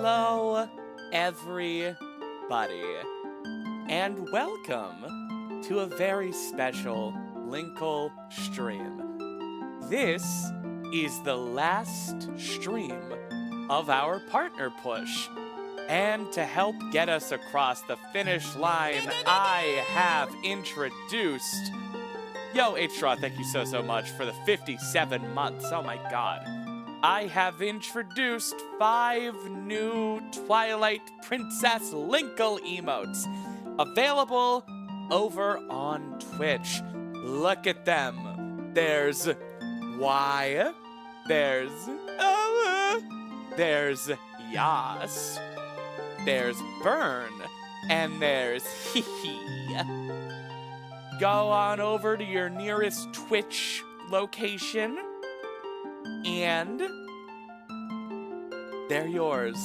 Hello, everybody, and welcome to a very special Linkle stream. This is the last stream of our partner push, and to help get us across the finish line, I have introduced... Yo, H-Straw, thank you so much for the 57 months, oh my god. I have introduced 5 new Twilight Princess Linkle emotes available over on Twitch. Look at them. There's Y, there's there's Yas, there's Burn, and there's Hee Hee. Go on over to your nearest Twitch location, and they're yours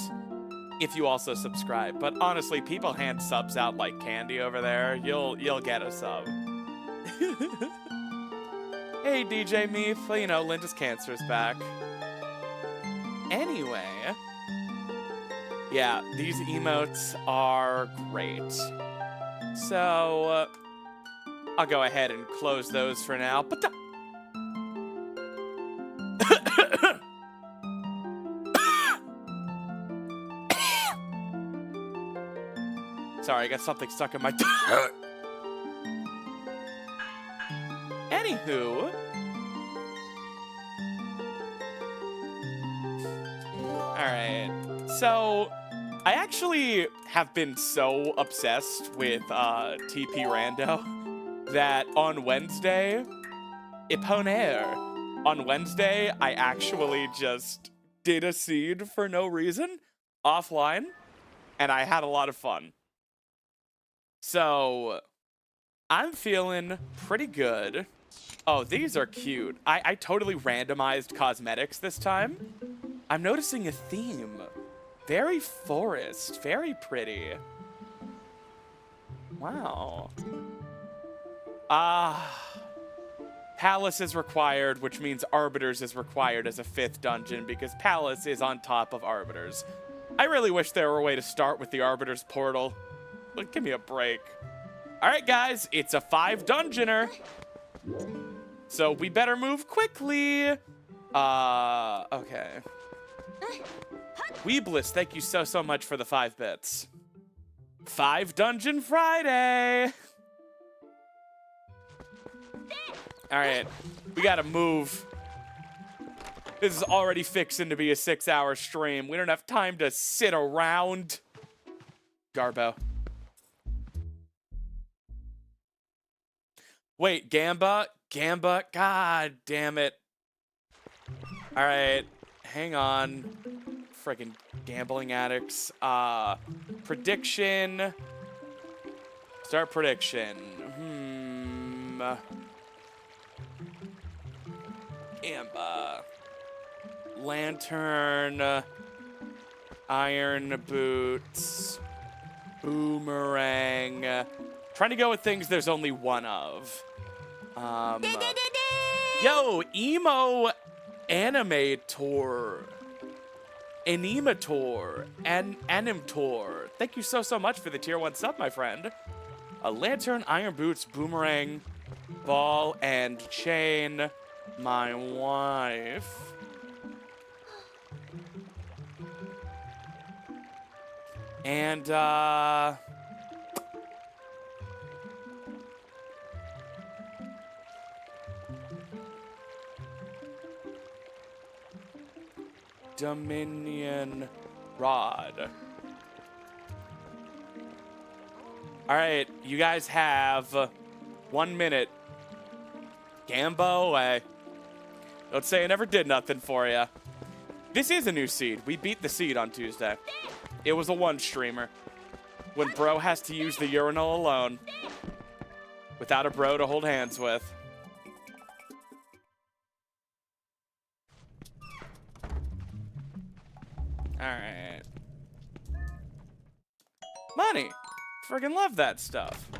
if you also subscribe. But honestly, people hand subs out like candy over there. You'll get a sub. Hey, DJ Meef, you know, Linda's Cancer's back. Anyway, yeah, these emotes are great. So, I'll go ahead and close those for now. But sorry, I got something stuck in my throat. Anywho, alright, so I actually have been so obsessed with TP Rando that on Wednesday, on Wednesday, I actually just did a seed for no reason, offline, and I had a lot of fun. So, I'm feeling pretty good. Oh, these are cute. I totally randomized cosmetics this time. I'm noticing a theme. Very forest, very pretty. Wow. Palace is required, which means Arbiters is required as a 5th dungeon because Palace is on top of Arbiters. I really wish there were a way to start with the Arbiters portal. Look, give me a break. All right, guys, it's a 5 dungeoner. So we better move quickly. Okay. Weebliss, thank you so much for the 5 bits. 5 Dungeon Friday. All right, we gotta move. This is already fixing to be a 6-hour stream. We don't have time to sit around. Garbo. Wait, Gamba, god damn it. All right, hang on. Friggin' gambling addicts. Prediction. Start prediction. Gamba. Lantern. Iron boots. Boomerang. Trying to go with things there's only one of. Yo, emo animator. Animator. Animtor. Thank you so much for the tier 1 sub, my friend. A lantern, iron boots, boomerang, ball, and chain. My wife. And, Dominion Rod. All right, you guys have 1 minute. Gamba away. Don't say I never did nothing for you. This is a new seed. We beat the seed on Tuesday. It was a 1 streamer. When bro has to use the urinal alone. Without a bro to hold hands with. Alright. Money. Friggin' love that stuff.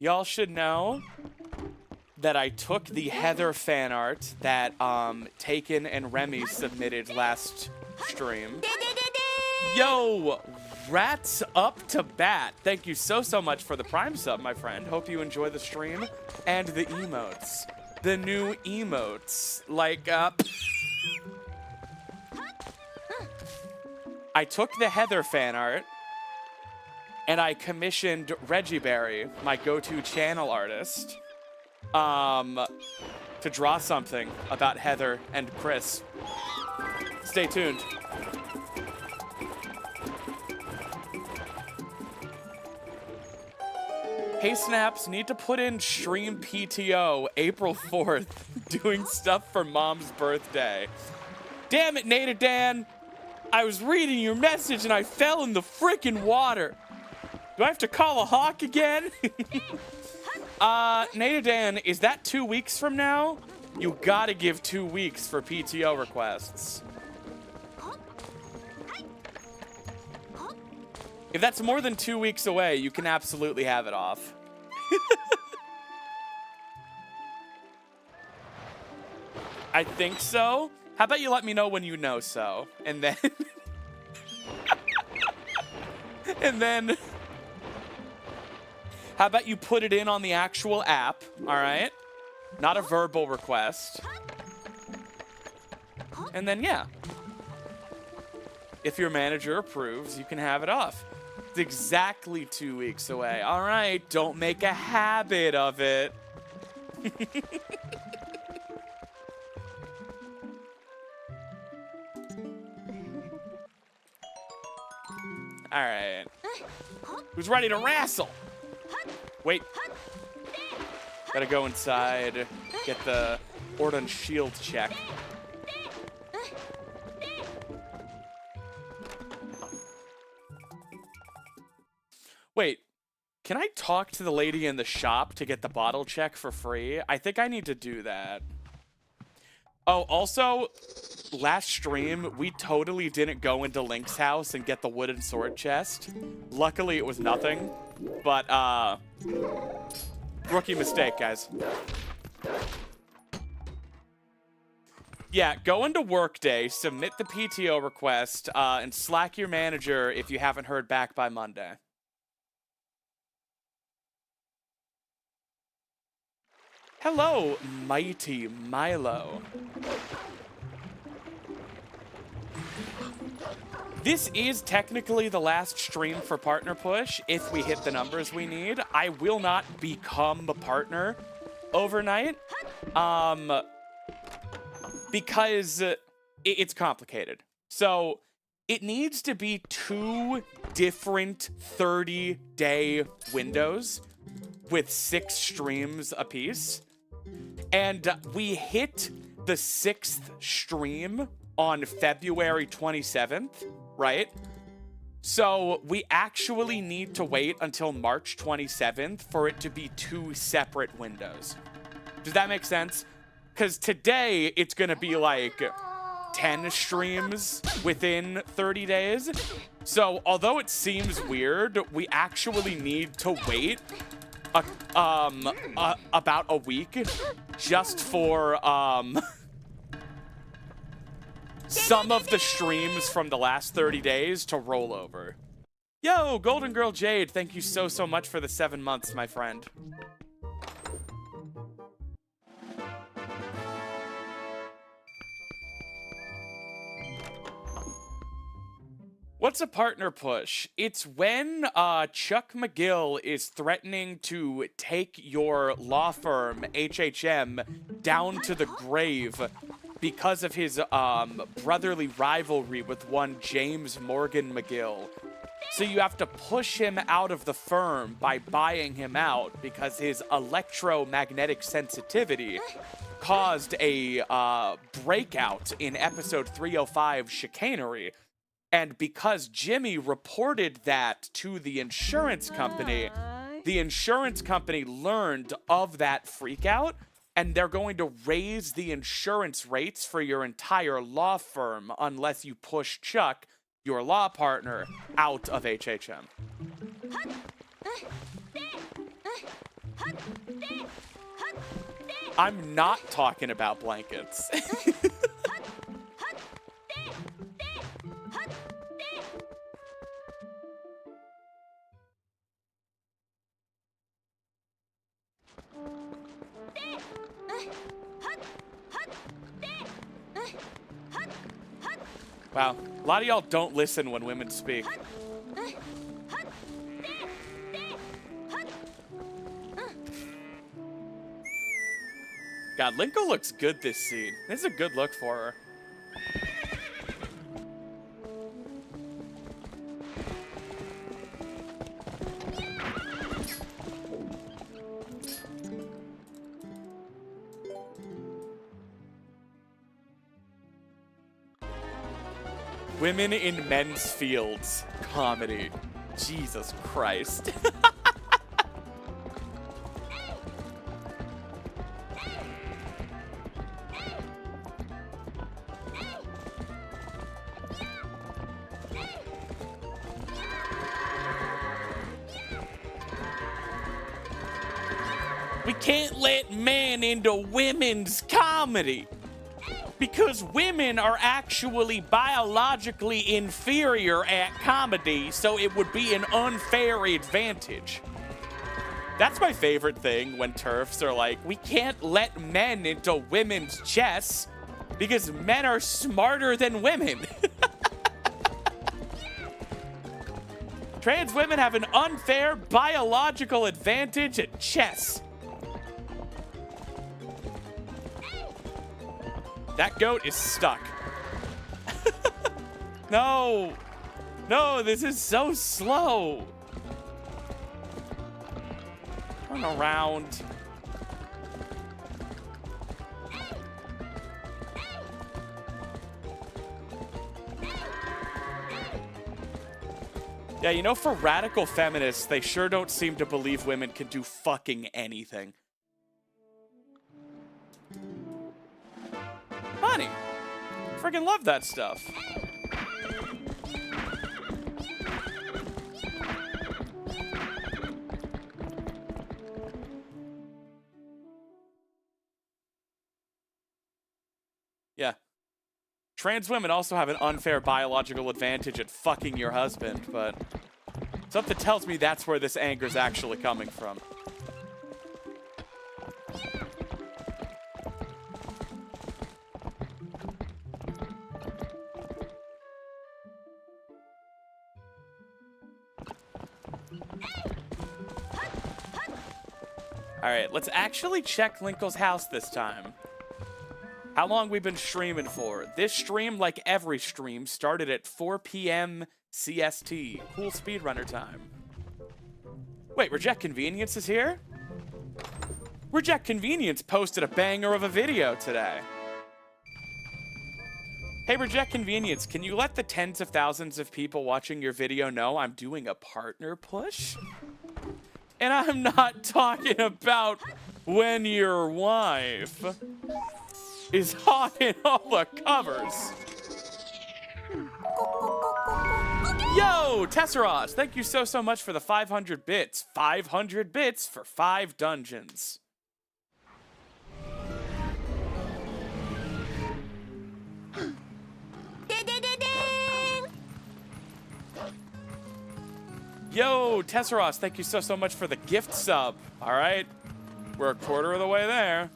Y'all should know that I took the Heather fan art that Taken and Remy submitted last stream. Yo, rats up to bat. Thank you so much for the Prime sub, my friend. Hope you enjoy the stream and the emotes. The new emotes. Like, I took the Heather fan art and I commissioned Reggie Berry, my go-to channel artist, to draw something about Heather and Chris. Stay tuned. Hey Snaps, need to put in stream PTO April 4th, doing stuff for Mom's birthday. Damn it, Nada Dan. I was reading your message and I fell in the frickin' water. Do I have to call a hawk again? Nada Dan, is that 2 weeks from now? You gotta give 2 weeks for PTO requests. If that's more than 2 weeks away, you can absolutely have it off. I think so. How about you let me know when you know so? And then... and then... How about you put it in on the actual app, all right? Not a verbal request. And then, yeah. If your manager approves, you can have it off. It's exactly 2 weeks away. All right, don't make a habit of it. All right. Who's ready to wrestle? Wait. Gotta go inside, get the Ordon shield check. Wait, can I talk to the lady in the shop to get the bottle check for free? I think I need to do that. Oh, also, last stream, we totally didn't go into Link's house and get the wooden sword chest. Luckily, it was nothing. But, rookie mistake, guys. Yeah, go into Workday, submit the PTO request, and Slack your manager if you haven't heard back by Monday. Hello, mighty Milo. This is technically the last stream for Partner Push if we hit the numbers we need. I will not become a partner overnight because it's complicated. So it needs to be 2 different 30-day windows with 6 streams apiece. And we hit the 6th stream on February 27th, right? So we actually need to wait until March 27th for it to be 2 separate windows. Does that make sense? Because today it's going to be like 10 streams within 30 days. So although it seems weird, we actually need to wait about a week just for some of the streams from the last 30 days to roll over. Yo, Golden Girl Jade, thank you so much for the 7 months, my friend. What's a partner push? It's when Chuck McGill is threatening to take your law firm, HHM, down to the grave because of his brotherly rivalry with one James Morgan McGill. So you have to push him out of the firm by buying him out because his electromagnetic sensitivity caused a breakout in episode 305, Chicanery. And because Jimmy reported that to the insurance company learned of that freakout, and they're going to raise the insurance rates for your entire law firm unless you push Chuck, your law partner, out of HHM. I'm not talking about blankets. Wow, a lot of y'all don't listen when women speak. God, Linkle looks good this scene. This is a good look for her. Women in men's fields. Comedy. Jesus Christ. We can't let men into women's comedy. Because women are actually biologically inferior at comedy, so it would be an unfair advantage. That's my favorite thing when TERFs are like, we can't let men into women's chess because men are smarter than women. Trans women have an unfair biological advantage at chess. That goat is stuck. No. No, this is so slow. Turn around. Yeah, you know, for radical feminists, they sure don't seem to believe women can do fucking anything. Honey, friggin' love that stuff. Yeah. Trans women also have an unfair biological advantage at fucking your husband, but something tells me that's where this anger's actually coming from. Alright, let's actually check Linkle's house this time. How long we've been streaming for. This stream, like every stream, started at 4 p.m. CST. Cool speedrunner time. Wait, Reject Convenience is here? Reject Convenience posted a banger of a video today. Hey, Reject Convenience, can you let the tens of thousands of people watching your video know I'm doing a partner push? And I'm not talking about when your wife is hot in all the covers. Yo, Tesseros, thank you so much for the 500 bits. 500 bits for 5 dungeons. Yo, Tesseros, thank you so much for the gift sub. All right, we're a quarter of the way there.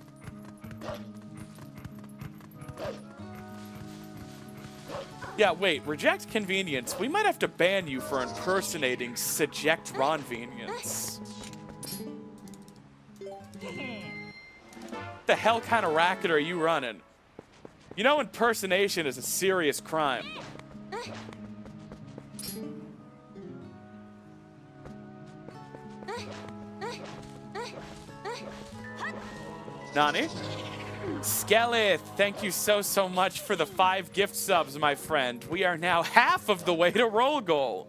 Yeah, wait, Reject Convenience. We might have to ban you for impersonating Subject Ronvenience. The hell kind of racket are you running? You know impersonation is a serious crime. Nani? Skeleth, thank you so much for the 5 gift subs, my friend. We are now half of the way to roll goal.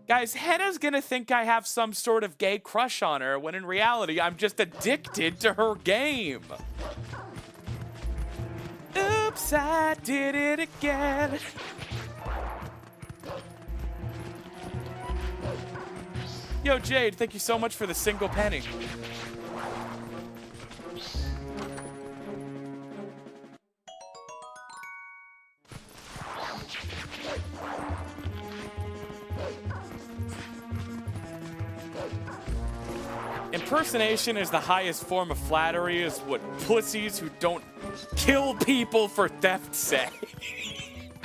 Guys, Henna's gonna think I have some sort of gay crush on her, when in reality, I'm just addicted to her game. Oops, I did it again. Yo, Jade, thank you so much for the single penny. impersonation is the highest form of flattery is what pussies who don't kill people for theft say.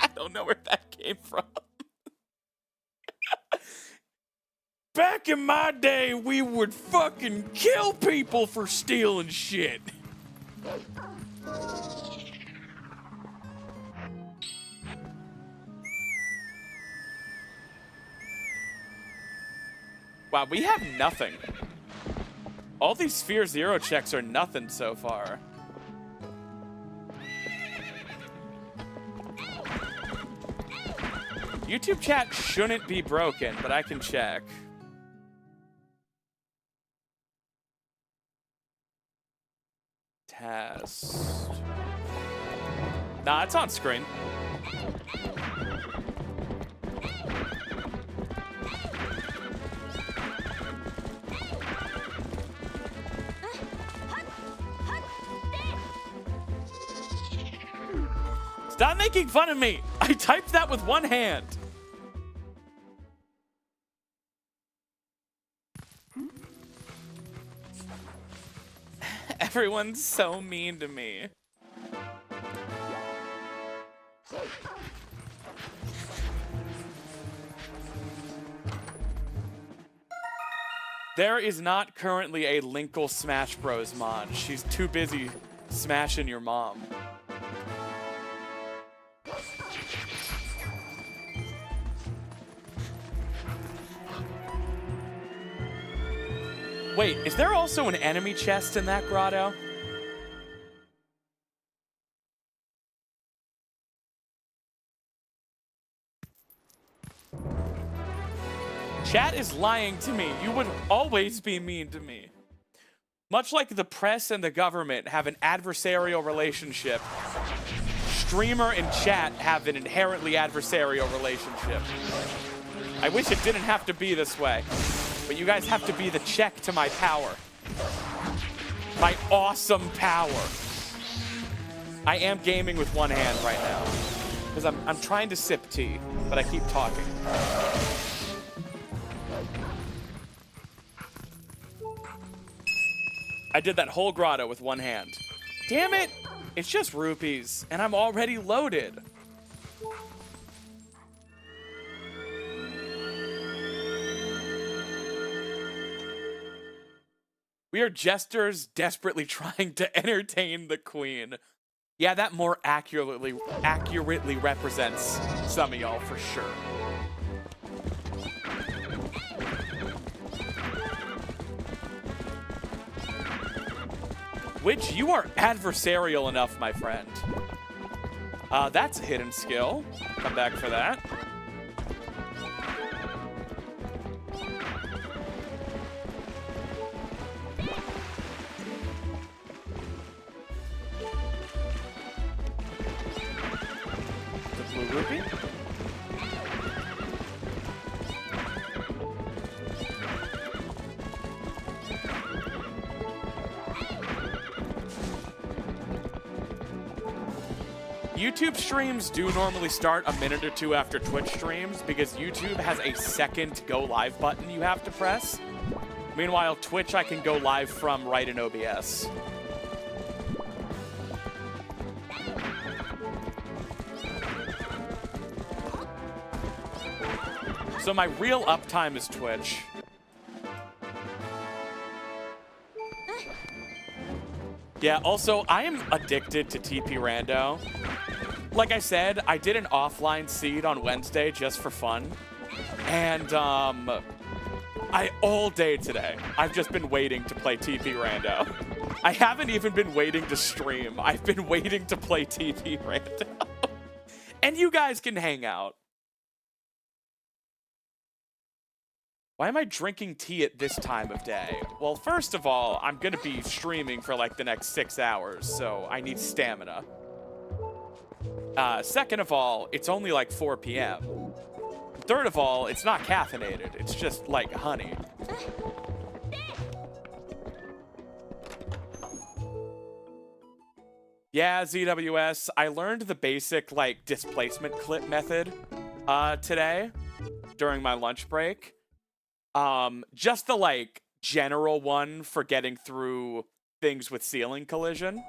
I don't know where that came from. Back in my day, we would fucking kill people for stealing shit. Wow, we have nothing. All these Sphere Zero checks are nothing so far. YouTube chat shouldn't be broken, but I can check. Test. Nah, it's on screen. Stop making fun of me! I typed that with one hand. Everyone's so mean to me. There is not currently a Linkle Smash Bros mod. She's too busy smashing your mom. Wait, is there also an enemy chest in that grotto? Chat is lying to me. You would always be mean to me. Much like the press and the government have an adversarial relationship, streamer and chat have an inherently adversarial relationship. I wish it didn't have to be this way. But you guys have to be the check to my power. My awesome power. I am gaming with one hand right now. Because I'm trying to sip tea, but I keep talking. I did that whole grotto with one hand. Damn it! It's just rupees, and I'm already loaded. We are jesters desperately trying to entertain the queen. Yeah, that more accurately represents some of y'all for sure. Which you are adversarial enough, my friend. That's a hidden skill. Come back for that. Rupee? YouTube streams do normally start a minute or two after Twitch streams because YouTube has a second go live button you have to press. Meanwhile, Twitch I can go live from right in OBS. So my real uptime is Twitch. Yeah, also, I am addicted to TP Rando. Like I said, I did an offline seed on Wednesday just for fun. And, all day today, I've just been waiting to play TP Rando. I haven't even been waiting to stream. I've been waiting to play TP Rando. And you guys can hang out. Why am I drinking tea at this time of day? Well, first of all, I'm gonna be streaming for like the next 6 hours, so I need stamina. Second of all, it's only like 4 p.m. Third of all, it's not caffeinated. It's just like honey. Yeah, ZWS, I learned the basic like displacement clip method today during my lunch break. Just the like general one for getting through things with ceiling collision.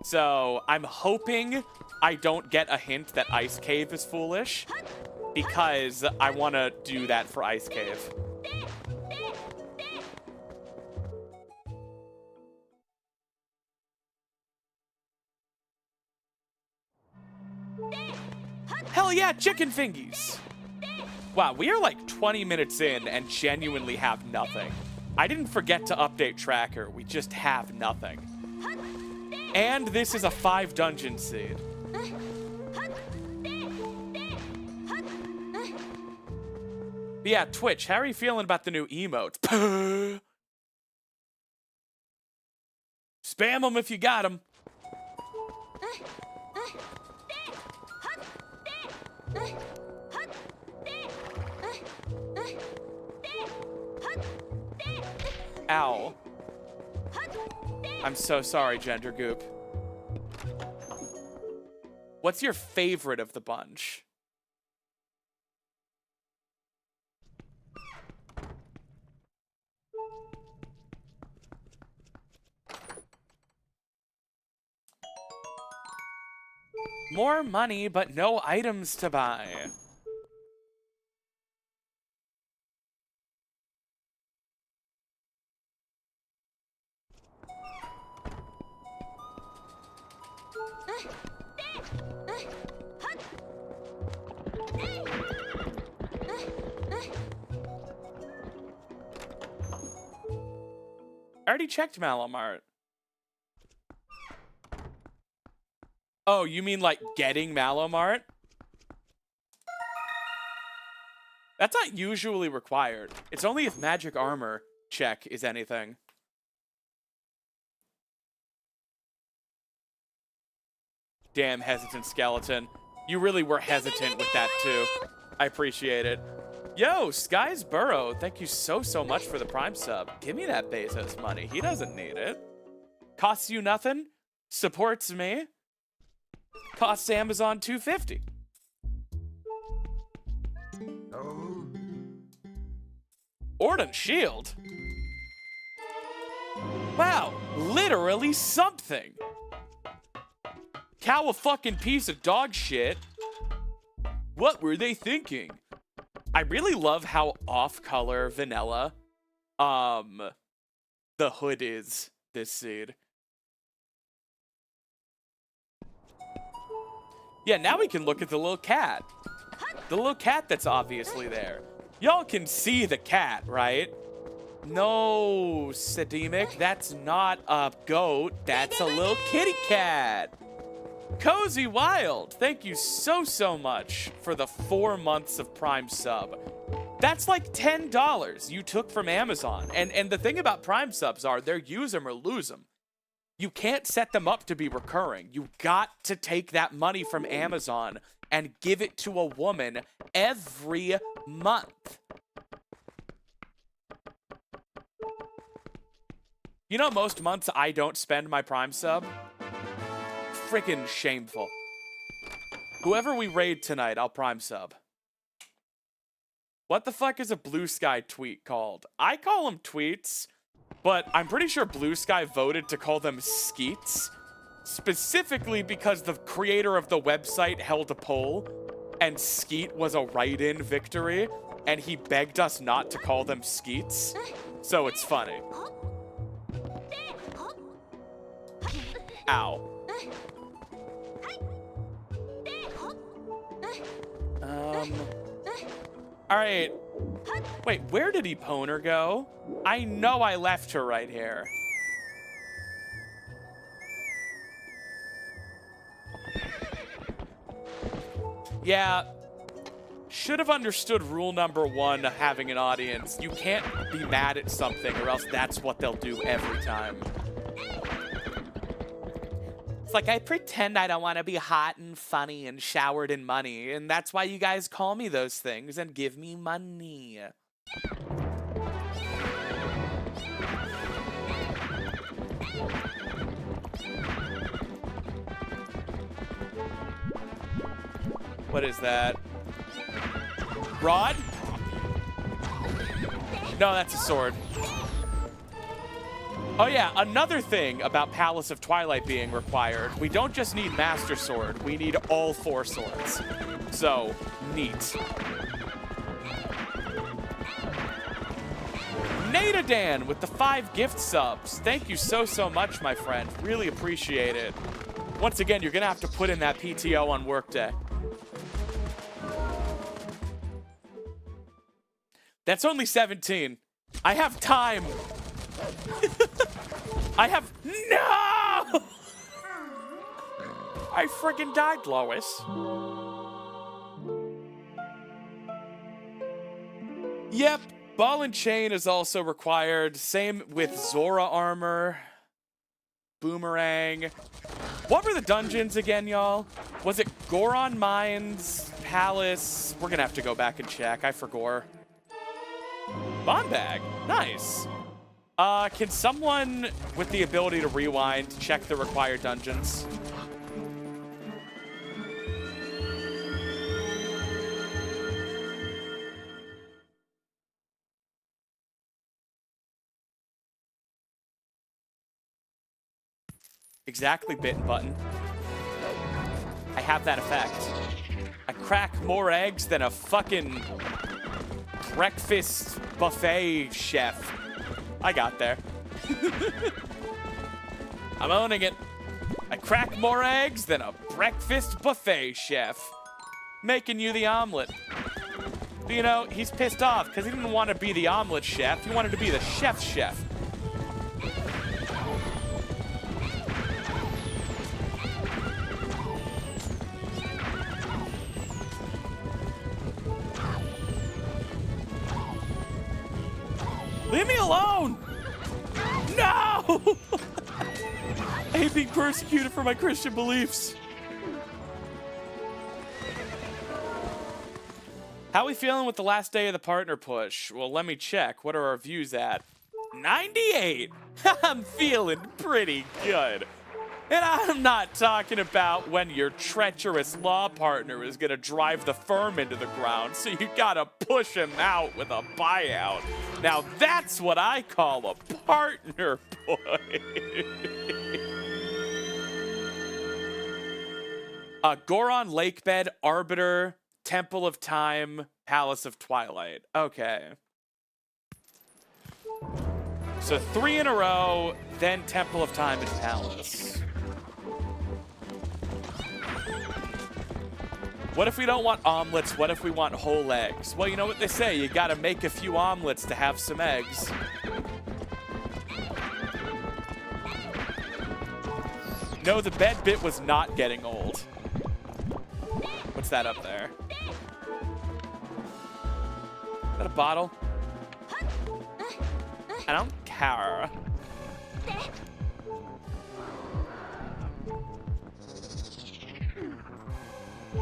So I'm hoping I don't get a hint that Ice Cave is foolish, because I want to do that for Ice Cave. Hell yeah, chicken fingies! Wow, we are like 20 minutes in and genuinely have nothing. I didn't forget to update tracker, we just have nothing. And this is a 5 dungeon seed. But yeah, Twitch, how are you feeling about the new emotes? Spam them if you got them. Ow. I'm so sorry, Gender Goop. What's your favorite of the bunch? More money, but no items to buy. I already checked Malamart. Oh, you mean like getting Malamart? That's not usually required. It's only if magic armor check is anything. Damn, hesitant skeleton. You really were hesitant with that too. I appreciate it. Yo, Sky's Burrow, thank you so much for the Prime sub. Give me that Bezos money. He doesn't need it. Costs you nothing. Supports me. Costs Amazon $2.50. Oh. Orden Shield. Wow, literally something. Cow a fucking piece of dog shit. What were they thinking? I really love how off-color vanilla the hood is this seed. Yeah, now we can look at the little cat. The little cat that's obviously there. Y'all can see the cat, right? No, Sademic, that's not a goat. That's a little kitty cat. Cozy Wild, thank you so much for the 4 months of Prime sub. That's like $10 you took from Amazon. And the thing about Prime subs are they're use them or lose them. You can't set them up to be recurring. You got to take that money from Amazon and give it to a woman every month. You know, most months I don't spend my Prime sub. Freaking shameful. Whoever we raid tonight, I'll Prime sub. What the fuck is a Blue Sky tweet called? I call them tweets, but I'm pretty sure Blue Sky voted to call them skeets, specifically because the creator of the website held a poll, and skeet was a write-in victory, and he begged us not to call them skeets, so it's funny. Ow. Alright. Wait, where did Eponer go? I know I left her right here. Yeah. Should have understood rule number 1, having an audience. You can't be mad at something or else that's what they'll do every time. It's like, I pretend I don't want to be hot and funny and showered in money, and that's why you guys call me those things and give me money. What is that? Rod? No, that's a sword. Oh yeah, another thing about Palace of Twilight being required, we don't just need Master Sword, we need all 4 swords. So, neat. Nadadan with the 5 gift subs. Thank you so much, my friend. Really appreciate it. Once again, you're gonna have to put in that PTO on workday. That's only 17. I have time. I have... No! I friggin' died, Lois. Yep, ball and chain is also required. Same with Zora armor. Boomerang. What were the dungeons again, y'all? Was it Goron Mines, Palace? We're gonna have to go back and check. I forgot. Bomb bag. Nice. Can someone with the ability to rewind check the required dungeons? Exactly, bit button. I have that effect. I crack more eggs than a fucking breakfast buffet chef. I got there. I'm owning it. I crack more eggs than a breakfast buffet chef. Making you the omelet. But, you know, he's pissed off because he didn't want to be the omelet chef. He wanted to be the chef's chef. Leave me alone! No! I hate being persecuted for my Christian beliefs. How are we feeling with the last day of the partner push? Well, let me check. What are our views at? 98! I'm feeling pretty good. And I'm not talking about when your treacherous law partner is gonna drive the firm into the ground, so you gotta push him out with a buyout. Now that's what I call a partner push. Goron Lakebed, Arbiter, Temple of Time, Palace of Twilight. Okay. So 3 in a row, then Temple of Time and Palace. What if we don't want omelets? What if we want whole eggs? Well, you know what they say. You gotta make a few omelets to have some eggs. No, the bed bit was not getting old. What's that up there? Is that a bottle? I don't care.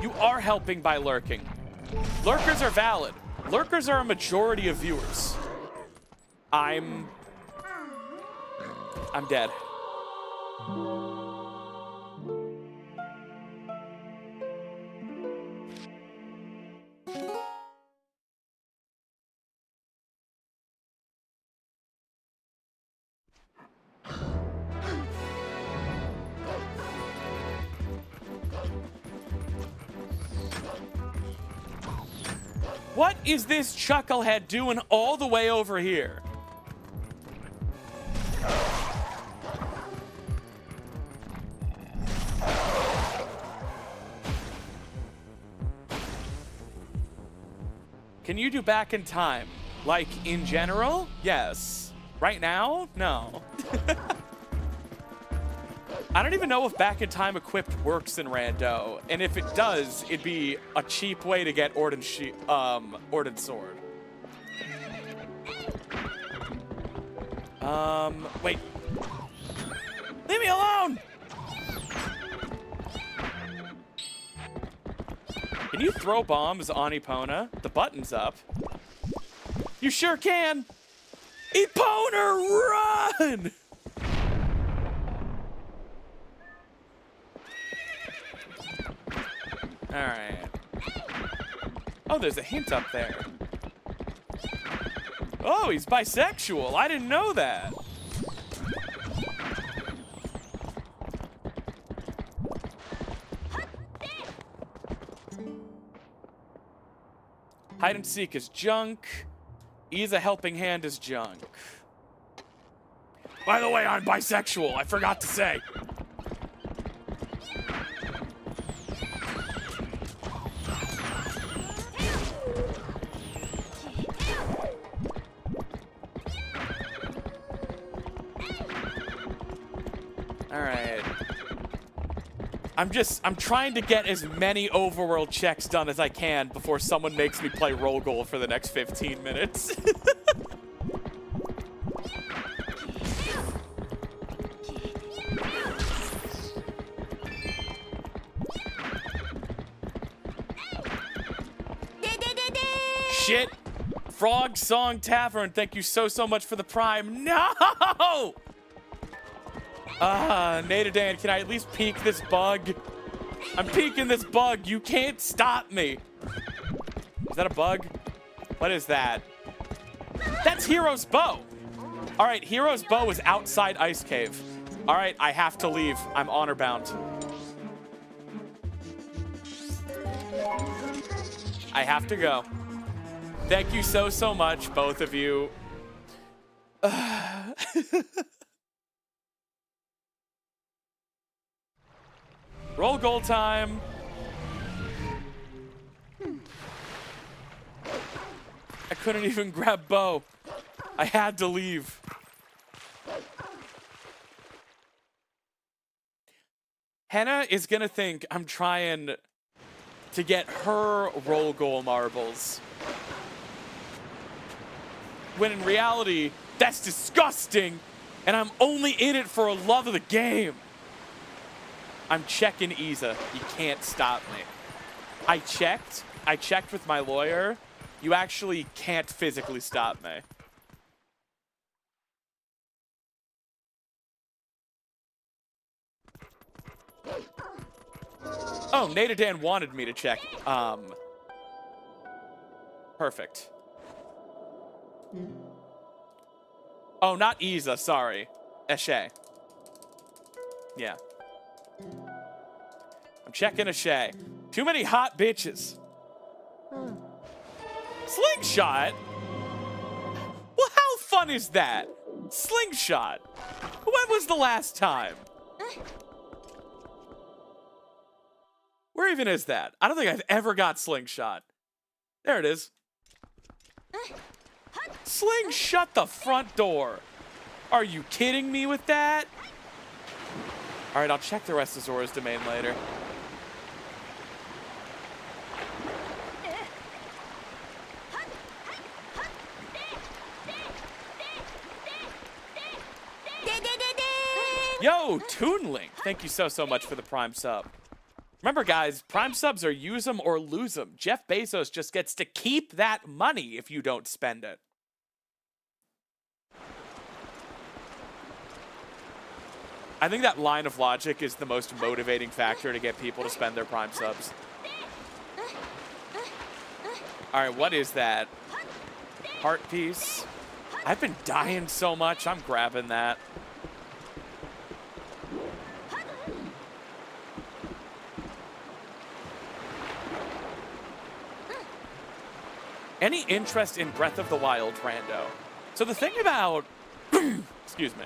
You are helping by lurking. Lurkers are valid. Lurkers are a majority of viewers. I'm dead. What is this chucklehead doing all the way over here? Can you do back in time? Like, in general? Yes. Right now? No. I don't even know if back in time equipped works in Rando, and if it does, it'd be a cheap way to get Orden sword. Wait. Leave me alone! Can you throw bombs on Epona? The button's up. You sure can! Epona, run! Alright. Oh, there's a hint up there. Oh, he's bisexual. I didn't know that. Hide and seek is junk. Ease a helping hand is junk. By the way, I'm bisexual. I forgot to say. Alright. I'm trying to get as many overworld checks done as I can before someone makes me play roll goal for the next 15 minutes. Shit. Frog Song Tavern, thank you so much for the prime. No! Nadadan, can I at least peek this bug? I'm peeking this bug. You can't stop me. Is that a bug? What is that? That's Hero's Bow. All right, Hero's Bow is outside Ice Cave. All right, I have to leave. I'm honor bound. I have to go. Thank you so much, both of you. Roll goal time. I couldn't even grab Bo. I had to leave. Henna is gonna think I'm trying to get her roll goal marbles. When in reality, that's disgusting, and I'm only in it for a love of the game. I'm checking Isa. You can't stop me. I checked with my lawyer. You actually can't physically stop me. Oh, Nadadan wanted me to check. Perfect. Oh, not Isa, sorry. Eshe. Yeah. I'm checking Eshe. Too many hot bitches. Slingshot? Well, how fun is that? Slingshot. When was the last time? Where even is that? I don't think I've ever got Slingshot. There it is. Sling, shut the front door. Are you kidding me with that? All right, I'll check the rest of Zora's domain later. Yo, Toonlink, thank you so much for the Prime sub. Remember, guys, Prime subs are use them or lose them. Jeff Bezos just gets to keep that money if you don't spend it. I think that line of logic is the most motivating factor to get people to spend their Prime subs. All right, what is that? Heart piece. I've been dying so much, I'm grabbing that. Any interest in Breath of the Wild, Rando? So the thing about, excuse me.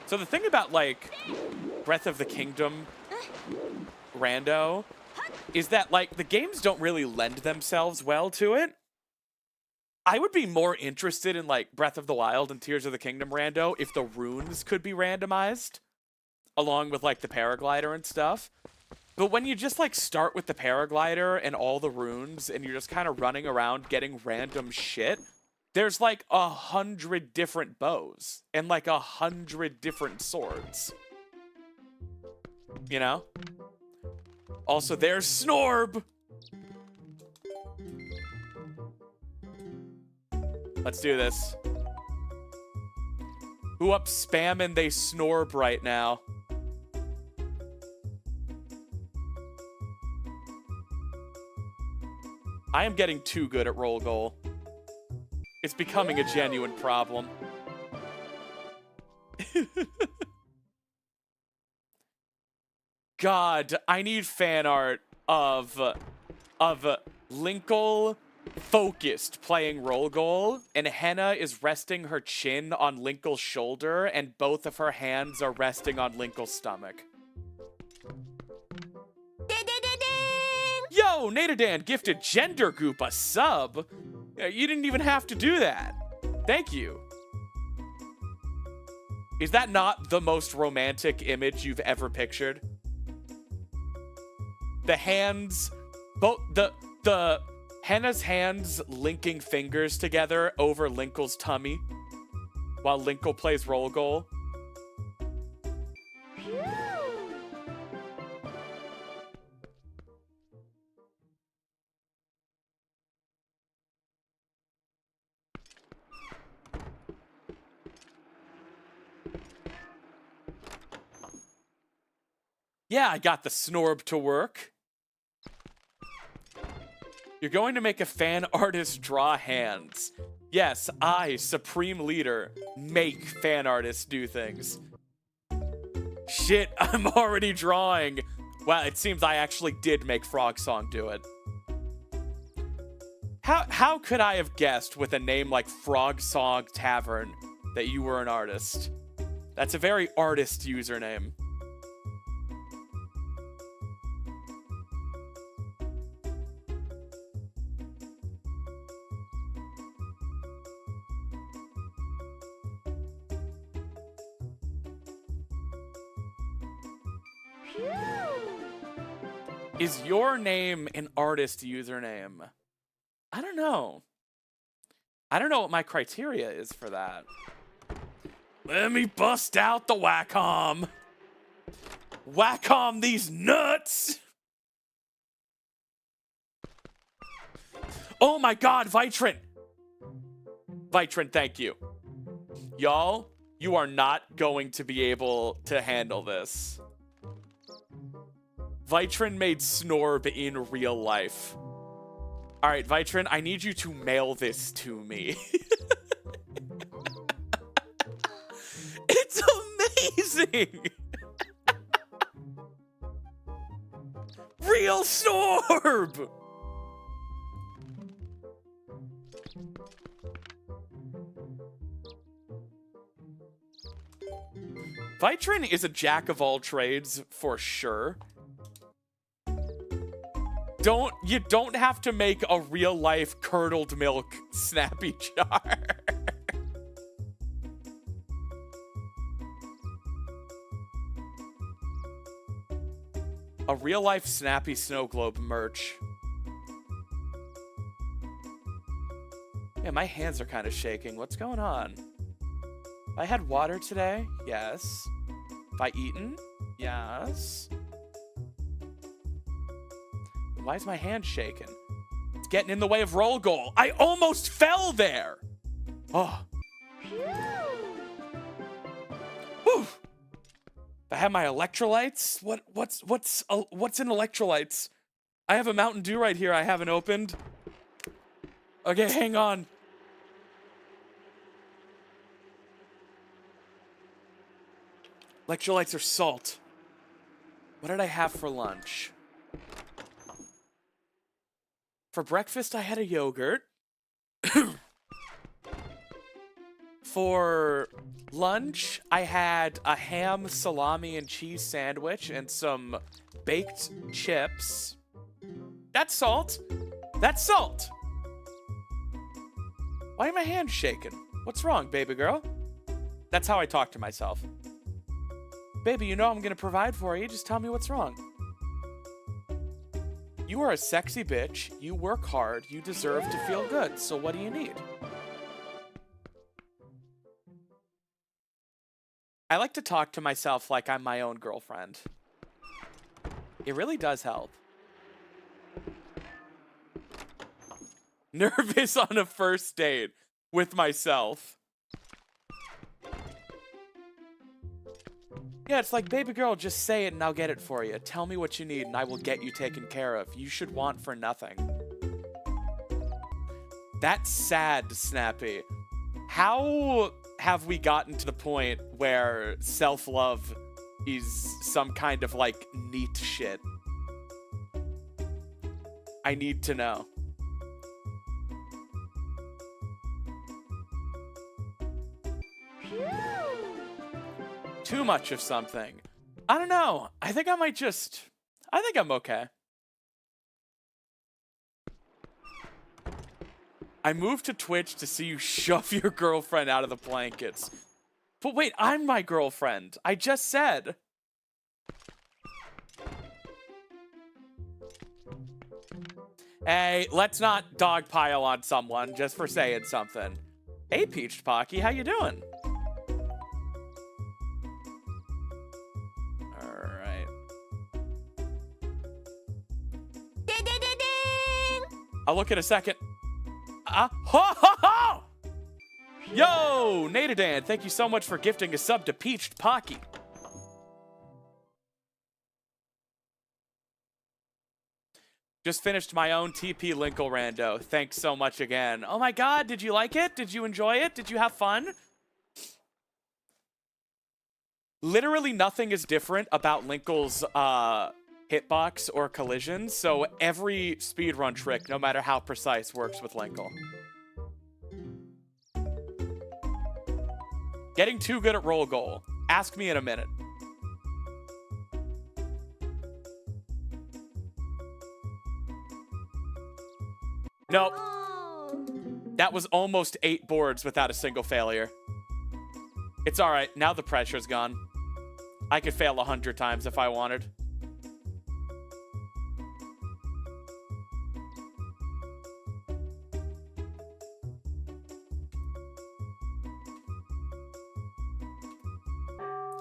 So the thing about, like, Breath of the Kingdom, Rando, is that, like, the games don't really lend themselves well to it. I would be more interested in, like, Breath of the Wild and Tears of the Kingdom, Rando, if the runes could be randomized, along with, like, the paraglider and stuff. But when you just, like, start with the paraglider and all the runes, and you're just kind of running around getting random shit, there's like 100 different bows and like 100 different swords. You know? Also, there's Snorb! Let's do this. Who up spamming they Snorb right now? I am getting too good at roll goal. It's becoming a genuine problem. God, I need fan art of Linkle focused playing roll goal, and Henna is resting her chin on Linkle's shoulder, and both of her hands are resting on Linkle's stomach. Yo, Nadadan gifted Gender Goop a sub. You didn't even have to do that. Thank you. Is that not the most romantic image you've ever pictured? The hands, both the Henna's hands linking fingers together over Linkle's tummy while Linkle plays roll goal. Yeah, I got the snorb to work. You're going to make a fan artist draw hands. Yes, I, Supreme Leader, make fan artists do things. Shit, I'm already drawing. Well, it seems I actually did make Frog Song do it. How could I have guessed with a name like Frog Song Tavern that you were an artist? That's a very artist username. Is your name an artist username? I don't know. I don't know what my criteria is for that. Let me bust out the Wacom. Wacom these nuts. Oh my God, Vitrin. Vitrin, thank you. Y'all, you are not going to be able to handle this. Vitrin made Snorb in real life. All right, Vitrin, I need you to mail this to me. It's amazing! Real Snorb! Vitrin is a jack of all trades for sure. You don't have to make a real life curdled milk snappy jar. A real life snappy snow globe merch. Yeah, my hands are kind of shaking. What's going on? I had water today? Yes. Have I eaten? Yes. Why is my hand shaking? It's getting in the way of roll goal. I almost fell there. Oh. Whew. I have my electrolytes. What's in electrolytes? I have a Mountain Dew right here I haven't opened. Okay, hang on. Electrolytes are salt. What did I have for lunch? For breakfast, I had a yogurt. For lunch, I had a ham, salami, and cheese sandwich and some baked chips. That's salt. That's salt. Why are my hands shaking? What's wrong, baby girl? That's how I talk to myself. Baby, you know I'm gonna provide for you. Just tell me what's wrong. You are a sexy bitch. You work hard. You deserve to feel good. So what do you need? I like to talk to myself like I'm my own girlfriend. It really does help. Nervous on a first date with myself. Yeah, it's like, baby girl, just say it and I'll get it for you. Tell me what you need and I will get you taken care of. You should want for nothing. That's sad, Snappy. How have we gotten to the point where self-love is some kind of, like, neat shit? I need to know. Too much of something. I don't know. I think I might just... I think I'm okay. I moved to Twitch to see you shove your girlfriend out of the blankets. But wait, I'm my girlfriend. I just said. Hey, let's not dogpile on someone just for saying something. Hey, Peached Pocky, how you doing? Alright. I'll look in a second. Ho ho ho! Yo, Nadadan, thank you so much for gifting a sub to Peached Pocky. Just finished my own TP Linkle Rando. Thanks so much again. Oh my god, did you like it? Did you enjoy it? Did you have fun? Literally nothing is different about Linkle's hitbox or collisions, so every speedrun trick, no matter how precise, works with Linkle. Getting too good at roll goal. Ask me in a minute. Nope. That was almost 8 boards without a single failure. It's alright, now the pressure's gone. I could fail 100 times if I wanted.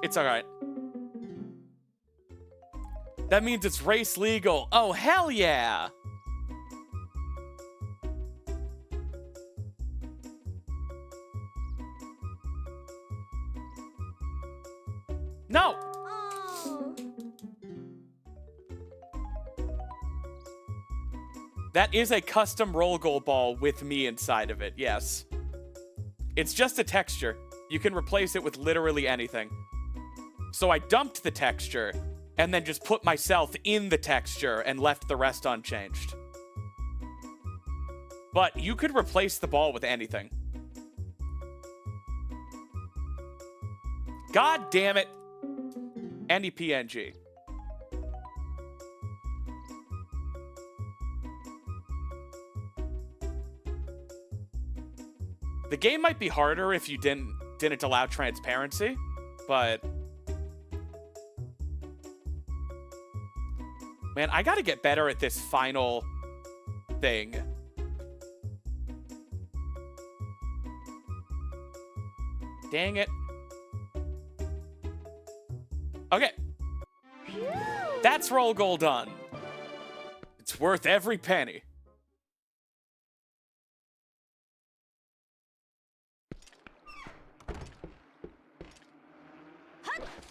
It's alright. That means it's race legal. Oh, hell yeah! No! Oh. That is a custom roll goal ball with me inside of it, yes. It's just a texture. You can replace it with literally anything. So I dumped the texture, and then just put myself in the texture and left the rest unchanged. But you could replace the ball with anything. God damn it. Any PNG. The game might be harder if you didn't allow transparency, but man, I gotta get better at this final thing. Dang it. Okay. That's roll goal done. It's worth every penny.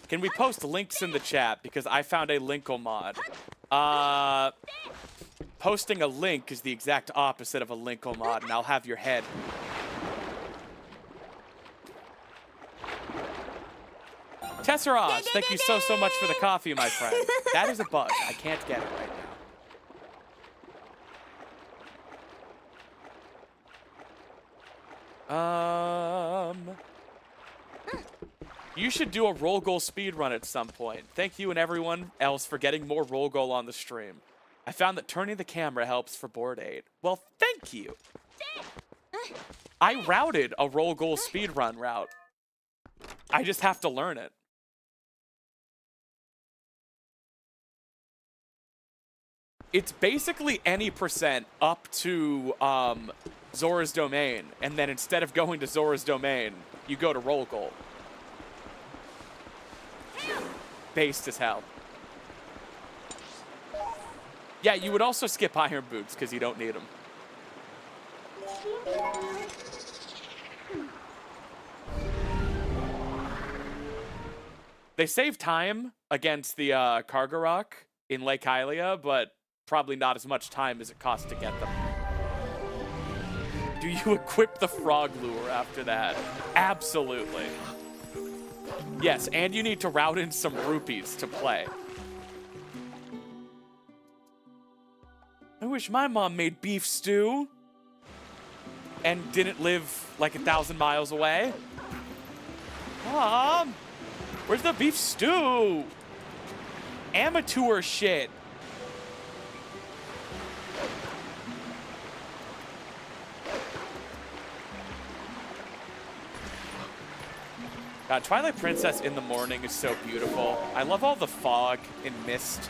Can we post links in the chat? Because I found a Linkle mod. Posting a link is the exact opposite of a Linkle mod, and I'll have your head. Tesseraj, thank you so much for the coffee, my friend. That is a bug. I can't get it right now. You should do a roll goal speedrun at some point. Thank you and everyone else for getting more roll goal on the stream. I found that turning the camera helps for board 8. Well, thank you. I routed a roll goal speedrun route. I just have to learn it. It's basically any percent up to Zora's Domain, and then instead of going to Zora's Domain, you go to roll goal. Based as hell. Yeah, you would also skip Iron Boots because you don't need them. They save time against the Kargarok in Lake Hylia, but probably not as much time as it costs to get them. Do you equip the frog lure after that? Absolutely. Yes, and you need to route in some rupees to play. I wish my mom made beef stew and didn't live like 1,000 miles away. Mom! Where's the beef stew? Amateur shit. God, Twilight Princess in the morning is so beautiful. I love all the fog and mist.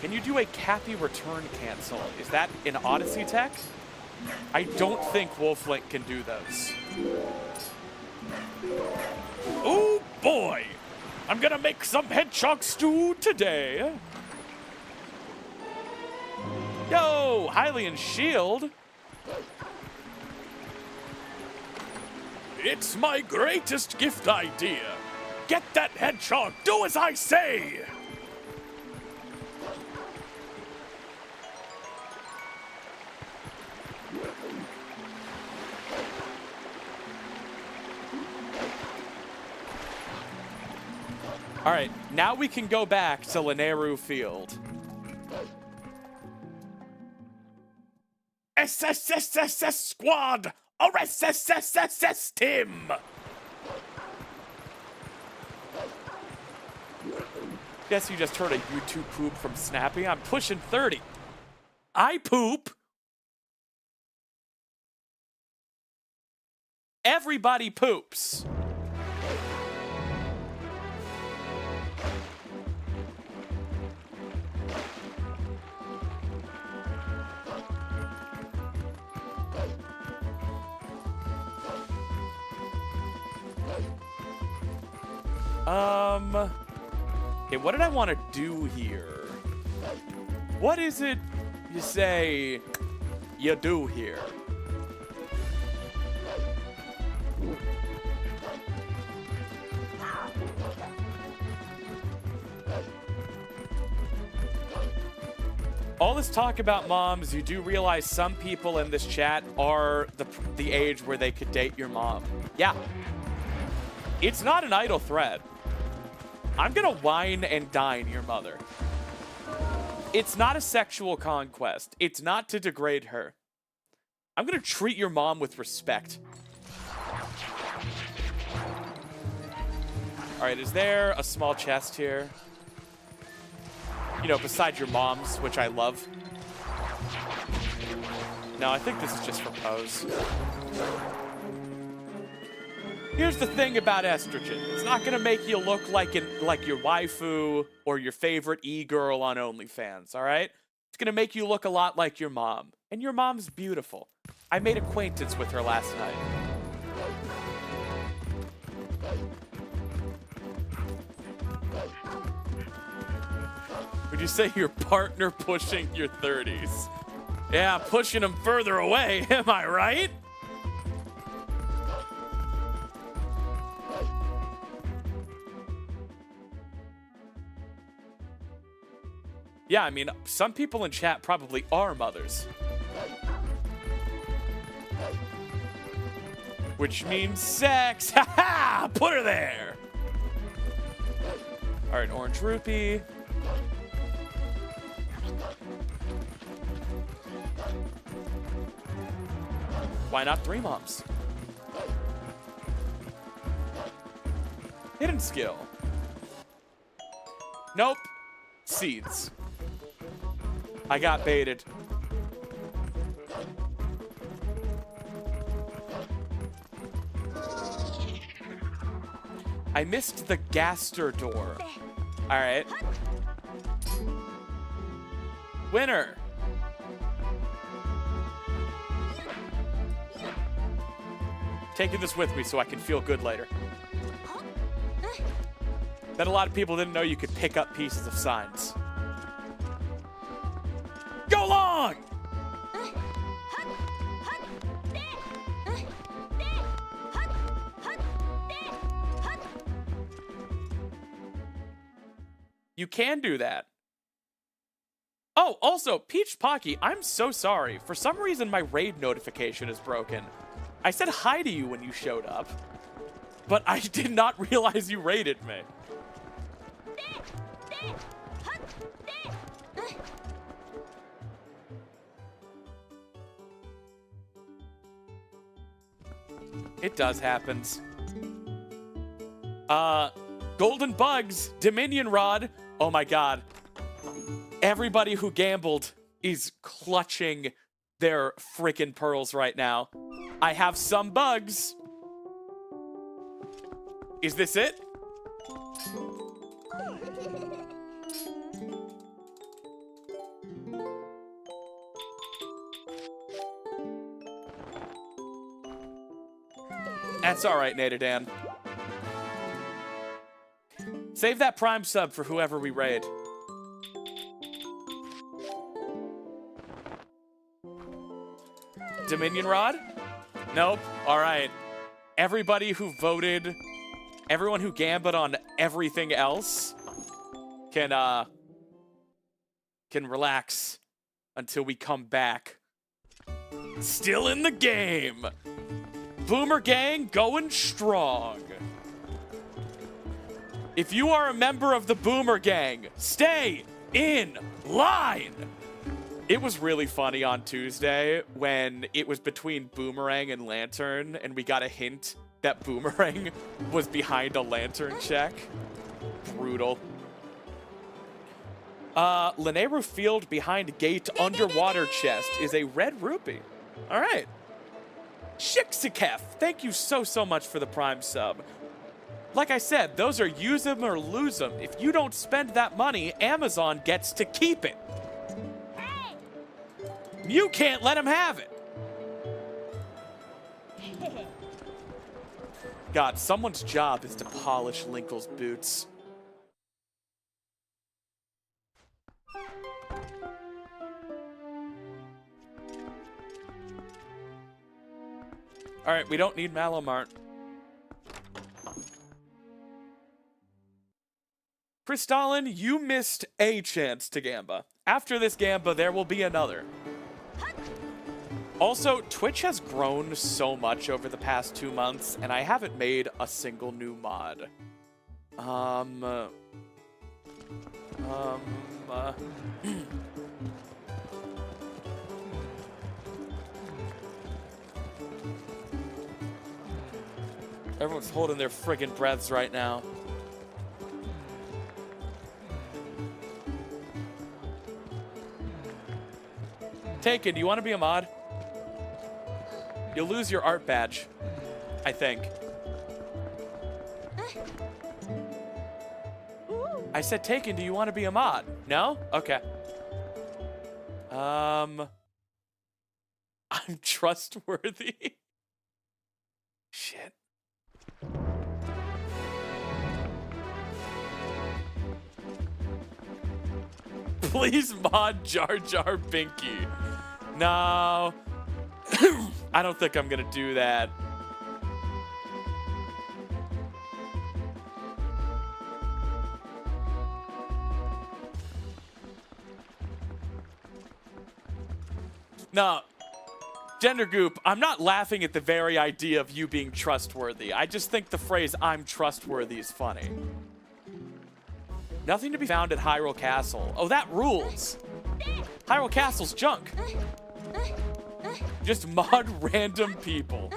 Can you do a Cappy return cancel? Is that an Odyssey tech? I don't think Wolflink can do those. Oh boy! I'm gonna make some hedgehog stew today. Yo, Hylian shield. It's my greatest gift idea. Get that hedgehog, do as I say. All right, now we can go back to Lanayru Field. SSSSS squad, arrest SSSS Tim. Guess you just heard a YouTube poop from Snappy. I'm pushing 30. I poop. Everybody poops. Okay, what did I want to do here? What is it you say you do here? All this talk about moms, you do realize some people in this chat are the age where they could date your mom. Yeah. It's not an idle threat. I'm gonna wine and dine your mother. It's not a sexual conquest. It's not to degrade her. I'm gonna treat your mom with respect. All right, is there a small chest here? You know, besides your mom's, which I love. No, I think this is just for pose. Here's the thing about estrogen. It's not gonna make you look like your waifu or your favorite e-girl on OnlyFans, all right? It's gonna make you look a lot like your mom. And your mom's beautiful. I made acquaintance with her last night. Would you say your partner pushing your 30s? Yeah, pushing them further away, am I right? Yeah, I mean, some people in chat probably are mothers. Which means sex. Ha ha! Put her there! Alright, orange rupee. Why not 3 moms? Hidden skill. Nope. Seeds. I got baited. I missed the Gaster door. All right. Winner. Taking this with me so I can feel good later. Bet a lot of people didn't know you could pick up pieces of signs. Go long! You can do that. Oh, also, Peach Pocky, I'm so sorry. For some reason, my raid notification is broken. I said hi to you when you showed up, but I did not realize you raided me. It does happens. Golden Bugs, Dominion Rod. Oh my god. Everybody who gambled is clutching their frickin' pearls right now. I have some bugs. Is this it? That's alright, Nadadan. Save that prime sub for whoever we raid. Dominion Rod? Nope. Alright. Everybody who voted, everyone who gambled on everything else can relax until we come back. Still in the game. Boomer Gang going strong. If you are a member of the Boomer Gang, stay in line. It was really funny on Tuesday when it was between Boomerang and Lantern, and we got a hint that Boomerang was behind a Lantern check. Brutal. Lanero Field behind gate underwater chest is a red rupee. All right. Shiksikef, thank you so much for the prime sub. Like I said, those are use them or lose them. If you don't spend that money, Amazon gets to keep it. You can't let him have it. God, someone's job is to polish Linkle's boots. All right, we don't need Malomart. Kristallin, you missed a chance to Gamba. After this Gamba, there will be another. Also, Twitch has grown so much over the past 2 months, and I haven't made a single new mod. Everyone's holding their friggin' breaths right now. Taken, do you want to be a mod? You'll lose your art badge, I think. I said, Taken, do you want to be a mod? No? Okay. I'm trustworthy. Shit. Please mod Jar Jar Binky. No. I don't think I'm gonna do that. No. Gender Goop, I'm not laughing at the very idea of you being trustworthy. I just think the phrase, I'm trustworthy, is funny. Nothing to be found at Hyrule Castle. Oh, that rules. Hyrule Castle's junk. Just mod random people.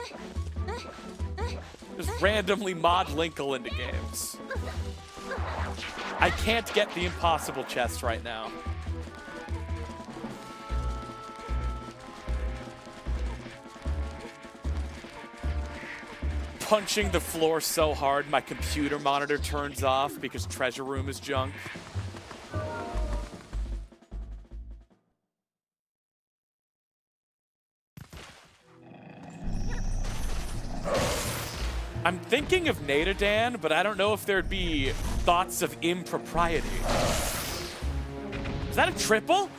Just randomly mod Linkle into games. I can't get the impossible chest right now. Punching the floor so hard my computer monitor turns off because treasure room is junk. I'm thinking of Nadadan, but I don't know if there'd be thoughts of impropriety. Is that a triple?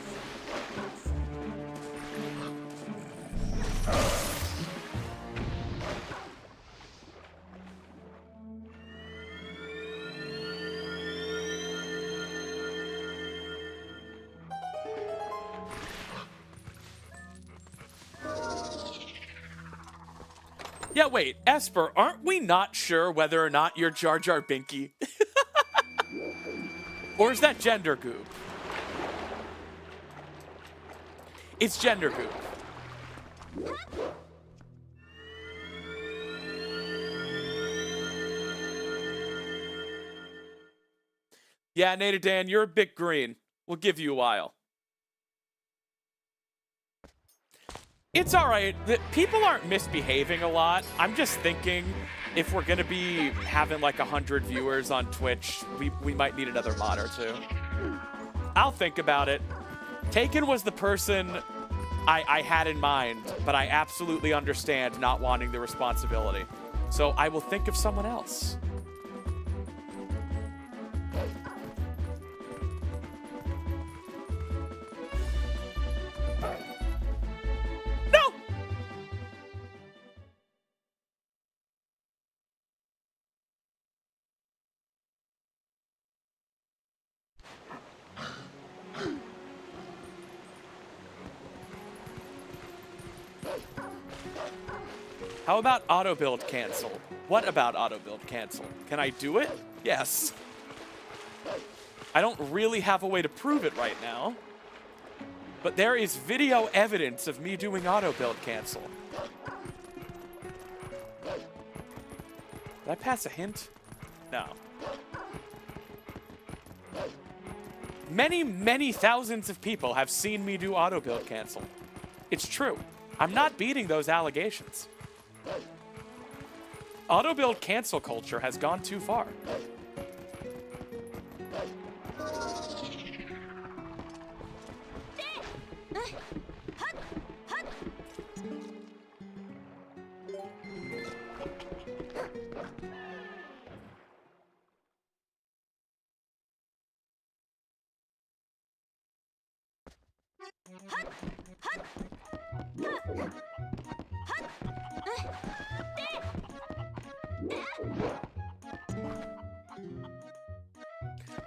Yeah, wait, Esper, aren't we not sure whether or not you're Jar Jar Binky? Or is that Gender Goop? It's Gender Goop. Yeah, Nader Dan, you're a bit green. We'll give you a while. It's alright. People aren't misbehaving a lot. I'm just thinking if we're gonna be having like 100 viewers on Twitch, we might need another mod or two. I'll think about it. Taken was the person I had in mind, but I absolutely understand not wanting the responsibility. So I will think of someone else. No! How about auto build cancel? What about auto build cancel? Can I do it? Yes. I don't really have a way to prove it right now, but there is video evidence of me doing auto build cancel. Did I pass a hint? No. Many, many thousands of people have seen me do auto build cancel. It's true. I'm not beating those allegations. Auto build cancel culture has gone too far.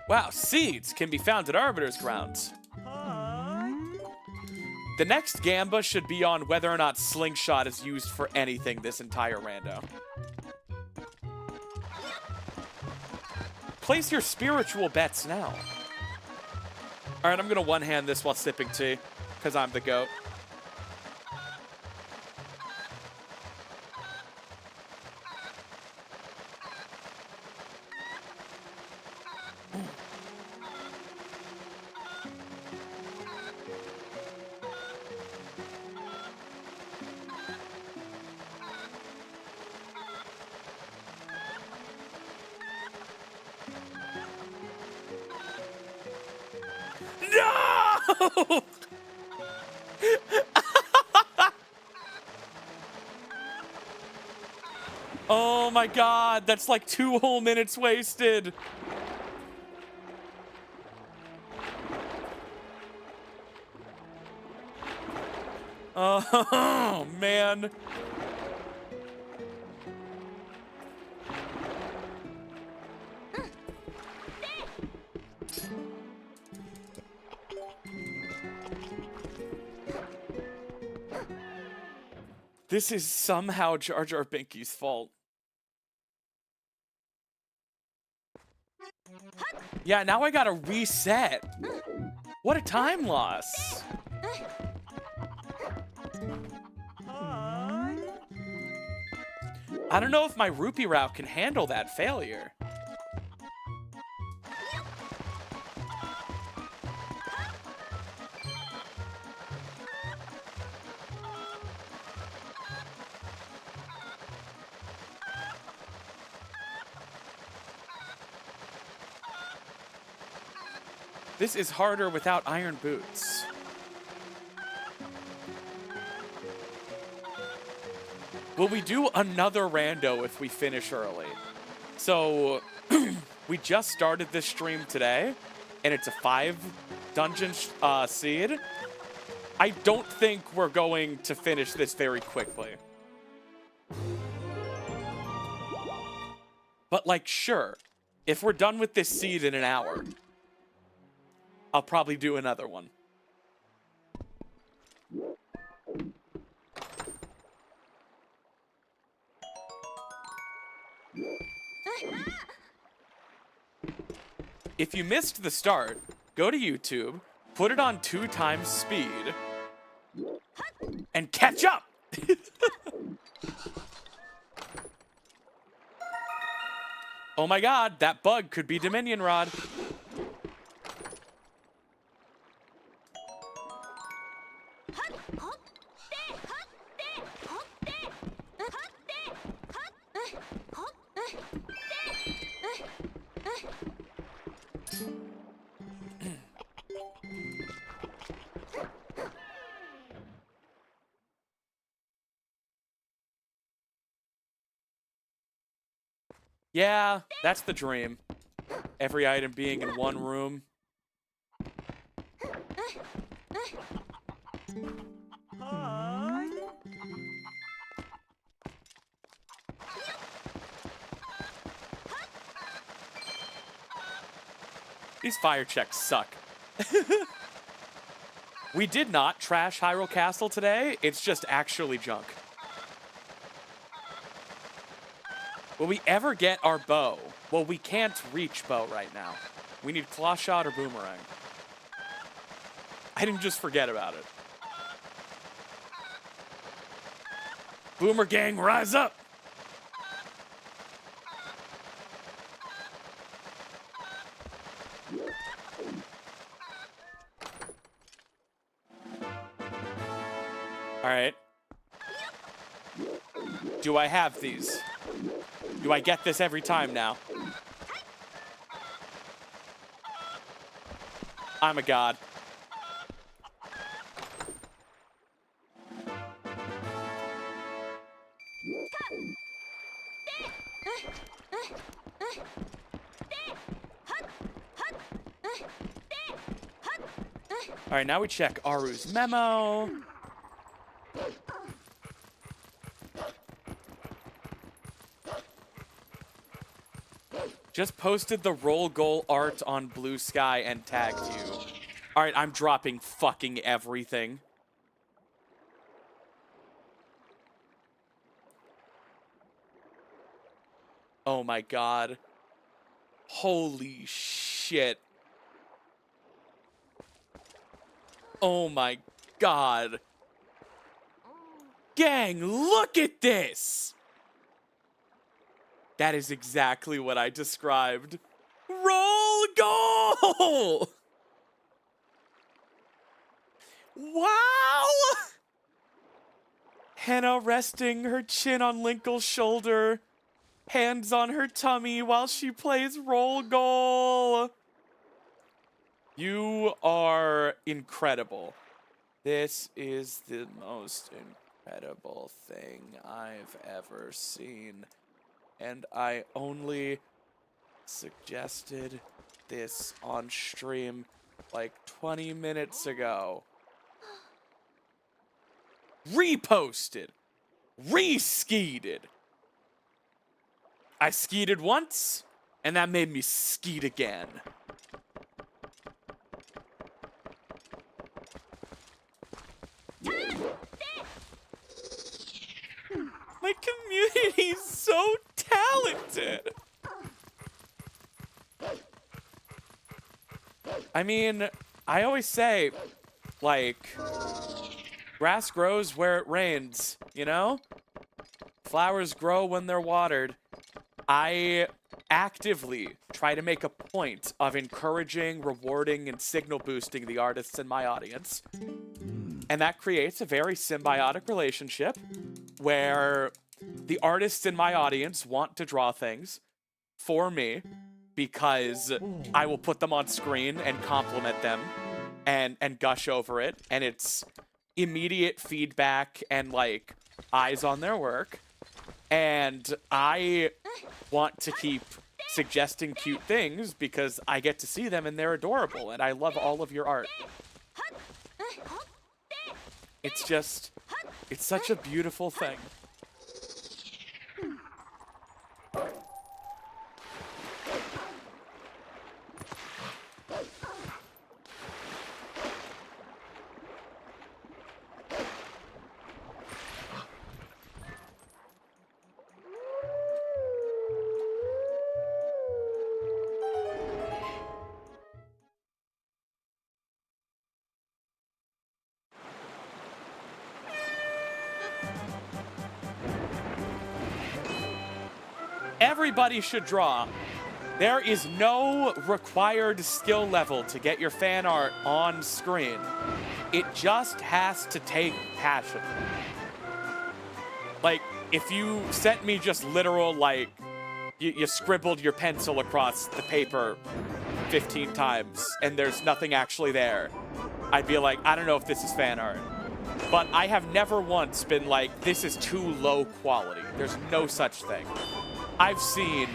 Wow, seeds can be found at Arbiter's grounds. The next Gamba should be on whether or not Slingshot is used for anything this entire rando. Place your spiritual bets now. Alright, I'm gonna one-hand this while sipping tea, because I'm the GOAT. No! Oh my god, that's like 2 whole minutes wasted. Oh man. This is somehow Jar Jar Binky's fault. Yeah, now I gotta reset. What a time loss. I don't know if my rupee route can handle that failure. This is harder without iron boots. Will we do another rando if we finish early? So, we just started this stream today, and it's a 5 dungeon seed. I don't think we're going to finish this very quickly. But, like, sure, if we're done with this seed in an hour, I'll probably do another one. If you missed the start, go to YouTube, put it on 2 times speed, and catch up! Oh my god, that bug could be Dominion Rod. Yeah, that's the dream. Every item being in one room. These fire checks suck. We did not trash Hyrule Castle today. It's just actually junk. Will we ever get our bow? Well, we can't reach bow right now. We need claw shot or boomerang. I didn't just forget about it. Boomer gang, rise up! All right. Do I have these? Do I get this every time now? I'm a god. All right, now we check Aru's memo. Just posted the roll goal art on Blue Sky and tagged you. All right, I'm dropping fucking everything. Oh my god. Holy shit. Oh my god. Gang, look at this! That is exactly what I described. Roll goal! Wow! Henna resting her chin on Linkle's shoulder, hands on her tummy while she plays roll goal. You are incredible. This is the most incredible thing I've ever seen. And I only suggested this on stream like 20 minutes ago. Reposted. Re-skeeted. I skeeted once, and that made me skeet again. My community's so talented. I mean, I always say, like, grass grows where it rains, you know? Flowers grow when they're watered. I actively try to make a point of encouraging, rewarding, and signal boosting the artists in my audience. And that creates a very symbiotic relationship where the artists in my audience want to draw things for me because I will put them on screen and compliment them and gush over it. And it's immediate feedback and, like, eyes on their work. And I want to keep suggesting cute things because I get to see them and they're adorable. And I love all of your art. It's just, it's such a beautiful thing. Everybody should draw. There is no required skill level to get your fan art on screen. It just has to take passion. Like, if you sent me just literal, like, you scribbled your pencil across the paper 15 times and there's nothing actually there, I'd be like, I don't know if this is fan art. But I have never once been like, this is too low quality. There's no such thing. I've seen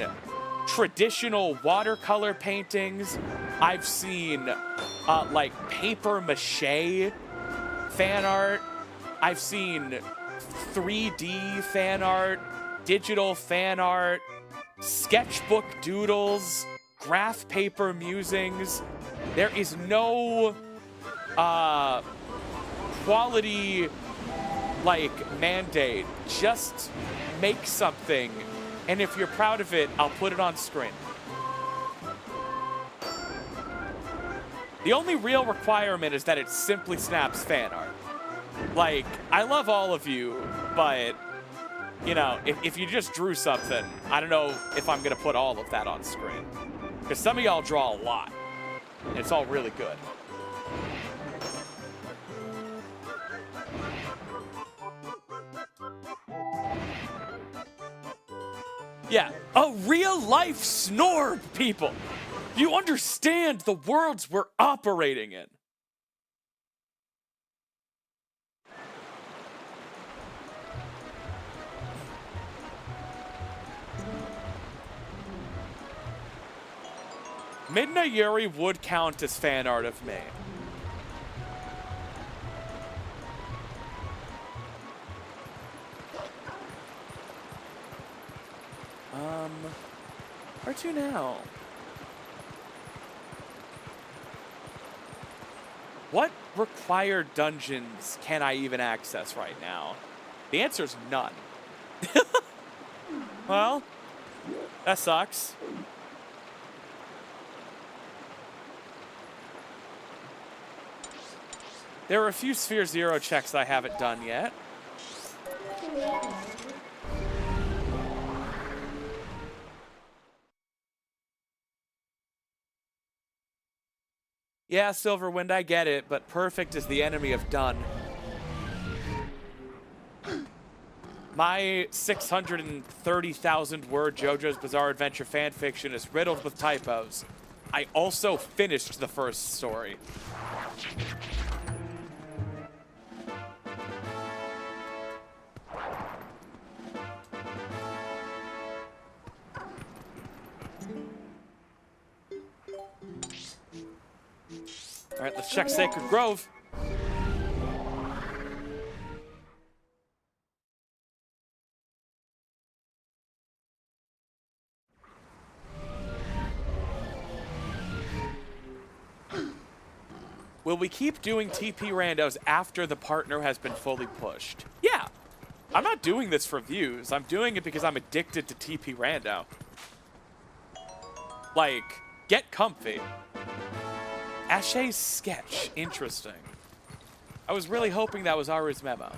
traditional watercolor paintings. I've seen like paper mache fan art. I've seen 3D fan art, digital fan art, sketchbook doodles, graph paper musings. There is no quality like mandate. Just make something, and if you're proud of it, I'll put it on screen. The only real requirement is that it simply snaps fan art. Like, I love all of you, but you know, if you just drew something, I don't know if I'm gonna put all of that on screen, because some of y'all draw a lot and it's all really good. Yeah, a real-life snorb, people. You understand the worlds we're operating in. Midna Yuri would count as fan art of me. Where to now? What required dungeons can I even access right now? The answer is none. Well, that sucks. There are a few Sphere Zero checks I haven't done yet. Yeah, Silverwind, I get it, but perfect is the enemy of done. My 630,000 word JoJo's Bizarre Adventure fanfiction is riddled with typos. I also finished the first story. All right, let's check Sacred Grove. Will we keep doing TP randos after the partner has been fully pushed? Yeah. I'm not doing this for views. I'm doing it because I'm addicted to TP rando. Like, get comfy. Ashe's sketch. Interesting. I was really hoping that was Aru's memo.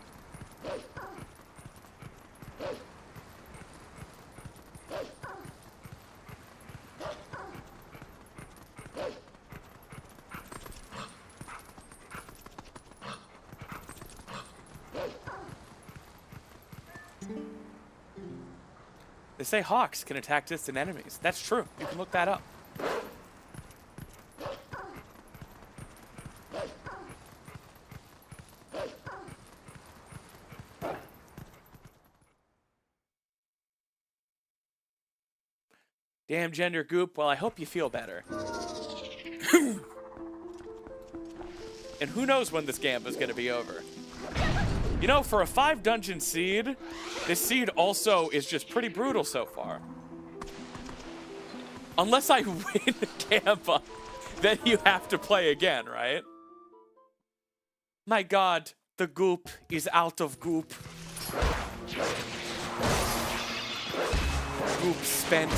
They say hawks can attack distant enemies. That's true. You can look that up. Damn gender goop. Well, I hope you feel better. And who knows when this Gamba is going to be over. You know, for a 5 dungeon seed, this seed also is just pretty brutal so far. Unless I win Gamba, then you have to play again, right? My god, the goop is out of goop. Goop spent.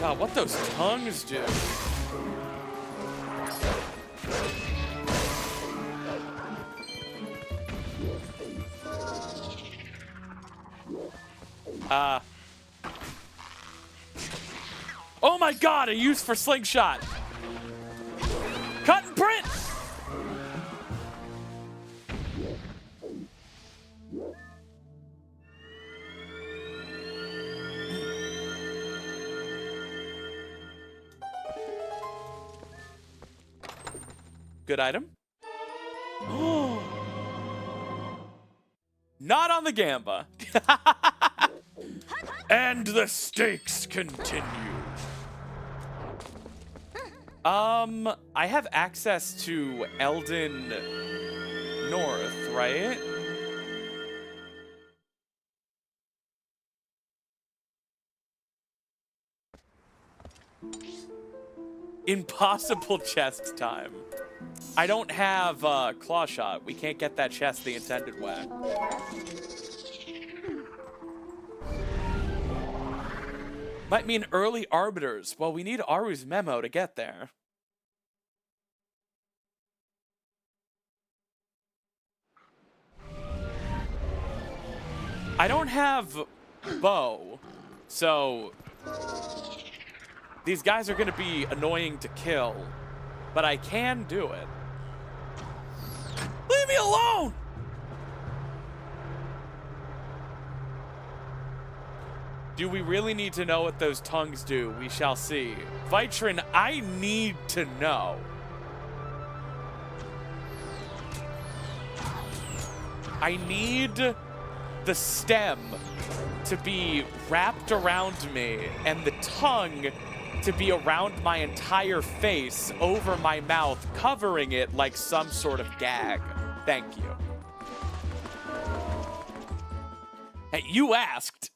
God, what those tongues do. Oh my god, a use for slingshot. Cut and Good item. Not on the Gamba. And the stakes continue. I have access to Elden North, right? Impossible chest time. I don't have claw shot. We can't get that chest the intended way. Might mean early arbiters. Well, we need Aru's memo to get there. I don't have bow, so these guys are going to be annoying to kill, but I can do it. Leave me alone! Do we really need to know what those tongues do? We shall see. Vitrin, I need to know. I need the stem to be wrapped around me and the tongue to be around my entire face, over my mouth, covering it like some sort of gag. Thank you. Hey, you asked.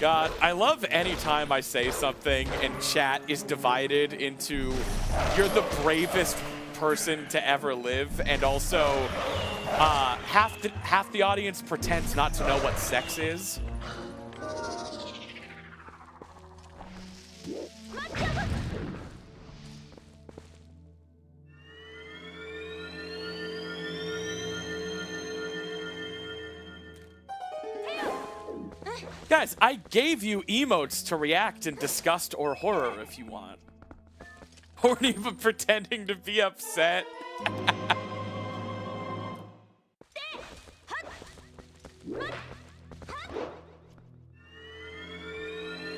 God, I love any time I say something and chat is divided into you're the bravest person to ever live, and also half the audience pretends not to know what sex is. Guys, I gave you emotes to react in disgust or horror if you want. Or even pretending to be upset.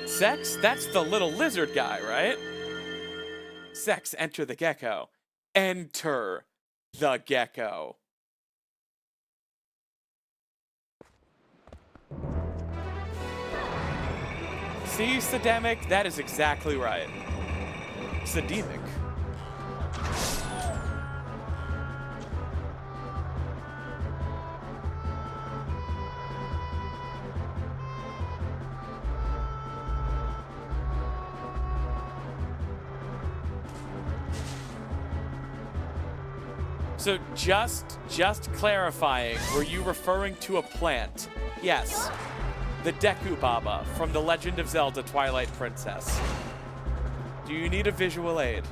Sex? That's the little lizard guy, right? Sex, enter the gecko. Enter the gecko. See, Sademic? That is exactly right. Sademic. So just clarifying, were you referring to a plant? Yes. The Deku Baba from The Legend of Zelda Twilight Princess. Do you need a visual aid?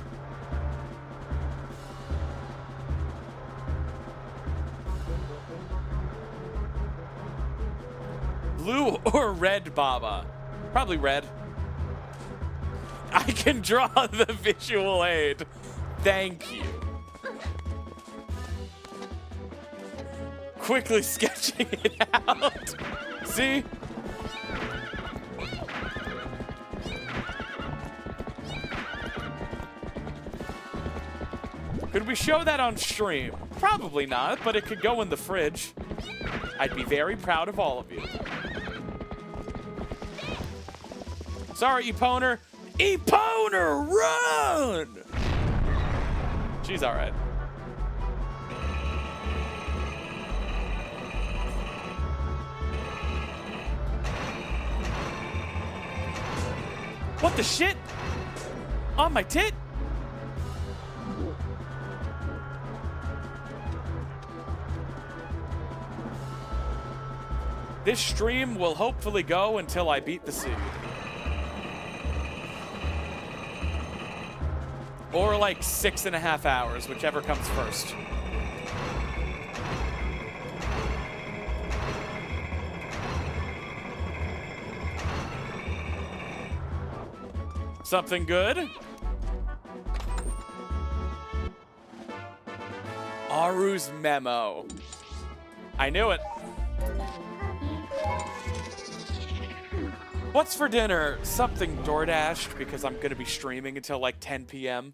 Blue or red Baba? Probably red. I can draw the visual aid. Thank you. Quickly sketching it out. See? Could we show that on stream? Probably not, but it could go in the fridge. I'd be very proud of all of you. Sorry, Eponer. Eponer, run! She's all right. What the shit? On my tit? This stream will hopefully go until I beat the seed. Or like 6.5 hours, whichever comes first. Something good? Aru's memo. I knew it. What's for dinner? Something DoorDashed because I'm gonna be streaming until like 10 p.m.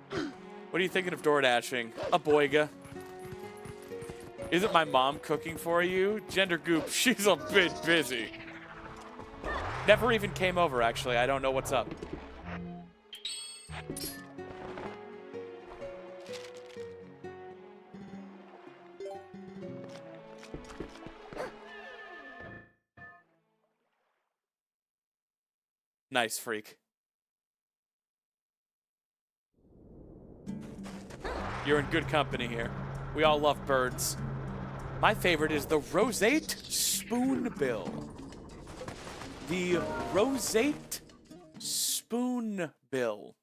What are you thinking of DoorDashing? A boiga. Isn't my mom cooking for you? Gender goop, she's a bit busy. Never even came over, actually. I don't know what's up. Nice, freak. You're in good company here. We all love birds. My favorite is the roseate spoonbill. The roseate spoonbill.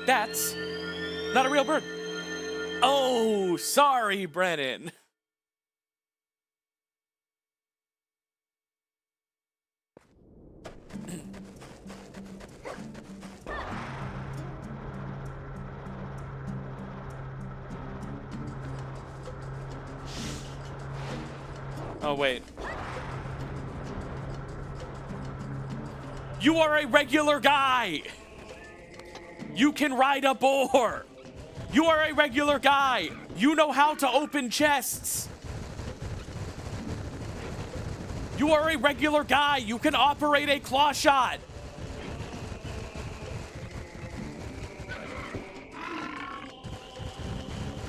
That's not a real bird. Oh, sorry, Brennan. Oh, wait. You are a regular guy. You can ride a boar. You are a regular guy. You know how to open chests. You are a regular guy. You can operate a claw shot.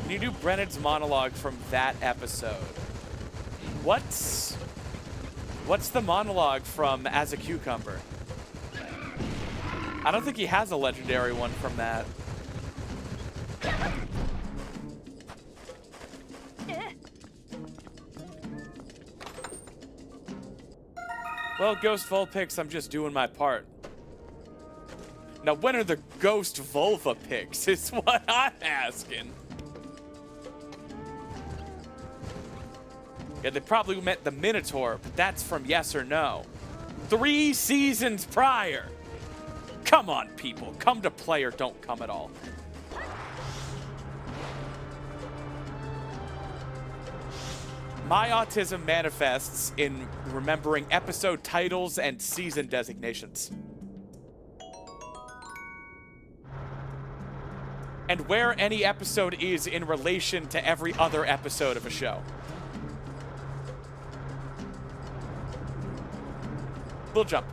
Can you do Brennan's monologue from that episode? What's the monologue from As a Cucumber? I don't think he has a legendary one from that. Well, Ghost Vulpix, I'm just doing my part. Now, when are the Ghost Vulva pics is what I'm asking. Yeah, they probably meant the Minotaur, but that's from Yes or No. 3 seasons prior. Come on, people. Come to play or don't come at all. My autism manifests in remembering episode titles and season designations. And where any episode is in relation to every other episode of a show. We'll jump.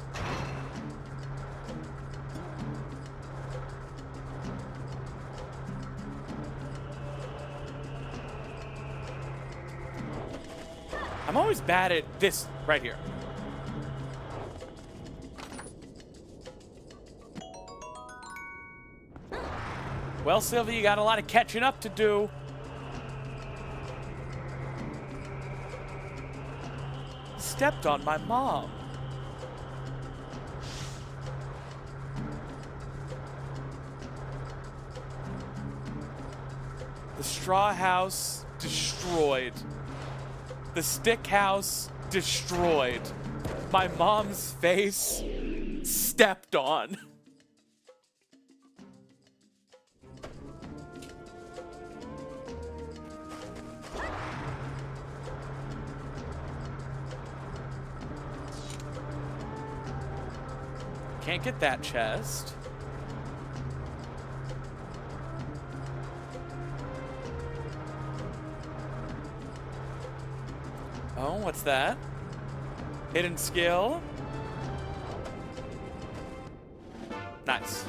I'm always bad at this right here. Well, Sylvia, you got a lot of catching up to do. Stepped on my mom. The straw house destroyed. The stick house destroyed. My mom's face stepped on. Can't get that chest. Oh, what's that? Hidden skill. Nice.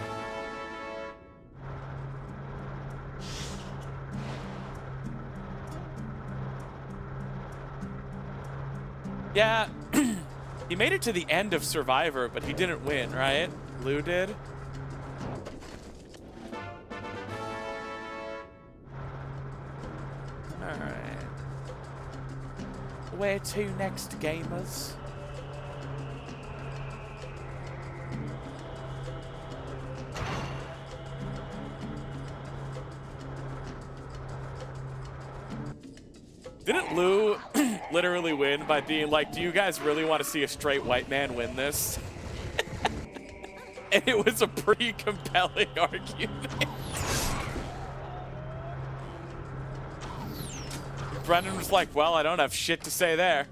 Yeah, he made it to the end of Survivor, but he didn't win, right? Lou did. Alright. Where to next, gamers? Didn't Lou literally win by being like, do you guys really want to see a straight white man win this? And it was a pretty compelling argument. Brendan was like, well, I don't have shit to say there.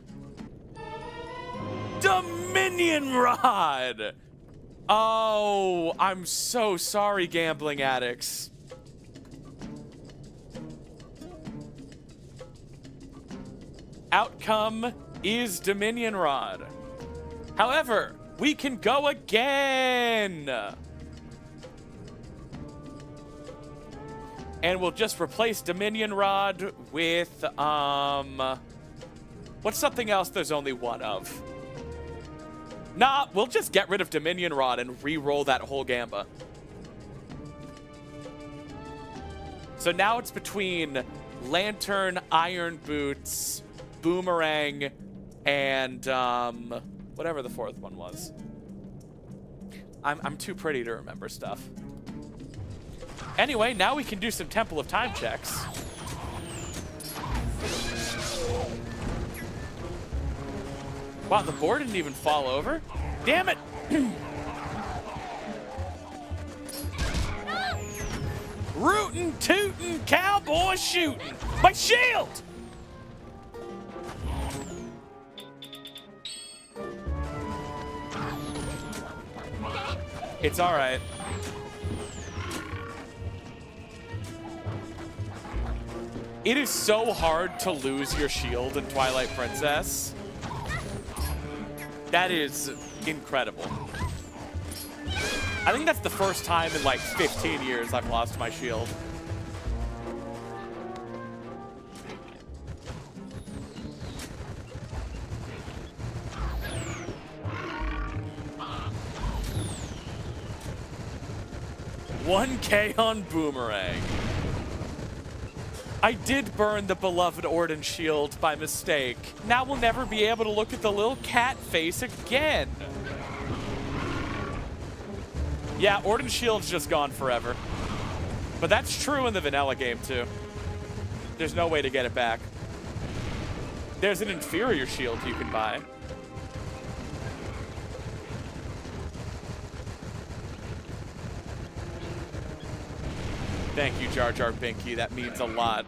Dominion Rod! Oh, I'm so sorry, gambling addicts. Outcome is Dominion Rod. However, we can go again. And we'll just replace Dominion Rod with, what's something else there's only one of? Nah, we'll just get rid of Dominion Rod and re-roll that whole Gamba. So now it's between Lantern, Iron Boots, Boomerang, and whatever the fourth one was. I'm too pretty to remember stuff. Anyway, now we can do some Temple of Time checks. Wow, the board didn't even fall over. Damn it! Rootin', tootin', cowboy shootin'. My shield! It's all right. It is so hard to lose your shield in Twilight Princess. That is incredible. I think that's the first time in like 15 years I've lost my shield. $1K on Boomerang. I did burn the beloved Orden shield by mistake. Now we'll never be able to look at the little cat face again. Yeah, Orden shield's just gone forever. But that's true in the vanilla game too. There's no way to get it back. There's an inferior shield you can buy. Thank you, Jar Jar Binky. That means a lot.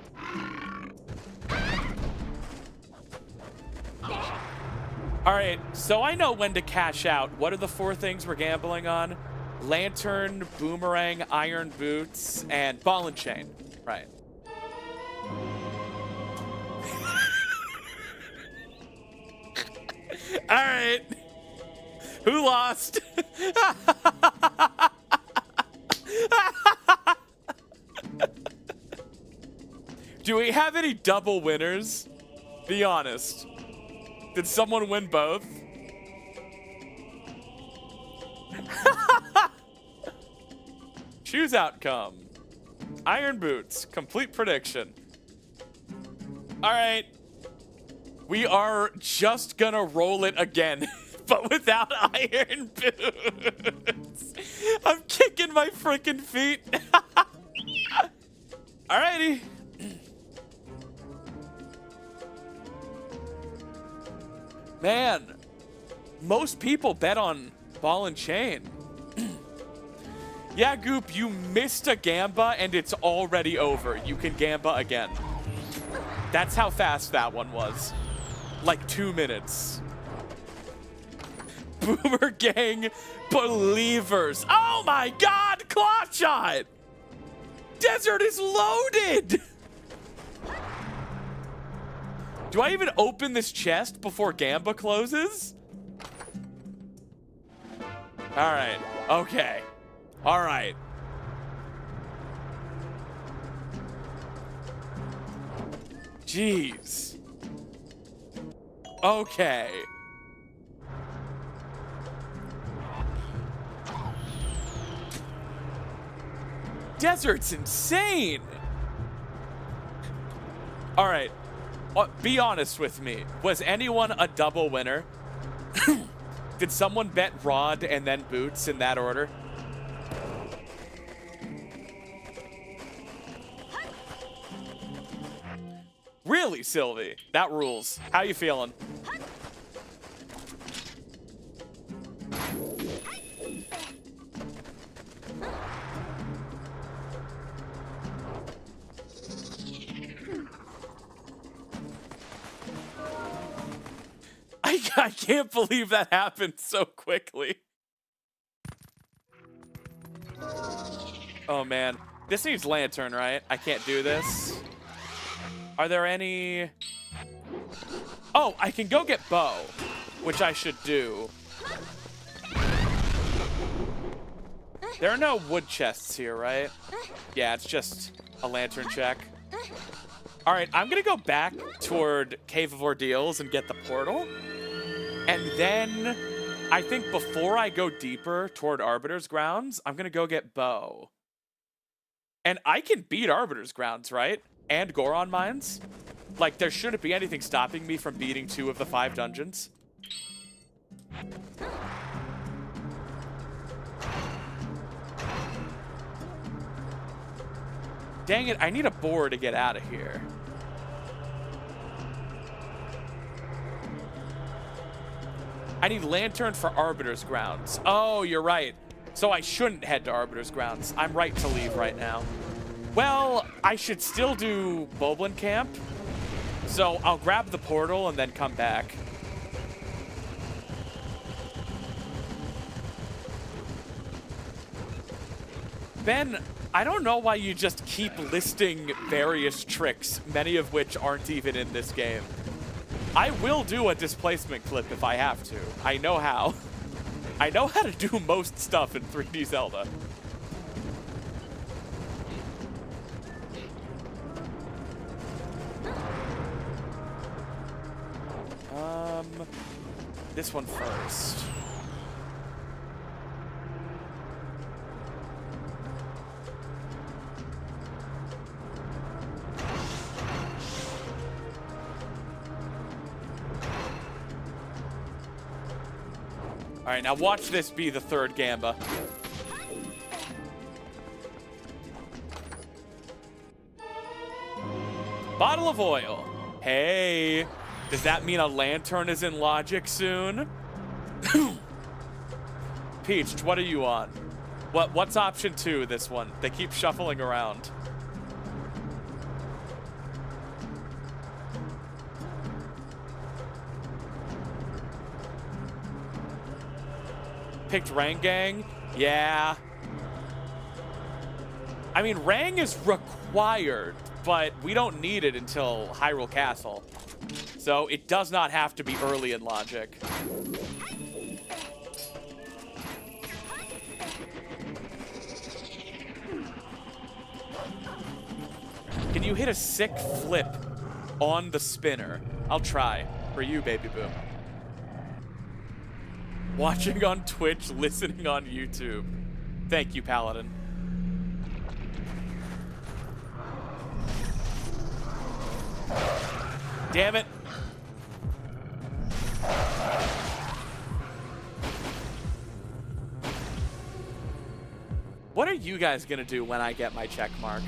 All right, so I know when to cash out. What are the four things we're gambling on? Lantern, Boomerang, Iron Boots, and Ball and Chain. Right. All right. Who lost? Do we have any double winners? Be honest. Did someone win both? Choose outcome. Iron Boots. Complete prediction. All right. We are just gonna roll it again, but without Iron Boots. I'm kicking my freaking feet. Alrighty. Man, most people bet on Ball and Chain. Yeah, Goop, you missed a Gamba and it's already over. You can Gamba again. That's how fast that one was. Like 2 minutes. Boomer Gang believers. Oh my God, claw shot! Desert is loaded! Do I even open this chest before Gamba closes? All right. Okay. All right. Jeez. Okay. Desert's insane. All right. Be honest with me. Was anyone a double winner? Did someone bet Rod and then Boots in that order? Really, Sylvie? That rules. How you feeling? I can't believe that happened so quickly. Oh, man. This needs lantern, right? I can't do this. Are there any... Oh, I can go get bow, which I should do. There are no wood chests here, right? Yeah, it's just a lantern check. All right, I'm going to go back toward Cave of Ordeals and get the portal. And then, I think before I go deeper toward Arbiter's Grounds, I'm going to go get bow. And I can beat Arbiter's Grounds, right? And Goron Mines? Like, there shouldn't be anything stopping me from beating 2 of the 5 dungeons. Dang it, I need a boar to get out of here. I need lantern for Arbiter's Grounds. Oh, you're right. So I shouldn't head to Arbiter's Grounds. I'm right to leave right now. Well, I should still do Boblin Camp. So I'll grab the portal and then come back. Ben, I don't know why you just keep listing various tricks, many of which aren't even in this game. I will do a displacement clip if I have to. I know how. I know how to do most stuff in 3D Zelda. This one first. All right, now watch this be the 3rd Gamba. Bottle of oil. Hey, does that mean a lantern is in logic soon? Peach, what are you on? What's option 2, this one? They keep shuffling around. Picked Rangang? Yeah. I mean, Rang is required, but we don't need it until Hyrule Castle. So it does not have to be early in logic. Can you hit a sick flip on the spinner? I'll try. For you, baby boo. Watching on Twitch, listening on YouTube. Thank you, Paladin. Damn it. What are you guys gonna do when I get my check mark?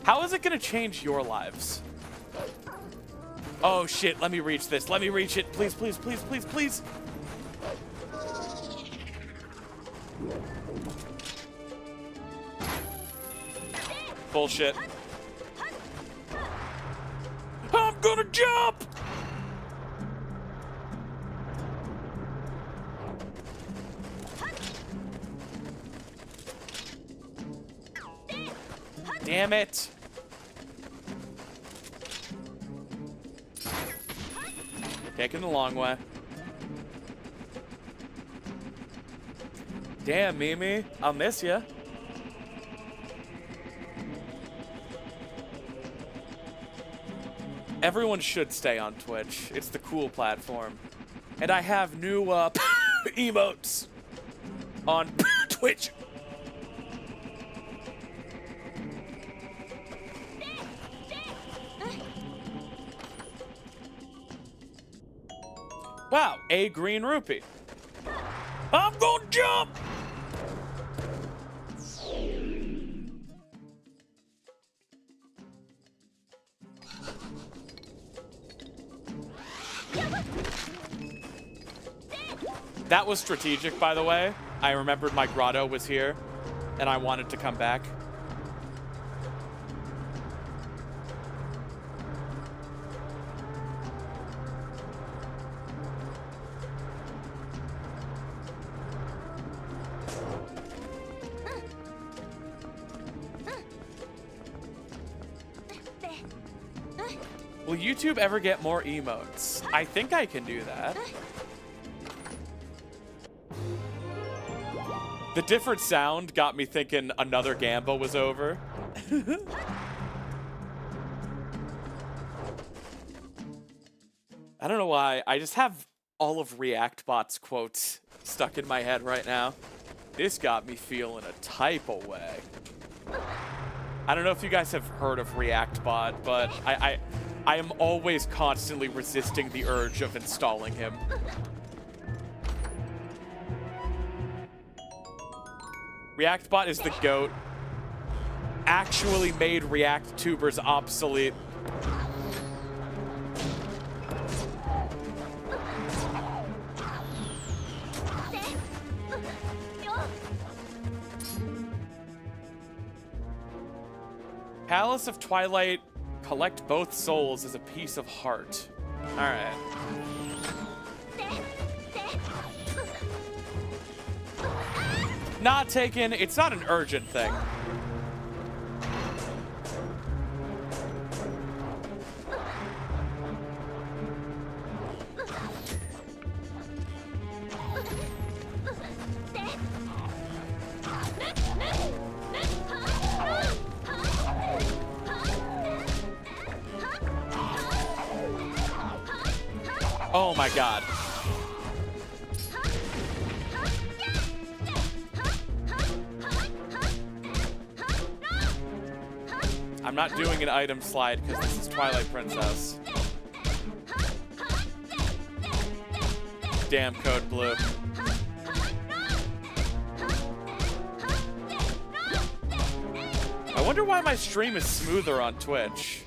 How is it gonna change your lives? Oh shit, let me reach this. Let me reach it. Please, please, please, please, please. Bullshit. I'm gonna jump! Damn it. Taking the long way. Damn, Mimi. I'll miss ya. Everyone should stay on Twitch. It's the cool platform. And I have new emotes on Twitch. Wow, a green rupee. I'm gonna jump! That was strategic, by the way. I remembered my grotto was here, and I wanted to come back. Will YouTube ever get more emotes? I think I can do that. The different sound got me thinking another Gamba was over. I don't know why. I just have all of ReactBot's quotes stuck in my head right now. This got me feeling a type of way. I don't know if you guys have heard of ReactBot, but I am always constantly resisting the urge of installing him. ReactBot is the GOAT. Actually made React tubers obsolete. Palace of Twilight, collect both souls as a piece of heart. Alright. Not taken. It's not an urgent thing. Oh my god. I'm not doing an item slide because this is Twilight Princess. Damn Code Blue. I wonder why my stream is smoother on Twitch.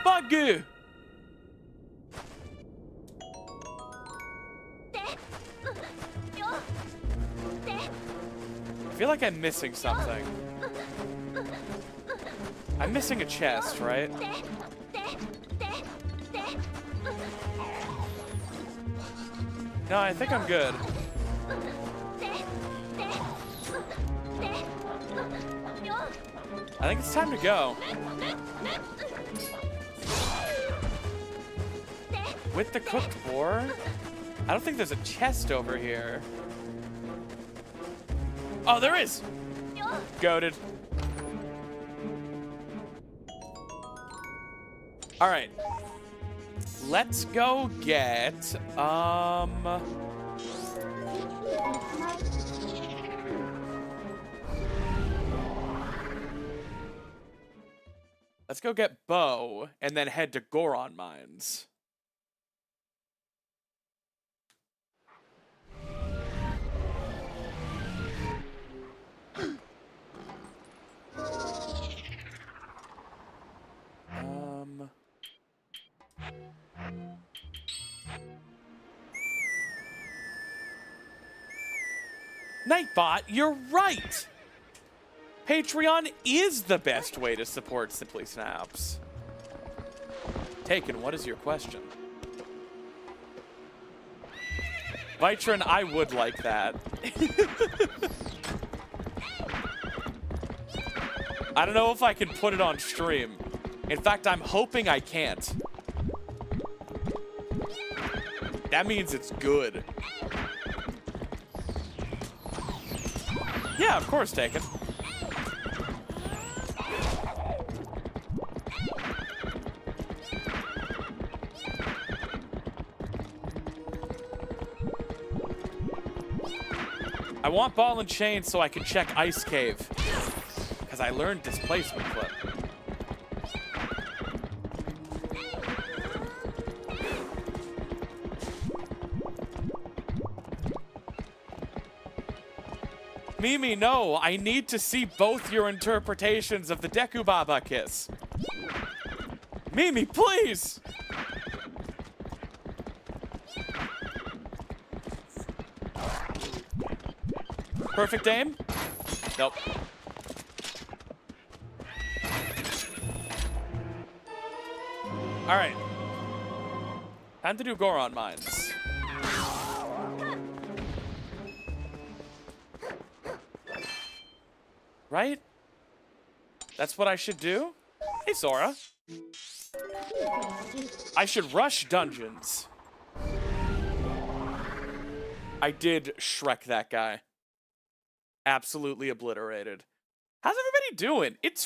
Fuck you! I feel like I'm missing something. I'm missing a chest, right? No, I think I'm good. I think it's time to go. With the cooked boar? I don't think there's a chest over here. Oh, there is! Goated. Alright. Let's go get, let's go get Bo, and then head to Goron Mines. Nightbot, you're right! Patreon is the best way to support Simply Snaps. Taken, what is your question? Vitron, I would like that. I don't know if I can put it on stream. In fact, I'm hoping I can't. That means it's good. Yeah, of course, take it. I want ball and chain so I can check Ice Cave. Because I learned displacement clip. Mimi, no, I need to see both your interpretations of the Deku Baba kiss. Mimi, please! Perfect aim? Nope. Alright. Time to do Goron mines. Right? That's what I should do? Hey, Sora. I should rush dungeons. I did Shrek that guy. Absolutely obliterated. How's everybody doing? It's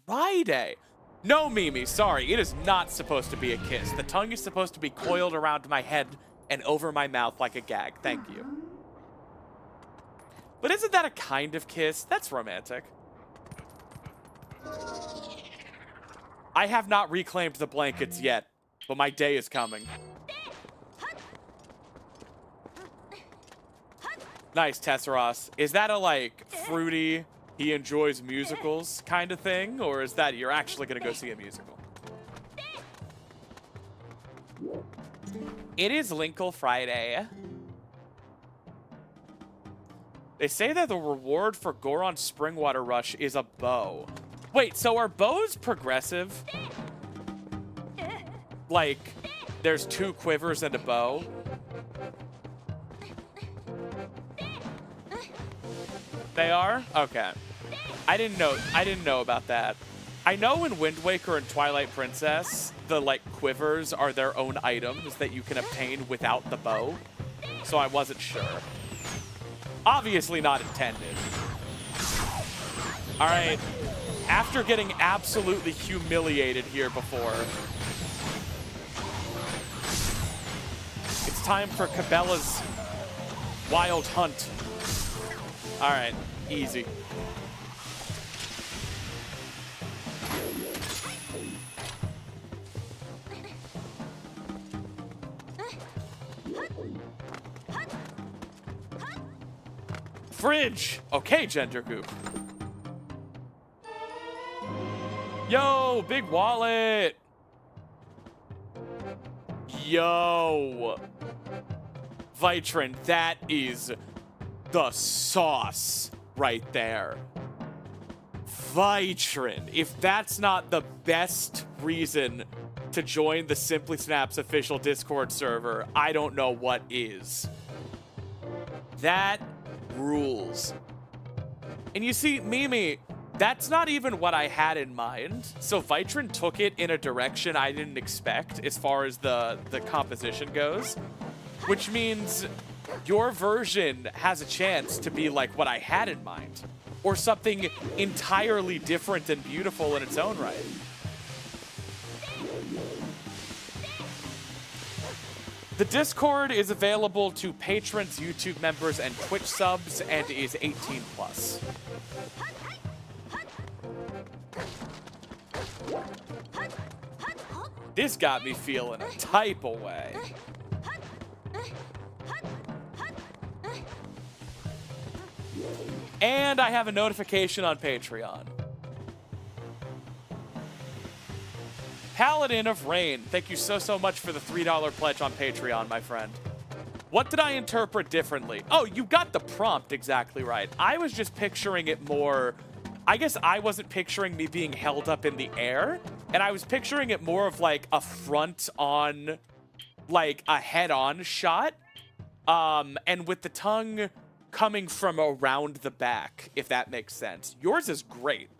Friday. No, Mimi, sorry. It is not supposed to be a kiss. The tongue is supposed to be coiled around my head and over my mouth like a gag. Thank you. But isn't that a kind of kiss? That's romantic. I have not reclaimed the blankets yet, but my day is coming. Nice, Tesseros. Is that a, like, fruity, he enjoys musicals kind of thing? Or is that you're actually going to go see a musical? It is Linkle Friday. They say that the reward for Goron's Springwater Rush is a bow. Wait, so are bows progressive? Like, there's 2 quivers and a bow? They are? Okay. I didn't know about that. I know in Wind Waker and Twilight Princess, the, like, quivers are their own items that you can obtain without the bow. So I wasn't sure. Obviously not intended. Alright. After getting absolutely humiliated here before, it's time for Cabela's Wild Hunt. Alright, easy. Fridge! Okay, Gender Goop. Yo, big wallet! Yo! Vitrin, that is the sauce right there. Vitrin, if that's not the best reason to join the Simply Snaps official Discord server, I don't know what is. That rules. And you see, Mimi, that's not even what I had in mind. So Vitrin took it in a direction I didn't expect as far as the composition goes, which means your version has a chance to be like what I had in mind, or something entirely different and beautiful in its own right. The Discord is available to patrons, YouTube members, and Twitch subs, and is 18+. This got me feeling a type of way. And I have a notification on Patreon. Paladin of Rain, thank you so much for the $3 pledge on Patreon, my friend. What did I interpret differently? Oh, you got the prompt exactly right. I was just picturing it more... I guess I wasn't picturing me being held up in the air, and I was picturing it more of like a front-on, like a head-on shot, and with the tongue coming from around the back, if that makes sense. Yours is great.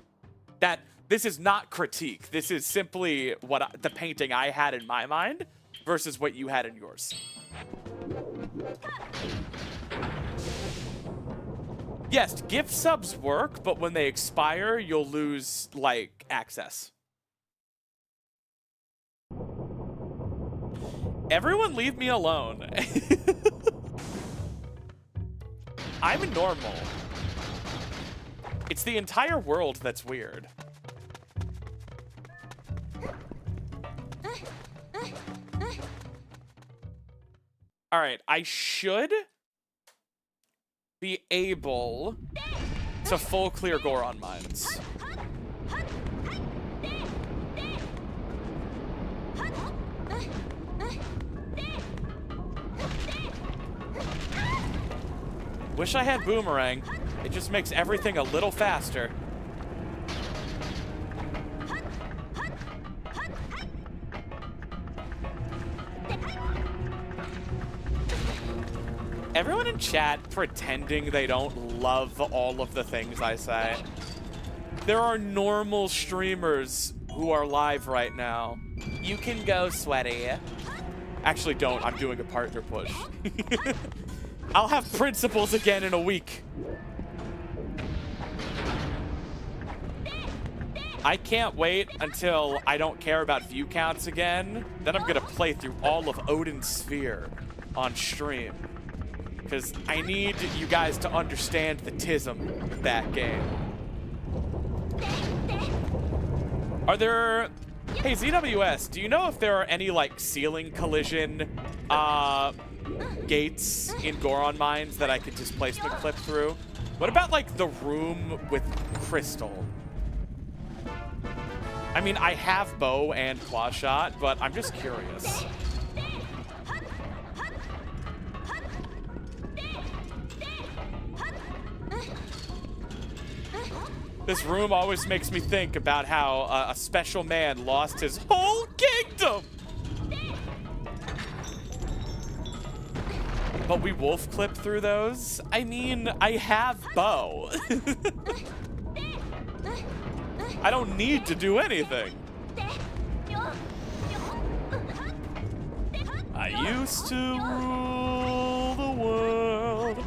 This is not critique. This is simply the painting I had in my mind versus what you had in yours. Yes, gift subs work, but when they expire, you'll lose, like, access. Everyone leave me alone. I'm normal. It's the entire world that's weird. All right, I should be able to full clear Goron mines. Wish I had Boomerang. It just makes everything a little faster. Everyone in chat pretending they don't love all of the things I say. There are normal streamers who are live right now. You can go, Sweaty. Actually, don't. I'm doing a partner push. I'll have principles again in a week. I can't wait until I don't care about view counts again. Then I'm gonna play through all of Odin's Sphere on stream. Because I need you guys to understand the tism of that game. Are there... Hey, ZWS, do you know if there are any, like, ceiling collision gates in Goron mines that I could just placement clip through? What about, like, the room with crystal? I mean, I have bow and claw shot, but I'm just curious. This room always makes me think about how a special man lost his whole kingdom. But we wolf clip through those? I mean, I have bow. I don't need to do anything. I used to rule the world.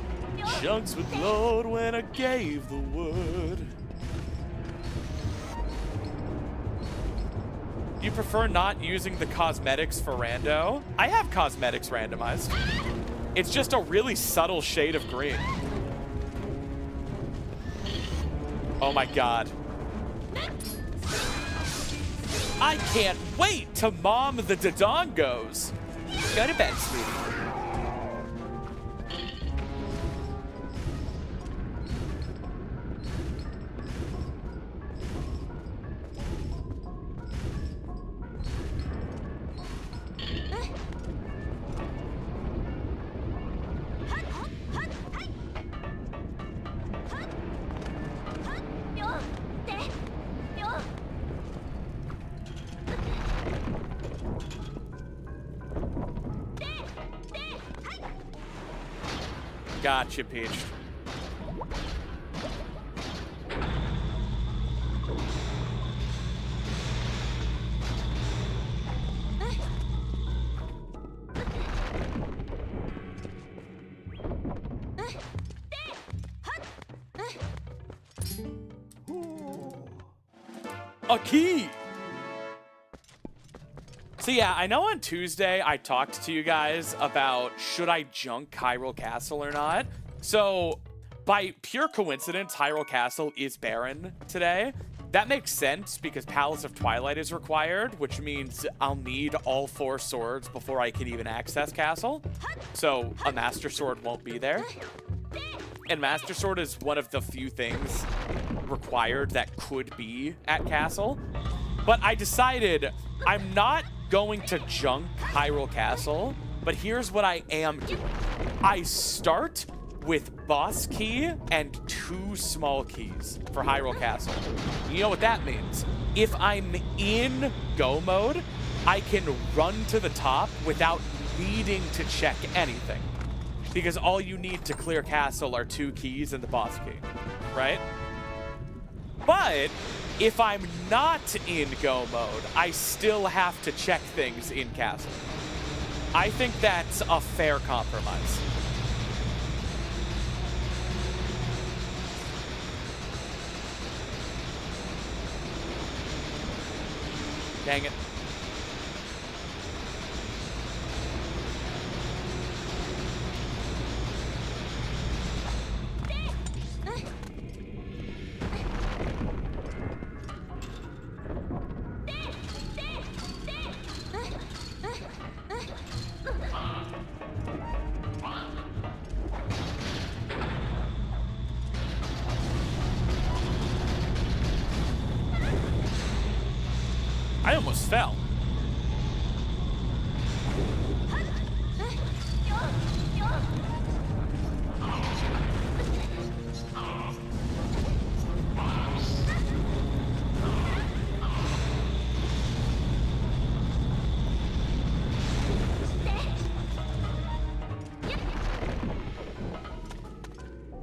Chunks would load when I gave the word. You prefer not using the cosmetics for rando? I have cosmetics randomized. It's just a really subtle shade of green. Oh my god. I can't wait to mom the Dodongos. Go to bed, sweetie. Gotcha, Peach. A key! So yeah, I know on Tuesday I talked to you guys about should I junk Hyrule Castle or not. So by pure coincidence, Hyrule Castle is barren today. That makes sense because Palace of Twilight is required, which means I'll need all 4 swords before I can even access Castle. So a Master Sword won't be there. And Master Sword is one of the few things required that could be at Castle. But I decided I'm not going to junk Hyrule Castle, but here's what I am doing. I start with boss key and 2 small keys for Hyrule Castle. You know what that means? If I'm in go mode, I can run to the top without needing to check anything. Because all you need to clear Castle are 2 keys and the boss key, right? But if I'm not in go mode, I still have to check things in Castle. I think that's a fair compromise. Dang it. I almost fell.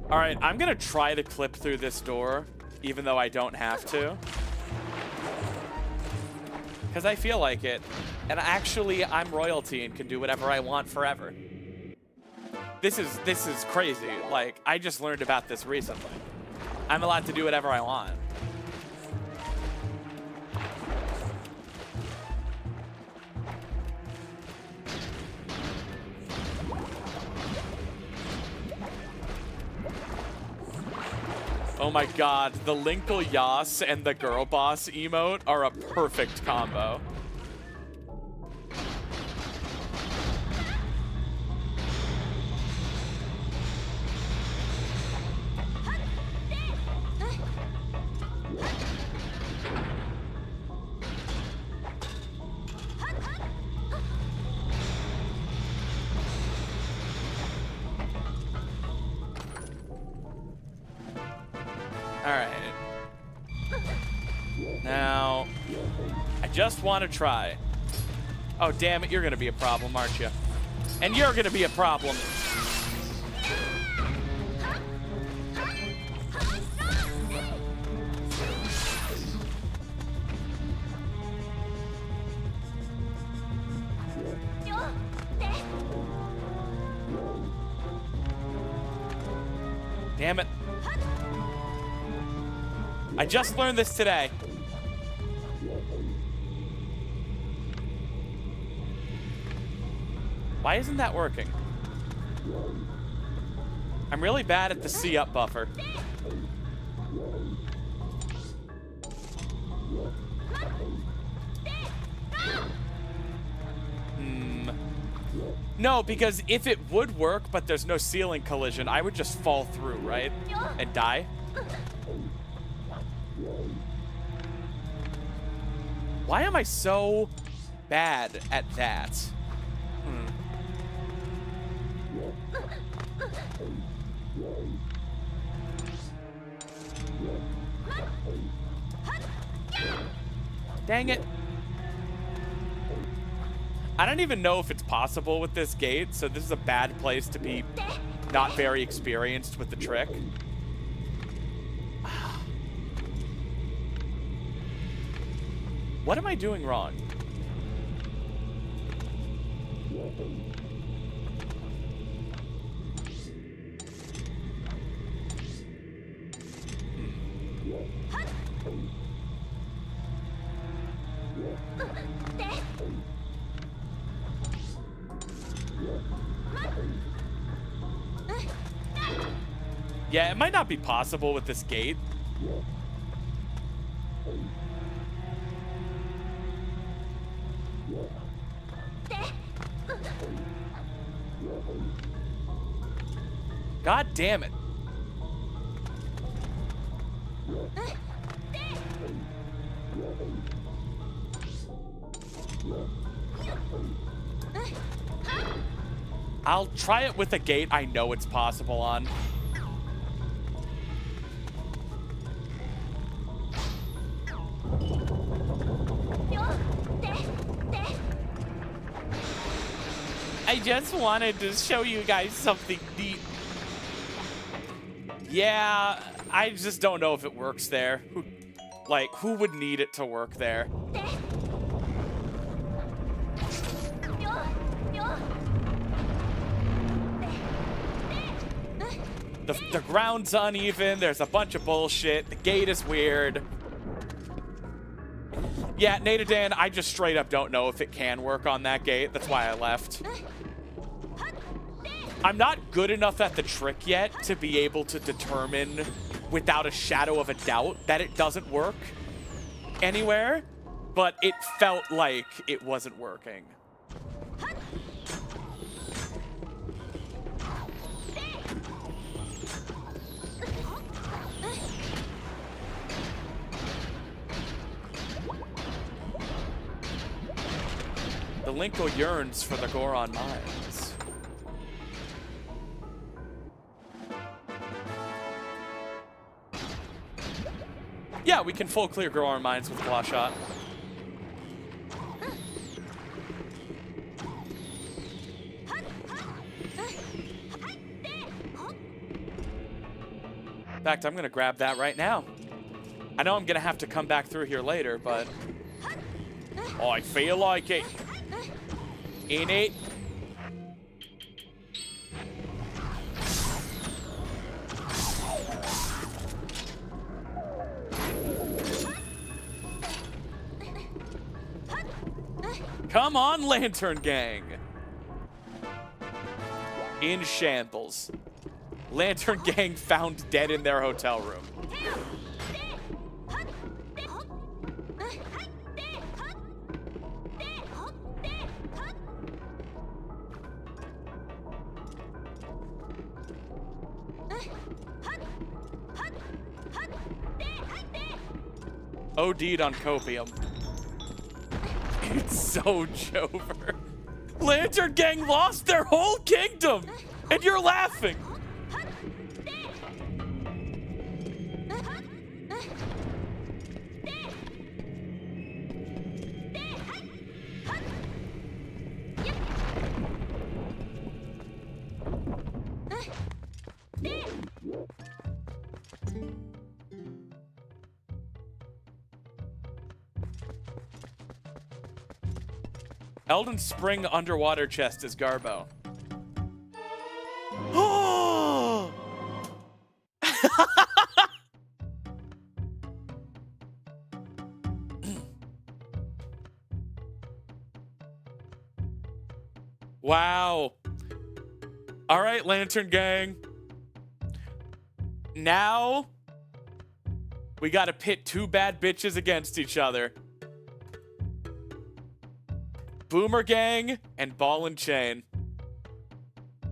All right, I'm gonna try to clip through this door, even though I don't have to. Because I feel like it. And actually, I'm royalty and can do whatever I want forever. This is crazy. Like, I just learned about this recently. I'm allowed to do whatever I want. Oh my god, the Linkle Yas and the girl boss emote are a perfect combo. Now, I just want to try. Oh, damn it, you're going to be a problem, aren't you? And you're going to be a problem. Damn it. I just learned this today. Why isn't that working? I'm really bad at the C-up buffer. No, because if it would work, but there's no ceiling collision, I would just fall through, right? And die? Why am I so bad at that? Dang it. I don't even know if it's possible with this gate, so this is a bad place to be not very experienced with the trick. What am I doing wrong? Yeah, it might not be possible with this gate. God damn it. I'll try it with a gate I know it's possible on. I just wanted to show you guys something neat. Yeah, I just don't know if it works there. Who would need it to work there? The ground's uneven, there's a bunch of bullshit, the gate is weird. Yeah, Nadadan, I just straight up don't know if it can work on that gate. That's why I left. I'm not good enough at the trick yet to be able to determine without a shadow of a doubt that it doesn't work anywhere, but it felt like it wasn't working. The Linkle yearns for the Goron mines. Yeah, we can full clear Goron mines with Claw Shot. In fact, I'm gonna grab that right now. I know I'm gonna have to come back through here later, but I feel like it. In it. Come on, Lantern Gang. In shambles. Lantern Gang found dead in their hotel room. OD'd on copium. It's so Jover. Lantern Gang lost their whole kingdom, and you're laughing. Elden Spring underwater chest is Garbo. Oh! Wow. All right, Lantern Gang. Now we got to pit two bad bitches against each other. Boomer Gang and Ball and Chain.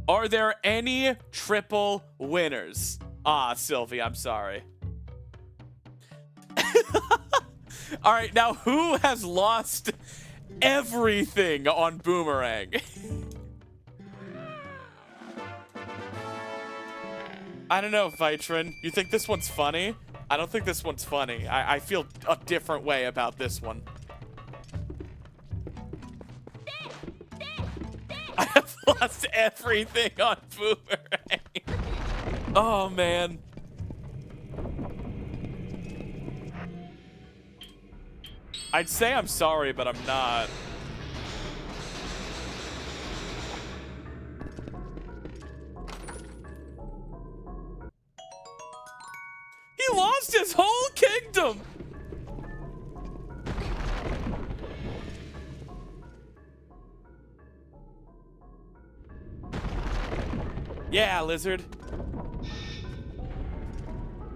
Are there any triple winners? Ah, Sylvie, I'm sorry. All right, now who has lost everything on Boomerang? I don't know, Vitrin. You think this one's funny? I don't think this one's funny. I feel a different way about this one. I have lost everything on Boomerang. Oh, man. I'd say I'm sorry, but I'm not. He lost his whole kingdom! Yeah, Lizard.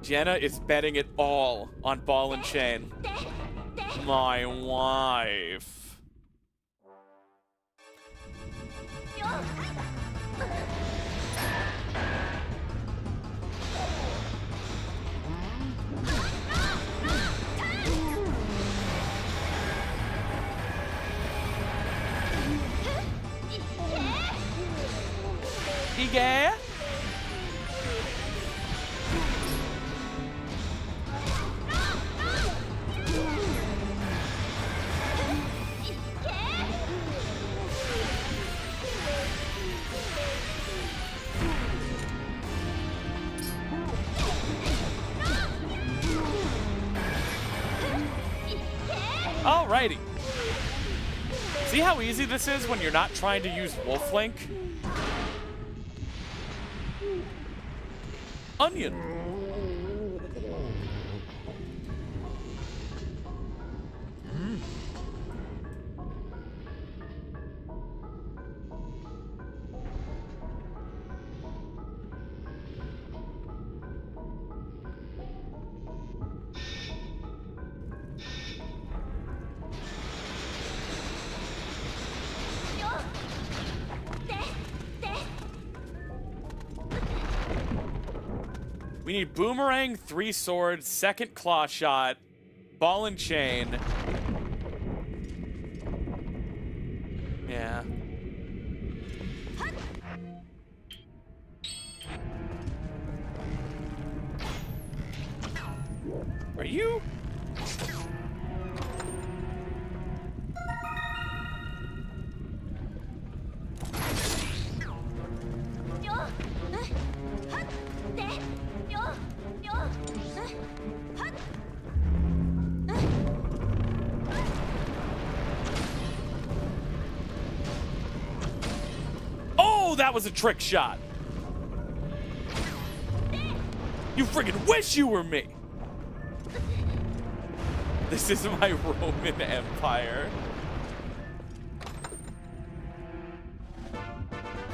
Jenna is betting it all on Ball and Chain. My wife. Yeah. Alrighty. See how easy this is when you're not trying to use Wolf Link? Onion. We need boomerang, 3 swords, second claw shot, ball and chain. Yeah. Are you? Oh, that was a trick shot. You friggin' wish you were me. This is my Roman Empire.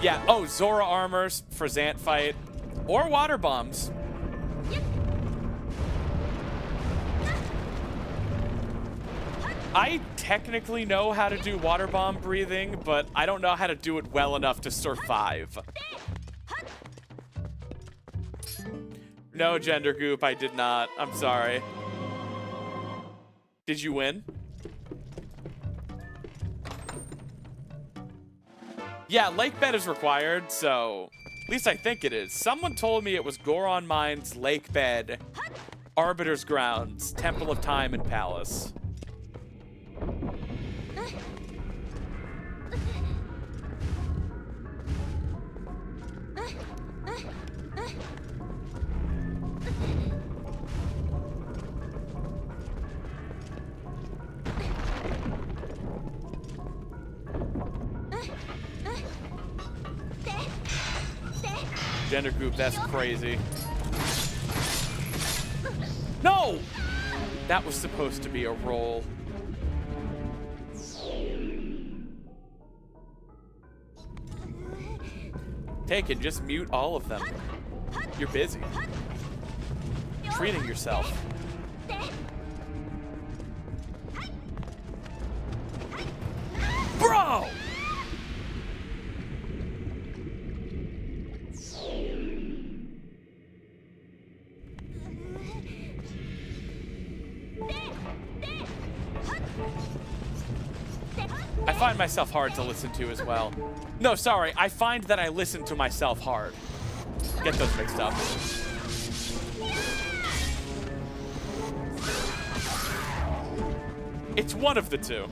Yeah, oh, Zora armors for Zant fight. Or water bombs. I technically know how to do water bomb breathing, but I don't know how to do it well enough to survive. No, Gender Goop, I did not. I'm sorry. Did you win? Yeah, lake bed is required, so at least I think it is. Someone told me it was Goron Mines, lake bed, Arbiter's Grounds, Temple of Time, and Palace. Gender group, that's crazy. No! That was supposed to be a roll. Taken, just mute all of them. You're busy. Treating yourself. Bro! I find myself hard to listen to as well. No, sorry, I find that I listen to myself hard. Get those mixed up. It's one of the two.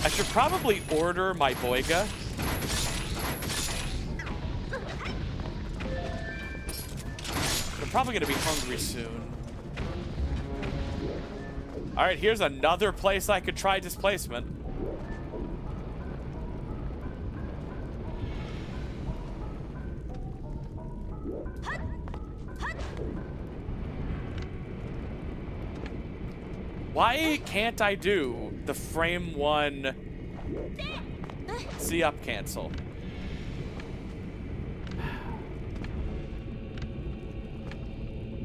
I should probably order my Boiga. I'm probably gonna be hungry soon. All right, here's another place I could try displacement. Why can't I do the frame 1 see up cancel?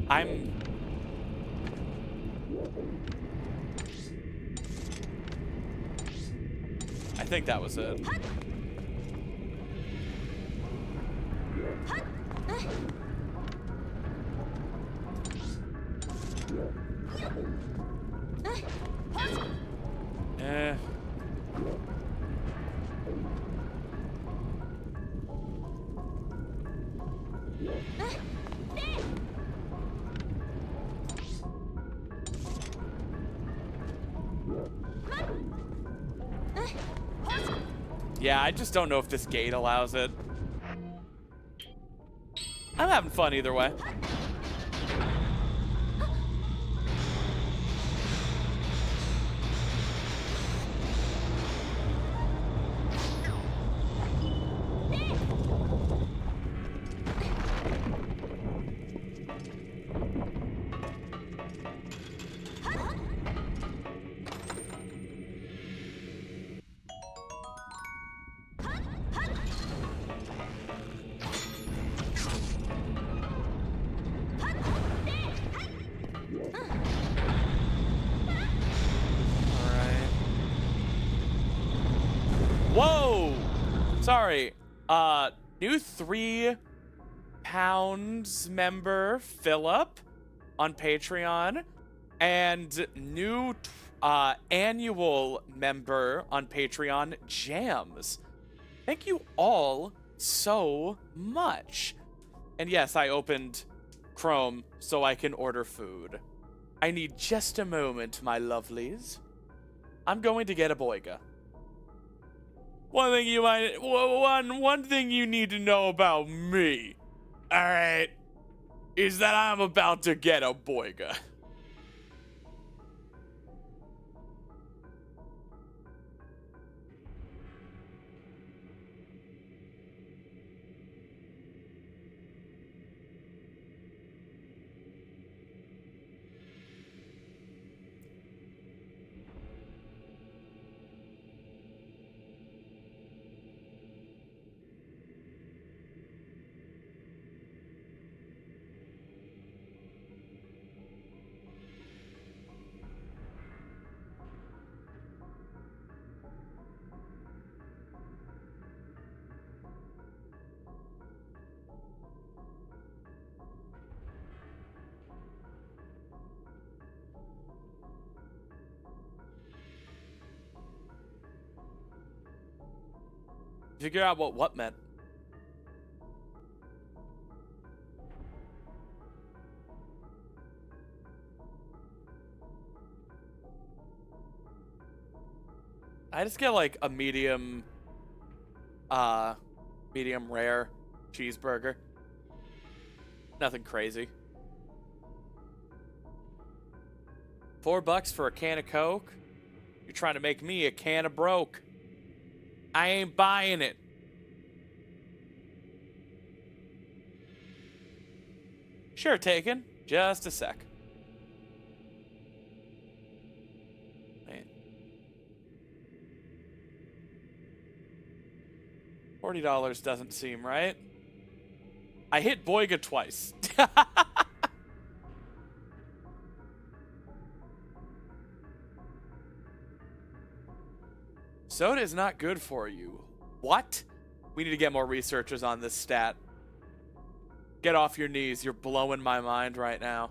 I think that was it. Yeah, I just don't know if this gate allows it. I'm having fun either way. Sorry. New £3 member Philip on Patreon, and new annual member on Patreon Jams. Thank you all so much. And yes, I opened Chrome so I can order food. I need just a moment, my lovelies. I'm going to get a boiga. One thing you need to know about me, all right, is that I'm about to get a boiga. Figure out what meant. I just get like a medium rare cheeseburger. Nothing crazy. $4 for a can of Coke? You're trying to make me a can of broke. I ain't buying it. Sure, taken. Just a sec. Man. $40 doesn't seem right. I hit boiga twice. Soda is not good for you. What? We need to get more researchers on this stat. Get off your knees. You're blowing my mind right now.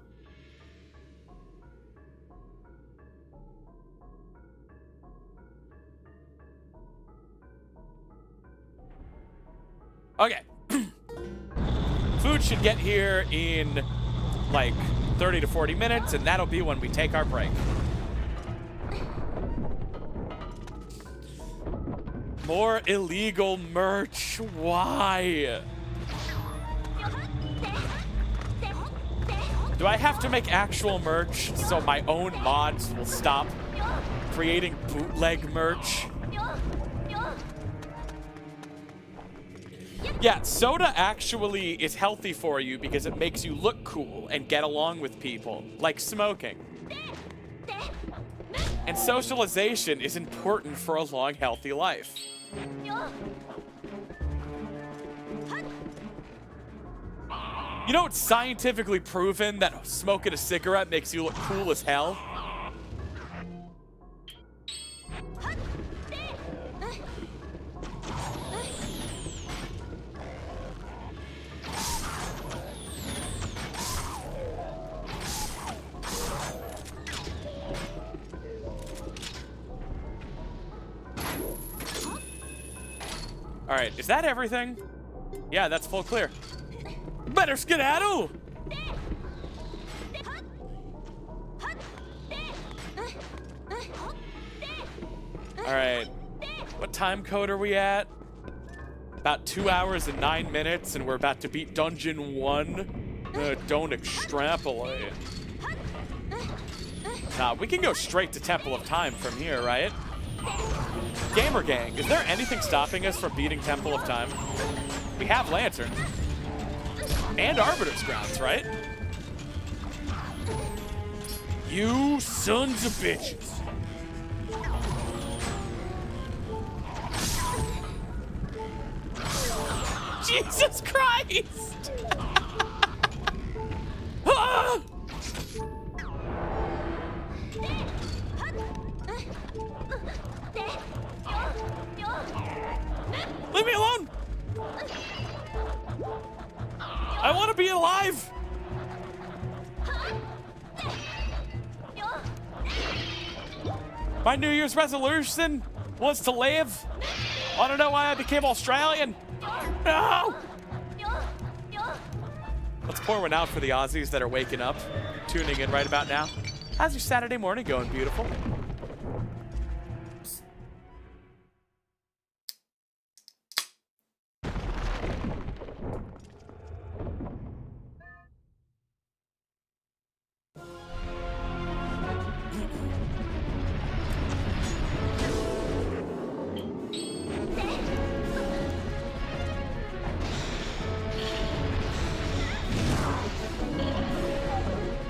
Okay. Food should get here in like 30 to 40 minutes, and that'll be when we take our break. More illegal merch. Why? Do I have to make actual merch so my own mods will stop creating bootleg merch? Yeah, soda actually is healthy for you because it makes you look cool and get along with people, like smoking. And socialization is important for a long, healthy life. You know it's scientifically proven that smoking a cigarette makes you look cool as hell? All right, is that everything? Yeah, that's full clear. Better skedaddle! All right, what time code are we at? About 2 hours and 9 minutes, and we're about to beat Dungeon 1. Don't extrapolate. Nah, we can go straight to Temple of Time from here, right? Gamer Gang, is there anything stopping us from beating Temple of Time? We have Lantern. And Arbiter's Grounds, right? You sons of bitches. Jesus Christ! Ah! Leave me alone! I want to be alive! My New Year's resolution was to live. I don't know why I became Australian. No! Let's pour one out for the Aussies that are waking up, tuning in right about now. How's your Saturday morning going, beautiful?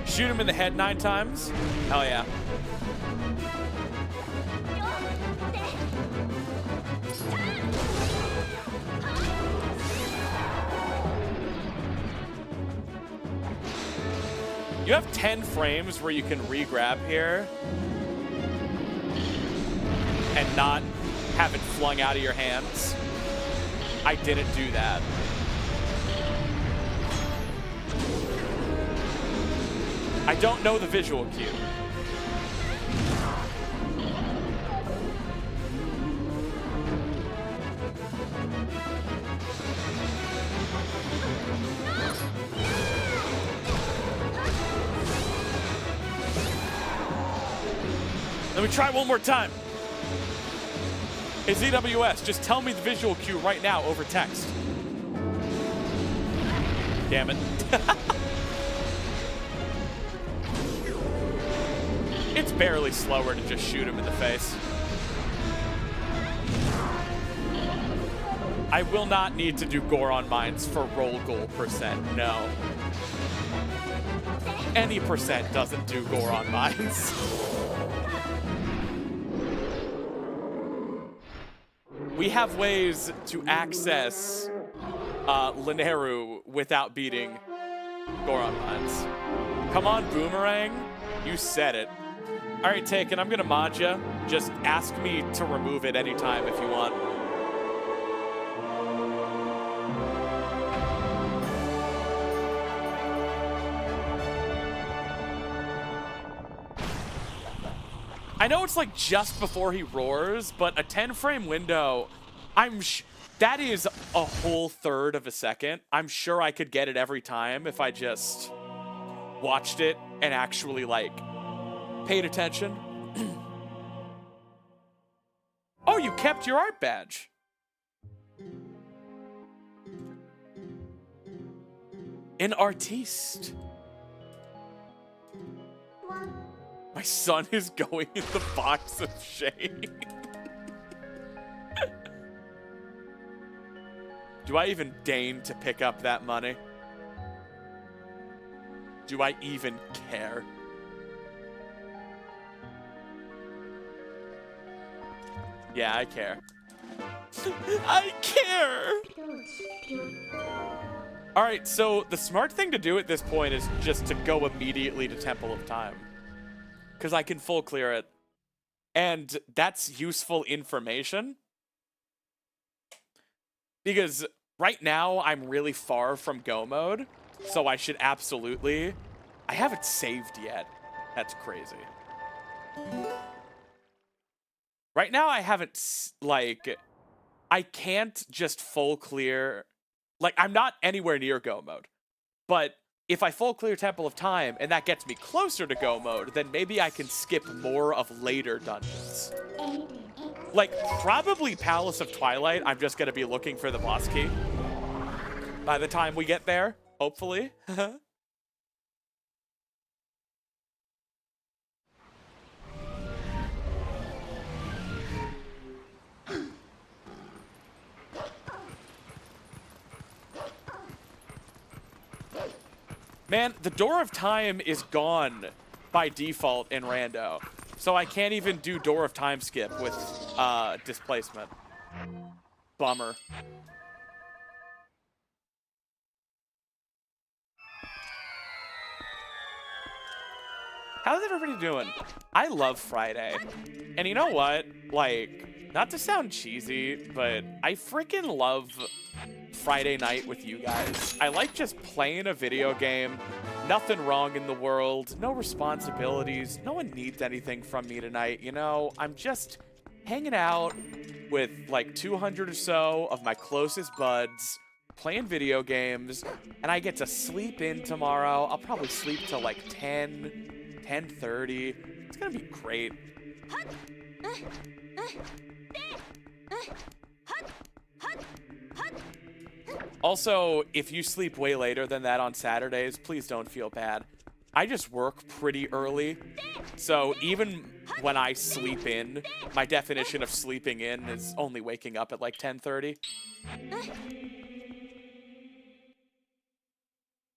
Shoot him in the head 9 times? Hell yeah. You have 10 frames where you can re-grab here and not have it flung out of your hands. I didn't do that. I don't know the visual cue. Let me try one more time. Hey, ZWS, just tell me the visual cue right now over text. Damn it. It's barely slower to just shoot him in the face. I will not need to do Goron Mines for roll goal percent, no. Any percent doesn't do Goron Mines. We have ways to access Lineru without beating Goron Mines. Come on, Boomerang. You said it. All right, Taken, I'm going to mod you. Just ask me to remove it anytime if you want. I know it's like just before he roars, but a 10-frame window, that is a whole third of a second. I'm sure I could get it every time if I just watched it and actually, like, paid attention. Oh, you kept your art badge. An artiste. My son is going in the box of shame. Do I even deign to pick up that money? Do I even care? Yeah, I care. I care! Alright, so the smart thing to do at this point is just to go immediately to Temple of Time. Because I can full clear it. And that's useful information. Because right now, I'm really far from go mode. So I should absolutely... I haven't saved yet. That's crazy. Right now, I haven't, like... I can't just full clear... Like, I'm not anywhere near go mode. But if I full clear Temple of Time, and that gets me closer to go mode, then maybe I can skip more of later dungeons. Like, probably Palace of Twilight, I'm just going to be looking for the boss key. By the time we get there, hopefully. Man, the Door of Time is gone by default in Rando. So I can't even do Door of Time skip with displacement. Bummer. How's everybody doing? I love Friday. And you know what? Like, not to sound cheesy, but I freaking love Friday night with you guys. I like just playing a video game. Nothing wrong in the world. No responsibilities. No one needs anything from me tonight, you know? I'm just hanging out with like 200 or so of my closest buds, playing video games, and I get to sleep in tomorrow. I'll probably sleep till like 10, 10:30. It's gonna be great. Also, if you sleep way later than that on Saturdays, please don't feel bad. I just work pretty early, so even when I sleep in, my definition of sleeping in is only waking up at like 10:30.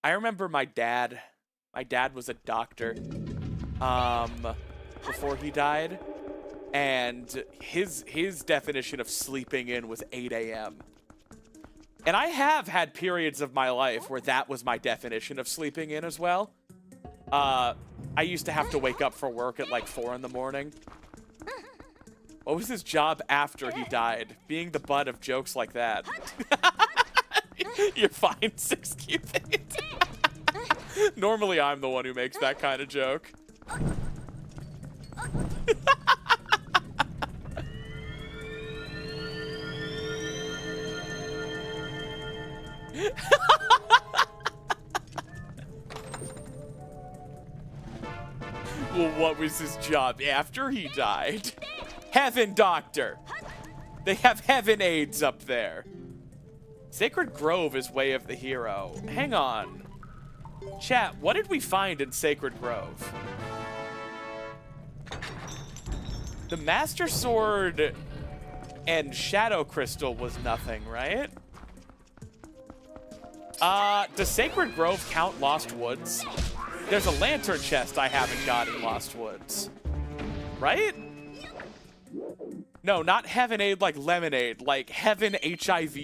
I remember my dad was a doctor before he died, and his definition of sleeping in was 8 a.m. And I have had periods of my life where that was my definition of sleeping in as well. I used to have to wake up for work at like 4 in the morning. What was his job after he died? Being the butt of jokes like that. You're fine, 6 Cupid. Normally I'm the one who makes that kind of joke. Well, what was his job after he died? Heaven Doctor. They have heaven aides up there. Sacred Grove is Way of the Hero. Hang on. Chat, what did we find in Sacred Grove? The Master Sword and Shadow Crystal was nothing, right? Does Sacred Grove count Lost Woods? There's a lantern chest I haven't got in Lost Woods. Right? No, not Heaven Aid like lemonade, like Heaven HIV.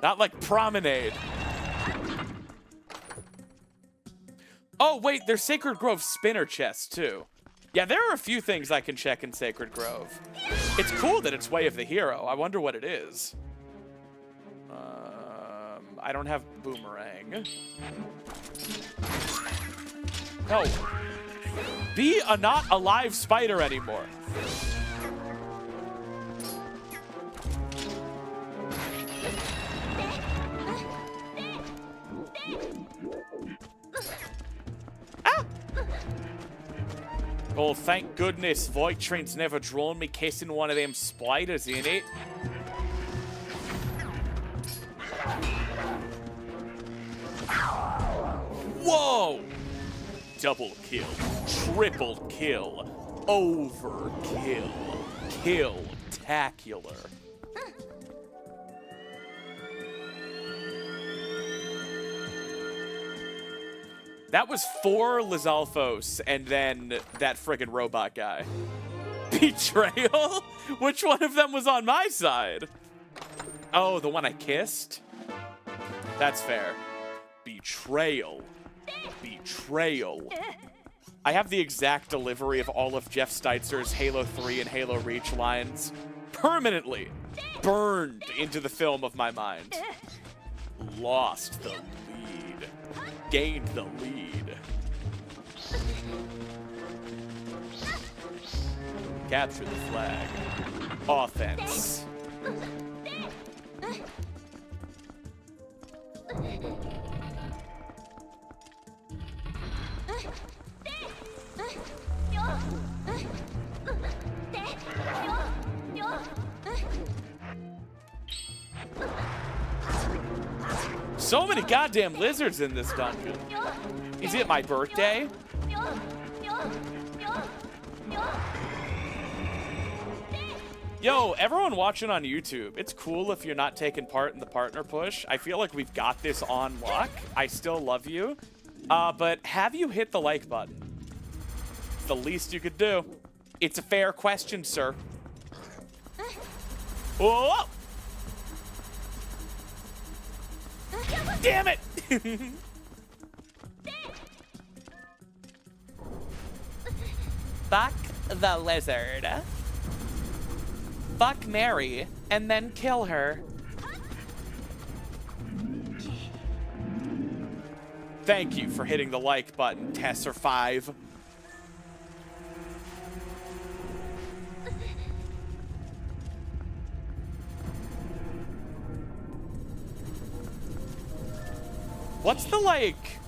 Not like promenade. Oh, wait, there's Sacred Grove spinner chests, too. Yeah, there are a few things I can check in Sacred Grove. It's cool that it's Way of the Hero. I wonder what it is. I don't have Boomerang. No. Be a not alive spider anymore. Oh, thank goodness Voitrain's never drawn me kissing one of them spiders in it. Whoa! Double kill, triple kill, overkill, kill-tacular. That was 4 Lizalfos and then that friggin' robot guy. Betrayal? Which one of them was on my side? Oh, the one I kissed? That's fair. Betrayal. Betrayal. I have the exact delivery of all of Jeff Steitzer's Halo 3 and Halo Reach lines permanently burned into the film of my mind. Lost the lead. Gained the lead. Capture the flag. Offense. So many goddamn lizards in this dungeon. Is it my birthday? Yo, everyone watching on YouTube, it's cool if you're not taking part in the partner push. I feel like we've got this on lock. I still love you. But have you hit the like button? It's the least you could do. It's a fair question, sir. Whoa! Damn it! Fuck the lizard. Fuck Mary, and then kill her. Thank you for hitting the like button, Tesser5. What's the, like,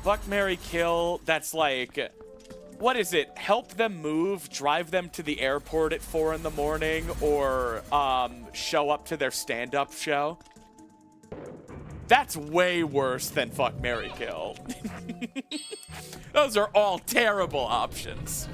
fuck, marry, kill that's like, what is it? Help them move, drive them to the airport at 4 in the morning, or show up to their stand-up show? That's way worse than fuck, marry, kill. Those are all terrible options.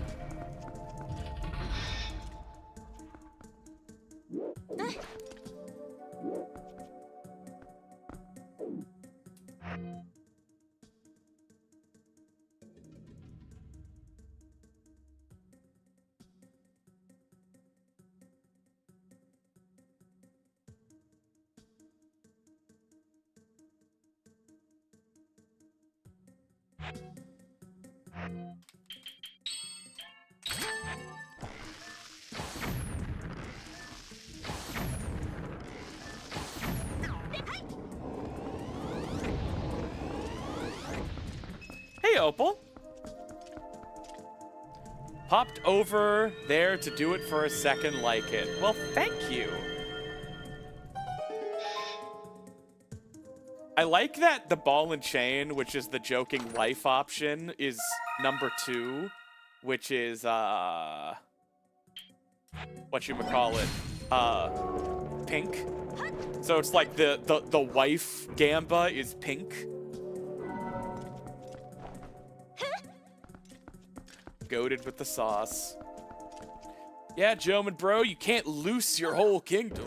Hey, Opal. Popped over there to do it for a second like it. Well, thank you. I like that the ball and chain, which is the joking wife option, is number 2, which is, whatchamacallit, pink. So it's like the wife Gamba is pink. Goated with the sauce. Yeah, Joman bro, you can't loose your whole kingdom.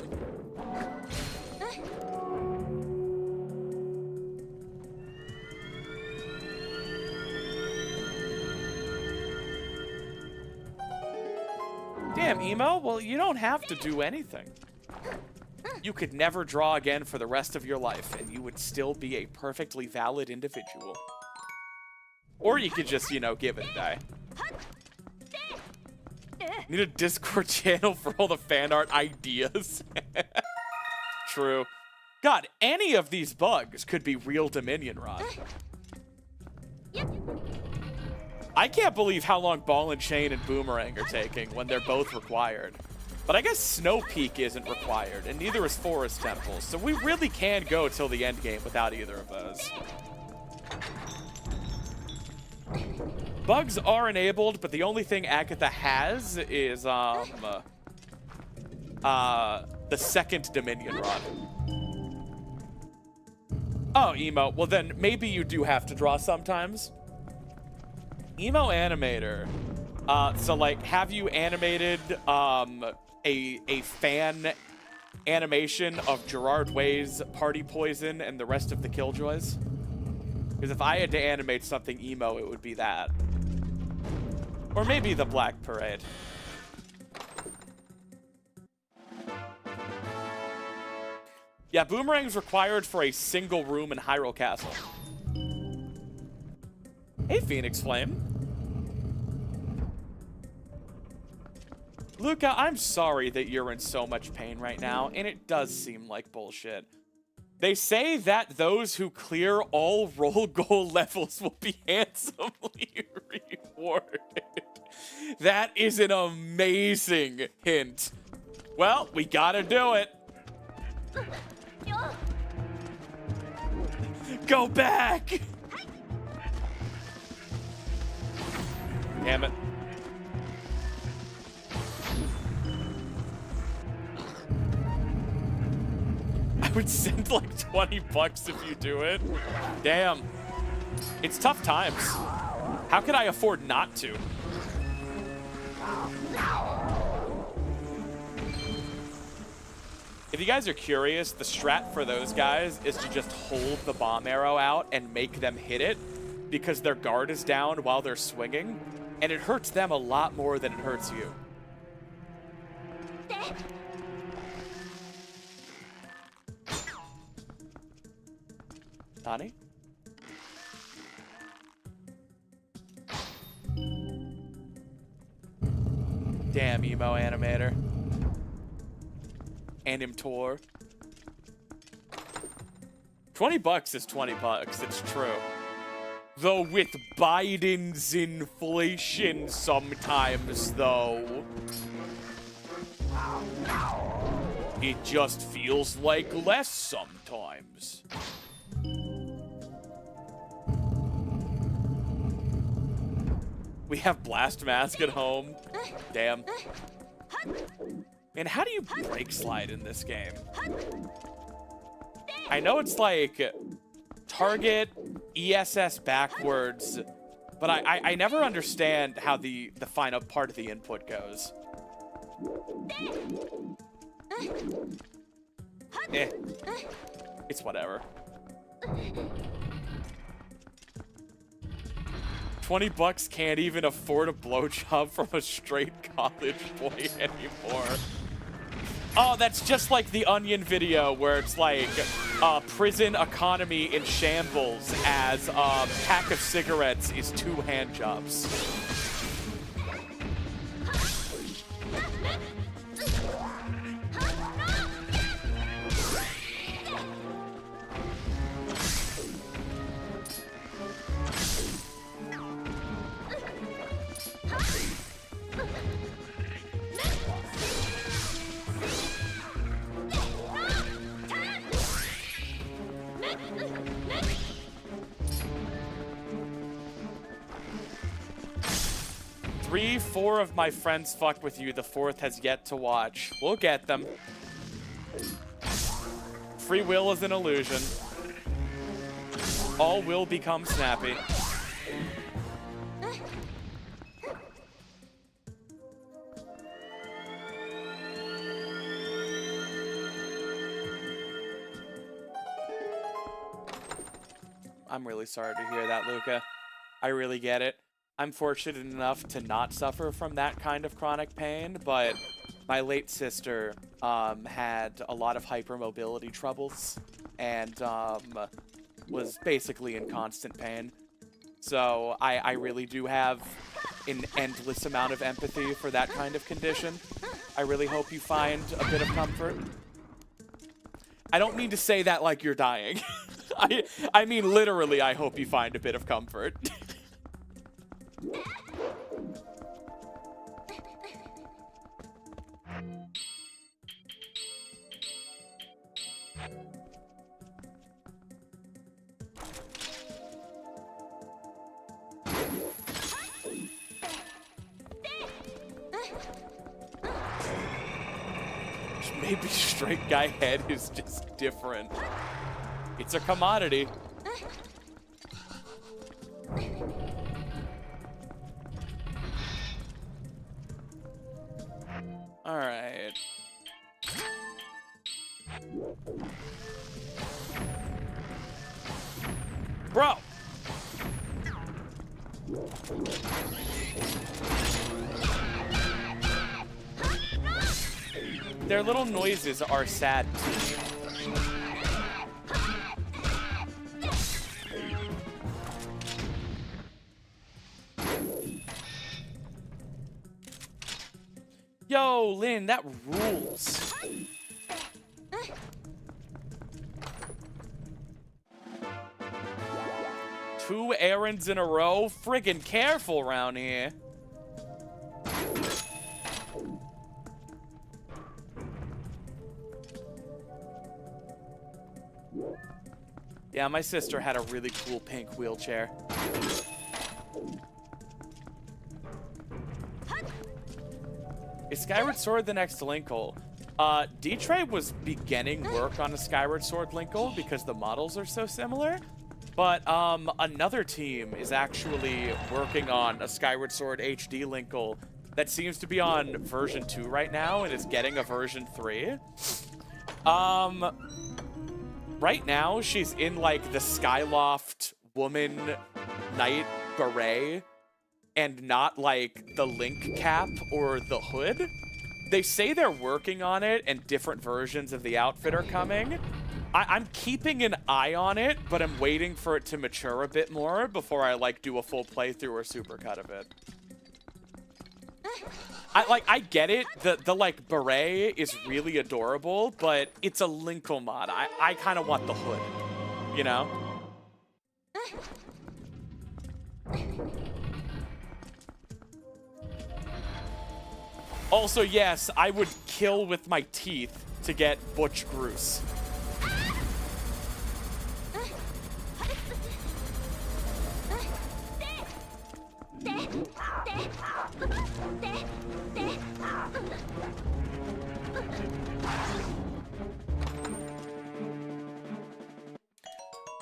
Damn, Emo, well, you don't have to do anything. You could never draw again for the rest of your life, and you would still be a perfectly valid individual. Or you could just, you know, give it a day. Need a Discord channel for all the fan art ideas. True. God, any of these bugs could be real Dominion Run. I can't believe how long Ball and Chain and Boomerang are taking when they're both required. But I guess Snow Peak isn't required, and neither is Forest Temple, so we really can go till the end game without either of those. Bugs are enabled, but the only thing Agatha has is the second Dominion run. Oh, Emo. Well, then maybe you do have to draw sometimes. Emo Animator. So, like, have you animated a fan animation of Gerard Way's Party Poison and the rest of the Killjoys? Because if I had to animate something emo, it would be that. Or maybe the Black Parade. Yeah, Boomerang's required for a single room in Hyrule Castle. Hey, Phoenix Flame. Luca, I'm sorry that you're in so much pain right now, and it does seem like bullshit. They say that those who clear all roll goal levels will be handsomely rewarded. That is an amazing hint. Well, we gotta do it. Go back! Damn it. I would send like 20 bucks if you do it. Damn. It's tough times. How could I afford not to? If you guys are curious, the strat for those guys is to just hold the bomb arrow out and make them hit it because their guard is down while they're swinging, and it hurts them a lot more than it hurts you. Nani? Damn, emo animator. Animtor. $20 is $20, it's true. Though with Biden's inflation sometimes, though, it just feels like less sometimes. We have Blast Mask at home. Damn. And how do you break slide in this game? I know it's like target, ESS backwards, but I never understand how the final part of the input goes. Eh. It's whatever. $20 can't even afford a blowjob from a straight college boy anymore. Oh, that's just like the Onion video where it's like prison economy in shambles as a pack of cigarettes is 2 hand jobs. Four of my friends fucked with you. The 4th has yet to watch. We'll get them. Free will is an illusion. All will become snappy. I'm really sorry to hear that, Luca. I really get it. I'm fortunate enough to not suffer from that kind of chronic pain, but my late sister had a lot of hypermobility troubles and was basically in constant pain. So I really do have an endless amount of empathy for that kind of condition. I really hope you find a bit of comfort. I don't mean to say that like you're dying. I mean literally, I hope you find a bit of comfort. Maybe straight guy head is just different. It's a commodity. All right. Bro. Their little noises are sad to me. Yo, Lynn, that rules. Two errands in a row? Friggin' careful around here. Yeah, my sister had a really cool pink wheelchair. Is Skyward Sword the next Linkle? Ditrey was beginning work on a Skyward Sword Linkle because the models are so similar. But another team is actually working on a Skyward Sword HD Linkle that seems to be on version 2 right now and is getting a version 3. Right now, she's in, like, the Skyloft woman knight beret and not, like, the link cap or the hood. They say they're working on it and different versions of the outfit are coming. I'm keeping an eye on it, but I'm waiting for it to mature a bit more before I, like, do a full playthrough or supercut of it. I get it. The like beret is really adorable, but it's a Linkle mod. I kind of want the hood, you know? Also, yes, I would kill with my teeth to get Butch Groose.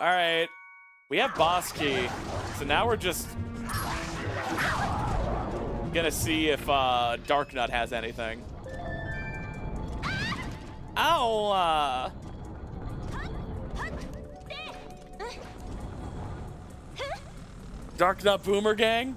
All right, we have boss key, so now we're just gonna see if Darknut has anything. Ow! Darknut Boomer Gang?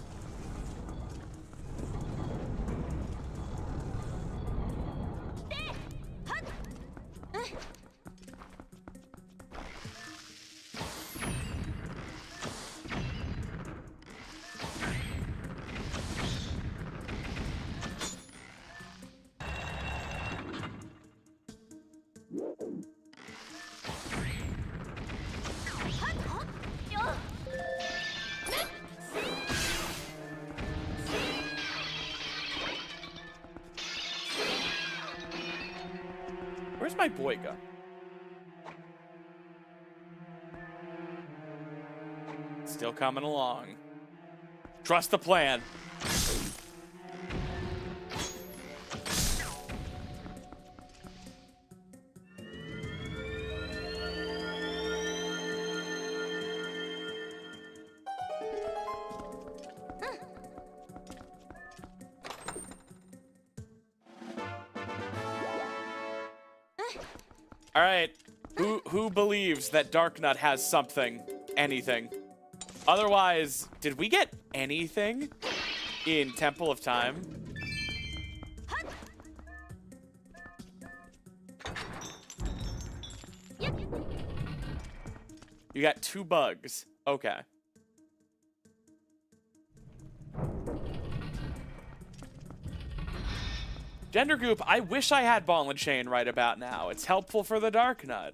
Where's my Boyga? Still coming along. Trust the plan. All right, who believes that Darknut has something, anything? Otherwise, did we get anything in Temple of Time? You got 2 bugs. Okay. Gender Goop, I wish I had Ball and Chain right about now. It's helpful for the Darknut.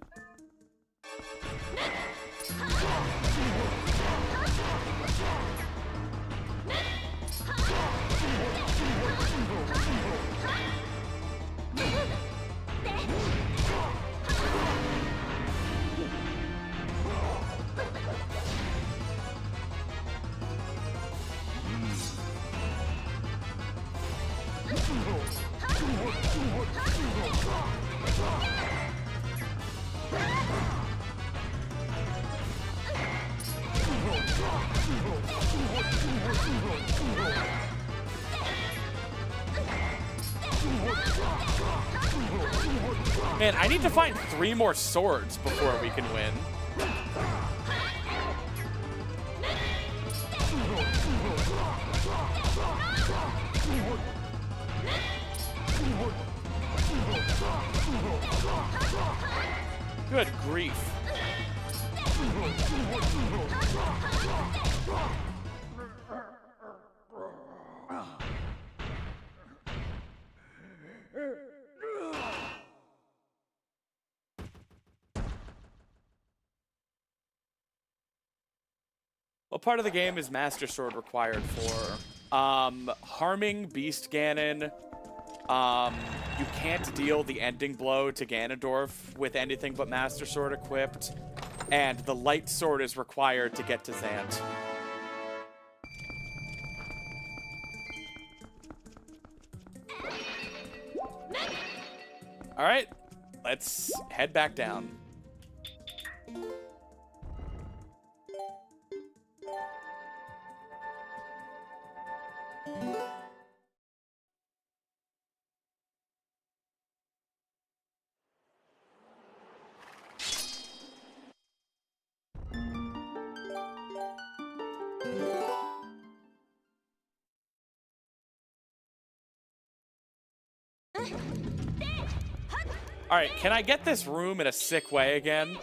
Man, I need to find 3 more swords before we can win. Good grief. What part of the game is Master Sword required for? Harming Beast Ganon. You can't deal the ending blow to Ganondorf with anything but Master Sword equipped. And the Light Sword is required to get to Zant. Alright, let's head back down. Alright, can I get this room in a sick way again?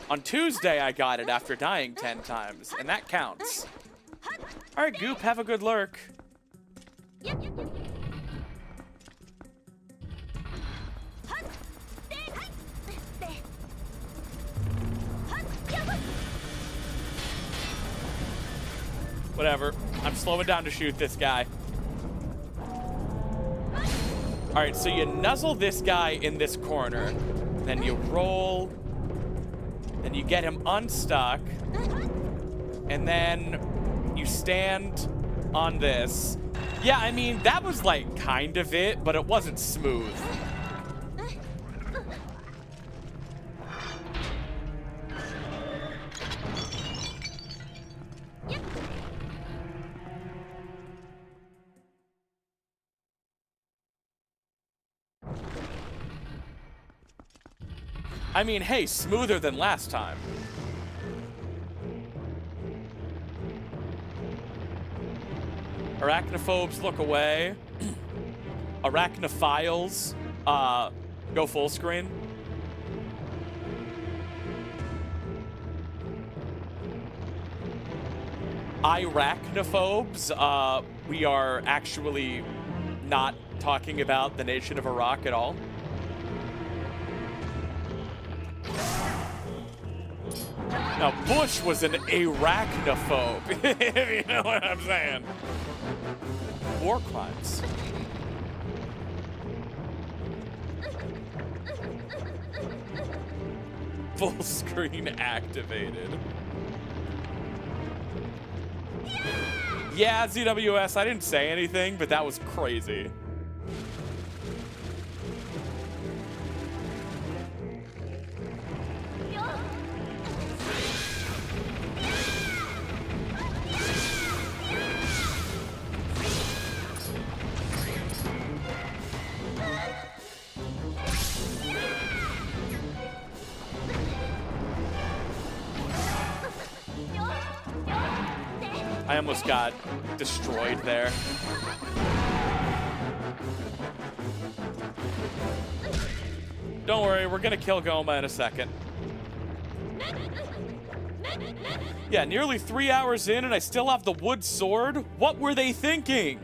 On Tuesday, I got it after dying 10 times, and that counts. Alright, Goop, have a good lurk. Whatever. I'm slowing down to shoot this guy. Alright, so you nuzzle this guy in this corner. Then you roll. Then you get him unstuck. And then you stand on this. Yeah, I mean, that was like kind of it, but it wasn't smooth. I mean, hey, smoother than last time. Arachnophobes, look away. Arachnophiles, go full screen. Irachnophobes, we are actually not talking about the nation of Iraq at all. Now, Bush was an arachnophobe, if you know what I'm saying. War crimes. Full screen activated. Yeah, ZWS, I didn't say anything, but that was crazy. I almost got destroyed there. Don't worry, we're gonna kill Gamba in a second. Yeah, nearly 3 hours in and I still have the wood sword? What were they thinking?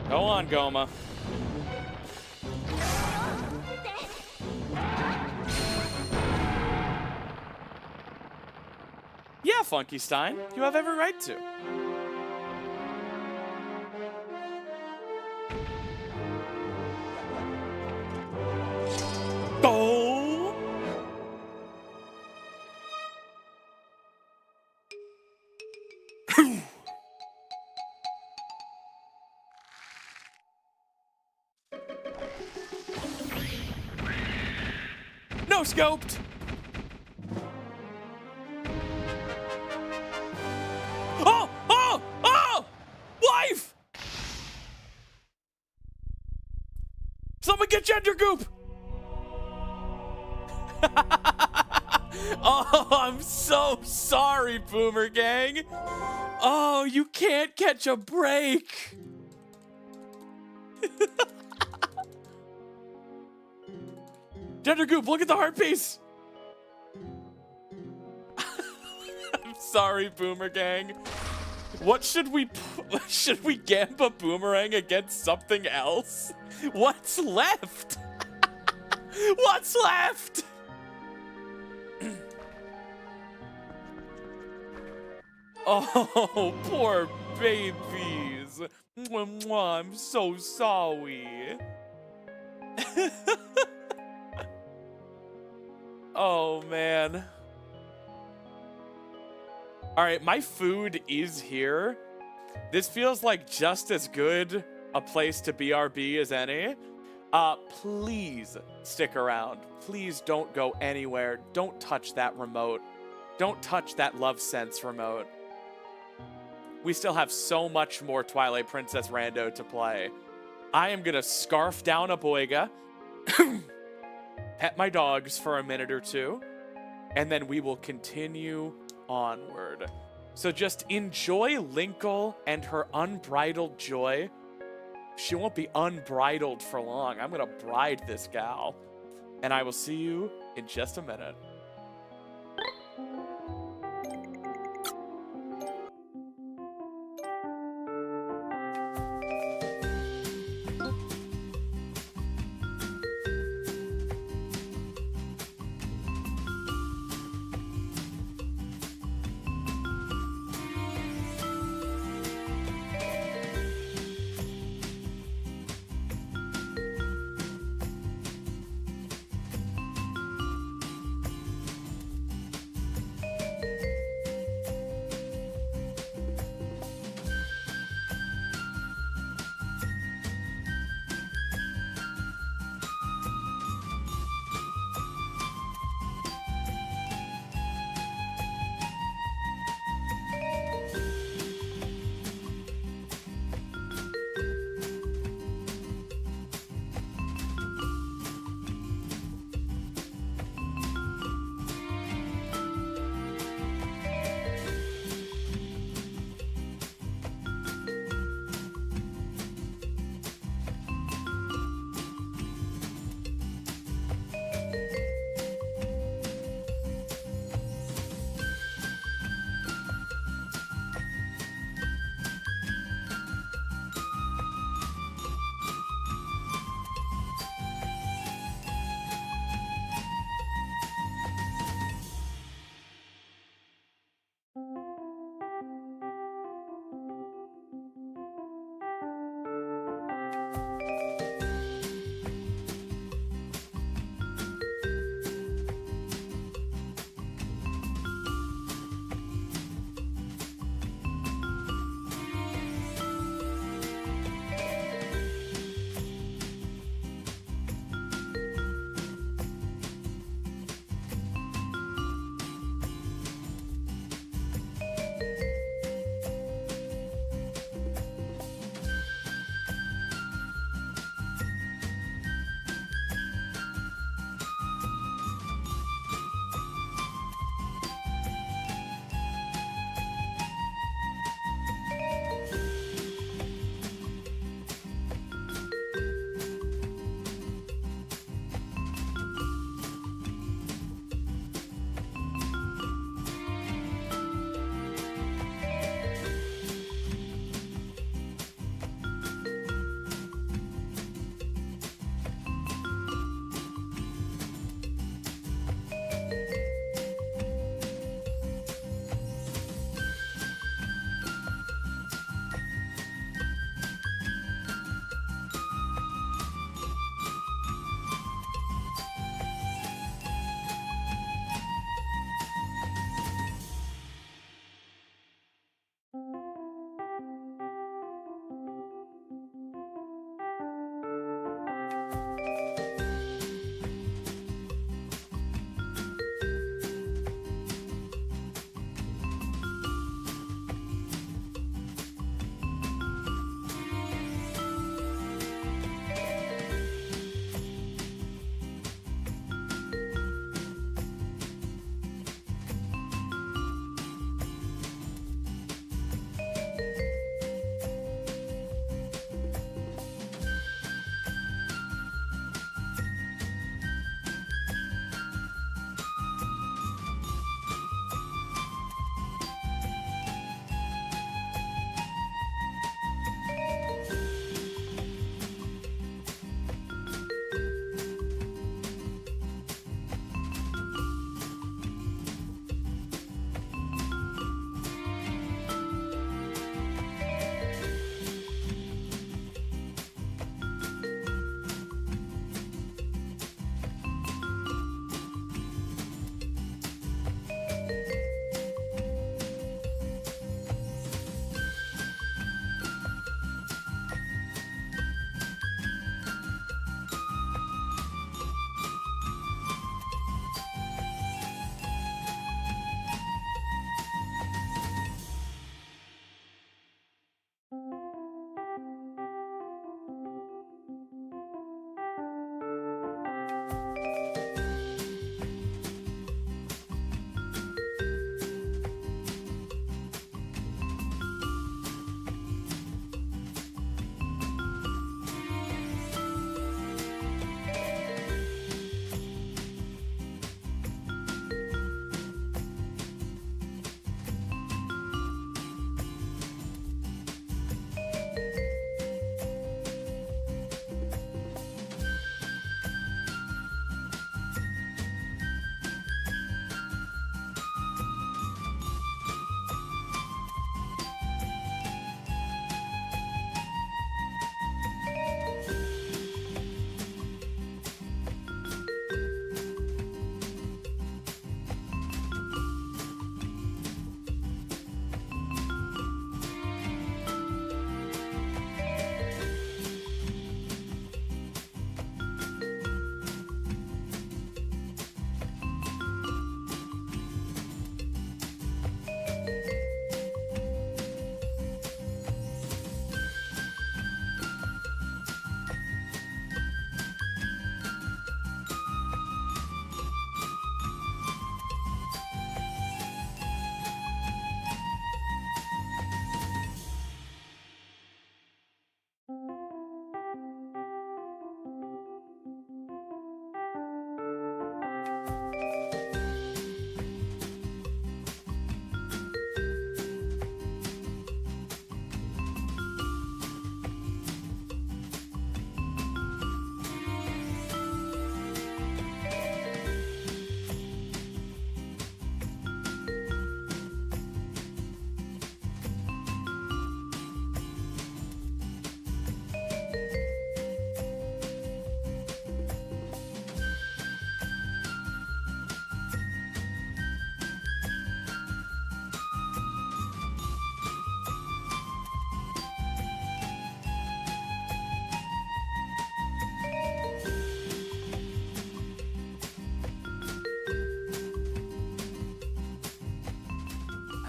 Go on, Goma. Yeah, Funky Stein, you have every right to. Go! No scoped! Oh! Oh! Oh! Wife! Someone get Gender Goop! Oh, I'm so sorry, Boomer Gang. Oh, you can't catch a break. Gender Goop, look at the heart piece. I'm sorry, Boomer Gang. What should we Gamba Boomerang against something else? What's left? What's left? Oh, poor babies. Mwah, mwah, I'm so sorry. Oh, man. All right, my food is here. This feels like just as good a place to BRB as any. Please stick around. Please don't go anywhere. Don't touch that remote. Don't touch that Love Sense remote. We still have so much more Twilight Princess Rando to play. I am gonna scarf down a boiga, pet my dogs for a minute or two, and then we will continue onward. So just enjoy Linkle and her unbridled joy. She won't be unbridled for long. I'm gonna bride this gal. And I will see you in just a minute.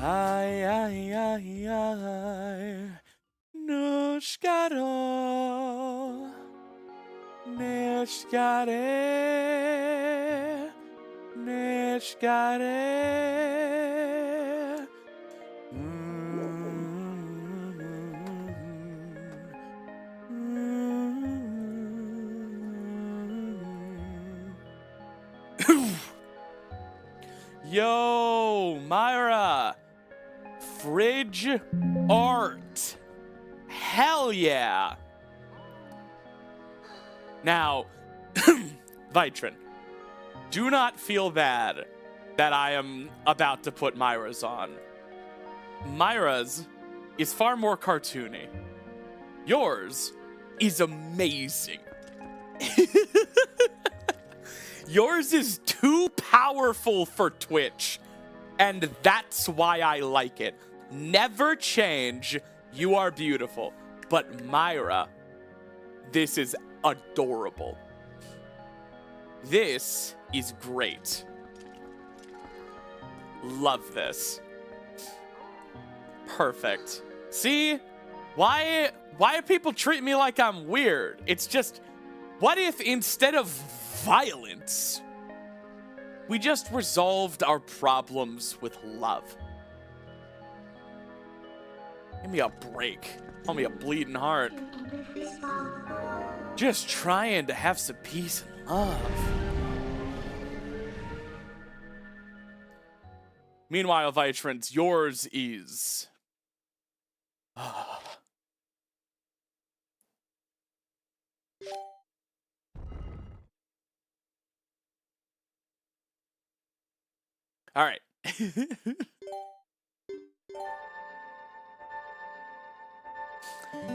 Ai, ai, ai, ai. Nushkaro. Neshkare. Neshkare. Yo, Myra. Fridge art. Hell yeah. Now, Vitrin, do not feel bad that I am about to put Myra's on. Myra's is far more cartoony. Yours is amazing. Yours is too powerful for Twitch, and that's why I like it. Never change. You are beautiful. But Myra, this is adorable. This is great. Love this. Perfect. See? Why do people treat me like I'm weird? It's just, what if instead of violence, we just resolved our problems with love? Give me a break. Call me a bleeding heart. Just trying to have some peace and love. Meanwhile, Vitrans, yours is... All right.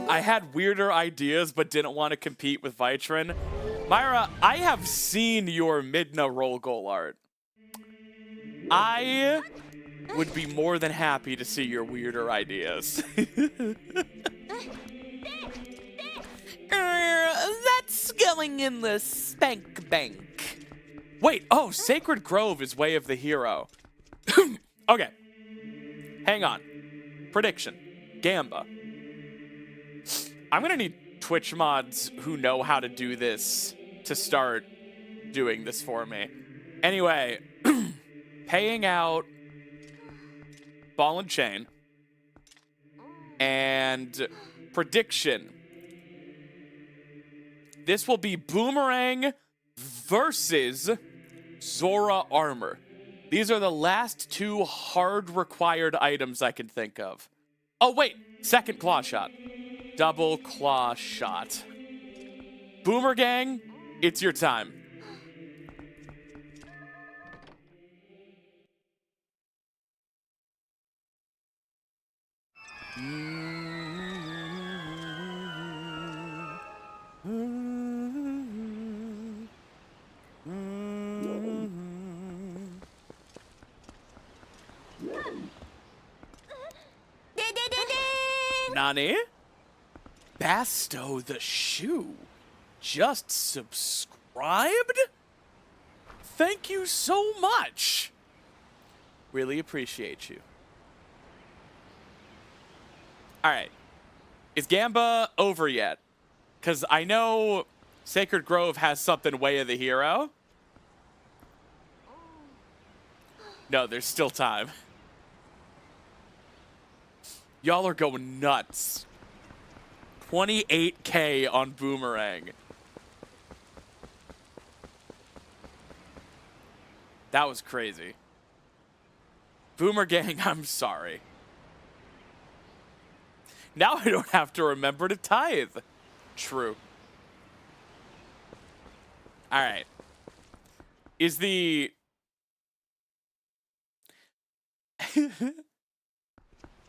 I had weirder ideas, but didn't want to compete with Vitrin. Myra, I have seen your Midna roll goal art. I would be more than happy to see your weirder ideas. That's going in the spank bank. Wait, oh, Sacred Grove is Way of the Hero. Okay. Hang on. Prediction. Gamba. I'm gonna need Twitch mods who know how to do this to start doing this for me. Anyway, paying out Ball and Chain. And prediction. This will be Boomerang versus Zora Armor. These are the last two hard required items I can think of. Oh, wait. Second claw shot. Double claw shot. Boomer Gang, it's your time. Nani? Basto the Shoe just subscribed? Thank you so much. Really appreciate you. All right. Is Gamba over yet? Because I know Sacred Grove has something Way of the Hero. No, there's still time. Y'all are going nuts. 28K on Boomerang. That was crazy. Boomer Gang, I'm sorry. Now I don't have to remember to tithe. True. All right. Is the...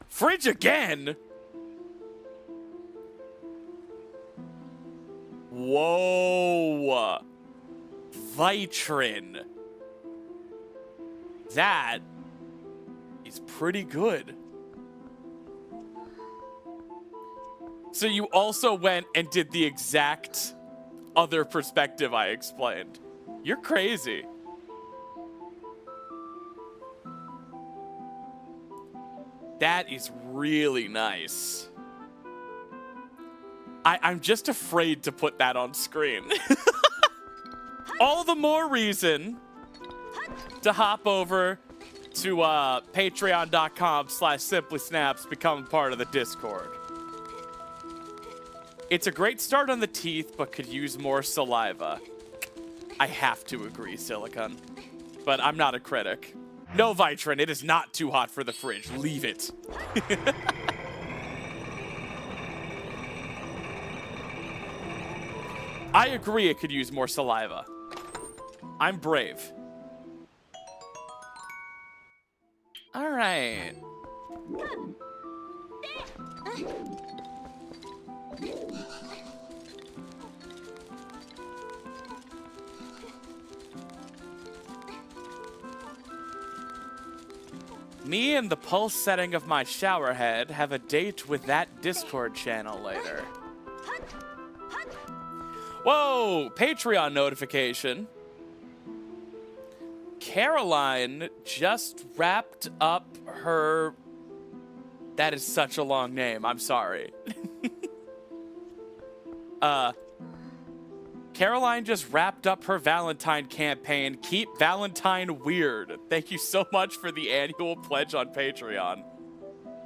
Fridge again? Whoa. Vitrin. That is pretty good. So you also went and did the exact other perspective I explained. You're crazy. That is really nice. I'm just afraid to put that on screen. All the more reason to hop over to patreon.com/simplysnaps, become part of the Discord. It's a great start on the teeth, but could use more saliva. I have to agree, Silicon. But I'm not a critic. No, Vitrin, it is not too hot for the fridge. Leave it. I agree it could use more saliva. I'm brave. All right. Me and the pulse setting of my shower head have a date with that Discord channel later. Whoa, Patreon notification. Caroline just wrapped up her... That is such a long name, I'm sorry. Caroline just wrapped up her Valentine campaign. Keep Valentine weird. Thank you so much for the annual pledge on Patreon.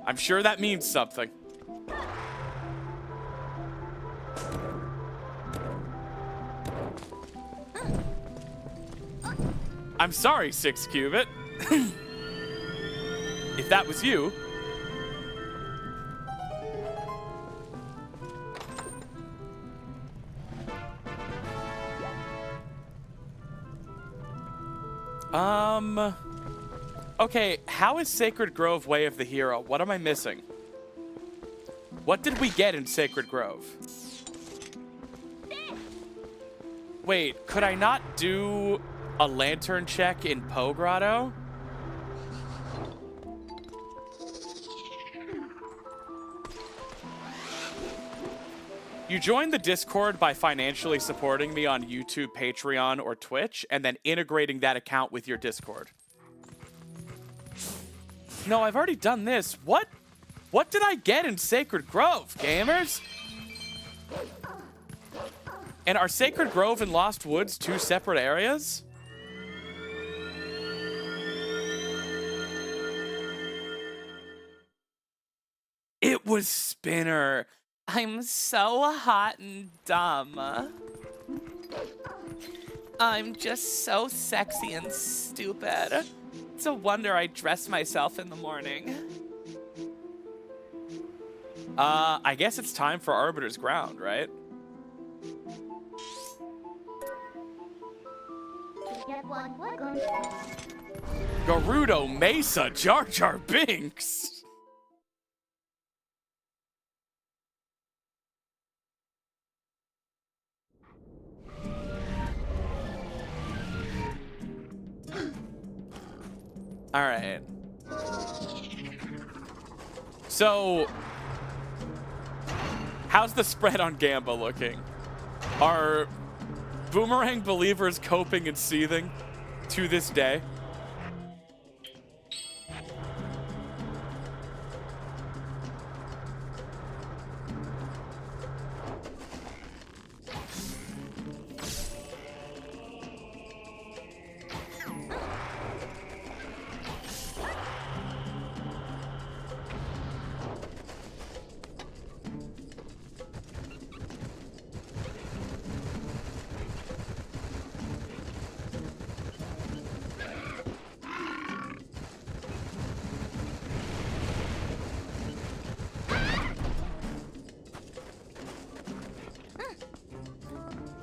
I'm sure that means something. I'm sorry, 6-Cubit. If that was you. Okay, how is Sacred Grove Way of the Hero? What am I missing? What did we get in Sacred Grove? Wait, could I not do a lantern check in Po Grotto? You join the Discord by financially supporting me on YouTube, Patreon, or Twitch, and then integrating that account with your Discord. No, I've already done this. What did I get in Sacred Grove, gamers? And are Sacred Grove and Lost Woods two separate areas? It was Spinner. I'm so hot and dumb. I'm just so sexy and stupid. It's a wonder I dress myself in the morning. I guess it's time for Arbiter's Ground, right? Gerudo Mesa Jar Jar Binks. All right. So, how's the spread on Gamba looking? Are Boomerang believers coping and seething to this day?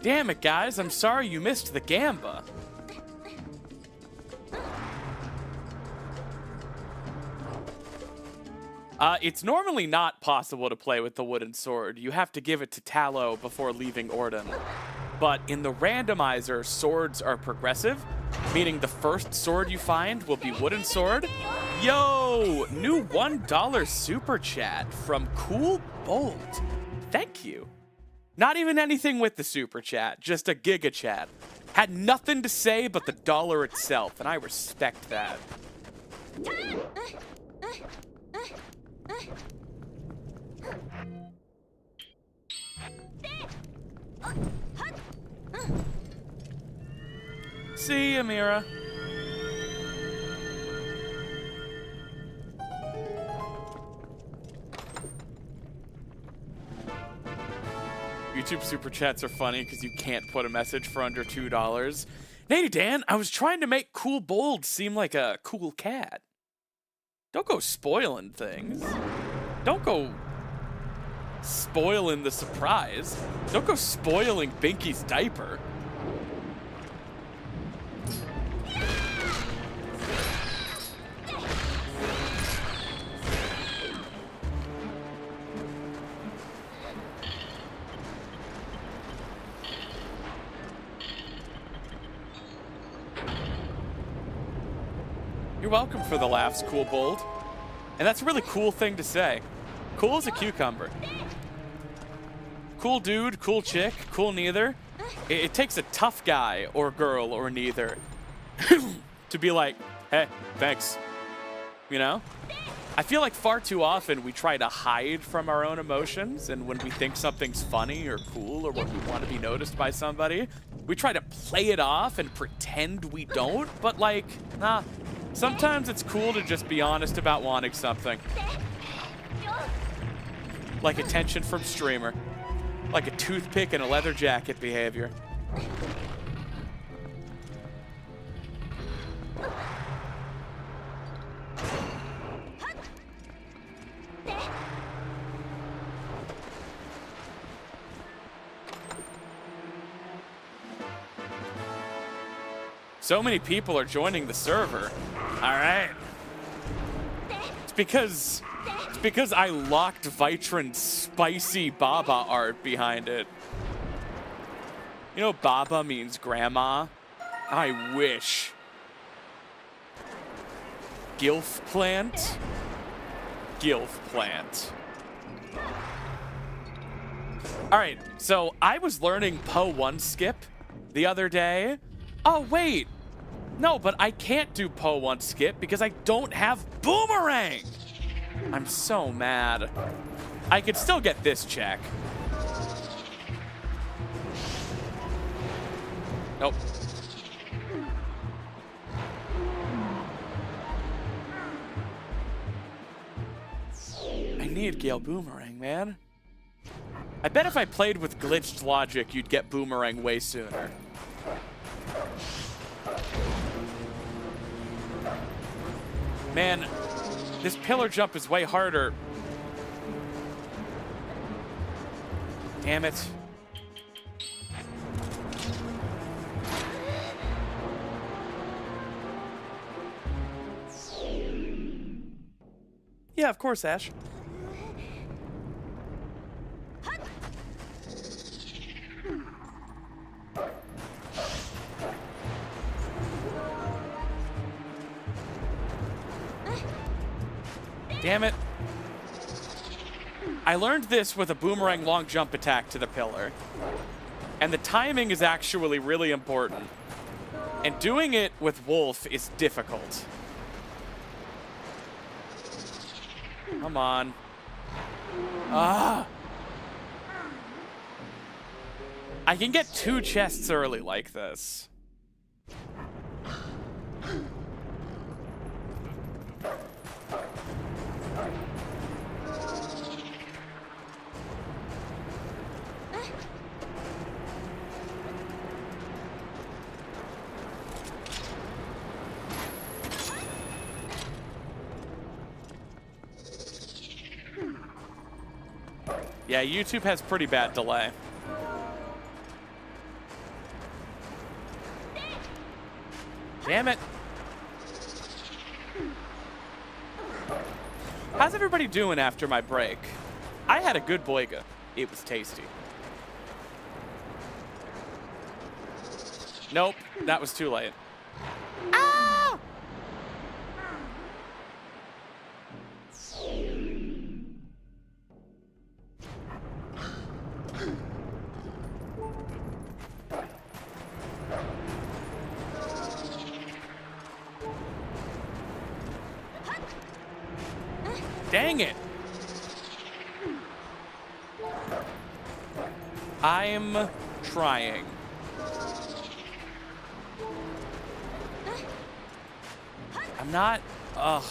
Damn it, guys. I'm sorry you missed the Gamba. It's normally not possible to play with the wooden sword. You have to give it to Tallow before leaving Orden. But in the randomizer, swords are progressive, meaning the first sword you find will be wooden sword. Yo, new $1 super chat from Cool Bolt. Thank you. Not even anything with the super chat, just a giga chat. Had nothing to say but the dollar itself, and I respect that. See, Amira. YouTube super chats are funny because you can't put a message for under $2. Hey Dan, I was trying to make Cool Bold seem like a cool cat. Don't go spoiling things. Don't go spoiling the surprise. Don't go spoiling Binky's diaper. You're welcome for the laughs, Cool Bold. And that's a really cool thing to say. Cool as a cucumber. Cool dude, cool chick, cool neither. It takes a tough guy or girl or neither to be like, hey, thanks. You know? I feel like far too often we try to hide from our own emotions, and when we think something's funny or cool or when we want to be noticed by somebody, we try to play it off and pretend we don't, but like, nah. Sometimes it's cool to just be honest about wanting something. Like attention from streamer. Like a toothpick and a leather jacket behavior. So many people are joining the server. All right. It's because I locked Vitron's spicy Baba art behind it. You know Baba means grandma? I wish. Gilf plant? Gilf plant. All right, so I was learning Po 1 skip the other day. Oh, wait. No, but I can't do Po 1 skip because I don't have Boomerang. I'm so mad. I could still get this check. Nope. I need Gale Boomerang, man. I bet if I played with glitched logic, you'd get Boomerang way sooner. Man, this pillar jump is way harder. Damn it. Yeah, of course, Ash. Damn it. I learned this with a boomerang long jump attack to the pillar. And the timing is actually really important. And doing it with Wolf is difficult. Come on. Ah. I can get 2 chests early like this. Yeah, YouTube has pretty bad delay. Damn it. How's everybody doing after my break? I had a good boiga. It was tasty. Nope, that was too late. Ah! Dang it. I'm trying. I'm not... Ugh.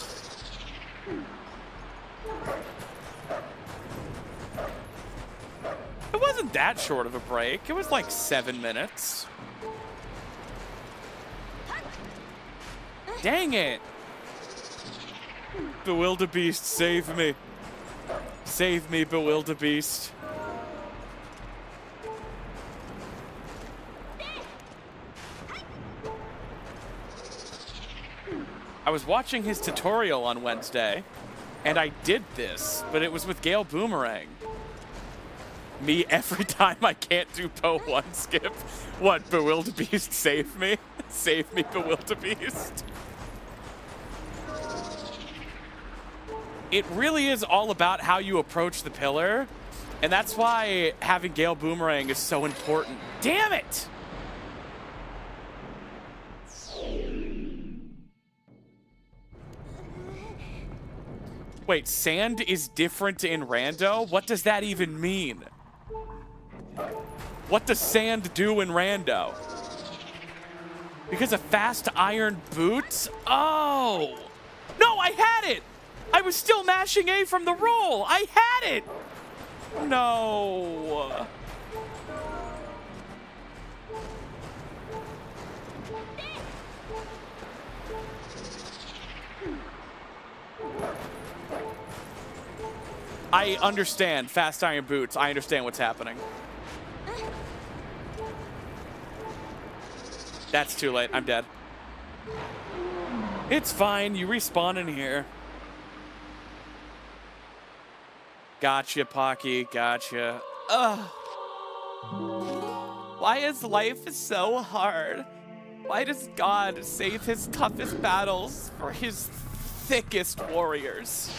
It wasn't that short of a break. It was like 7 minutes. Dang it. Bewilderbeast, save me. Save me, Bewilderbeast. I was watching his tutorial on Wednesday, and I did this, but it was with Gale Boomerang. Me every time I can't do Po 1 skip. What, Bewilderbeast, save me? Save me, Bewilderbeast. It really is all about how you approach the pillar, and that's why having Gale Boomerang is so important. Damn it! Wait, sand is different in Rando? What does that even mean? What does sand do in Rando? Because of fast iron boots? Oh! No, I had it! I was still mashing A from the roll! I had it! No. I understand fast iron boots. I understand what's happening. That's too late. I'm dead. It's fine. You respawn in here. Gotcha, Pocky. Gotcha. Ugh. Why is life so hard? Why does God save his toughest battles for his thickest warriors?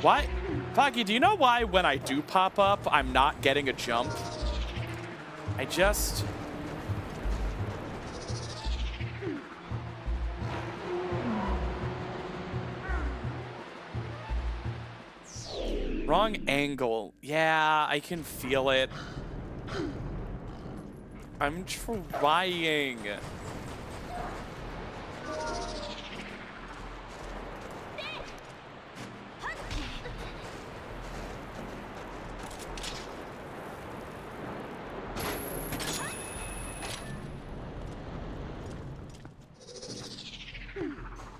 Why? Pocky, do you know why when I do pop up, I'm not getting a jump? I just... Wrong angle. Yeah, I can feel it. I'm trying.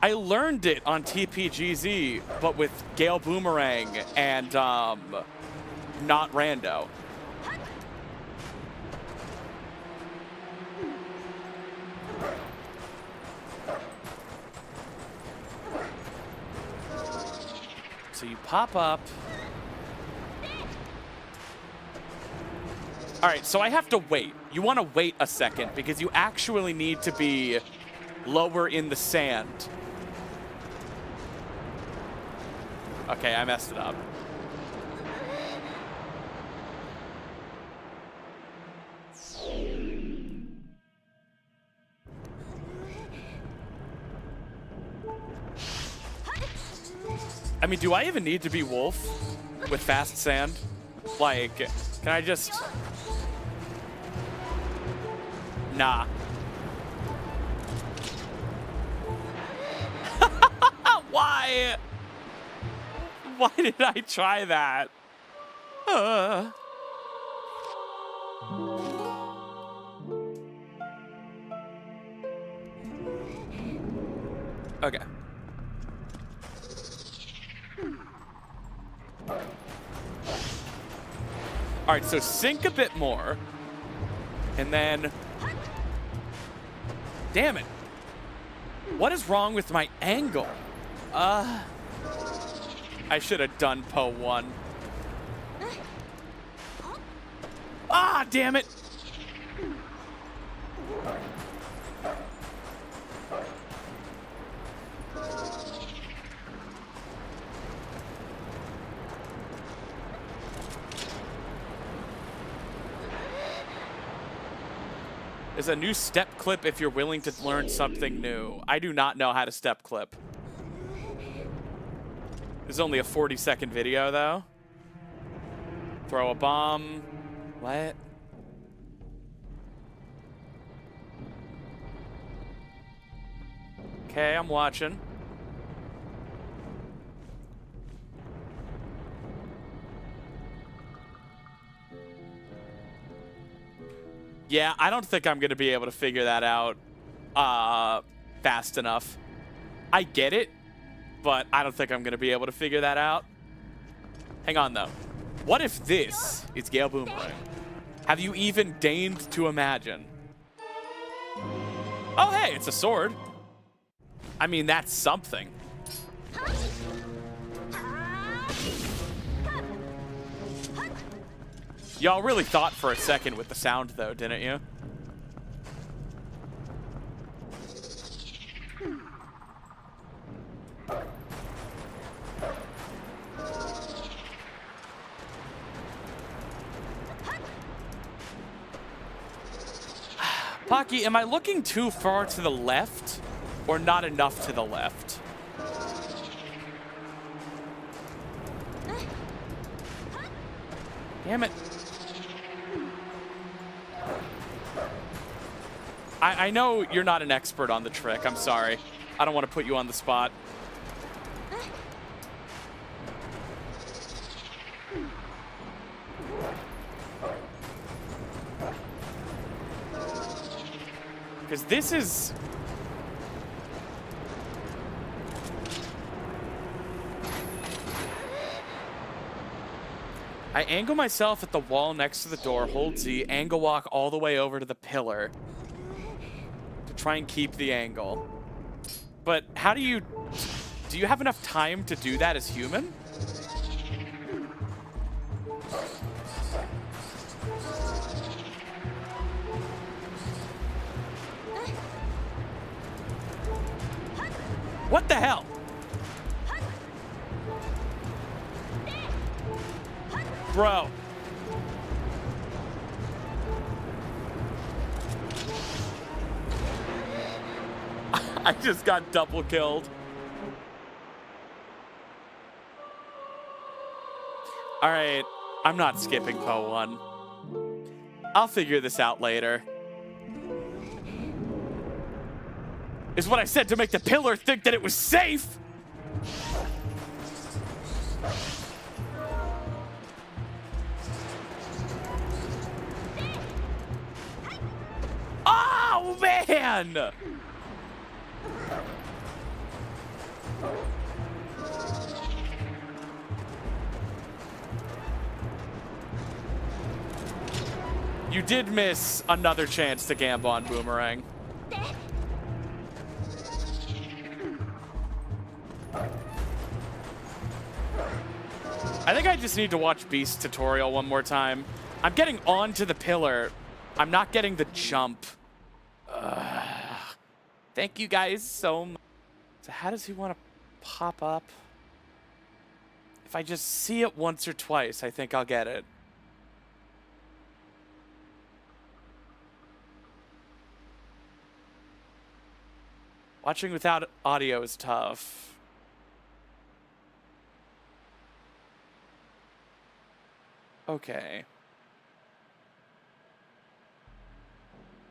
I learned it on TPGZ, but with Gale Boomerang and not Rando. So you pop up. All right, so I have to wait. You want to wait a second because you actually need to be lower in the sand. Okay, I messed it up. I mean, do I even need to be Wolf with fast sand? Like, can I just... Nah. Why? Why did I try that? Okay. All right, so sink a bit more. And then... Damn it. What is wrong with my angle? I should have done Po 1. Ah, damn it! There's a new step clip if you're willing to learn something new. I do not know how to step clip. This is only a 40-second video, though. Throw a bomb. What? Okay, I'm watching. Yeah, I don't think I'm going to be able to figure that out fast enough. I get it, but I don't think I'm going to be able to figure that out. Hang on, though. What if this is Gale Boomerang? Have you even deigned to imagine? Oh, hey, it's a sword. I mean, that's something. Y'all really thought for a second with the sound, though, didn't you? Pocky, am I looking too far to the left or not enough to the left? Damn it. I know you're not an expert on the trick. I'm sorry. I don't want to put you on the spot. Because this is... I angle myself at the wall next to the door, hold Z, angle walk all the way over to the pillar to try and keep the angle. But how do you have enough time to do that as human? What the hell? Bro. I just got double killed. All right, I'm not skipping Po 1. I'll figure this out later. Is what I said to make the pillar think that it was safe. Oh, man! You did miss another chance to Gamba on Boomerang. I think I just need to watch Beast's tutorial one more time. I'm getting onto the pillar. I'm not getting the jump. Thank you guys so much. So how does he want to pop up? If I just see it once or twice, I think I'll get it. Watching without audio is tough. Okay.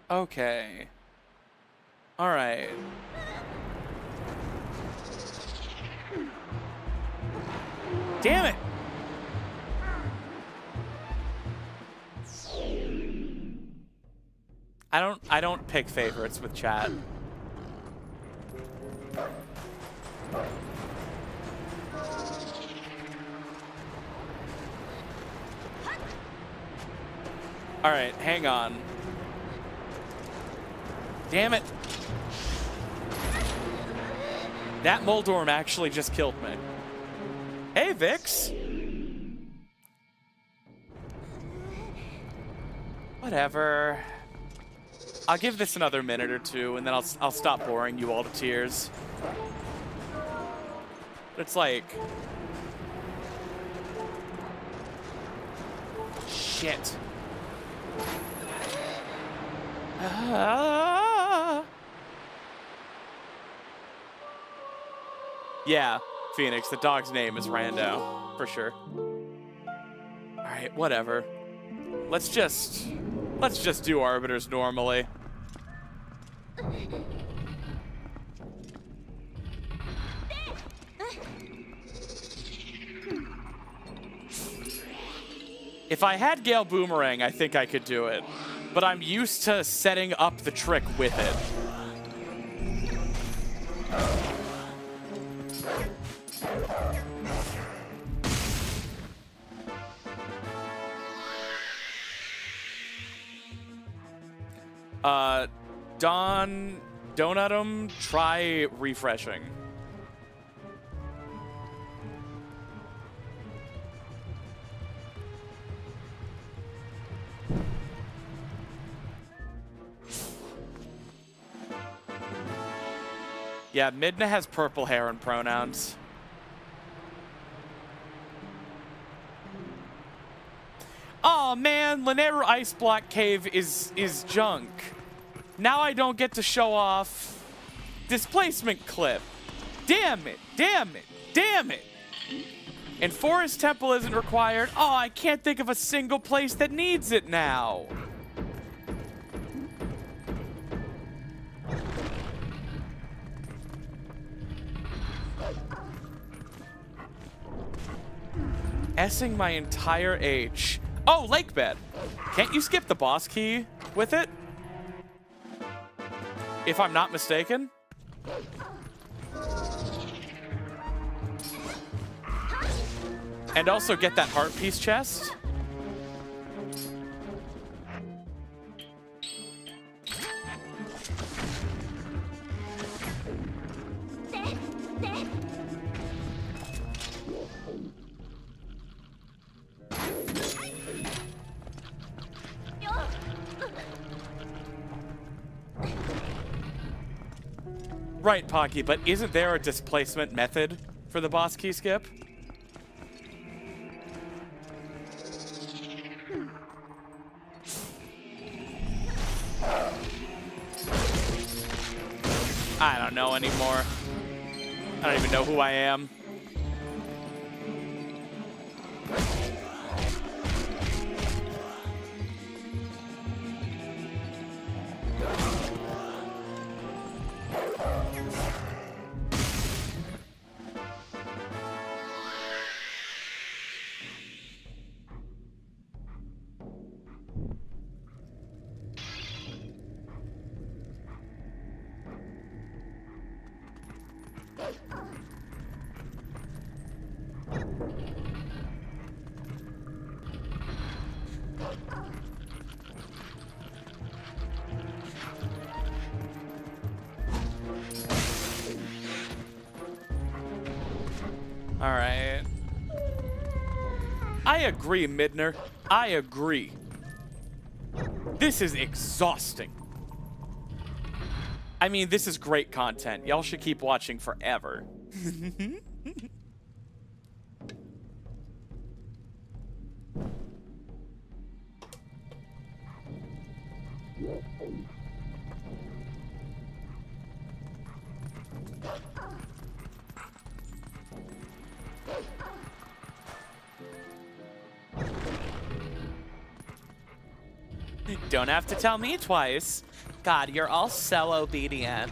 Okay. All right. Damn it! I don't pick favorites with chat. All right, hang on. Damn it. That Moldorm actually just killed me. Hey, Vix. Whatever. I'll give this another minute or two, and then I'll stop boring you all to tears. But it's like... Shit. Yeah, Phoenix. The dog's name is Rando, for sure. Alright, whatever. Let's just do Arbiters normally. If I had Gale Boomerang, I think I could do it. But I'm used to setting up the trick with it. Donutum, try refreshing. Yeah, Midna has purple hair and pronouns. Oh man, Linear Ice Block Cave is junk. Now I don't get to show off displacement clip. Damn it, damn it, damn it. And Forest Temple isn't required. Oh, I can't think of a single place that needs it now. S-ing my entire H. Oh, Lake Bed. Can't you skip the boss key with it? If I'm not mistaken. And also get that heart piece chest. Right, Pocky, but isn't there a displacement method for the boss key skip? I don't know anymore. I don't even know who I am. All right. I agree, Midner. I agree. This is exhausting. I mean, this is great content. Y'all should keep watching forever. Don't have to tell me twice. God, you're all so obedient.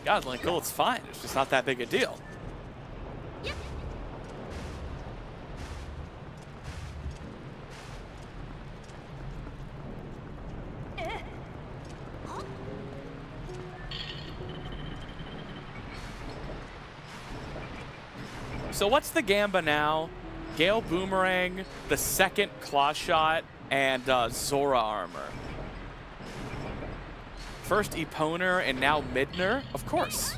God, Linkle, it's fine. It's just not that big a deal. So what's the Gamba now? Gale Boomerang, the second Claw Shot, and Zora Armor. First Eponer and now Midner? Of course.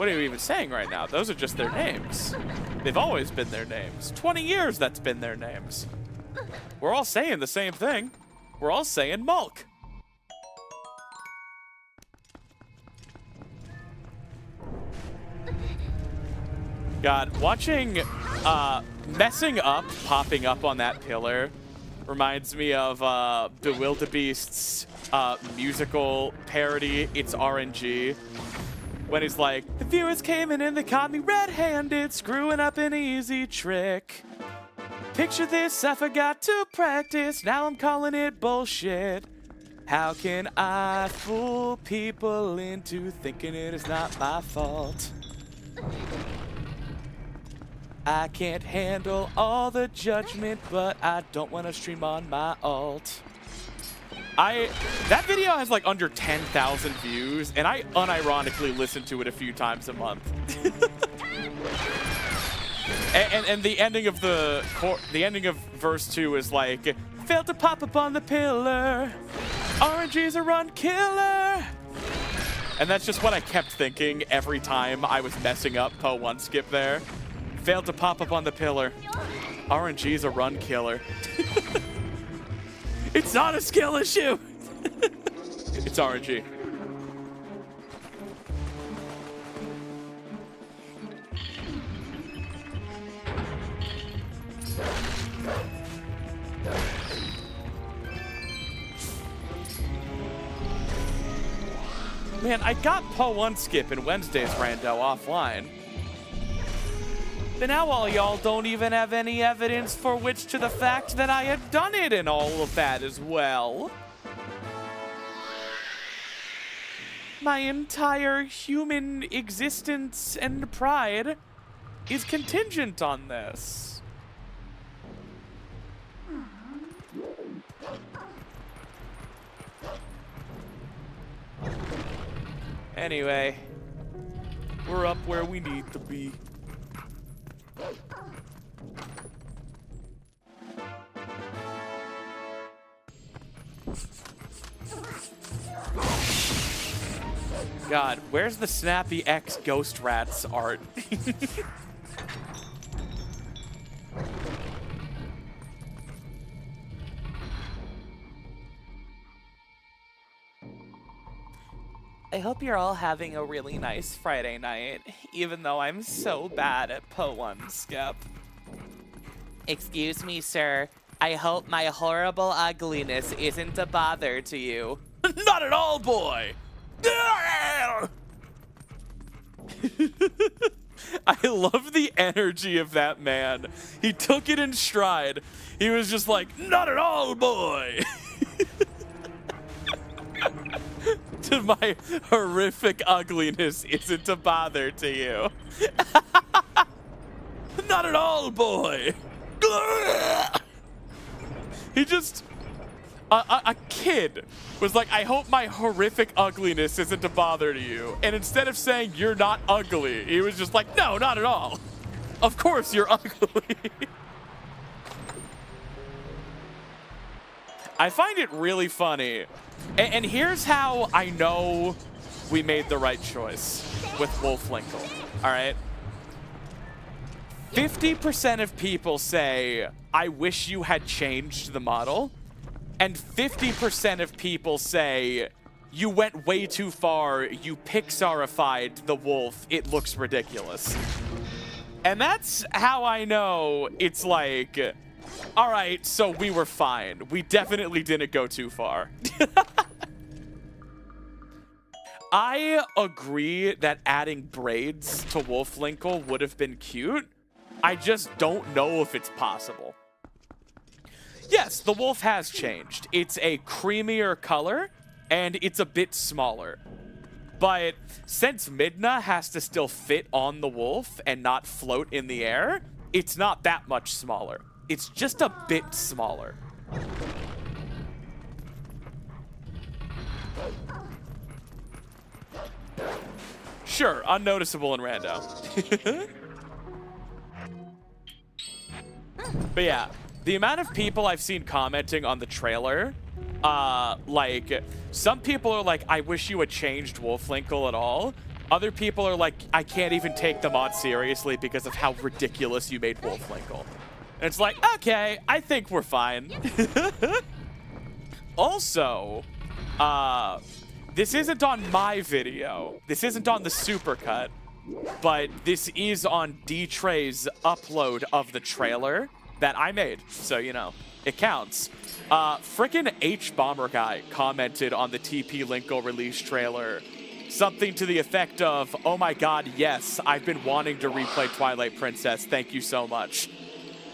What are you even saying right now? Those are just their names. They've always been their names. 20 years that's been their names. We're all saying the same thing. We're all saying Mulk. God, watching messing up popping up on that pillar reminds me of Bewildebeest's musical parody, It's RNG. When he's like, the viewers came in and they caught me red-handed, screwing up an easy trick. Picture this, I forgot to practice, now I'm calling it bullshit. How can I fool people into thinking it is not my fault? I can't handle all the judgment, but I don't want to stream on my alt. That video has like under 10,000 views, and I unironically listen to it a few times a month. and the ending of the ending of verse 2 is like, failed to pop up on the pillar. RNG's a run killer. And that's just what I kept thinking every time I was messing up Po 1 skip there. Failed to pop up on the pillar. RNG's a run killer. It's not a skill issue. It's RNG. Man, I got Po 1 skip in Wednesday's rando offline. But now all y'all don't even have any evidence for which to the fact that I had done it and all of that as well. My entire human existence and pride is contingent on this. Anyway, we're up where we need to be. God, where's the Snappy X Ghost Rats art? I hope you're all having a really nice Friday night, even though I'm so bad at Po 1 skip. Excuse me, sir. I hope my horrible ugliness isn't a bother to you. Not at all, boy! I love the energy of that man. He took it in stride. He was just like, not at all, boy! To my horrific ugliness isn't a bother to you. Not at all, boy! He just... A kid was like, I hope my horrific ugliness isn't a bother to you. And instead of saying, you're not ugly, he was just like, no, not at all. Of course you're ugly. I find it really funny. And here's how I know we made the right choice with Wolf Linkle, all right? 50% of people say, I wish you had changed the model. And 50% of people say, you went way too far, you Pixarified the wolf, it looks ridiculous. And that's how I know it's like, all right, so we were fine. We definitely didn't go too far. I agree that adding braids to Wolf Linkle would have been cute. I just don't know if it's possible. Yes, the wolf has changed. It's a creamier color, and it's a bit smaller. But since Midna has to still fit on the wolf and not float in the air, it's not that much smaller. It's just a bit smaller. Sure, unnoticeable in rando. But yeah. The amount of people I've seen commenting on the trailer, like, some people are like, I wish you had changed Wolf Linkle at all. Other people are like, I can't even take the mod seriously because of how ridiculous you made Wolf Linkle. And it's like, okay, I think we're fine. Also, this isn't on my video. This isn't on the supercut, but this is on Ditrey's upload of the trailer that I made. So, you know, it counts. Frickin' H-Bomber guy commented on the TP Linkle release trailer something to the effect of, oh my god, yes, I've been wanting to replay Twilight Princess, thank you so much.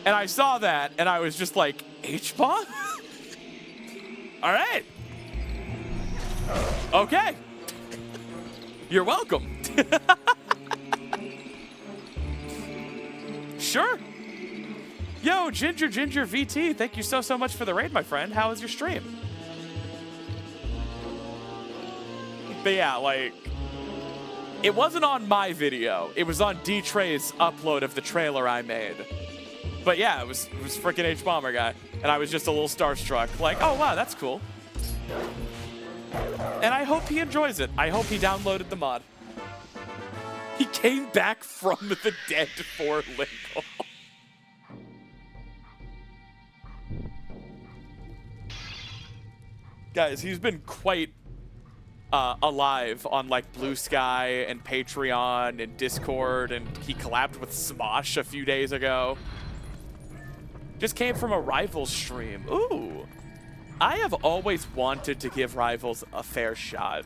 And I saw that, and I was just like, H-Bomb? All right. Okay. You're welcome. Sure. Yo, Ginger VT, thank you so much for the raid, my friend. How was your stream? But yeah, like, it wasn't on my video. It was on Ditrey's upload of the trailer I made. But yeah, it was freaking H-Bomber guy. And I was just a little starstruck. Like, oh wow, that's cool. And I hope he enjoys it. I hope he downloaded the mod. He came back from the dead for Linkle. Guys, he's been quite alive on like Blue Sky and Patreon and Discord, and he collabed with Smosh a few days ago. Just came from a Rivals stream. Ooh. I have always wanted to give Rivals a fair shot.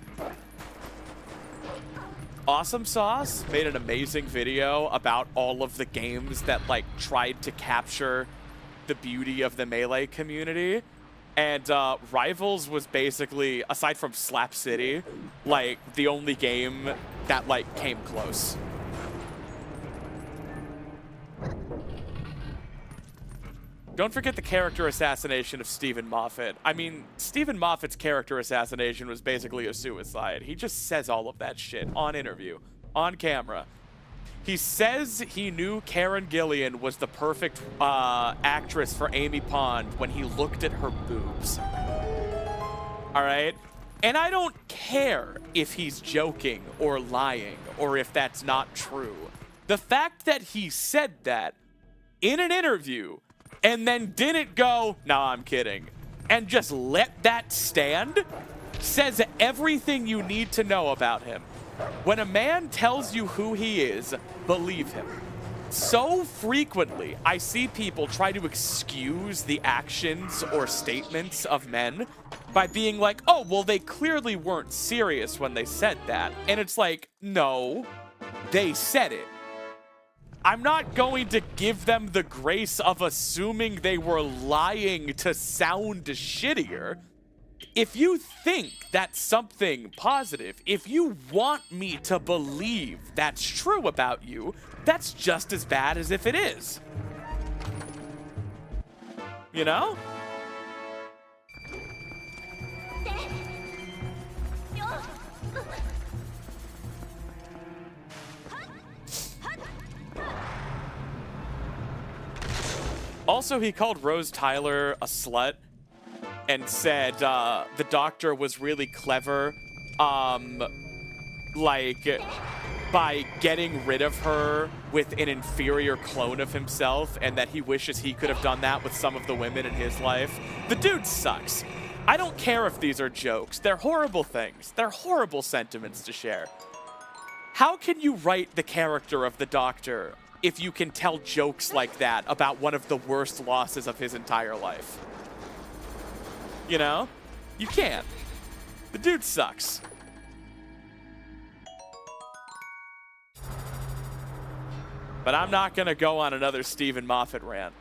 Awesome Sauce made an amazing video about all of the games that like tried to capture the beauty of the Melee community. And Rivals was basically, aside from Slap City, like the only game that like came close. Don't forget the character assassination of Stephen Moffat. I mean, Stephen Moffat's character assassination was basically a suicide. He just says all of that shit on interview, on camera. He says he knew Karen Gillian was the perfect actress for Amy Pond when he looked at her boobs. All right? And I don't care if he's joking or lying or if that's not true. The fact that he said that in an interview and then didn't go, nah, I'm kidding, and just let that stand says everything you need to know about him. When a man tells you who he is, believe him. So frequently, I see people try to excuse the actions or statements of men by being like, oh, well, they clearly weren't serious when they said that. And it's like, no, they said it. I'm not going to give them the grace of assuming they were lying to sound shittier. If you think that's something positive, if you want me to believe that's true about you, that's just as bad as if it is. You know? Also, he called Rose Tyler a slut and said the doctor was really clever, like, by getting rid of her with an inferior clone of himself, and that he wishes he could have done that with some of the women in his life. The dude sucks. I don't care if these are jokes. They're horrible things. They're horrible sentiments to share. How can you write the character of the doctor if you can tell jokes like that about one of the worst losses of his entire life? You know? You can't. The dude sucks. But I'm not gonna go on another Stephen Moffat rant.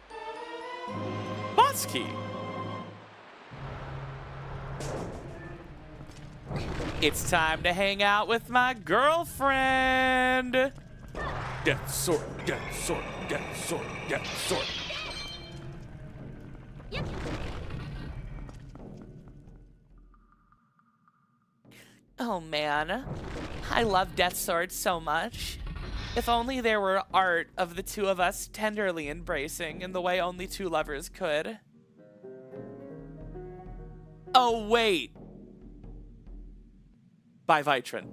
Boss key. It's time to hang out with my girlfriend. Death sword, death sword, death sword, death sword. Oh man, I love Death Sword so much. If only there were art of the two of us tenderly embracing in the way only two lovers could. Oh, wait. By Vitrin.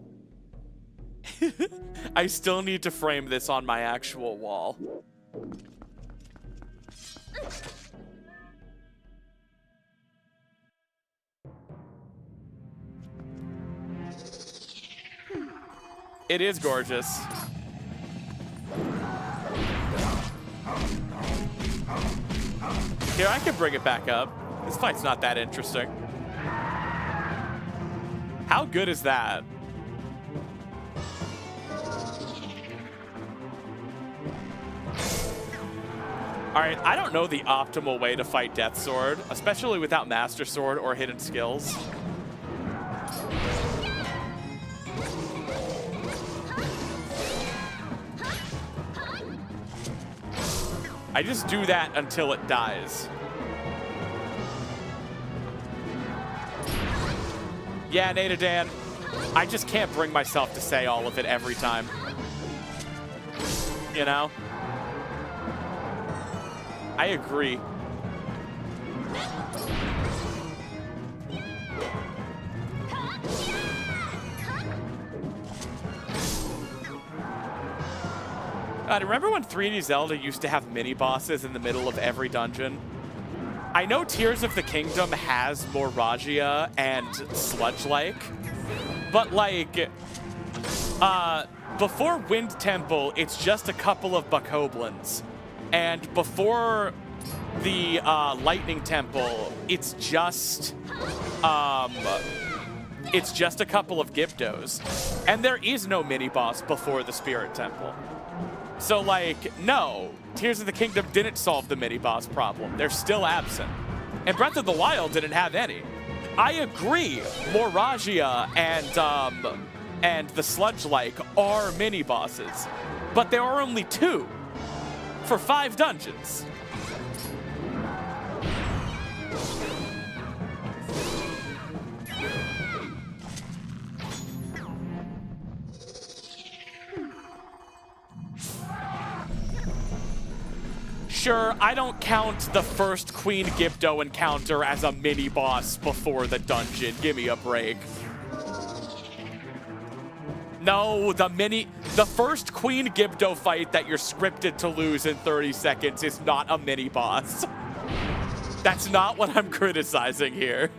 I still need to frame this on my actual wall. It is gorgeous. Here, I can bring it back up. This fight's not that interesting. How good is that? Alright, I don't know the optimal way to fight Death Sword, especially without Master Sword or hidden skills. I just do that until it dies. Yeah, Nadadan, I just can't bring myself to say all of it every time. You know? I agree. God, remember when 3D Zelda used to have mini-bosses in the middle of every dungeon? I know Tears of the Kingdom has more Ragia and Sludge-like, but like, before Wind Temple, it's just a couple of Bokoblins. And before the Lightning Temple, it's just a couple of Gyptos. And there is no mini-boss before the Spirit Temple. So, like, no, Tears of the Kingdom didn't solve the mini-boss problem. They're still absent. And Breath of the Wild didn't have any. I agree, Moragia and the Sludge-like are mini-bosses. But there are only 2 for 5 dungeons. Sure, I don't count the first Queen Gypto encounter as a mini-boss before the dungeon. Give me a break. No, the first Queen Gypto fight that you're scripted to lose in 30 seconds is not a mini-boss. That's not what I'm criticizing here.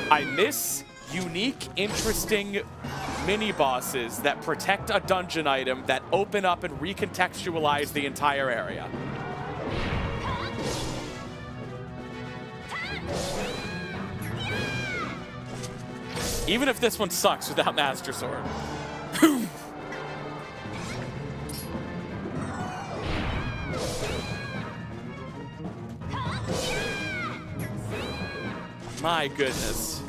I miss unique, interesting mini-bosses that protect a dungeon item that open up and recontextualize the entire area. Even if this one sucks without Master Sword. My goodness.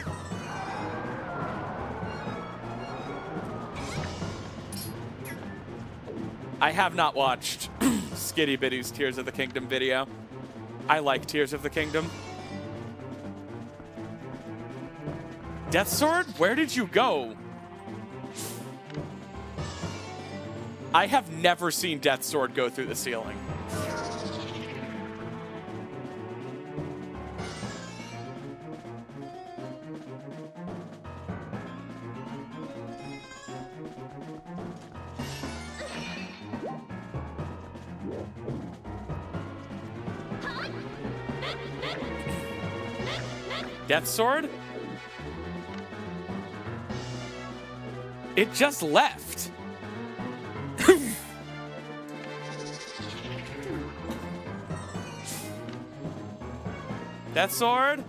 I have not watched Skitty Bitty's Tears of the Kingdom video. I like Tears of the Kingdom. Death Sword, where did you go? I have never seen Death Sword go through the ceiling. Death Sword? It just left. Death Sword?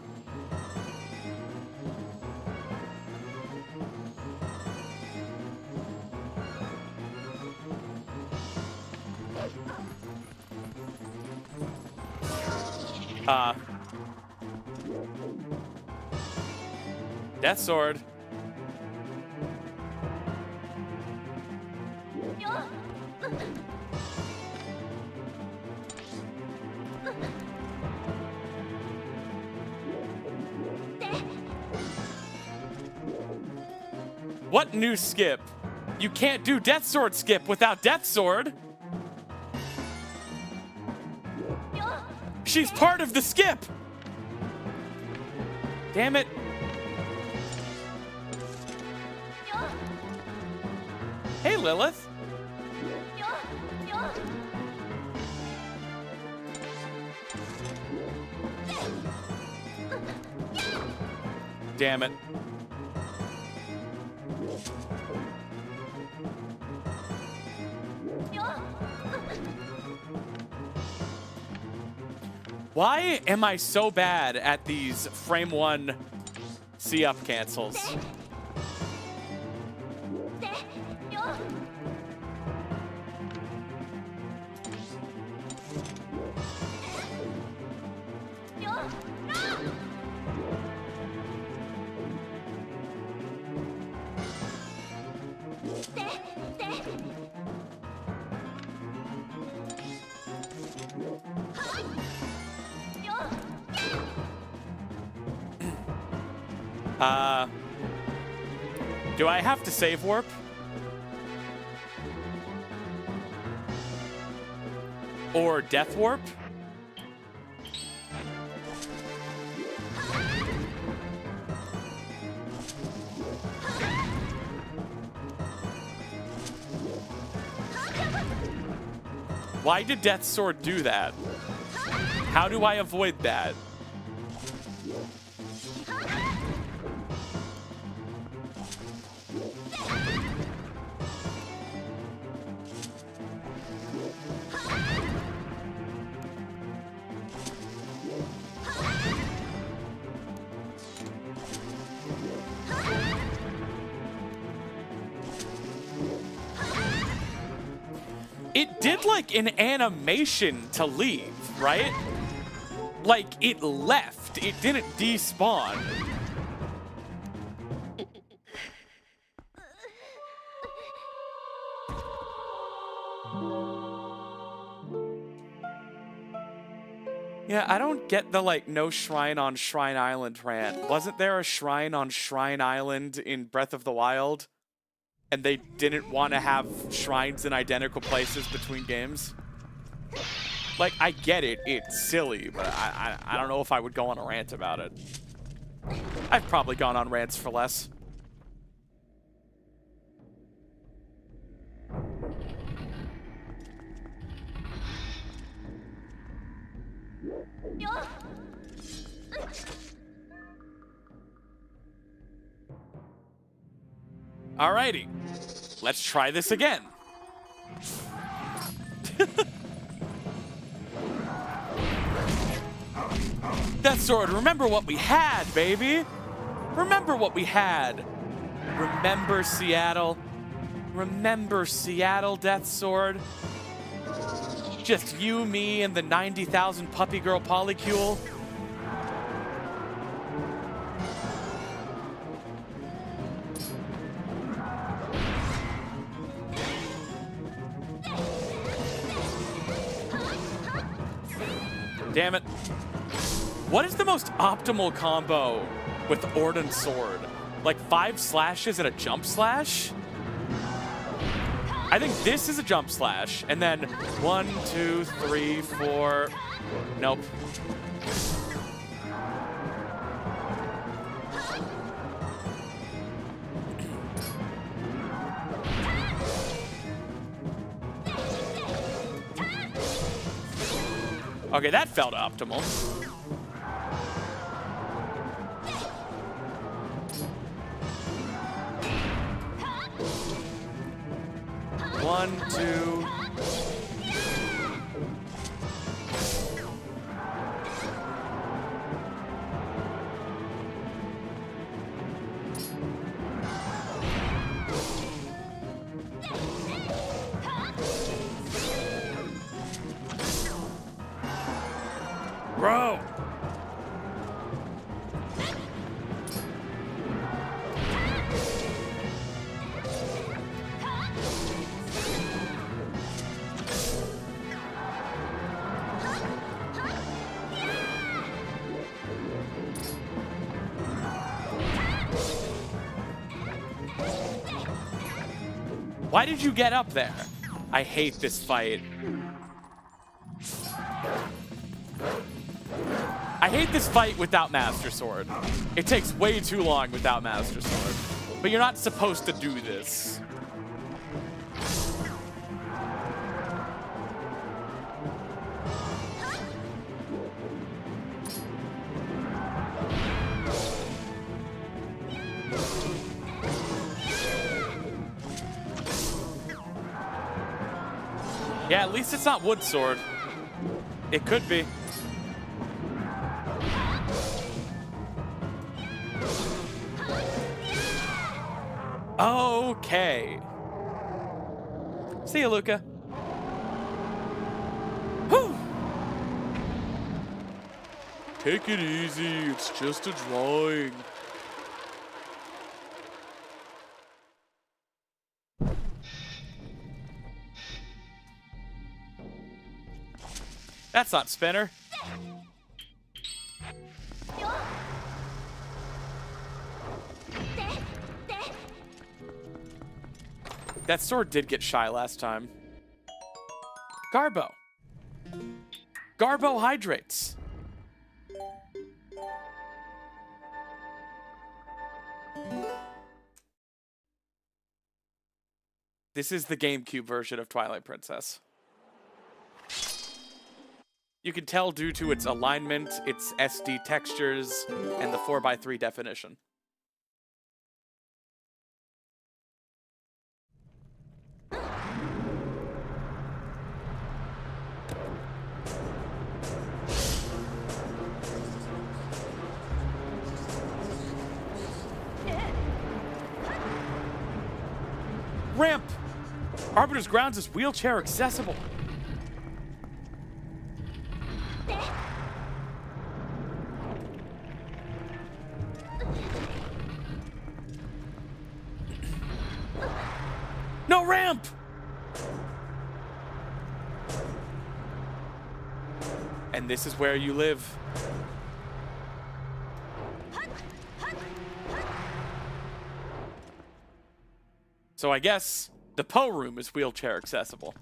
Death Sword. What new skip? You can't do Death Sword skip without Death Sword. She's part of the skip. Damn it. Hey, Lilith. Damn it. Why am I so bad at these frame 1 C-up cancels? Do I have to save warp? Or death warp? Why did Death Sword do that? How do I avoid that? It did like an animation to leave, right? Like it left, it didn't despawn. Yeah, I don't get the like no shrine on Shrine Island rant. Wasn't there a shrine on Shrine Island in Breath of the Wild? And they didn't want to have shrines in identical places between games? Like, I get it, it's silly, but I don't know if I would go on a rant about it. I've probably gone on rants for less. Alrighty, let's try this again. Death Sword, remember what we had, baby. Remember what we had. Remember Seattle. Remember Seattle, Death Sword. Just you, me, and the 90,000 puppy girl polycule. Damn it. What is the most optimal combo with Orden's sword? Like 5 slashes and a jump slash? I think this is a jump slash. And then 1, 2, 3, 4. Nope. Okay, that felt optimal. One, two. Bro. Why did you get up there? I hate this fight. I hate this fight without Master Sword. It takes way too long without Master Sword. But you're not supposed to do this. Yeah, at least it's not Wood Sword. It could be. Okay. See you, Luca. Whew. Take it easy. It's just a drawing. That's not Spinner. That sword did get shy last time. Garbo. Garbo hydrates. This is the GameCube version of Twilight Princess. You can tell due to its alignment, its SD textures, and the 4:3 definition. Ramp! Arbiter's Grounds is wheelchair accessible. No ramp! And this is where you live. So I guess the Poe room is wheelchair accessible.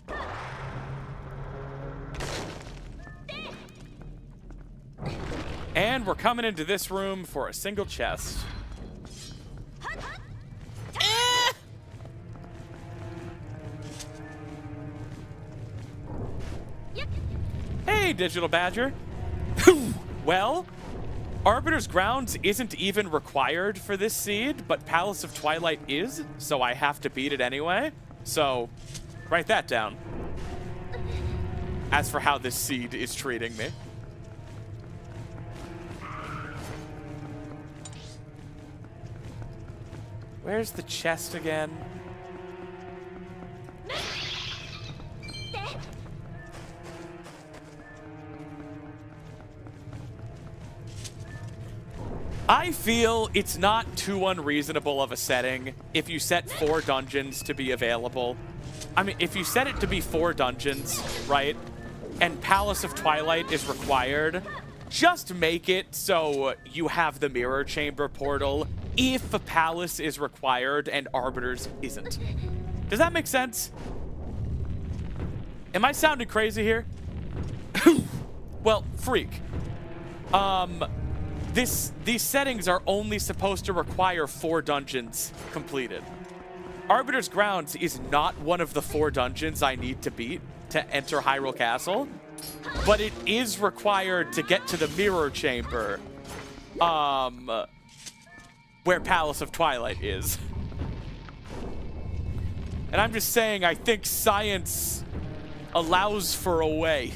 And we're coming into this room for a single chest. Hey, Digital Badger. Well, Arbiter's Grounds isn't even required for this seed, but Palace of Twilight is, so I have to beat it anyway. So, write that down. As for how this seed is treating me. Where's the chest again? I feel it's not too unreasonable of a setting if you set 4 dungeons to be available. I mean, if you set it to be 4 dungeons, right, and Palace of Twilight is required, just make it so you have the Mirror Chamber portal if a Palace is required and Arbiter's isn't. Does that make sense? Am I sounding crazy here? Well, freak. These settings are only supposed to require 4 dungeons completed. Arbiter's Grounds is not one of the 4 dungeons I need to beat to enter Hyrule Castle, but it is required to get to the Mirror Chamber, where Palace of Twilight is. And I'm just saying, I think science allows for a way.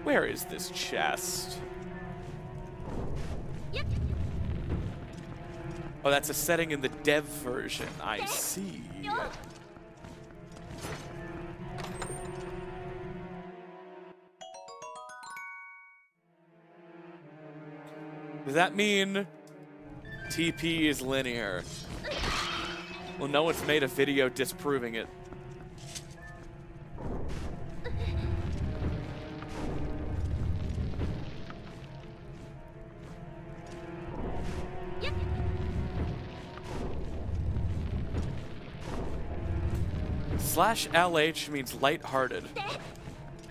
Where is this chest? Oh, that's a setting in the dev version. I see. Does that mean TP is linear? Well, no one's made a video disproving it. /LH means lighthearted.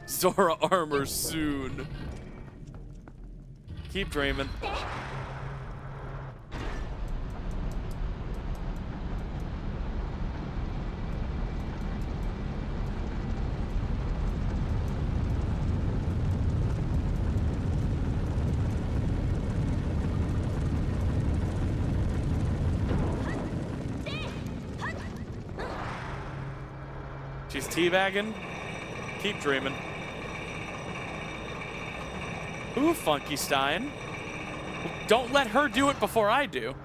Zora armor soon. Keep dreaming. She's teabagging. Keep dreaming. Ooh, Funky Stein. Don't let her do it before I do.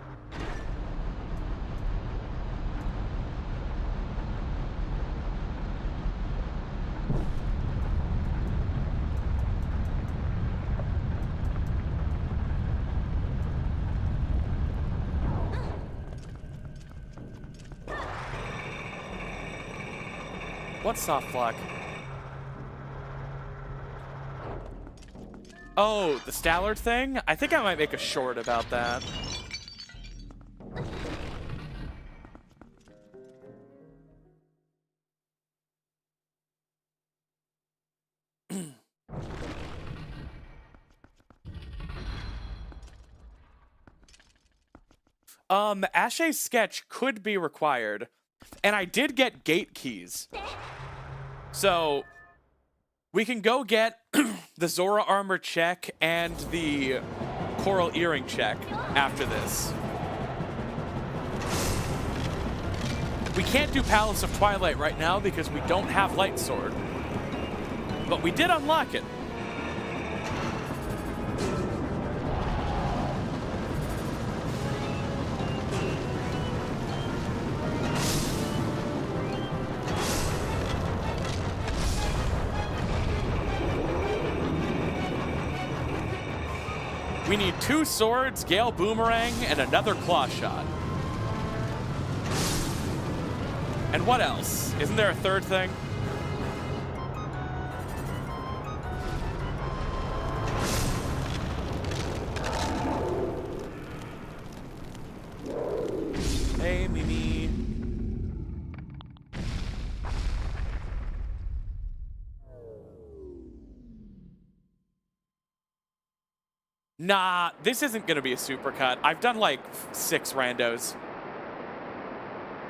What's soft block? Oh, the Skilar thing? I think I might make a short about that. Ashe's sketch could be required. And I did get gate keys. So we can go get the Zora armor check and the coral earring check after this. We can't do Palace of Twilight right now because we don't have Light Sword. But we did unlock it. We need 2 swords, Gale Boomerang, and another Claw Shot. And what else? Isn't there a third thing? Hey, Mimi. Nah, this isn't gonna be a supercut. I've done like 6 randos.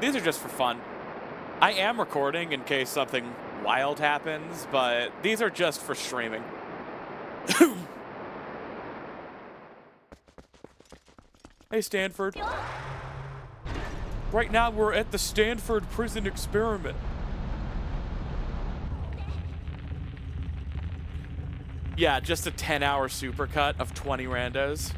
These are just for fun. I am recording in case something wild happens, but these are just for streaming. Hey, Stanford. Right now we're at the Stanford Prison Experiment. Yeah, just a 10-hour supercut of 20 randos.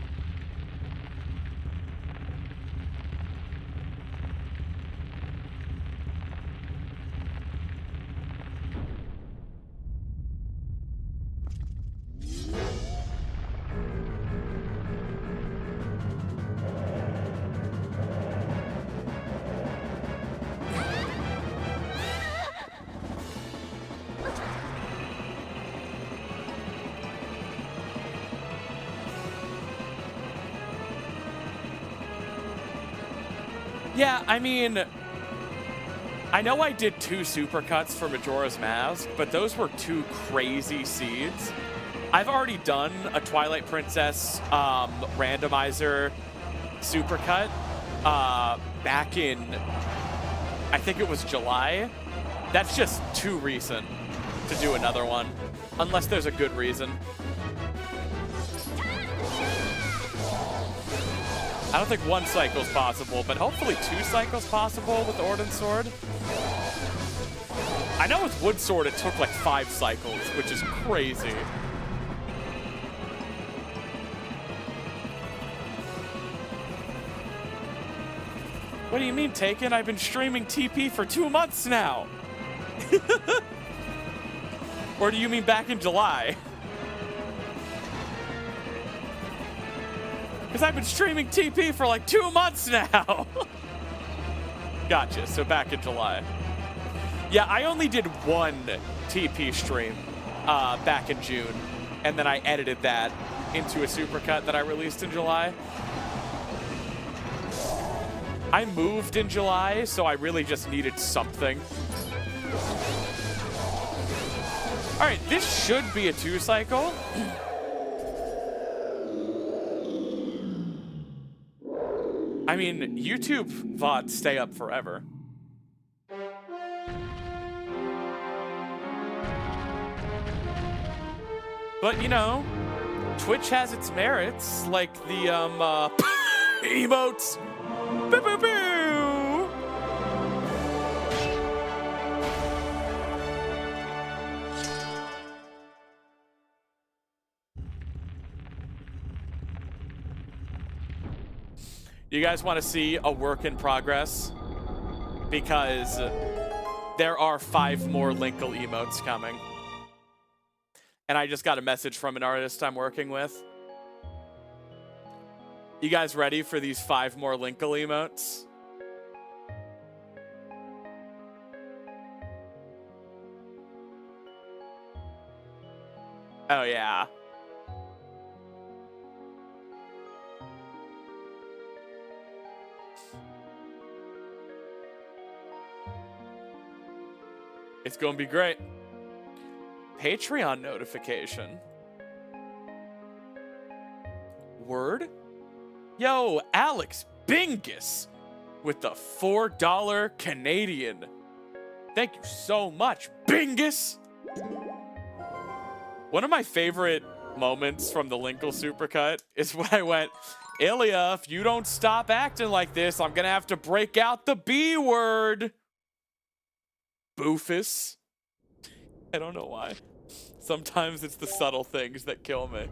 Yeah, I mean, I know I did 2 supercuts for Majora's Mask, but those were 2 crazy seeds. I've already done a Twilight Princess randomizer supercut back in, I think it was July. That's just too recent to do another one, unless there's a good reason. I don't think 1 cycle's possible, but hopefully 2 cycles possible with the Ordnance Sword. I know with Wood Sword it took like 5 cycles, which is crazy. What do you mean, Taken? I've been streaming TP for 2 months now. Or do you mean back in July? Because I've been streaming TP for like 2 months now. Gotcha, so back in July. Yeah, I only did 1 TP stream back in June. And then I edited that into a supercut that I released in July. I moved in July, so I really just needed something. All right, this should be a 2-cycle. I mean, YouTube VODs stay up forever. But, you know, Twitch has its merits, like the, emotes. Boo, boo, boo. You guys want to see a work in progress? Because there are 5 more Linkle emotes coming. And I just got a message from an artist I'm working with. You guys ready for these 5 more Linkle emotes? Oh, yeah. It's gonna be great. Patreon notification. Word? Yo, Alex Bingus with the $4 Canadian. Thank you so much, Bingus. One of my favorite moments from the Linkle Supercut is when I went, Ilya, if you don't stop acting like this, I'm gonna have to break out the B word. Boofus. I don't know why. Sometimes it's the subtle things that kill me.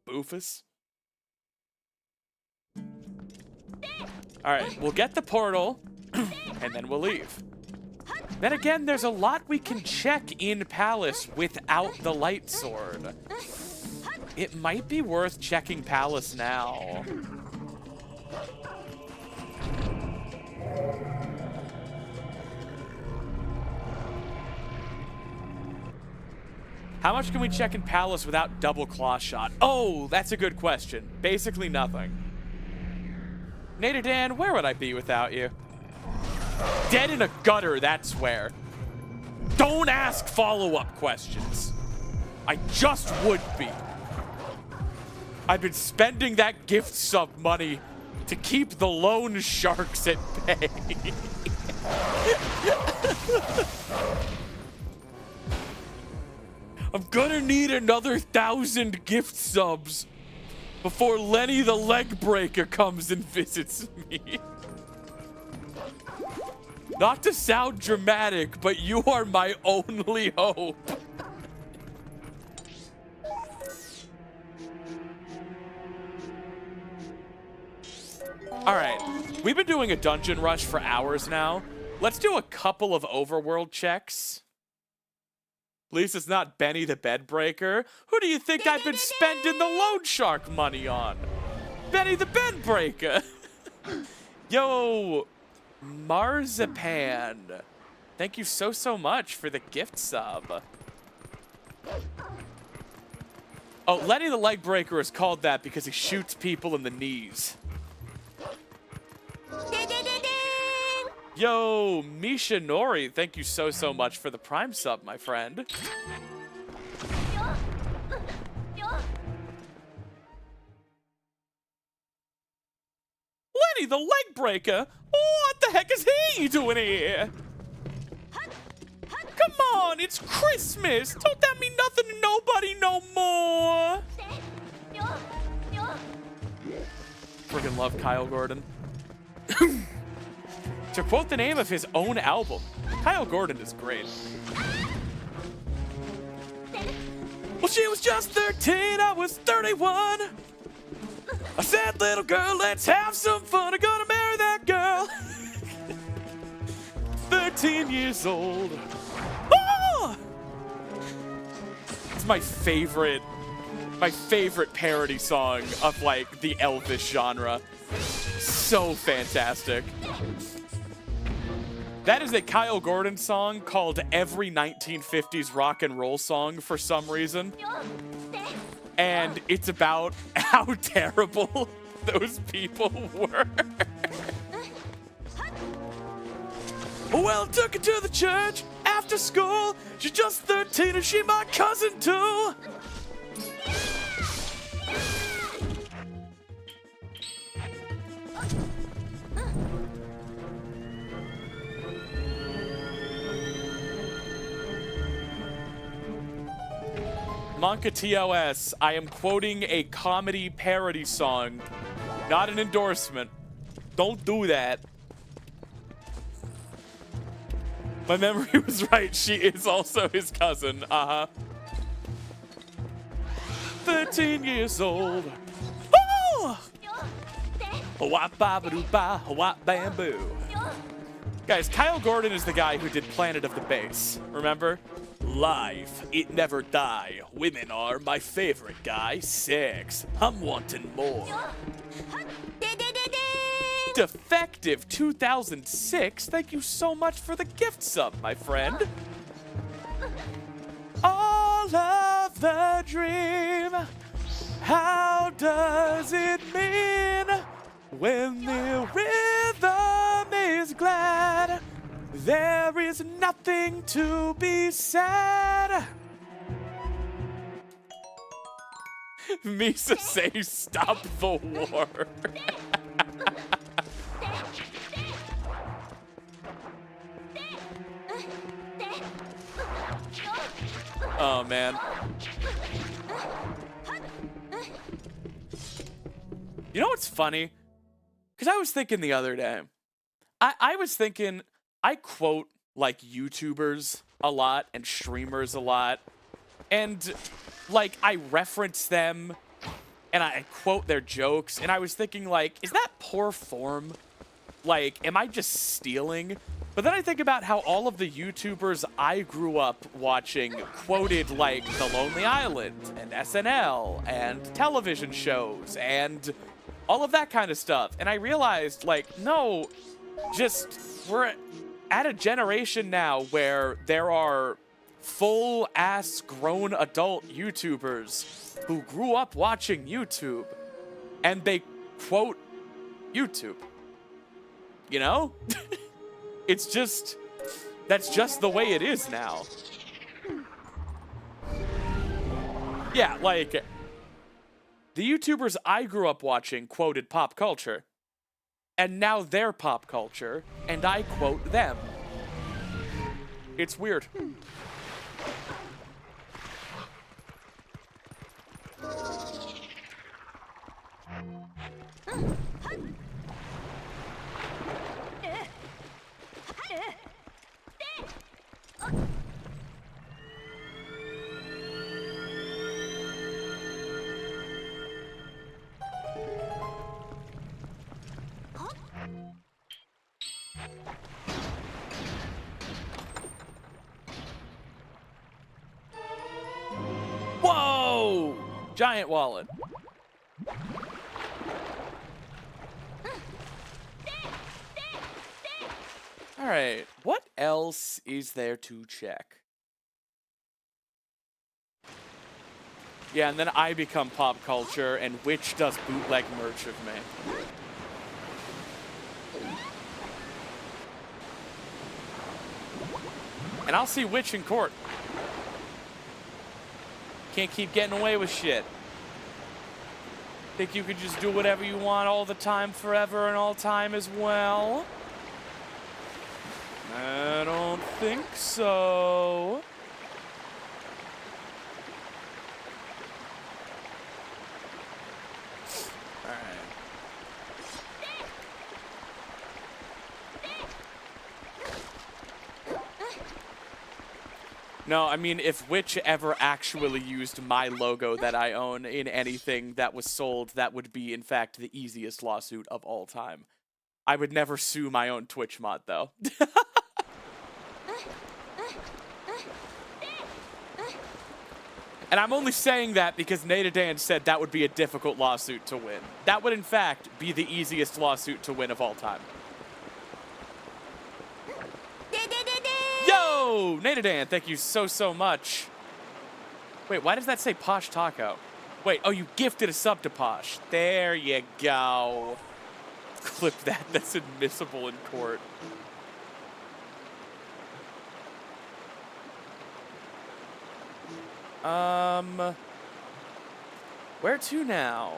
Boofus. Alright, we'll get the portal, and then we'll leave. Then again, there's a lot we can check in Palace without the light sword. It might be worth checking Palace now. How much can we check in Palace without double claw shot? Oh, that's a good question. Basically nothing. Nader Dan, where would I be without you? Dead in a gutter, that's where. Don't ask follow-up questions. I just would be. I've been spending that gift sub money to keep the loan sharks at bay. I'm gonna need another 1,000 gift subs before Lenny the Leg Breaker comes and visits me. Not to sound dramatic, but you are my only hope. All right, we've been doing a dungeon rush for hours now. Let's do a couple of overworld checks. At least it's not Benny the Bedbreaker. Who do you think I've been spending the loan shark money on? Benny the Bedbreaker. Yo, Marzipan. Thank you so much for the gift sub. Oh, Lenny the Legbreaker is called that because he shoots people in the knees. Yo, Misha Nori, thank you so much for the Prime sub, my friend. Lenny the Legbreaker? What the heck is he doing here? Come on, it's Christmas. Don't that mean nothing to nobody no more? Friggin' love Kyle Gordon. To quote the name of his own album, Kyle Gordon is great. Well, she was just 13, I was 31. I said, little girl, let's have some fun. I'm gonna marry that girl. 13 years old. Oh! It's my favorite parody song of, like, the Elvish genre. So fantastic. That is a Kyle Gordon song called Every 1950s Rock and Roll Song for some reason. And it's about how terrible those people were. Well, took her to the church after school. She's just 13 and she my cousin too. Monka TOS, I am quoting a comedy parody song, not an endorsement. Don't do that. My memory was right, she is also his cousin, 13 years old. Oh! Wap babadoo ba, wap bamboo. Guys, Kyle Gordon is the guy who did Planet of the Bass, remember? Life, it never die. Women are my favorite guy. Sex, I'm wanting more. Defective 2006, thank you so much for the gift sub, my friend. All of the dream, how does it mean when the rhythm is glad? There is nothing to be said. Misa say stop the war. Oh, man. You know what's funny? Because I was thinking the other day, I was thinking, I quote, like, YouTubers a lot and streamers a lot. And, like, I reference them and I quote their jokes. And I was thinking, like, is that poor form? Like, am I just stealing? But then I think about how all of the YouTubers I grew up watching quoted, like, The Lonely Island and SNL and television shows and all of that kind of stuff. And I realized, like, no, just, we're at a generation now where there are full-ass grown adult YouTubers who grew up watching YouTube and they quote YouTube. You know? It's just, that's just the way it is now. Yeah, like, the YouTubers I grew up watching quoted pop culture. And now they're pop culture, and I quote them. It's weird. Whoa! Giant wallet. All right, what else is there to check? Yeah, and then I become pop culture, and Witch does bootleg merch of me. And I'll see Witch in court. Can't keep getting away with shit. Think you could just do whatever you want all the time, forever and all time as well? I don't think so. No, I mean, if Witch ever actually used my logo that I own in anything that was sold, that would be, in fact, the easiest lawsuit of all time. I would never sue my own Twitch mod, though. And I'm only saying that because Nadadan said that would be a difficult lawsuit to win. That would, in fact, be the easiest lawsuit to win of all time. Yo, Nadadan, thank you so much. Wait, why does that say Posh Taco? Wait, oh, you gifted a sub to Posh. There you go. Clip that, that's admissible in court. Where to now?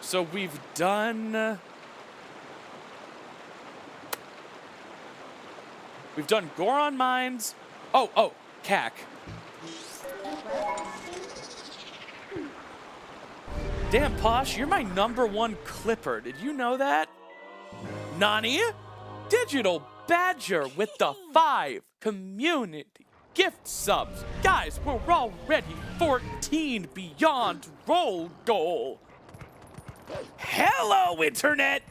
So we've done Goron Mines. Oh, Cac. Damn, Posh, you're my #1 clipper. Did you know that? Nani? Digital Badger with the 5 community gift subs. Guys, we're already 14 beyond roll goal. Hello, Internet.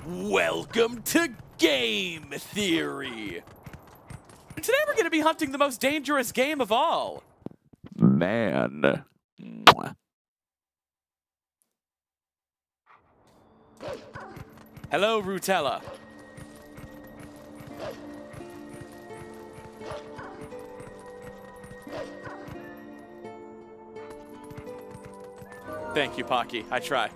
Welcome to Game Theory. And today we're going to be hunting the most dangerous game of all. Man. Hello, Rutella. Thank you, Pocky. I try.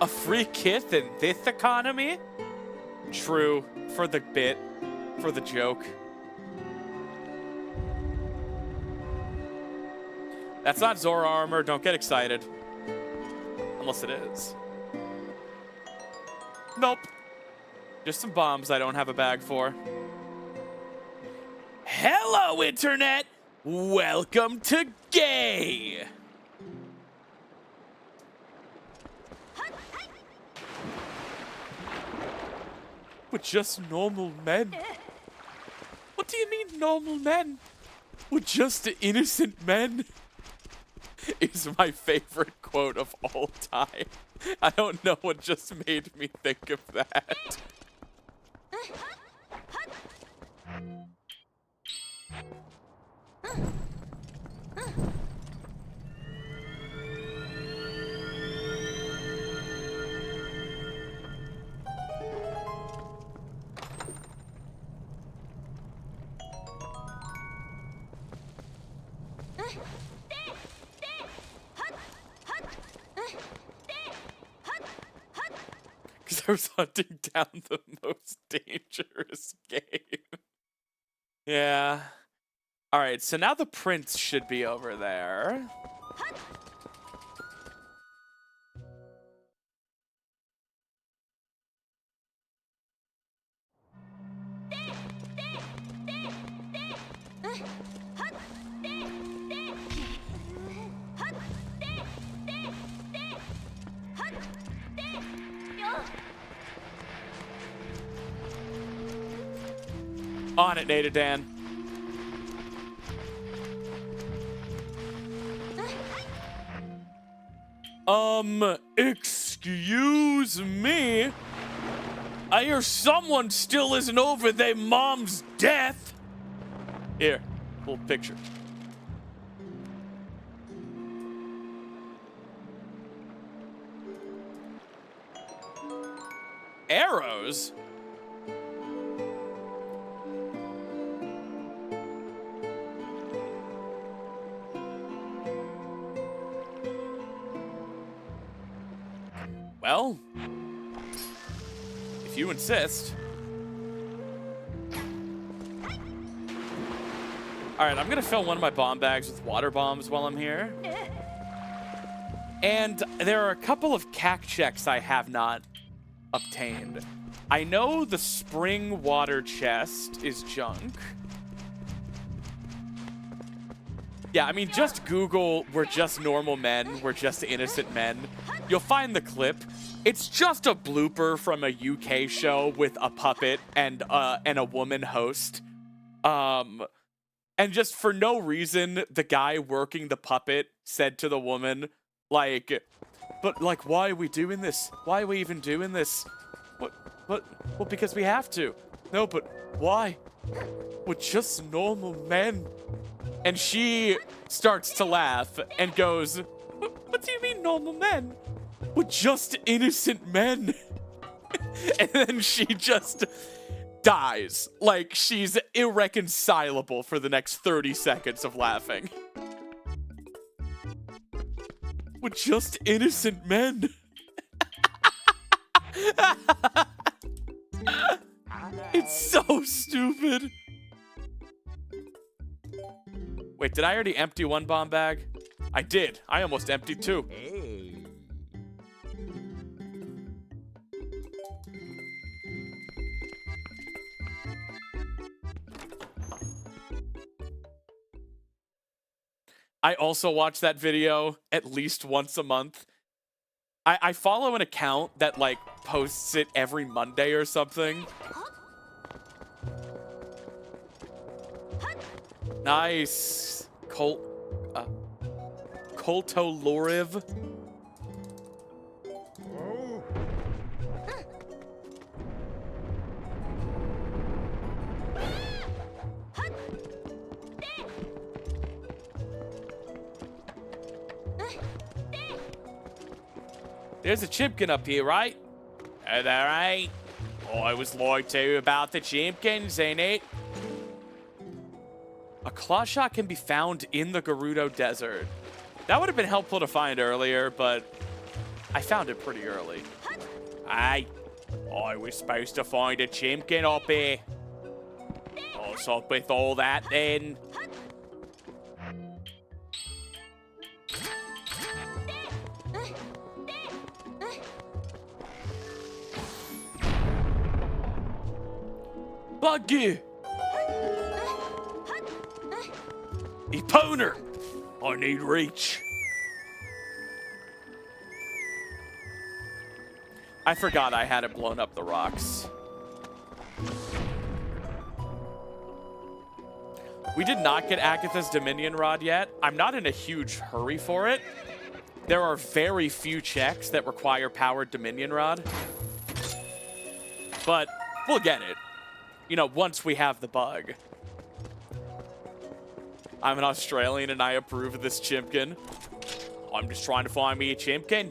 A free kith in this economy? True. For the bit. For the joke. That's not Zora armor. Don't get excited. Unless it is. Nope. Just some bombs I don't have a bag for. Hello, Internet! Welcome to Gay! We're just normal men. What do you mean, normal men? We're just innocent men. Is my favorite quote of all time. I don't know what just made me think of that. Because I was hunting down the most dangerous game. Yeah. Alright, so now the prince should be over there. On it, Nada Dan. Excuse me? I hear someone still isn't over their mom's death. Here, little picture. Arrows? Well, if you insist. All right, I'm gonna fill one of my bomb bags with water bombs while I'm here. And there are a couple of CAC checks I have not obtained. I know the spring water chest is junk. Yeah, I mean, just Google, we're just normal men, we're just innocent men. You'll find the clip. It's just a blooper from a UK show with a puppet and a woman host. And just for no reason, the guy working the puppet said to the woman, like, but like, why are we doing this? Why are we even doing this? What? Well, because we have to. No, but why? We're just normal men. And she starts to laugh and goes, what do you mean normal men? We're just innocent men. And then she just dies. Like, she's irreconcilable for the next 30 seconds of laughing. We're just innocent men. It's so stupid. Wait, did I already empty one bomb bag? I did. I almost emptied two. I also watch that video at least once a month. I follow an account that, like, posts it every Monday or something. Nice. Koltoloriv. There's a chimpkin up here, right? Oh, there ain't. I was lied to about the chimpkins, ain't it? A claw shot can be found in the Gerudo Desert. That would have been helpful to find earlier, but I found it pretty early. Hey, I was supposed to find a chimpkin up here. What's up with all that then? Buggy! Eponer! I need reach. I forgot I hadn't blown up the rocks. We did not get Agatha's Dominion Rod yet. I'm not in a huge hurry for it. There are very few checks that require powered Dominion Rod. But we'll get it. You know, once we have the bug. I'm an Australian and I approve of this chimpkin. I'm just trying to find me a chimpkin.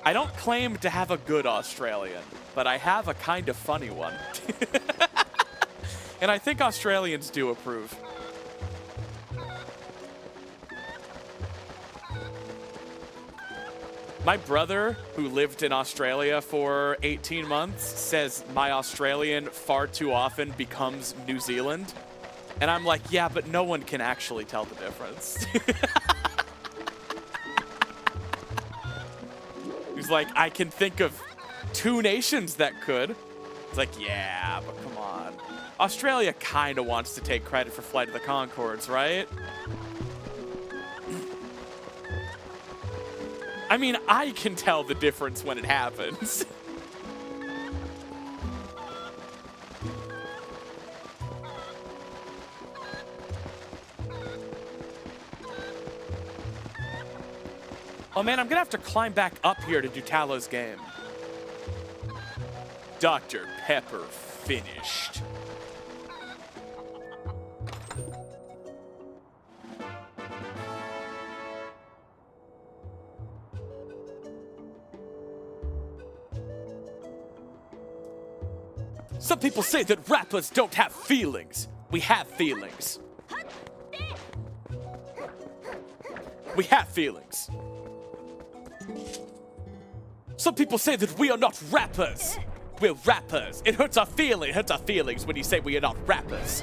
I don't claim to have a good Australian, but I have a kind of funny one. And I think Australians do approve. My brother, who lived in Australia for 18 months, says my Australian far too often becomes New Zealand. And I'm like, yeah, but no one can actually tell the difference. He's like, I can think of 2 nations that could. It's like, yeah, but come on. Australia kind of wants to take credit for Flight of the Conchords, right? I mean, I can tell the difference when it happens. Oh man, I'm gonna have to climb back up here to do Talos' game. Dr. Pepper finished. Some people say that rappers don't have feelings. We have feelings. We have feelings. Some people say that we are not rappers. We're rappers. It hurts our feelings when you say we are not rappers.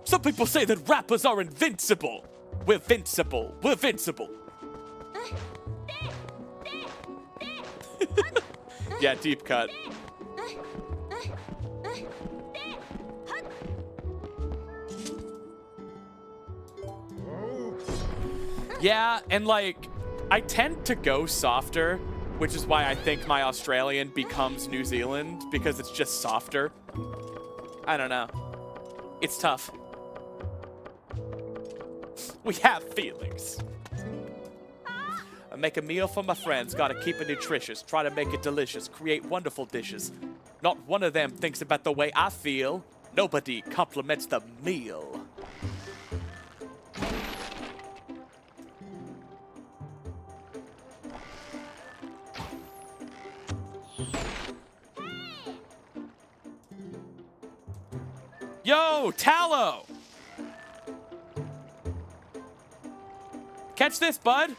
Some people say that rappers are invincible. We're vincible. We're vincible. Yeah, deep cut. Yeah, and like, I tend to go softer, which is why I think my Australian becomes New Zealand, because it's just softer. I don't know. It's tough. We have feelings. I make a meal for my friends, gotta keep it nutritious, try to make it delicious, create wonderful dishes. Not one of them thinks about the way I feel. Nobody compliments the meal. Yo, Tallow! Catch this, bud.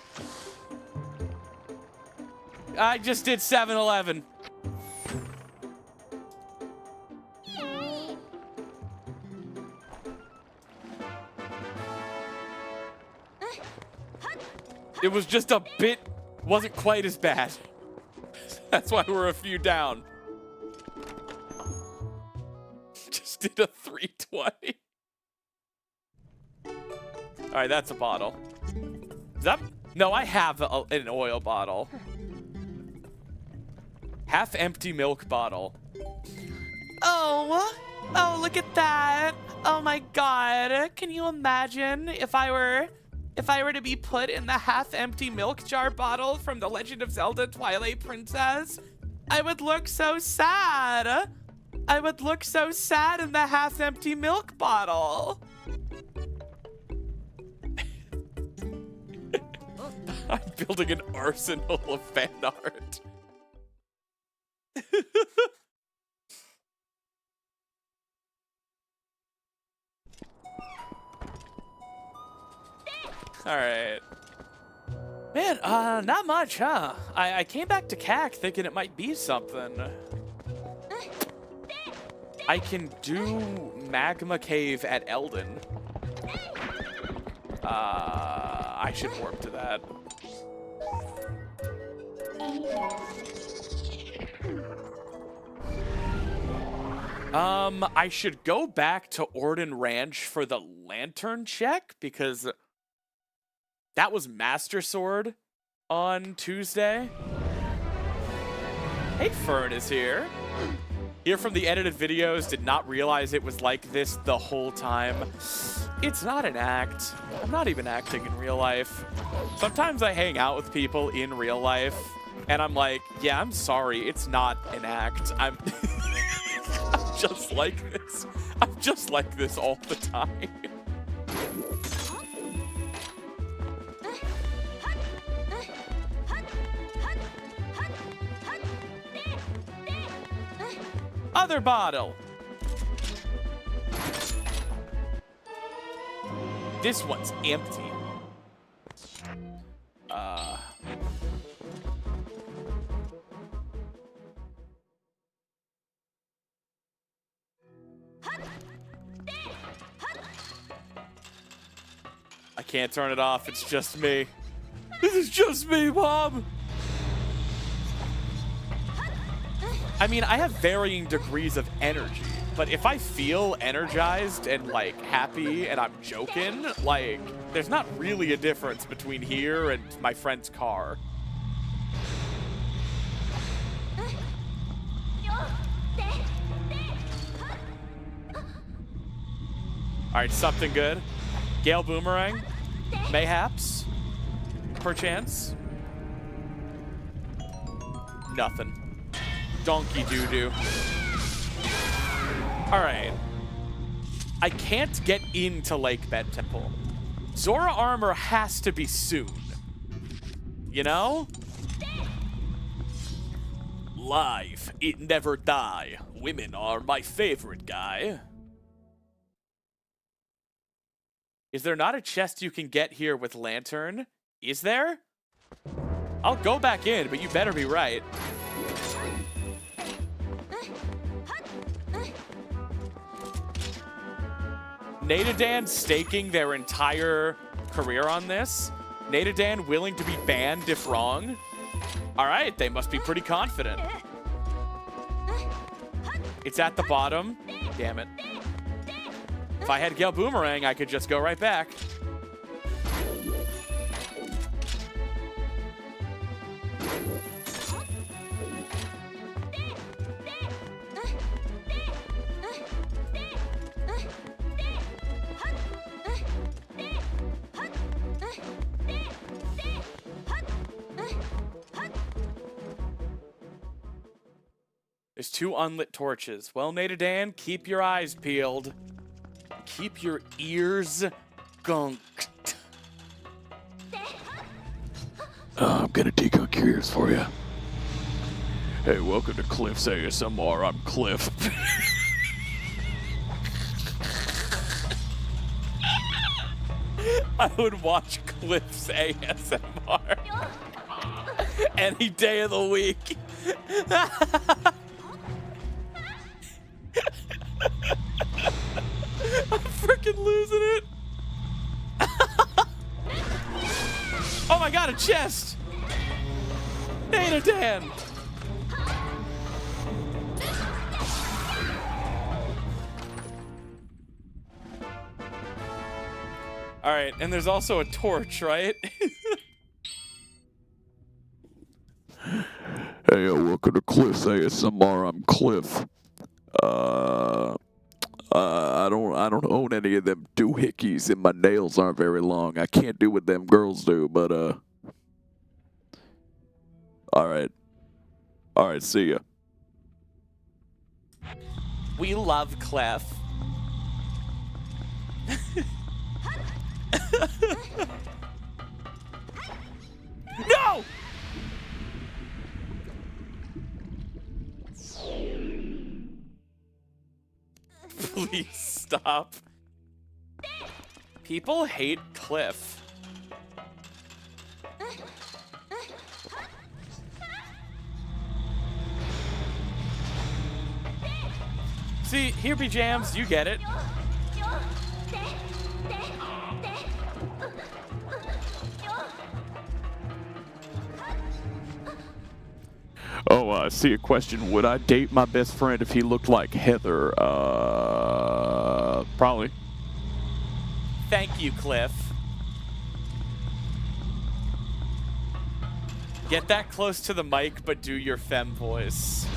I just did 7-Eleven. It was just a bit, wasn't quite as bad. That's why we're a few down. Just did a 320. All right, that's a bottle. Is that? No, I have an oil bottle. Half empty milk bottle. Oh, look at that. Oh my God. Can you imagine if I were to be put in the half-empty milk jar bottle from The Legend of Zelda Twilight Princess? I would look so sad. I would look so sad in the half-empty milk bottle. I'm building an arsenal of fan art. All right. Man, not much, huh? I came back to CAC thinking it might be something. I can do Magma Cave at Eldon. I should warp to that. I should go back to Orden Ranch for the lantern check because that was Master Sword on Tuesday. Hey, Fern is here. Here from the edited videos, did not realize it was like this the whole time. It's not an act. I'm not even acting in real life. Sometimes I hang out with people in real life, and I'm like, yeah, I'm sorry, it's not an act. I'm just like this. I'm just like this all the time. Other bottle. This one's empty. I can't turn it off. It's just me. This is just me, Mom. I mean, I have varying degrees of energy, but if I feel energized and, like, happy and I'm joking, like, there's not really a difference between here and my friend's car. All right, something good. Gale Boomerang, mayhaps, perchance. Nothing. Donkey doo-doo. All right. I can't get into Lake Bed Temple. Zora armor has to be soon. You know? Life, it never die. Women are my favorite guy. Is there not a chest you can get here with Lantern? Is there? I'll go back in, but you better be right. Nadadan staking their entire career on this. Nadadan willing to be banned if wrong. All right, they must be pretty confident. It's at the bottom. Damn it. If I had Gale Boomerang, I could just go right back. There's 2 unlit torches. Well, Nadadan, keep your eyes peeled. Keep your ears gunked. I'm gonna degunk your ears for you. Hey, welcome to Cliff's ASMR. I'm Cliff. I would watch Cliff's ASMR any day of the week. I'm freaking losing it. Oh my god, a chest! Nate Dan! Alright, and there's also a torch, right? Hey, welcome to Cliff's ASMR. I'm Cliff. I don't own any of them doohickeys, and my nails aren't very long. I can't do what them girls do, but Alright, see ya. We love Cliff. No! Please stop. People hate Cliff. See, here be jams, you get it. Oh, I see a question. Would I date my best friend if he looked like Heather? Probably. Thank you, Cliff. Get that close to the mic, but do your femme voice.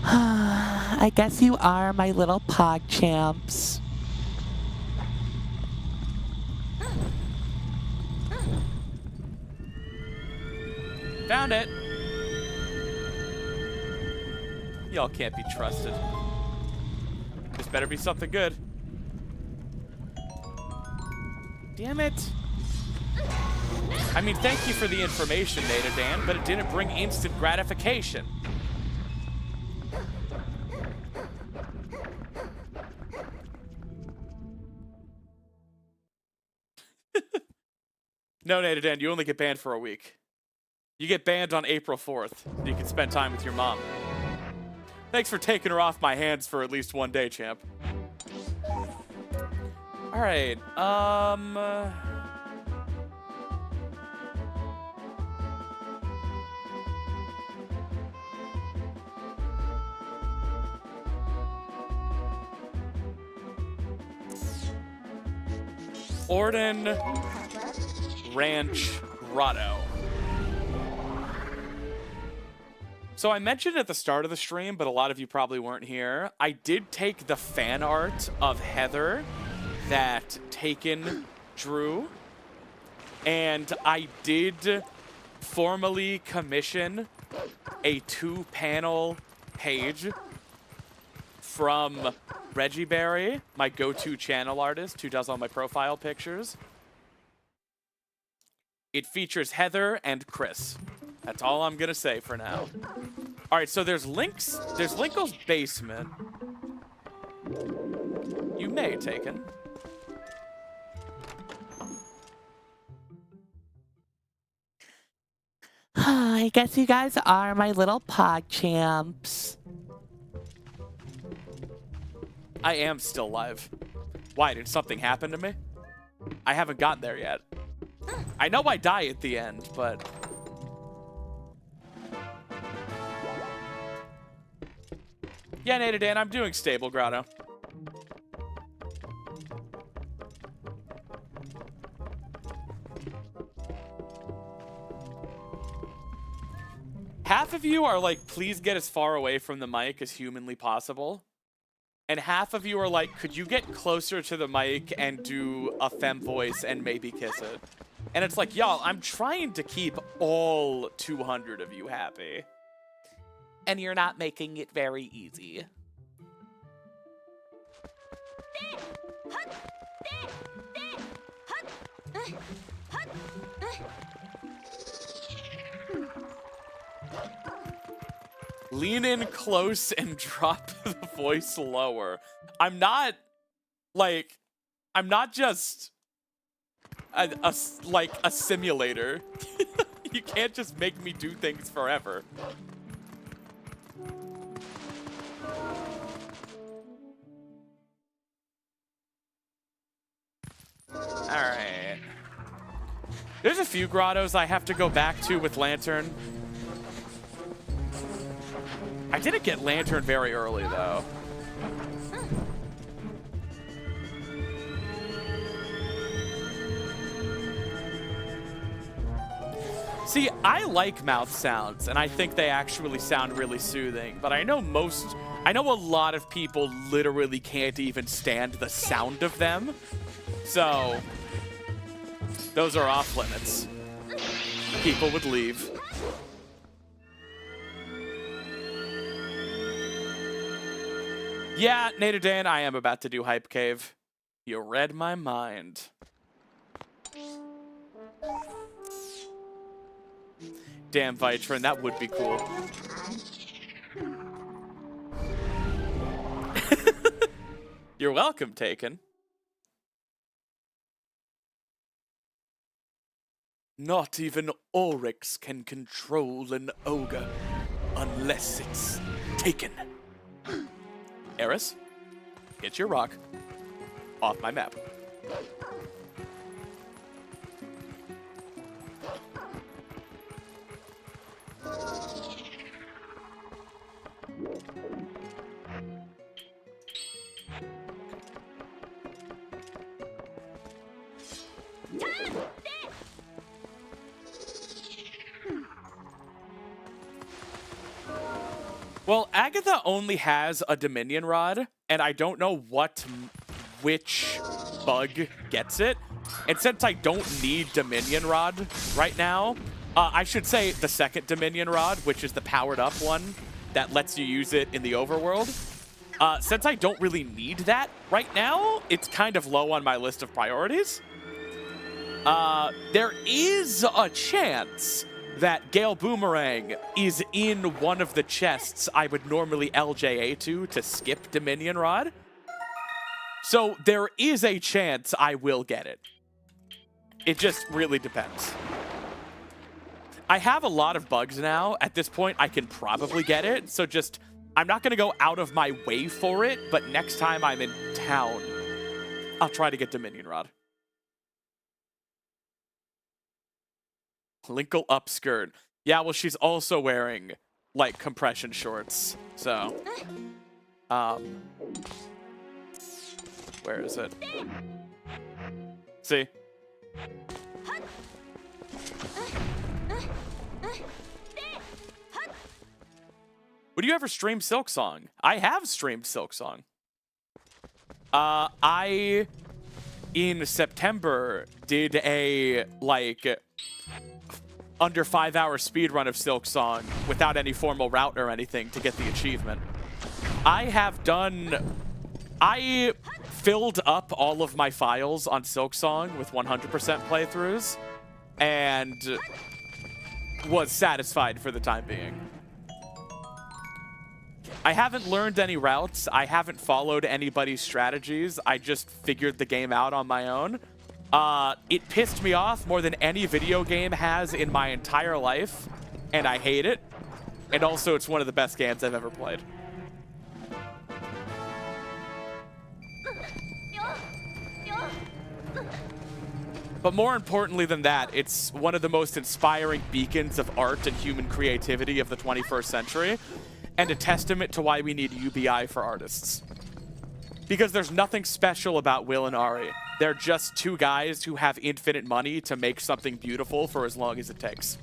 I guess you are my little pog champs. Found it. Y'all can't be trusted. This better be something good. Damn it. I mean, thank you for the information, Nate Dan, but it didn't bring instant gratification. No, Nate Dan, you only get banned for a week. You get banned on April 4th. So you can spend time with your mom. Thanks for taking her off my hands for at least one day, champ. All right. Orden Ranch Grotto. So I mentioned at the start of the stream, but a lot of you probably weren't here. I did take the fan art of Heather that Taken drew, and I did formally commission a 2-panel page from Reggie Berry, my go-to channel artist who does all my profile pictures. It features Heather and Chris. That's all I'm gonna say for now. All right, so there's Linkle's basement. You may Taken. I guess you guys are my little pog champs. I am still live. Why, did something happen to me? I haven't gotten there yet. I know I die at the end, but... Yeah, Nate Dan, I'm doing stable, Grotto. Half of you are like, please get as far away from the mic as humanly possible. And half of you are like, could you get closer to the mic and do a femme voice and maybe kiss it? And it's like, y'all, I'm trying to keep all 200 of you happy. And you're not making it very easy. Lean in close and drop the voice lower. I'm not just like a simulator. You can't just make me do things forever. Alright. There's a few grottos I have to go back to with Lantern. I didn't get Lantern very early, though. See, I like mouth sounds, and I think they actually sound really soothing, but I know a lot of people literally can't even stand the sound of them. So, those are off limits. People would leave. Yeah, Nader Dan, I am about to do Hype Cave. You read my mind. Damn, Vitrin, that would be cool. You're welcome, Taken. Not even Oryx can control an ogre unless it's taken. Eris, get your rock off my map. Well, Agatha only has a Dominion Rod, and I don't know which bug gets it. And since I don't need Dominion Rod right now, I should say the second Dominion Rod, which is the powered up one that lets you use it in the Overworld. Since I don't really need that right now, it's kind of low on my list of priorities. There is a chance that Gale Boomerang is in one of the chests I would normally LJA to skip Dominion Rod. So there is a chance I will get it. It just really depends. I have a lot of bugs now. At this point, I can probably get it. So just, I'm not going to go out of my way for it, but next time I'm in town, I'll try to get Dominion Rod. Linkle upskirt. Yeah, well, she's also wearing, like, compression shorts. So, where is it? See? Would you ever stream Silksong? I have streamed Silksong. I, in September, did a, like, under 5-hour speedrun of Silksong without any formal route or anything to get the achievement. I filled up all of my files on Silksong with 100% playthroughs and was satisfied for the time being. I haven't learned any routes. I haven't followed anybody's strategies. I just figured the game out on my own. It pissed me off more than any video game has in my entire life, and I hate it. And also, it's one of the best games I've ever played. But more importantly than that, it's one of the most inspiring beacons of art and human creativity of the 21st century, and a testament to why we need UBI for artists. Because there's nothing special about Will and Ari. They're just two guys who have infinite money to make something beautiful for as long as it takes.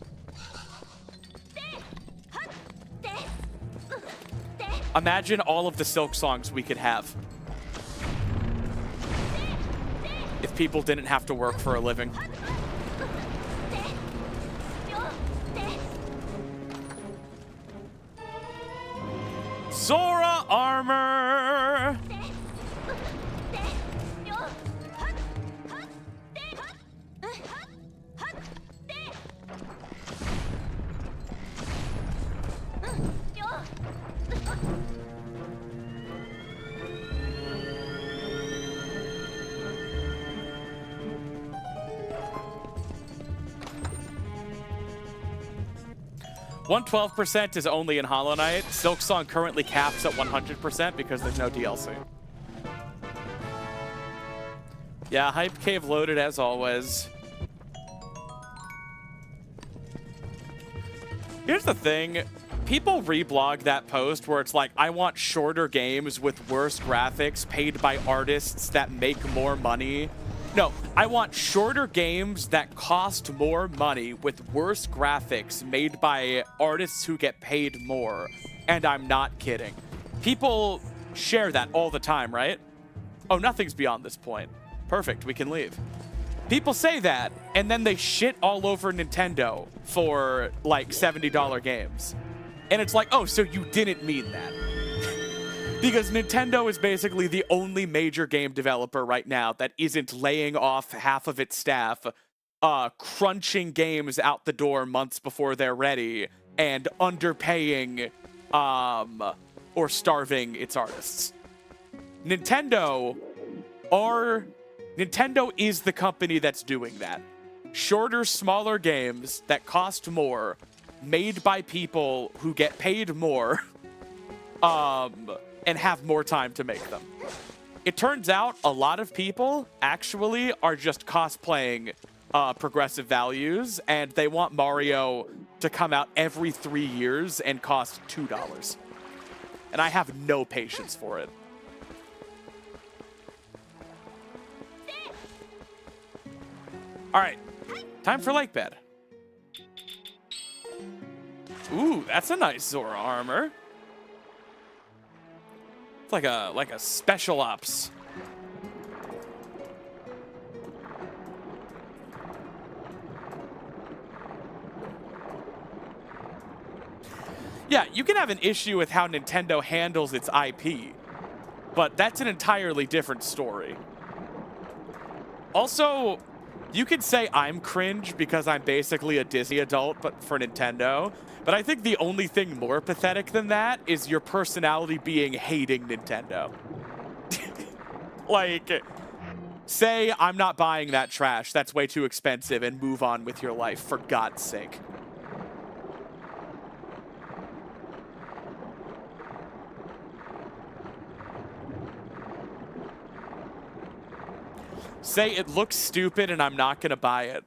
Imagine all of the Silksongs we could have if people didn't have to work for a living. Zora armor! 112% is only in Hollow Knight. Silksong currently caps at 100% because there's no DLC. Yeah, Hype Cave loaded as always. Here's the thing. People reblog that post where it's like, I want shorter games with worse graphics paid by artists that make more money. No, I want shorter games that cost more money with worse graphics made by artists who get paid more. And I'm not kidding. People share that all the time, right? Oh, nothing's beyond this point. Perfect, we can leave. People say that, and then they shit all over Nintendo for, like, $70 games. And it's like, oh, so you didn't mean that. Because Nintendo is basically the only major game developer right now that isn't laying off half of its staff, crunching games out the door months before they're ready, and underpaying, or starving its artists. Nintendo is the company that's doing that. Shorter, smaller games that cost more, made by people who get paid more, and have more time to make them. It turns out a lot of people actually are just cosplaying progressive values, and they want Mario to come out every 3 years and cost $2. And I have no patience for it. All right, time for Lake Bed. Ooh, that's a nice Zora armor. It's like a special ops. Yeah, you can have an issue with how Nintendo handles its IP, but that's an entirely different story. Also, you could say I'm cringe because I'm basically a Disney adult, but for Nintendo. But I think the only thing more pathetic than that is your personality being hating Nintendo. Like, say I'm not buying that trash, that's way too expensive, and move on with your life, for God's sake. Say it looks stupid and I'm not gonna buy it.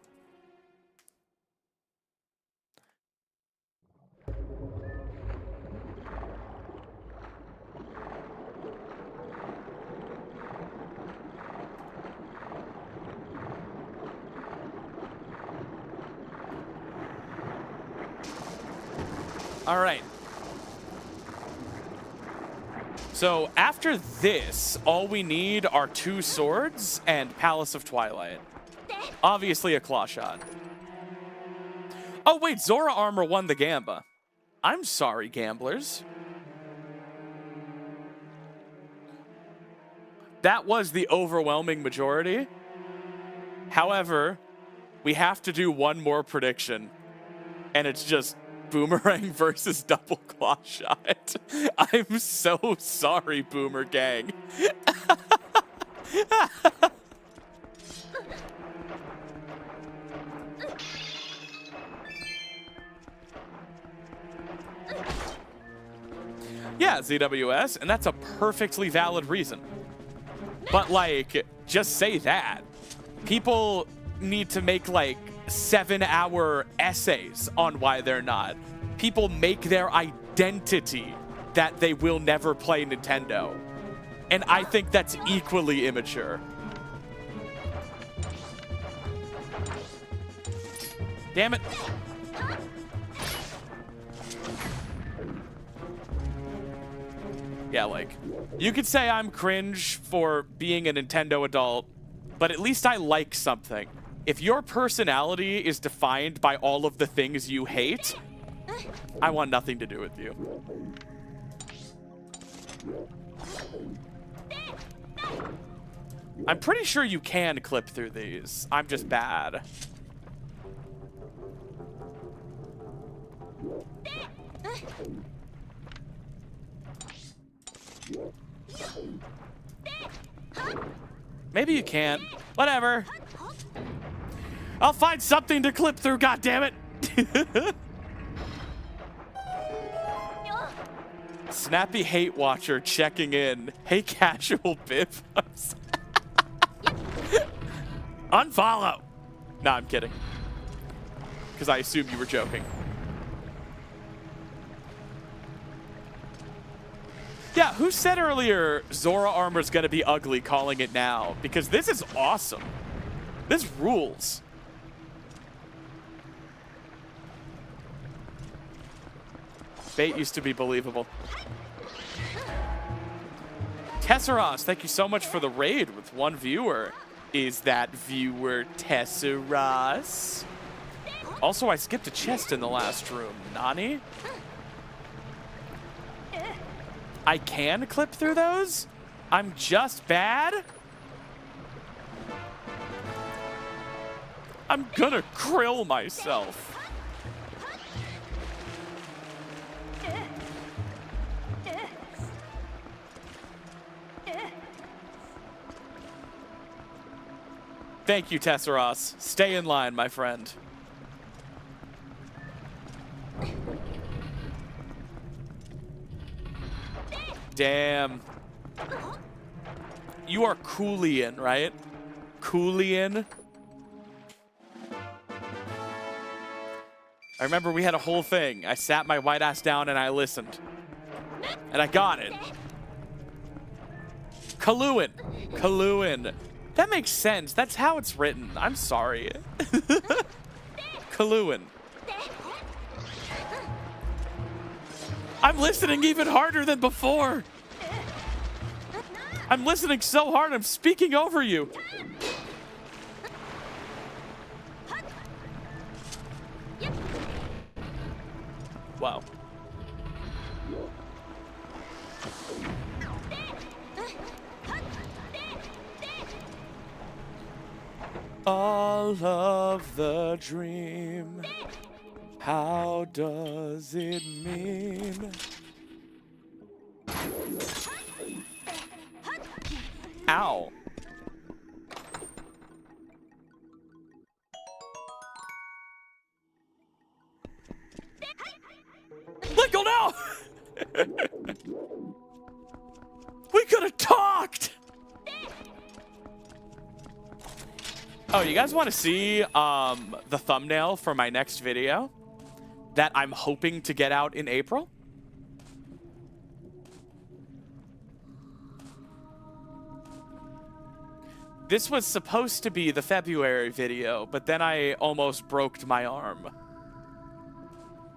All right. So after this, all we need are 2 swords and Palace of Twilight. Obviously a claw shot. Oh wait, Zora armor won the Gamba. I'm sorry, gamblers. That was the overwhelming majority. However, we have to do one more prediction. And it's just Boomerang versus double claw shot. I'm so sorry, Boomer Gang. Yeah, ZWS, and that's a perfectly valid reason. But, like, just say that. People need to make, like, 7-hour essays on why they're not. People make their identity that they will never play Nintendo. And I think that's equally immature. Damn it. Yeah, like, you could say I'm cringe for being a Nintendo adult, but at least I like something. If your personality is defined by all of the things you hate, I want nothing to do with you. I'm pretty sure you can clip through these. I'm just bad. Maybe you can't. Whatever. I'll find something to clip through, goddammit. Snappy Hate Watcher checking in. Hey, casual Biff. Unfollow. Nah, I'm kidding. Because I assumed you were joking. Yeah, who said earlier Zora armor's gonna be ugly, calling it now? Because this is awesome. This rules. Bait used to be believable. Tesseros, thank you so much for the raid with 1 viewer. Is that viewer Tesseros? Also, I skipped a chest in the last room. Nani? I can clip through those? I'm just bad? I'm gonna krill myself. Thank you, Tesseros. Stay in line, my friend. Damn. You are Coolian, right? Coolian? I remember we had a whole thing. I sat my white ass down and I listened. And I got it. Kaluin. Kaluin. That makes sense. That's how it's written. I'm sorry. Kaluin. I'm listening even harder than before. I'm listening so hard, I'm speaking over you. Wow. All of the dream. How does it mean? Ow. Linkle, no! We could have talked! Oh, you guys want to see the thumbnail for my next video that I'm hoping to get out in April? This was supposed to be the February video, but then I almost broke my arm.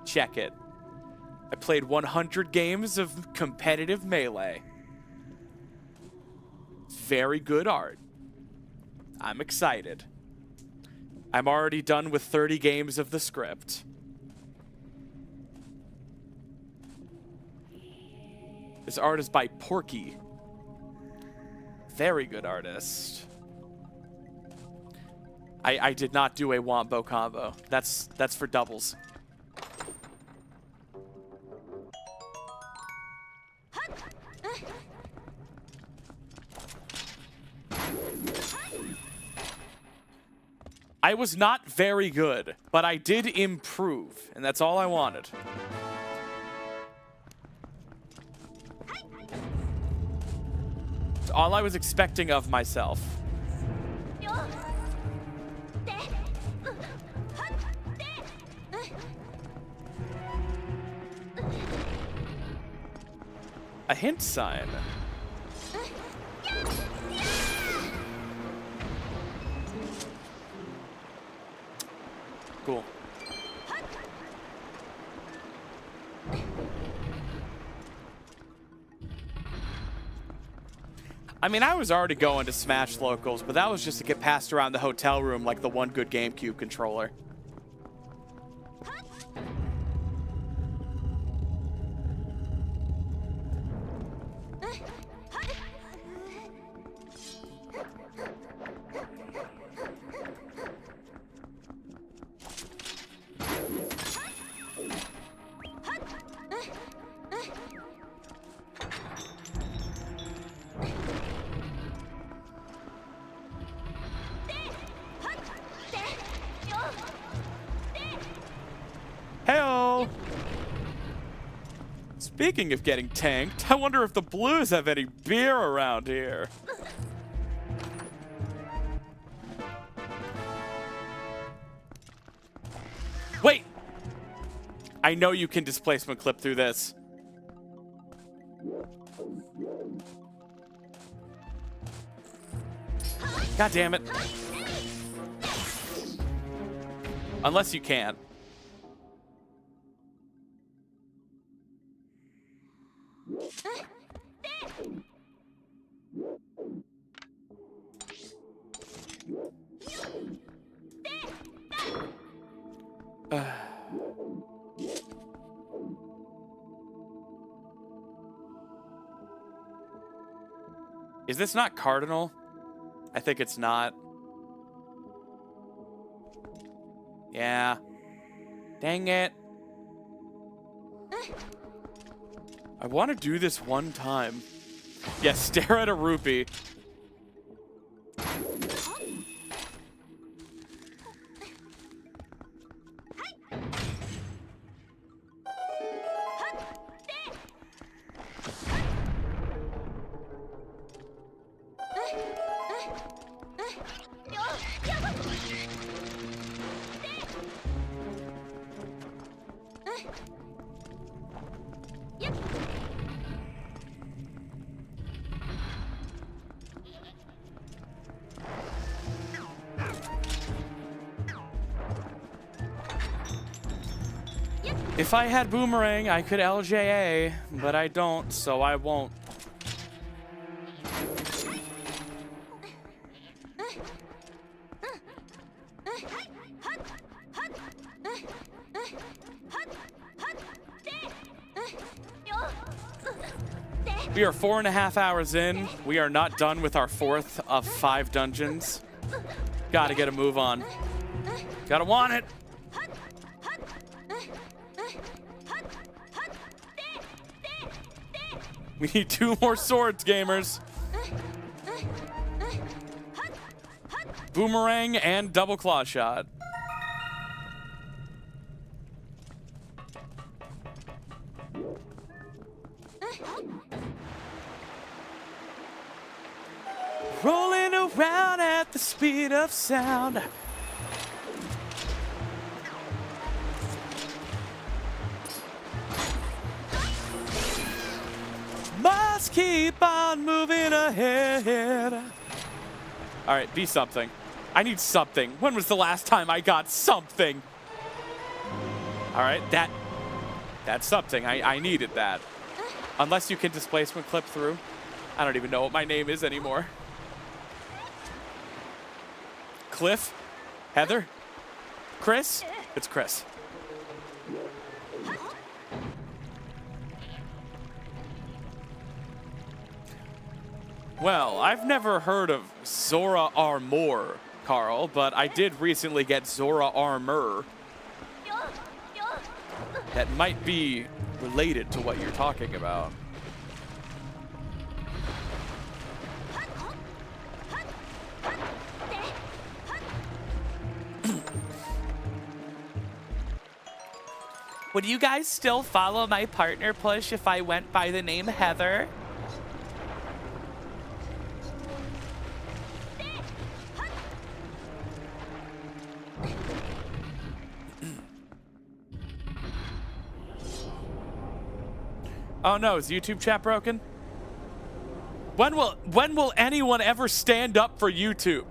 Check it. I played 100 games of competitive Melee. Very good art. I'm excited. I'm already done with 30 games of the script. This art is by Porky. Very good artist. I did not do a Wombo combo. That's for doubles. I was not very good, but I did improve, and that's all I wanted. It's all I was expecting of myself. A hint sign. Cool. I mean, I was already going to Smash Locals, but that was just to get passed around the hotel room like the one good GameCube controller. Speaking of getting tanked, I wonder if the Blues have any beer around here. Wait! I know you can displacement clip through this. God damn it. Unless you can. Is this not Cardinal? I think it's not. Yeah. Dang it. I want to do this one time. Yeah, stare at a rupee. If I had Boomerang, I could LJA, but I don't, so I won't. We are 4.5 hours in. We are not done with our 4th of 5 dungeons. Gotta get a move on. Gotta want it. We need 2 more swords, gamers. Boomerang and double claw shot. Rolling around at the speed of sound. Must keep on moving ahead. All right, be something. I need something. When was the last time I got something? All right, that's something. I needed that. Unless you can displacement clip through. I don't even know what my name is anymore. Cliff? Heather? Chris? It's Chris. Well, I've never heard of Zora Armor, Carl, but I did recently get Zora Armor. That might be related to what you're talking about. Would you guys still follow my partner push if I went by the name Heather? Oh no, is YouTube chat broken? When will anyone ever stand up for YouTube?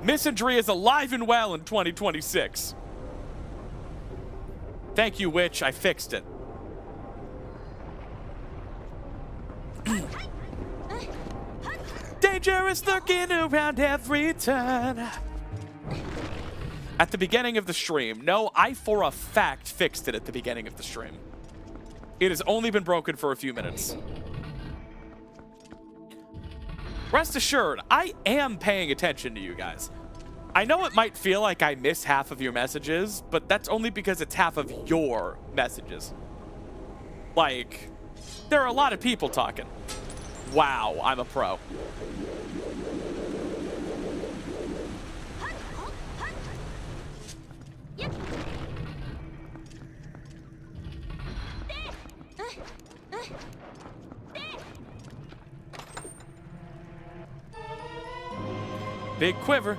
Misandry is alive and well in 2026. Thank you, Witch. I fixed it. Danger is lurking around every turn. At the beginning of the stream. No, I for a fact fixed it at the beginning of the stream. It has only been broken for a few minutes. Rest assured, I am paying attention to you guys. I know it might feel like I miss half of your messages, but that's only because it's half of your messages. Like, there are a lot of people talking. Wow, I'm a pro. Big quiver.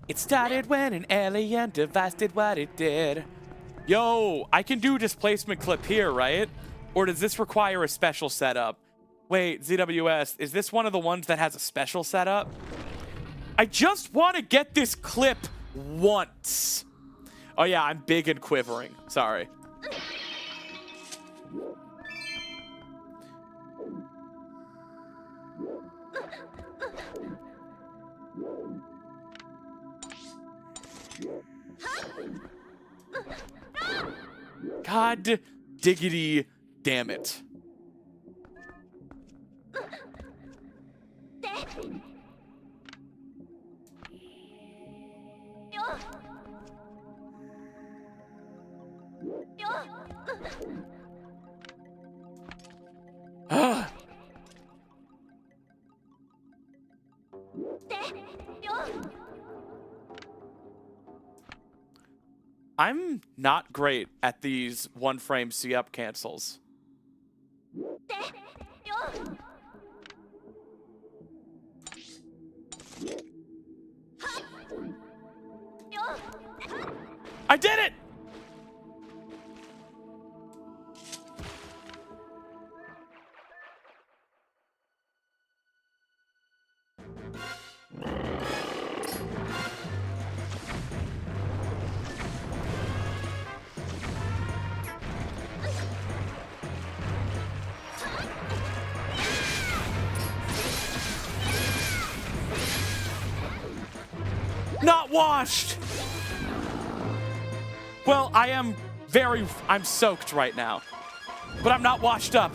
It started when an alien device did what it did. Yo, I can do displacement clip here, right? Or does this require a special setup? Wait, ZWS, is this one of the ones that has a special setup? I just want to get this clip once. Oh yeah, I'm big and quivering. Sorry. God diggity damn it. I'm not great at these one-frame C-up cancels. I did it! Not washed! Well, I'm soaked right now. But I'm not washed up.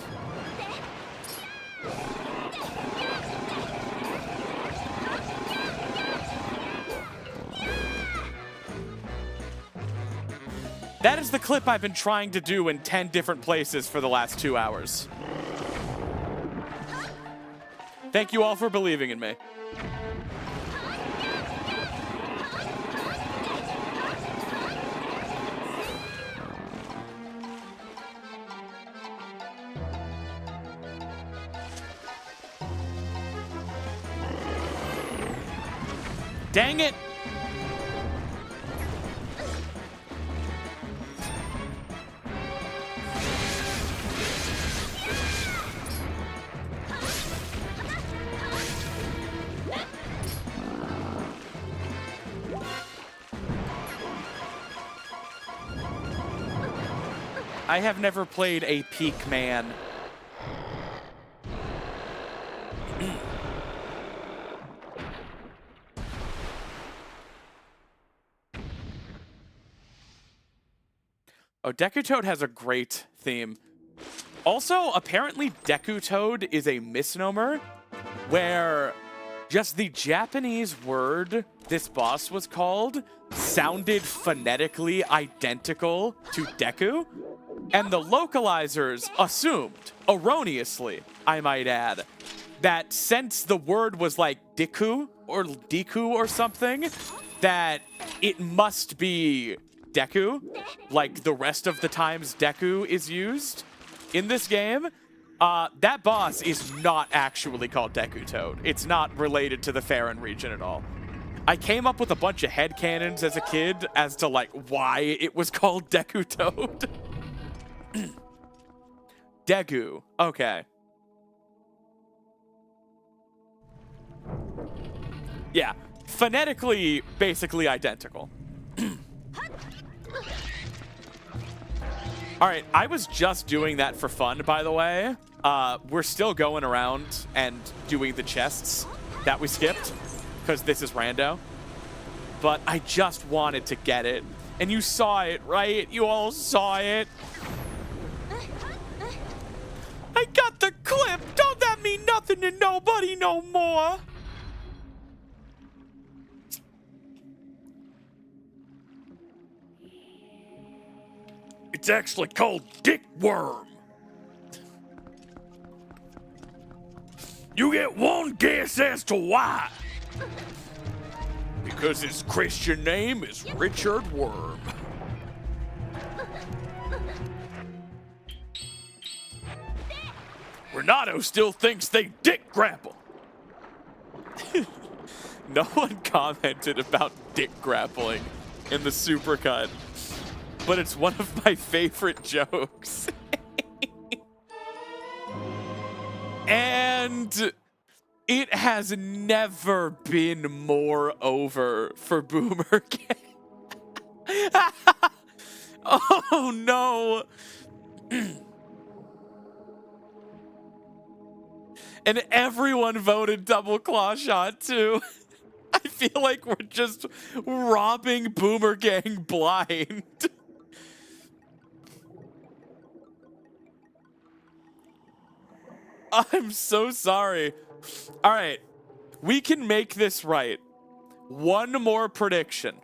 That is the clip I've been trying to do in 10 different places for the last 2 hours. Thank you all for believing in me. Dang it! I have never played a Peak Man. Oh, Deku Toad has a great theme. Also, apparently Deku Toad is a misnomer where just the Japanese word this boss was called sounded phonetically identical to Deku, and the localizers assumed, erroneously, I might add, that since the word was like Diku or something, that it must be Deku, like the rest of the times Deku is used in this game. That boss is not actually called Deku Toad. It's not related to the Farron region at all. I came up with a bunch of headcanons as a kid as to like why it was called Deku Toad. Deku, okay. Yeah, phonetically basically identical. All right, I was just doing that for fun, by the way. We're still going around and doing the chests that we skipped, because this is rando. But I just wanted to get it. And you saw it, right? You all saw it. I got the clip! Don't that mean nothing to nobody no more? It's actually called Dick Worm. You get one guess as to why. Because his Christian name is Richard Worm. Renato still thinks they dick grapple. No one commented about dick grappling in the supercut, but it's one of my favorite jokes. And it has never been more over for Boomer Gang. Oh no. And everyone voted double claw shot too. I feel like we're just robbing Boomer Gang blind. I'm so sorry. All right, we can make this right. One more prediction.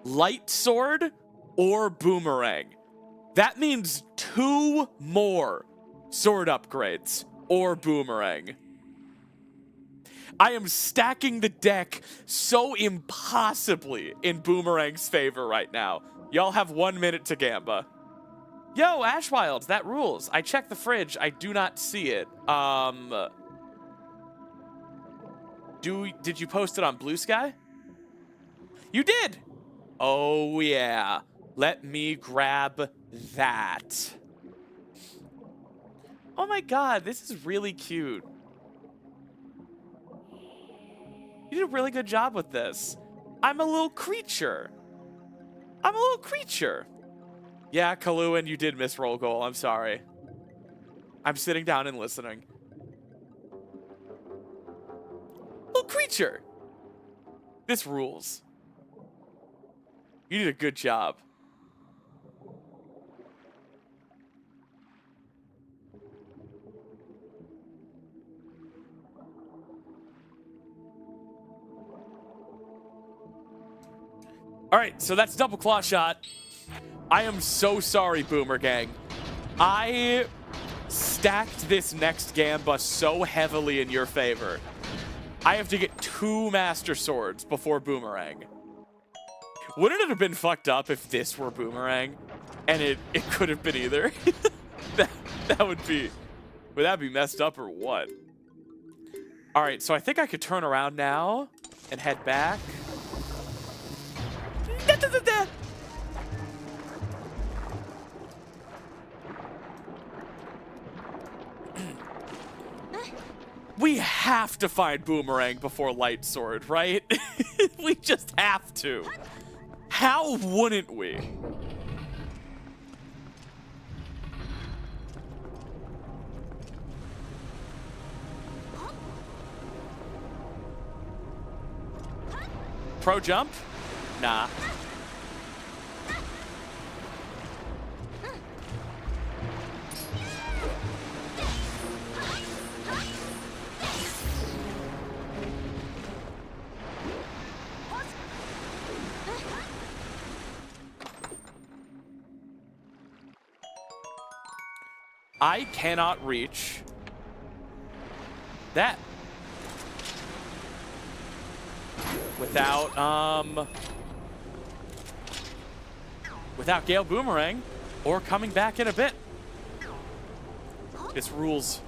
Light sword or boomerang. That means 2 more sword upgrades or boomerang. I am stacking the deck so impossibly in Boomerang's favor right now. Y'all have 1 minute to Gamba. Yo, Ashwild, that rules. I checked the fridge. I do not see it. Did you post it on Blue Sky? You did. Oh, yeah. Let me grab that. Oh my god, this is really cute. You did a really good job with this. I'm a little creature. I'm a little creature. Yeah, Kaluan, you did miss roll goal. I'm sorry. I'm sitting down and listening. Little creature. This rules. You did a good job. All right, so that's double claw shot. I am so sorry, Boomer Gang. I stacked this next Gamba so heavily in your favor. I have to get 2 Master Swords before Boomerang. Wouldn't it have been fucked up if this were Boomerang? And it could have been either. that would that be messed up or what? All right, so I think I could turn around now and head back. We have to find Boomerang before Light Sword, right? We just have to. How wouldn't we? Pro jump? Nah. I cannot reach that without Gale Boomerang or coming back in a bit. This rules.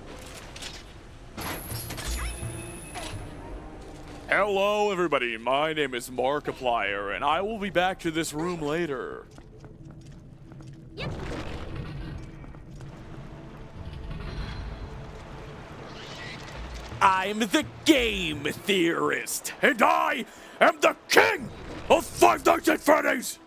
Hello, everybody. My name is Markiplier, and I will be back to this room later. Yep. I'm the game theorist, and I am the king of Five Nights at Freddy's!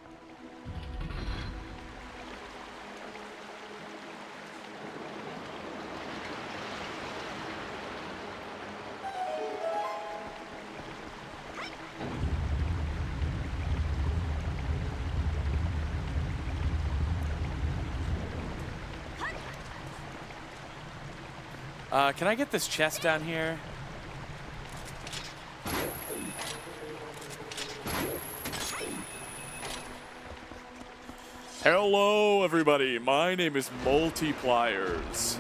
Can I get this chest down here? Hello, everybody. My name is Multipliers.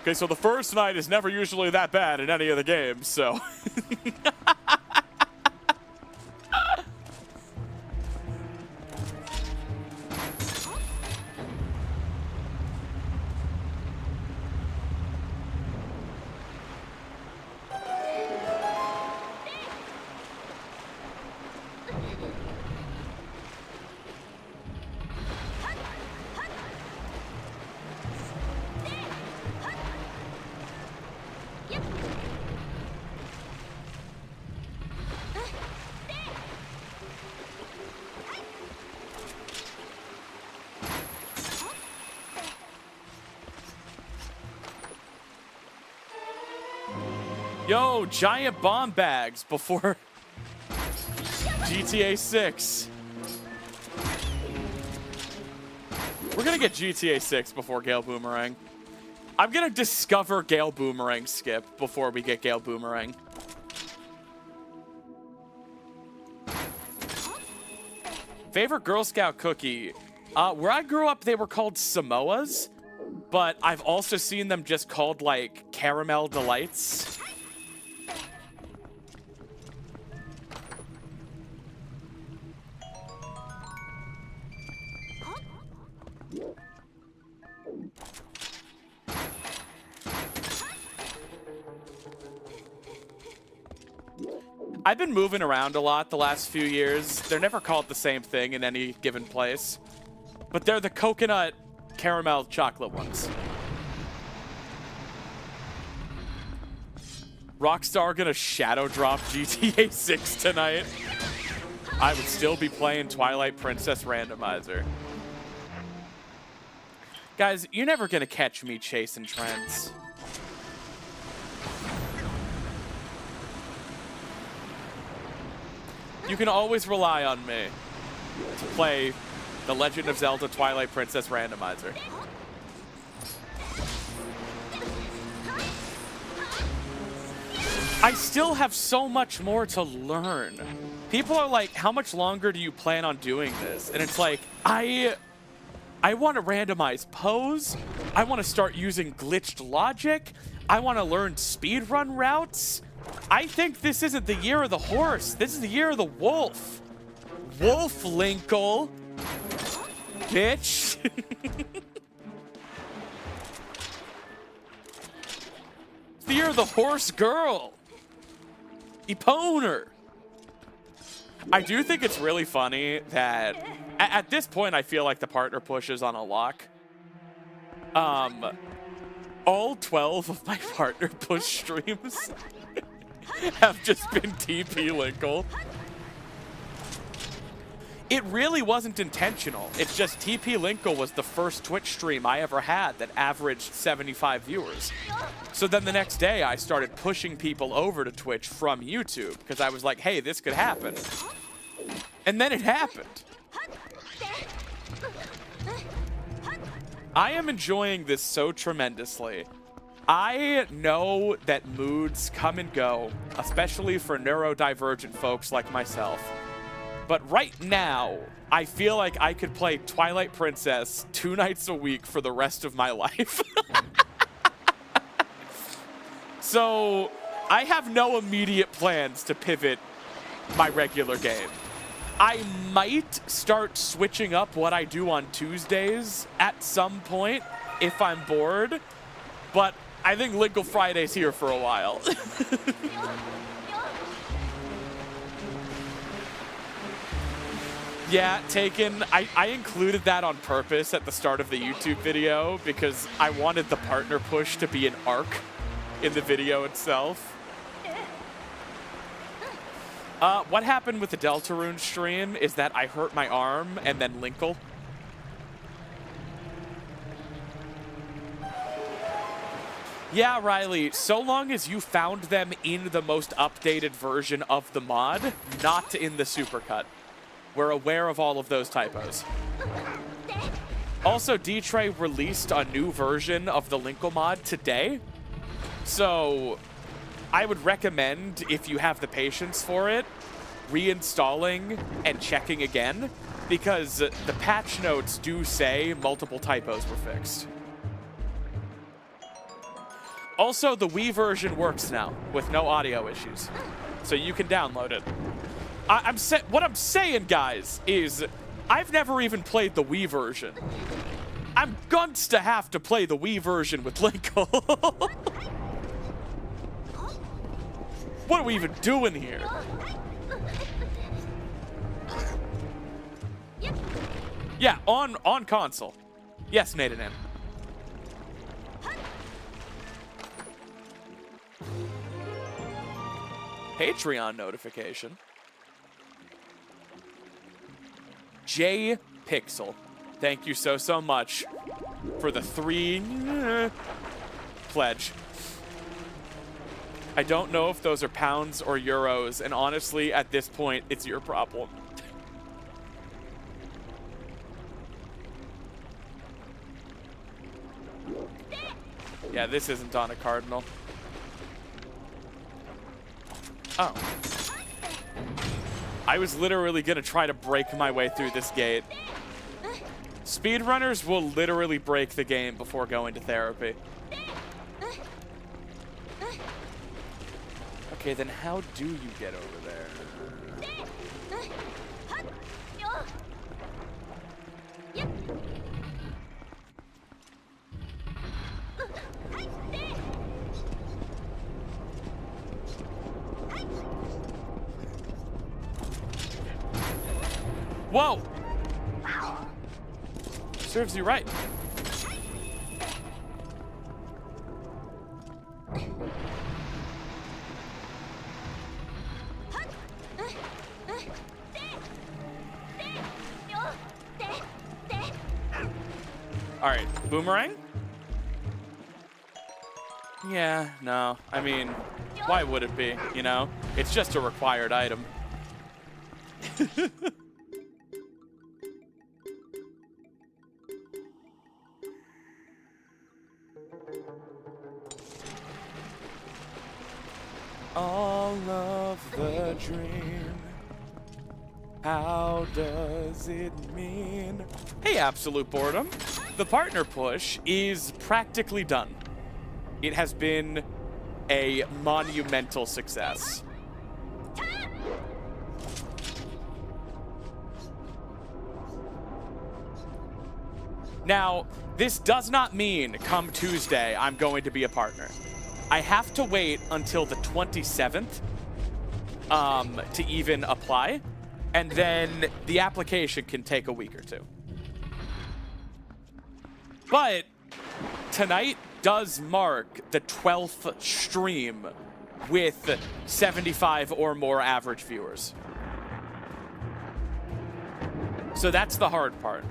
Okay, so the first night is never usually that bad in any of the games, so. Yo, giant bomb bags before GTA 6. We're gonna get GTA 6 before Gale Boomerang. I'm gonna discover Gale Boomerang skip before we get Gale Boomerang. Favorite Girl Scout cookie? Where I grew up, they were called Samoas, but I've also seen them just called like Caramel Delights. I've been moving around a lot the last few years. They're never called the same thing in any given place, but they're the coconut caramel chocolate ones. Rockstar gonna shadow drop GTA 6 tonight. I would still be playing Twilight Princess Randomizer. Guys, you're never gonna catch me chasing trends. You can always rely on me to play The Legend of Zelda Twilight Princess Randomizer. I still have so much more to learn. People are like, how much longer do you plan on doing this? And it's like, I want to randomize pose. I want to start using glitched logic. I want to learn speedrun routes. I think this isn't the year of the horse. This is the year of the wolf. Wolf Linkle. Bitch. It's the year of the horse girl. Eponer. I do think it's really funny that at this point I feel like the partner push is on a lock. All 12 of my partner push streams have just been TP Linkle. It really wasn't intentional. It's just TP Linkle was the first Twitch stream I ever had that averaged 75 viewers. So then the next day I started pushing people over to Twitch from YouTube because I was like, hey, this could happen. And then it happened. I am enjoying this so tremendously. I know that moods come and go, especially for neurodivergent folks like myself. But right now, I feel like I could play Twilight Princess 2 nights a week for the rest of my life. So I have no immediate plans to pivot my regular game. I might start switching up what I do on Tuesdays at some point if I'm bored, but I think Linkle Friday's here for a while. Yeah, Taken, I included that on purpose at the start of the YouTube video because I wanted the partner push to be an arc in the video itself. What happened with the Deltarune stream is that I hurt my arm and then Linkle. Yeah, Riley, so long as you found them in the most updated version of the mod, not in the supercut. We're aware of all of those typos. Also, Ditrey released a new version of the Linkle mod today. So I would recommend, if you have the patience for it, reinstalling and checking again, because the patch notes do say multiple typos were fixed. Also, the Wii version works now with no audio issues, so you can download it. What I'm saying, guys, is I've never even played the Wii version. I'm gunts to have to play the Wii version with Linkle. What are we even doing here? Yeah, on console. Yes, made it in. Patreon notification. J Pixel. Thank you so much for the 3 pledge. I don't know if those are pounds or euros, and honestly, at this point, it's your problem. Yeah, this isn't on a cardinal. Oh. I was literally gonna try to break my way through this gate. Speedrunners will literally break the game before going to therapy. Okay, then how do you get over there? Whoa! Serves you right. All right, boomerang? Yeah, no. I mean, why would it be, you know? It's just a required item. All of the dream, how does it mean? Hey, Absolute Boredom. The partner push is practically done. It has been a monumental success. Now, this does not mean come Tuesday I'm going to be a partner. I have to wait until the 27th to even apply, and then the application can take a week or two. But tonight does mark the 12th stream with 75 or more average viewers. So that's the hard part.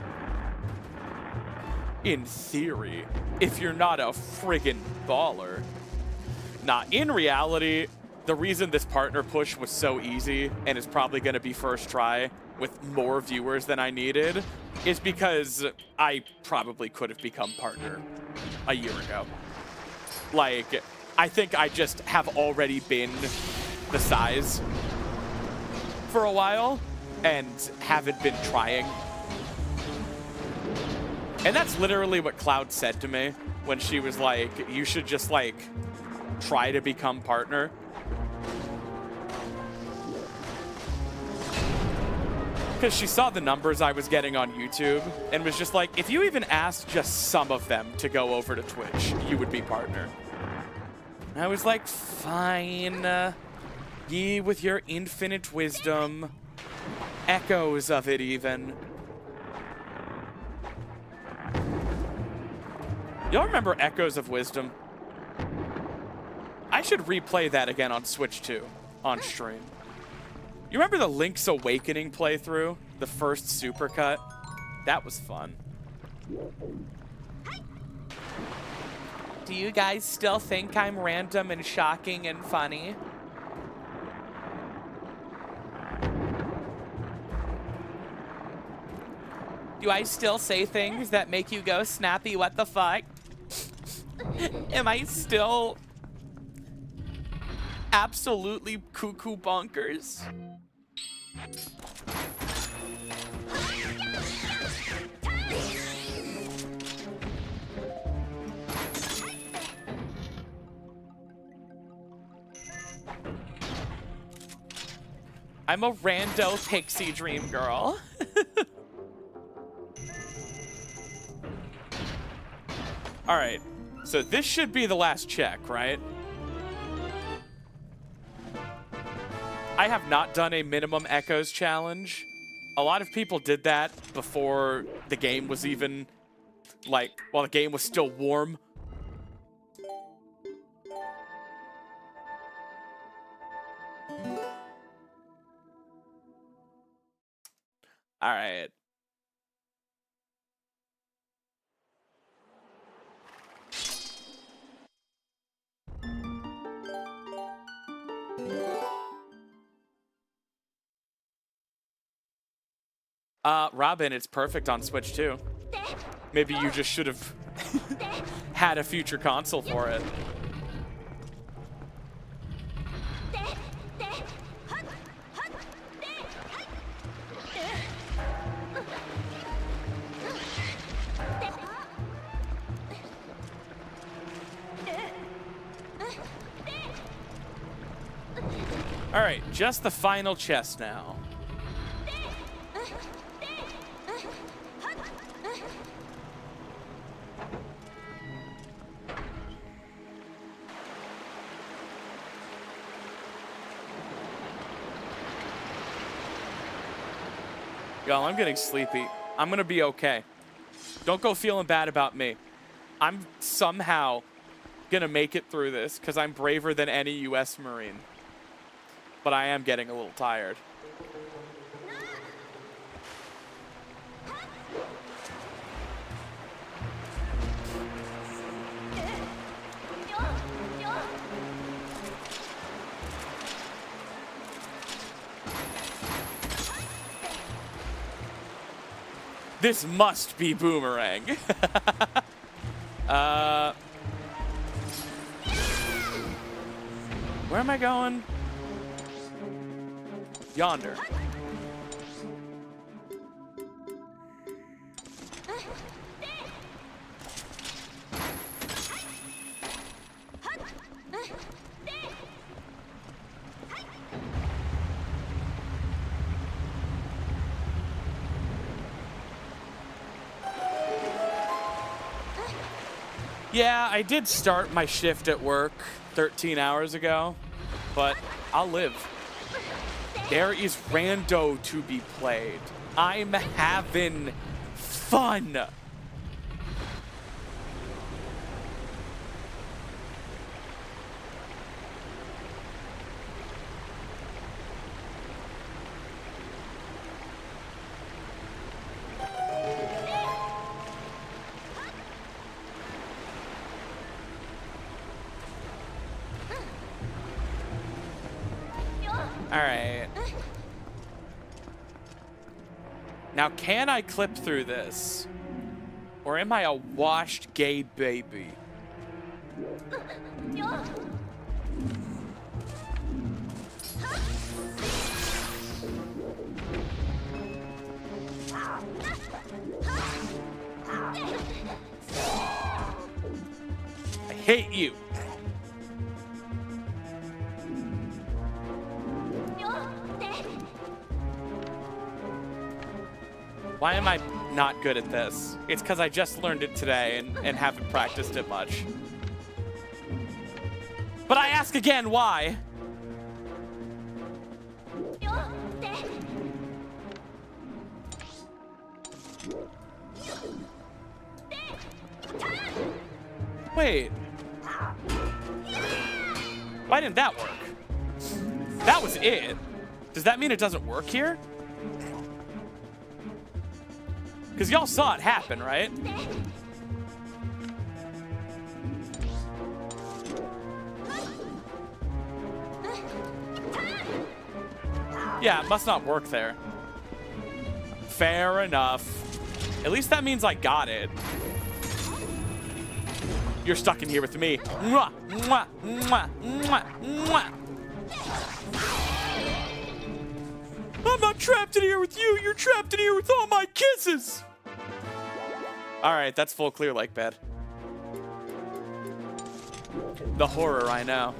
In theory, if you're not a friggin' baller. Nah, in reality, the reason this partner push was so easy and is probably going to be first try with more viewers than I needed is because I probably could have become partner a year ago. Like, I think I just have already been the size for a while and haven't been trying. And that's literally what Cloud said to me when she was like, you should just like try to become partner. Because she saw the numbers I was getting on YouTube and was just like, if you even asked just some of them to go over to Twitch, you would be partner. And I was like, fine. Ye with your infinite wisdom. Echoes of it even. Y'all remember Echoes of Wisdom? I should replay that again on Switch 2 on stream. You remember the Link's Awakening playthrough? The first supercut? That was fun. Do you guys still think I'm random and shocking and funny? Do I still say things that make you go snappy, what the fuck? Am I still absolutely cuckoo bonkers? I'm a rando pixie dream girl. All right, so this should be the last check, right? I have not done a minimum echoes challenge. A lot of people did that before the game was even, like, while the game was still warm. All right. Robin, it's perfect on Switch too. Maybe you just should have had a future console for it. All right, just the final chest now. Y'all, I'm getting sleepy. I'm gonna be okay. Don't go feeling bad about me. I'm somehow gonna make it through this because I'm braver than any U.S. Marine. But I am getting a little tired. This must be Boomerang. Where am I going? Yonder. Yeah, I did start my shift at work 13 hours ago, but I'll live. There is Rando to be played. I'm having fun. All right. Now, can I clip through this? Or am I a washed gay baby? I hate you. Why am I not good at this? It's because I just learned it today and haven't practiced it much. But I ask again, why? Wait. Why didn't that work? That was it. Does that mean it doesn't work here? Because y'all saw it happen, right? Yeah, it must not work there. Fair enough. At least that means I got it. You're stuck in here with me. Mwah, mwah, mwah, mwah, mwah. I'm not trapped in here with you. You're trapped in here with all my kisses. All right, that's full clear like bed. The horror, I know.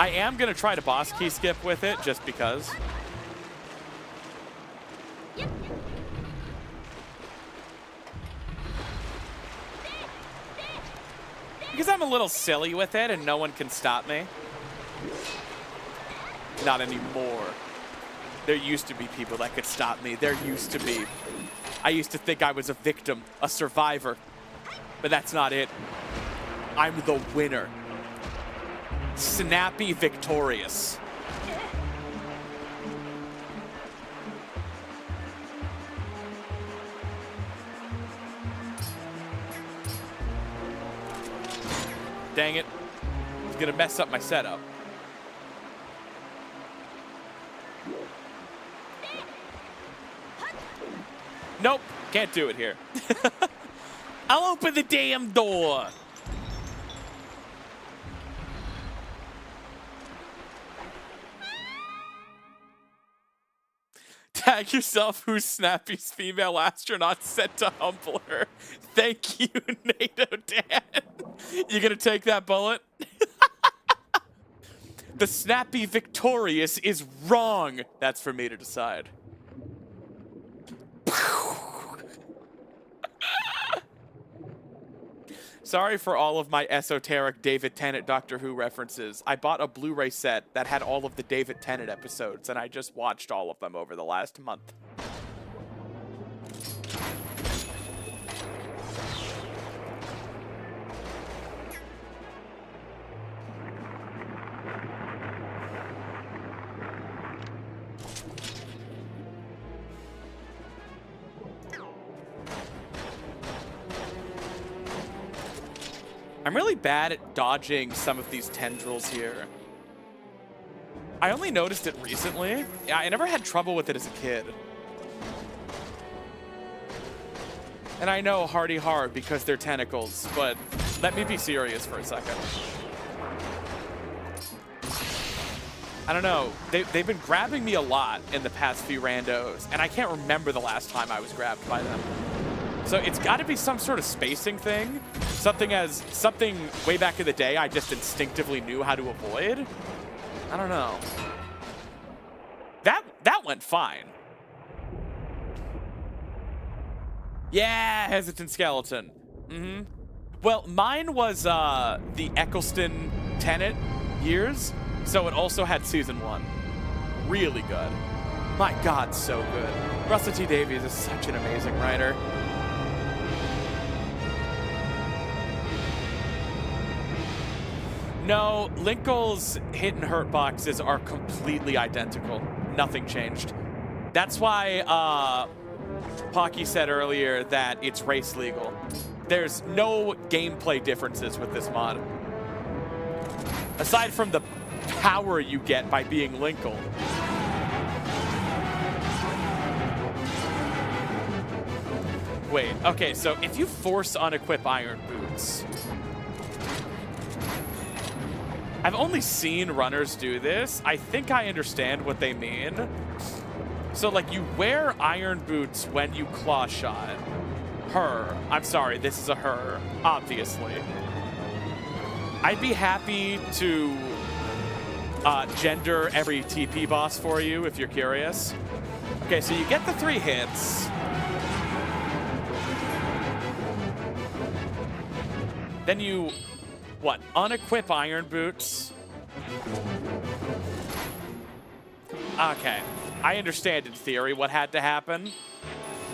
I am going to try to boss key skip with it, just because. Because I'm a little silly with it and no one can stop me. Not anymore. There used to be people that could stop me. There used to be. I used to think I was a victim, a survivor. But that's not it. I'm the winner. Snappy victorious. Dang it. It's gonna mess up my setup. Nope, can't do it here. I'll open the damn door. Tag yourself who's Snappy's female astronaut sent to humble her. Thank you, NATO Dan. You gonna take that bullet? The Snappy victorious is wrong. That's for me to decide. Sorry for all of my esoteric David Tennant Doctor Who references. I bought a Blu-ray set that had all of the David Tennant episodes, and I just watched all of them over the last month. I'm really bad at dodging some of these tendrils here. I only noticed it recently. I never had trouble with it as a kid. And I know hardy hard because they're tentacles, but let me be serious for a second. I don't know. They've been grabbing me a lot in the past few randos, and I can't remember the last time I was grabbed by them. So it's got to be some sort of spacing thing. Something way back in the day I just instinctively knew how to avoid. I don't know. That went fine. Yeah, hesitant skeleton. Mm-hmm. Well, mine was the Eccleston Tenet years, so it also had season 1. Really good. My God, so good. Russell T Davies is such an amazing writer. No, Linkle's hit and hurt boxes are completely identical. Nothing changed. That's why Pocky said earlier that it's race legal. There's no gameplay differences with this mod. Aside from the power you get by being Linkle. Wait, okay, so if you force unequip iron boots... I've only seen runners do this. I think I understand what they mean. So, like, you wear iron boots when you claw shot. Her. I'm sorry, this is a her, obviously. I'd be happy to gender every TP boss for you if you're curious. Okay, so you get the 3 hits. Then you... what? Unequip iron boots. Okay. I understand in theory what had to happen,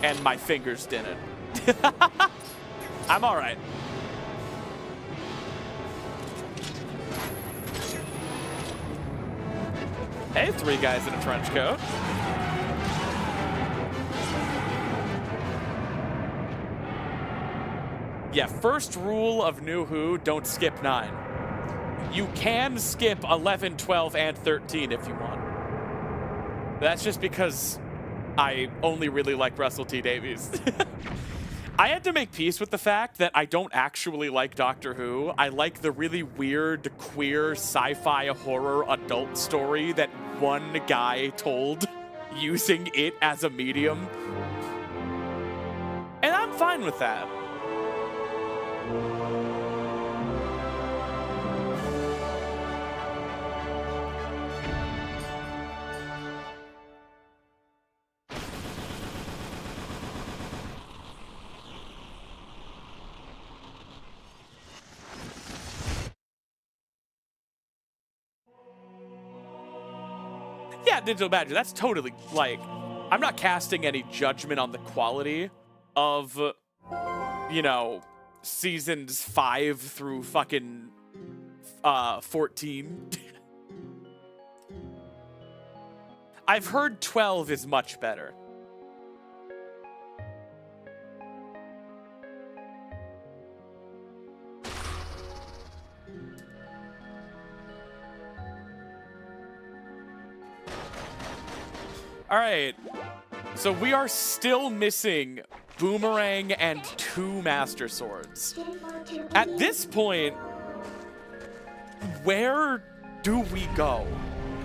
and my fingers didn't. I'm all right. Hey, 3 guys in a trench coat. Yeah, first rule of New Who, don't skip 9. You can skip 11, 12, and 13 if you want. That's just because I only really like Russell T Davies. I had to make peace with the fact that I don't actually like Doctor Who. I like the really weird, queer, sci-fi, horror adult story that one guy told using it as a medium. And I'm fine with that. Yeah, Digital Badger, that's totally, like, I'm not casting any judgment on the quality of, you know, seasons 5 through fucking 14. I've heard 12 is much better. All right, so we are still missing Boomerang and 2 Master Swords. At this point, where do we go?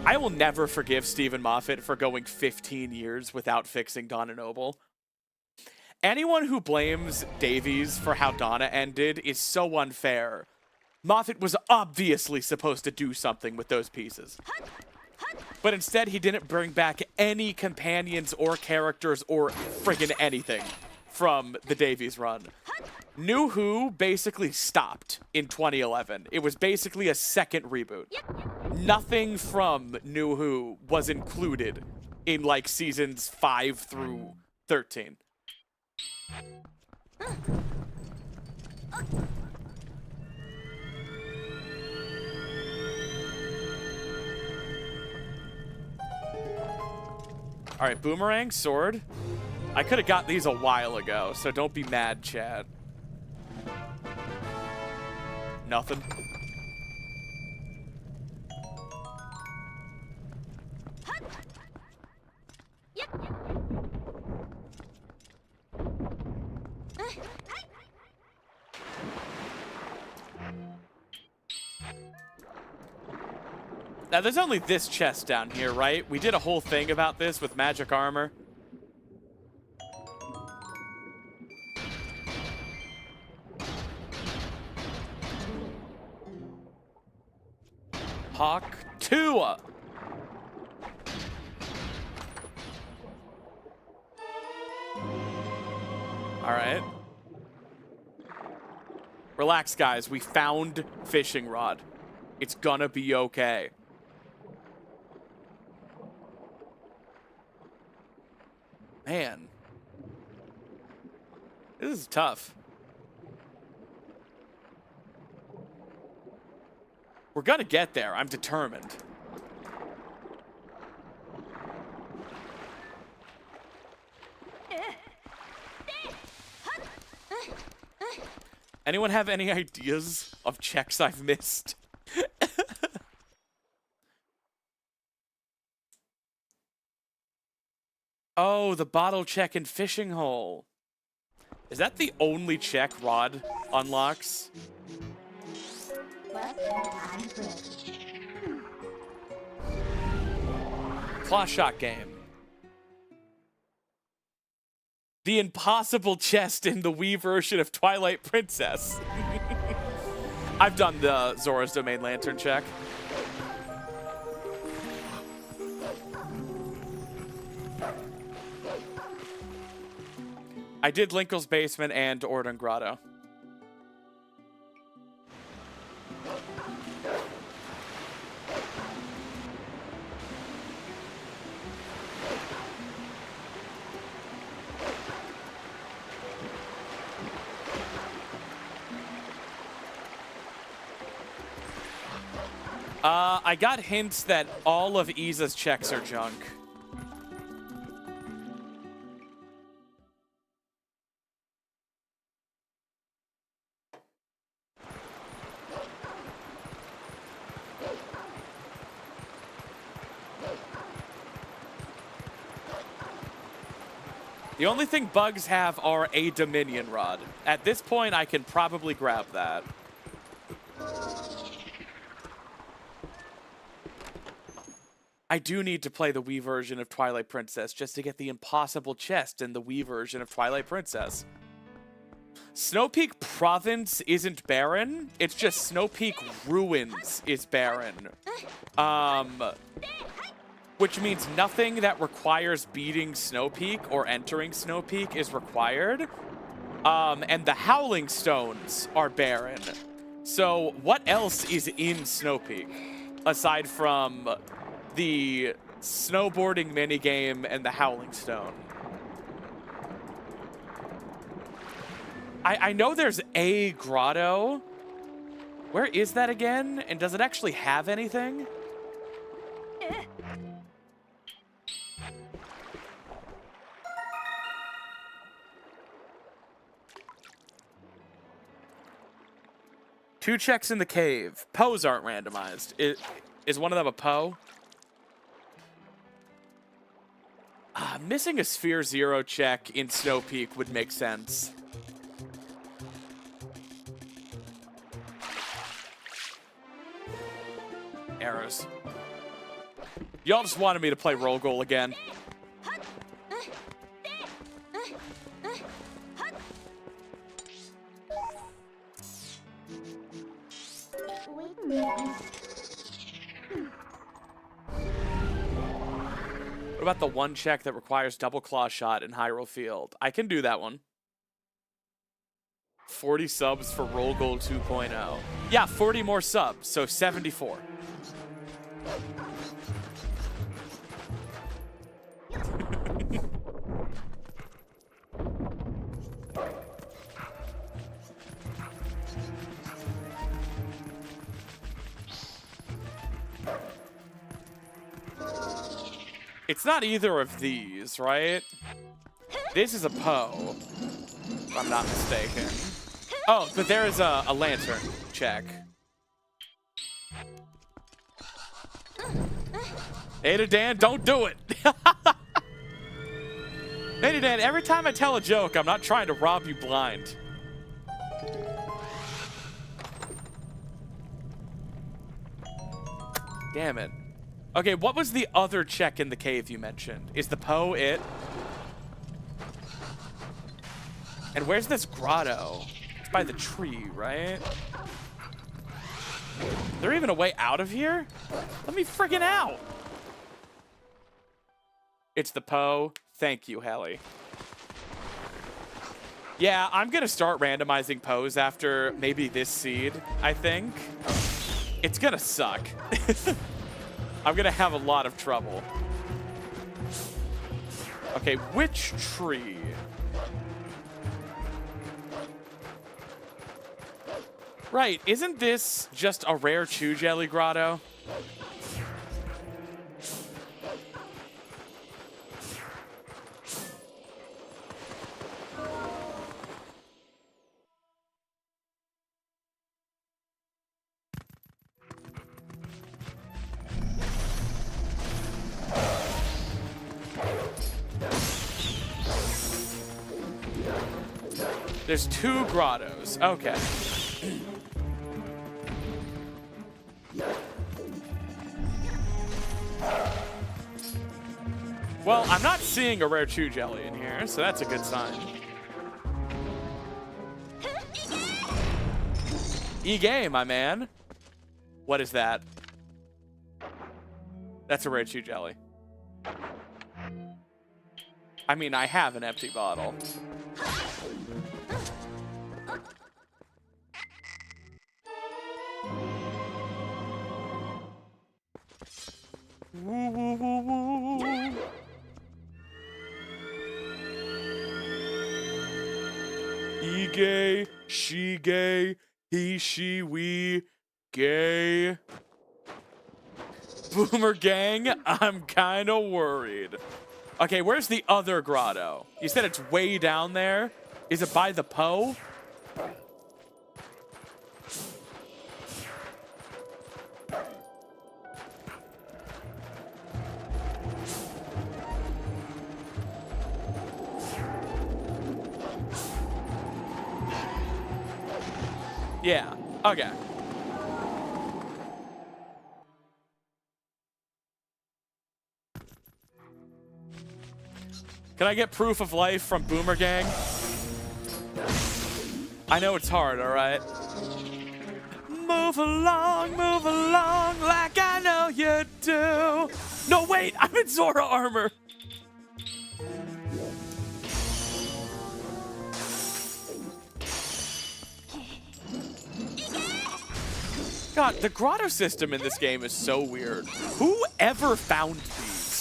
I will never forgive Stephen Moffat for going 15 years without fixing Donna Noble. Anyone who blames Davies for how Donna ended is so unfair. Moffat was obviously supposed to do something with those pieces. But instead, he didn't bring back any companions or characters or friggin' anything from the Davies run. New Who basically stopped in 2011. It was basically a second reboot. Nothing from New Who was included in, like, seasons 5 through 13. All right, Boomerang, Sword. I could have got these a while ago, so don't be mad, chat. Nothing. Now, there's only this chest down here, right? We did a whole thing about this with magic armor. Hawk 2. All right. Relax, guys. We found fishing rod. It's gonna be okay. Man. This is tough. We're gonna get there. I'm determined. Anyone have any ideas of checks I've missed? Oh, the bottle check and fishing hole. Is that the only check Rod unlocks? Claw shot game. The impossible chest in the Wii version of Twilight Princess. I've done the Zora's Domain Lantern check. I did Linkle's Basement and Orden Grotto. I got hints that all of Iza's checks are junk. The only thing bugs have are a Dominion Rod. At this point, I can probably grab that. I do need to play the Wii version of Twilight Princess just to get the impossible chest in the Wii version of Twilight Princess. Snow Peak Province isn't barren. It's just Snow Peak Ruins is barren. Which means nothing that requires beating Snow Peak or entering Snow Peak is required. And the Howling Stones are barren. So what else is in Snow Peak aside from the snowboarding minigame and the Howling Stone. I know there's a grotto. Where is that again? And does it actually have anything? Two checks in the cave. Poes aren't randomized. Is one of them a Poe? Missing a Sphere 0 check in Snow Peak would make sense. Arrows. Y'all just wanted me to play roll goal again. What about the one check that requires double claw shot in Hyrule Field? I can do that one. 40 subs for Roll Goal 2.0. Yeah, 40 more subs, so 74. It's not either of these, right? This is a Poe, if I'm not mistaken. Oh, but there is a lantern check. Ada Dan, don't do it. Ada Dan, every time I tell a joke, I'm not trying to rob you blind. Damn it. Okay, what was the other check in the cave you mentioned? Is the Poe it? And where's this grotto? It's by the tree, right? Is there even a way out of here? Let me friggin' out. It's the Poe. Thank you, Helly. Yeah, I'm gonna start randomizing Poes after maybe this seed, I think. It's gonna suck. I'm gonna have a lot of trouble. Okay, which tree? Right, isn't this just a rare Chew Jelly grotto? There's two grottos. Okay. Well, I'm not seeing a rare Chew Jelly in here, so that's a good sign. E-game, my man. What is that? That's a rare Chew Jelly. I mean, I have an empty bottle. Woo, woo, woo, woo. E gay, she gay, he, she, we, gay. Boomer gang, I'm kinda worried. Okay, where's the other grotto? You said it's way down there? Is it by the Poe? Yeah, okay. Can I get proof of life from Boomer Gang? I know it's hard, alright? Move along like I know you do. No, wait, I'm in Zora armor. God, the grotto system in this game is so weird. Who ever found these?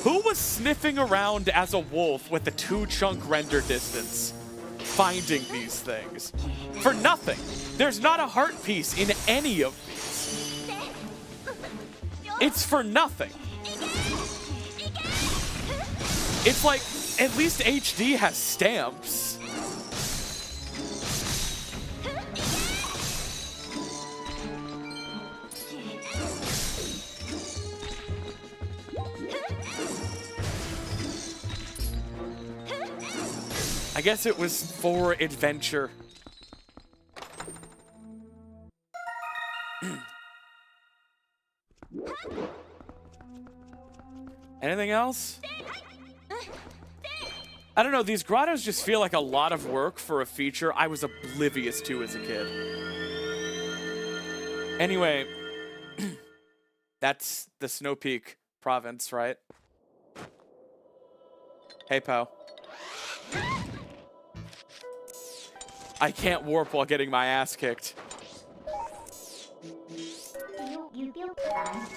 Who was sniffing around as a wolf with a 2-chunk render distance, finding these things? For nothing. There's not a heart piece in any of these. It's for nothing. It's like, at least HD has stamps. I guess it was for adventure. Anything else? I don't know, these grottos just feel like a lot of work for a feature I was oblivious to as a kid. Anyway, that's the Snow Peak province, right? Hey, Poe. I can't warp while getting my ass kicked. You feel bad.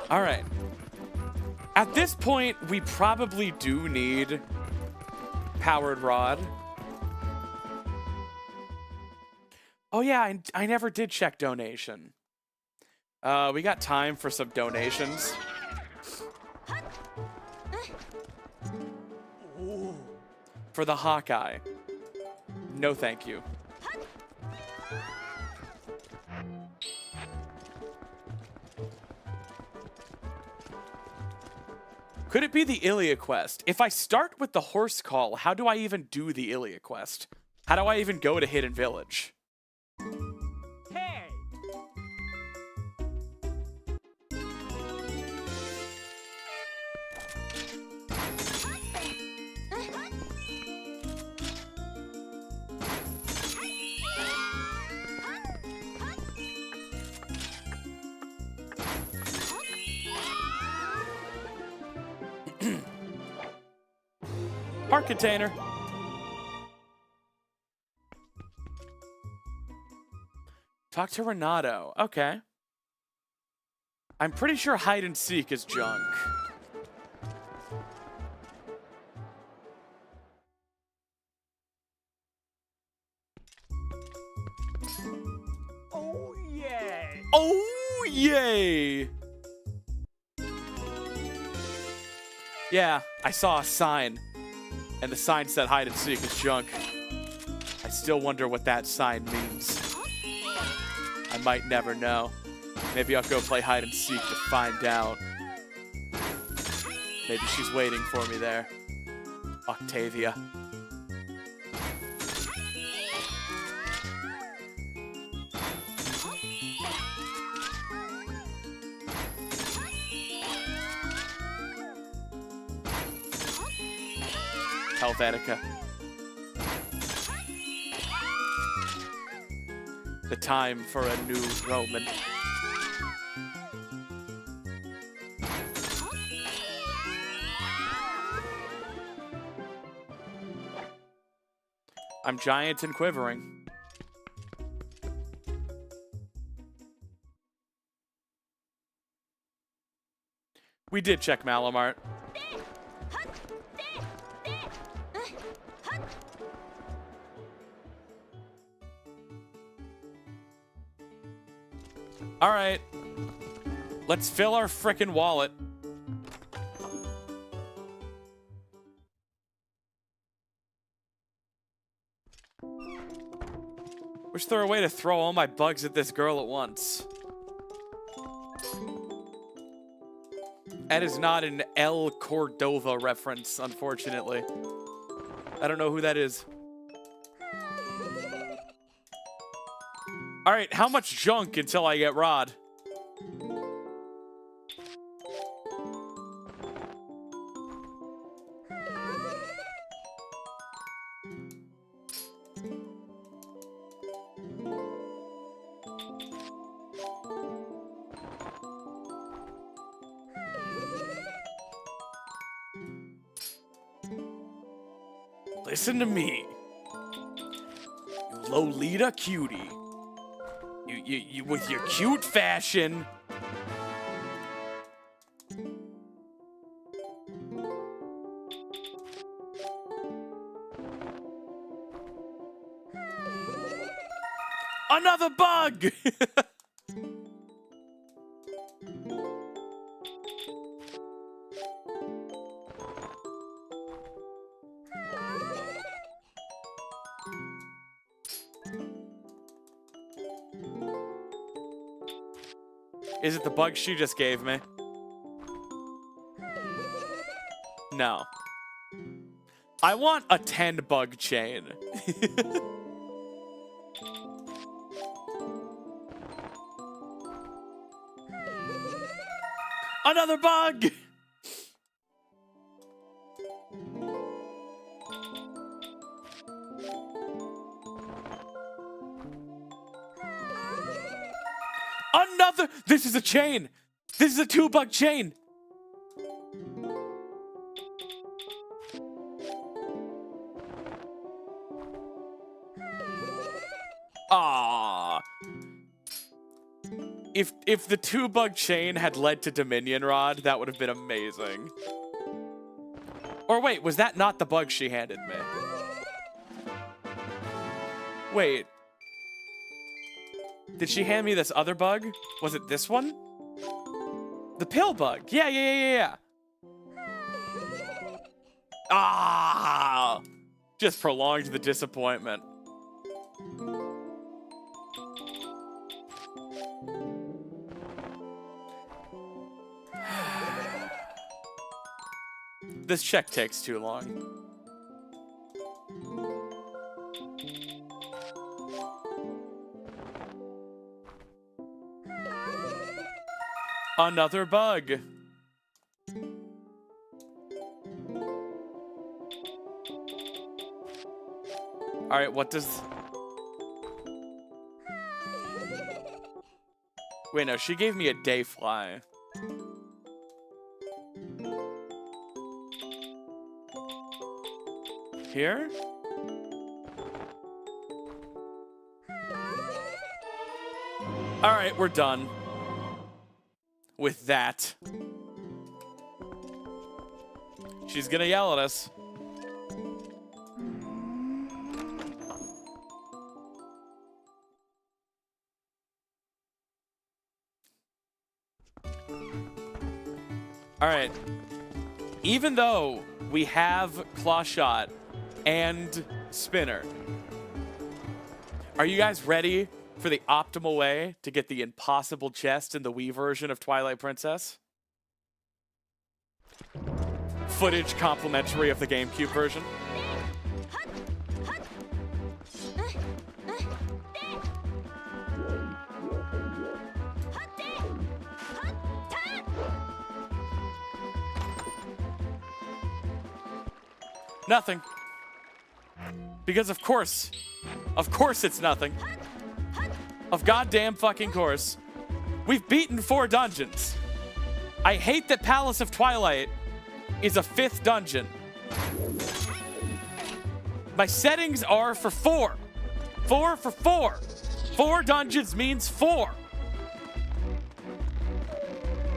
All right. At this point, we probably do need powered rod. Oh yeah, I never did check donation. We got time for some donations. For the Hawkeye. No thank you. Could it be the Ilia quest? If I start with the horse call, how do I even do the Ilia quest? How do I even go to Hidden Village? Hey! Park container. Talk to Renato. Okay. I'm pretty sure hide and seek is junk. Oh, yay! Oh, yay! Yeah, I saw a sign, and the sign said hide and seek is junk. I still wonder what that sign means. I might never know. Maybe I'll go play hide and seek to find out. Maybe she's waiting for me there. Octavia. Helvetica. The time for a new Roman. I'm giant and quivering. We did check Malamart. All right, let's fill our frickin' wallet. Wish there were a way to throw all my bugs at this girl at once. That is not an El Cordova reference, unfortunately. I don't know who that is. All right, how much junk until I get Rod? listen to me. You Lolita cutie. You with your cute fashion. Another bug! Is it the bug she just gave me? No. I want a 10 bug chain. Another bug! Another! This is a chain! This is a 2-bug chain! Ah. If the 2-bug chain had led to Dominion Rod, that would have been amazing. Or wait, was that not the bug she handed me? Wait. Did she hand me this other bug? Was it this one? The pill bug. Yeah. Ah! Just prolonged the disappointment. This check takes too long. Another bug. All right, what does... Wait, no, she gave me a day fly. Here? All right, we're done with that. She's gonna yell at us. All right. Even though we have Claw Shot and Spinner, are you guys ready for the optimal way to get the impossible chest in the Wii version of Twilight Princess? Footage complimentary of the GameCube version. Nothing. Because of course it's nothing. Of goddamn fucking course. We've beaten 4 dungeons. I hate that Palace of Twilight is a 5th dungeon. My settings are for 4. 4 for 4. 4 dungeons means 4.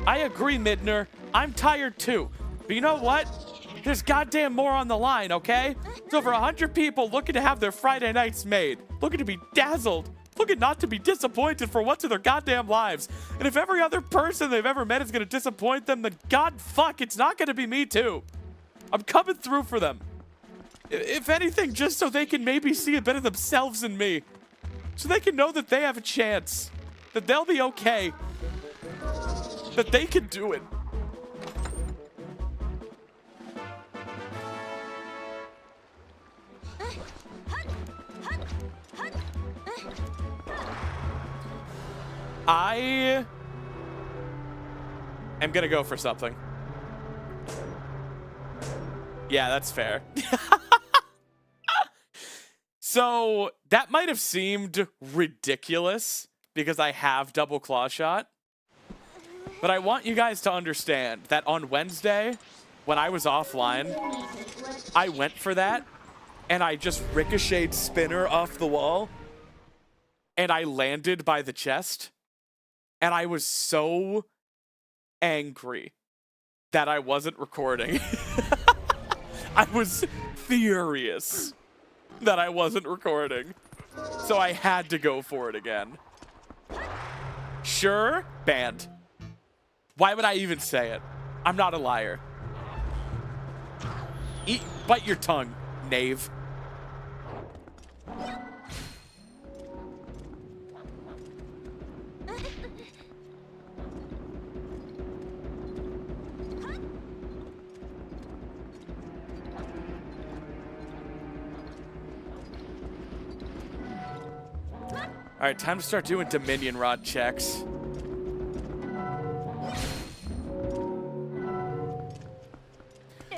I agree, Midner. I'm tired too. But you know what? There's goddamn more on the line, okay? There's over 100 people looking to have their Friday nights made. Looking to be dazzled. Looking not to be disappointed for once in their goddamn lives. And if every other person they've ever met is gonna disappoint them, then god fuck, it's not gonna be me too. I'm coming through for them. If anything, just so they can maybe see a bit of themselves in me. So they can know that they have a chance. That they'll be okay. That they can do it. I am gonna go for something. Yeah, that's fair. So that might have seemed ridiculous because I have double claw shot. But I want you guys to understand that on Wednesday, when I was offline, I went for that and I just ricocheted Spinner off the wall, and I landed by the chest, and I was so angry that I wasn't recording. I was furious that I wasn't recording, so I had to go for it again. Sure, banned. Why would I even say it? I'm not a liar. Bite your tongue, knave. All right, time to start doing Dominion Rod checks.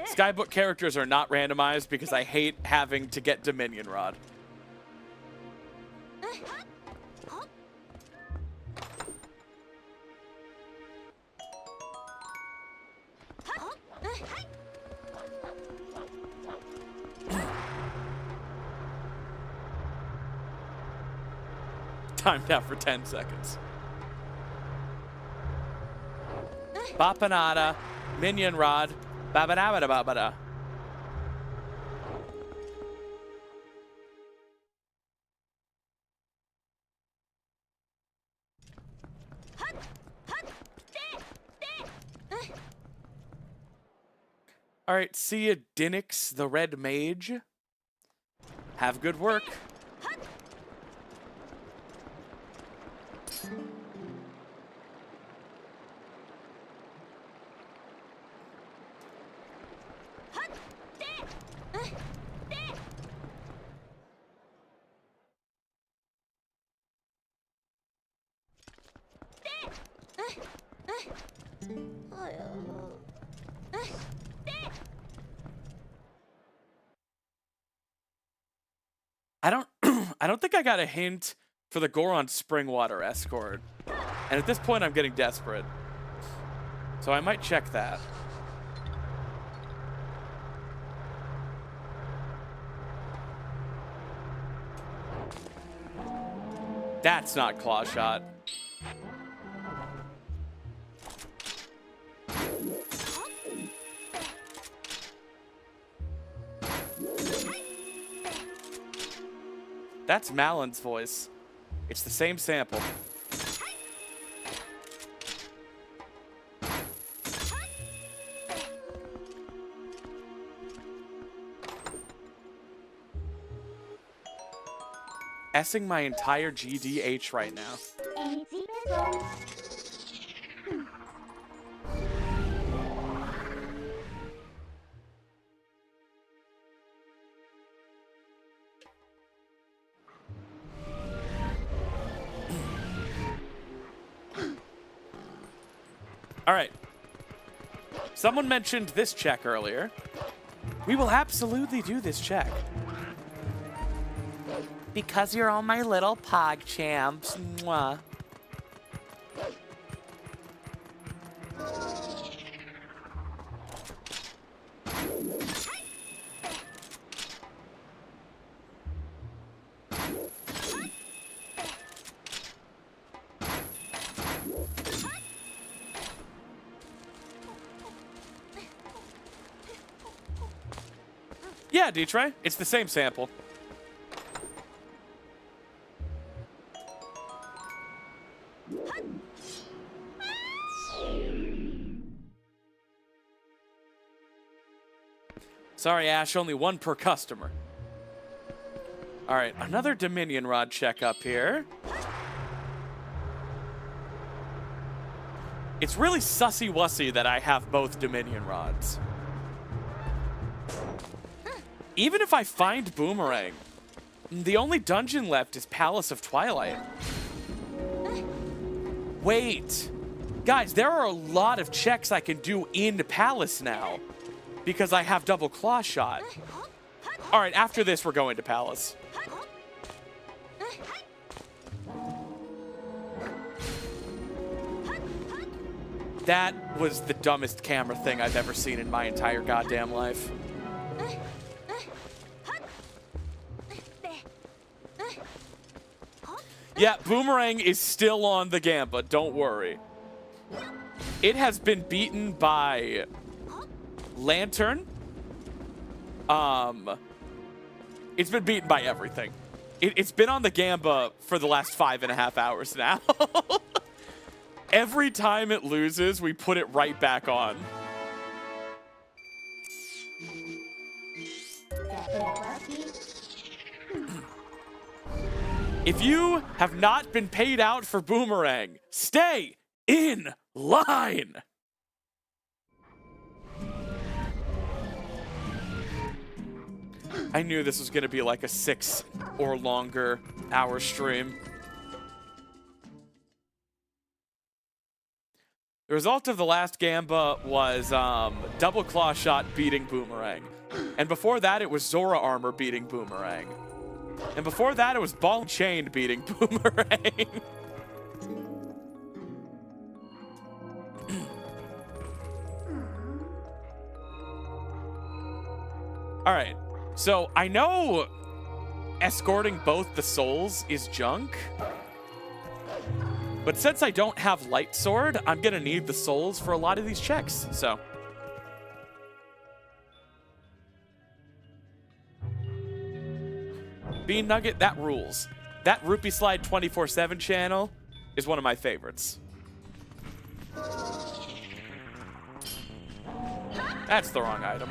Skybook characters are not randomized because I hate having to get Dominion Rod. Timed out for 10 seconds. Bapanada, Minion Rod, babada babada. All right, see ya, Dinix, the Red Mage. Have good work. I don't think I got a hint for the Goron Springwater escort. And at this point, I'm getting desperate. So I might check that. That's not Claw Shot. That's Malon's voice. It's the same sample. S-ing my entire GDH right now. All right. Someone mentioned this check earlier. We will absolutely do this check. Because you're all my little pog champs. Mwah. Yeah, Ditrey. It's the same sample. Sorry, Ash, only one per customer. All right, another Dominion Rod check up here. It's really sussy-wussy that I have both Dominion Rods. Even if I find Boomerang, the only dungeon left is Palace of Twilight. Wait. Guys, there are a lot of checks I can do in Palace now because I have double claw shot. All right, after this, we're going to Palace. That was the dumbest camera thing I've ever seen in my entire goddamn life. Yeah, Boomerang is still on the Gamba, don't worry. It has been beaten by Lantern. It's been beaten by everything. It's been on the Gamba for the last 5.5 hours now. Every time it loses, we put it right back on. If you have not been paid out for Boomerang, stay in line. I knew this was going to be like a 6 or longer hour stream. The result of the last Gamba was double claw shot beating Boomerang. And before that, it was Zora Armor beating Boomerang. And before that, it was Ball and Chain beating Boomerang. All right. So I know escorting both the souls is junk. But since I don't have Light Sword, I'm going to need the souls for a lot of these checks. So. Bean Nugget, that rules. That Rupee Slide 24/7 channel is one of my favorites. That's the wrong item.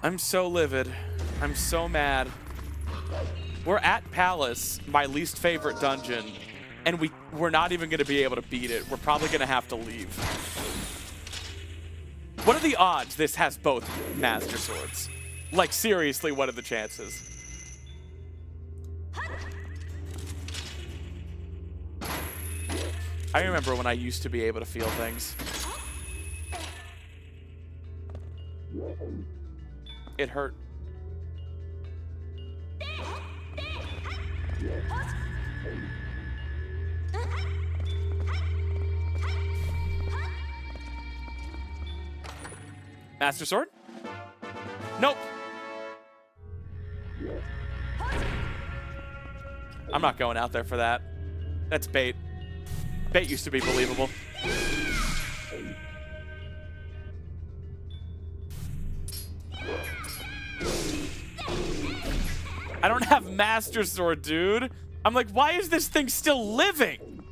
I'm so livid. I'm so mad. We're at Palace, my least favorite dungeon, and we're not even going to be able to beat it. We're probably going to have to leave. What are the odds this has both Master Swords? Like, seriously, what are the chances? I remember when I used to be able to feel things. It hurt. Master Sword? Nope. I'm not going out there for that. That's bait. Bait used to be believable. I don't have Master Sword, dude. I'm like, why is this thing still living?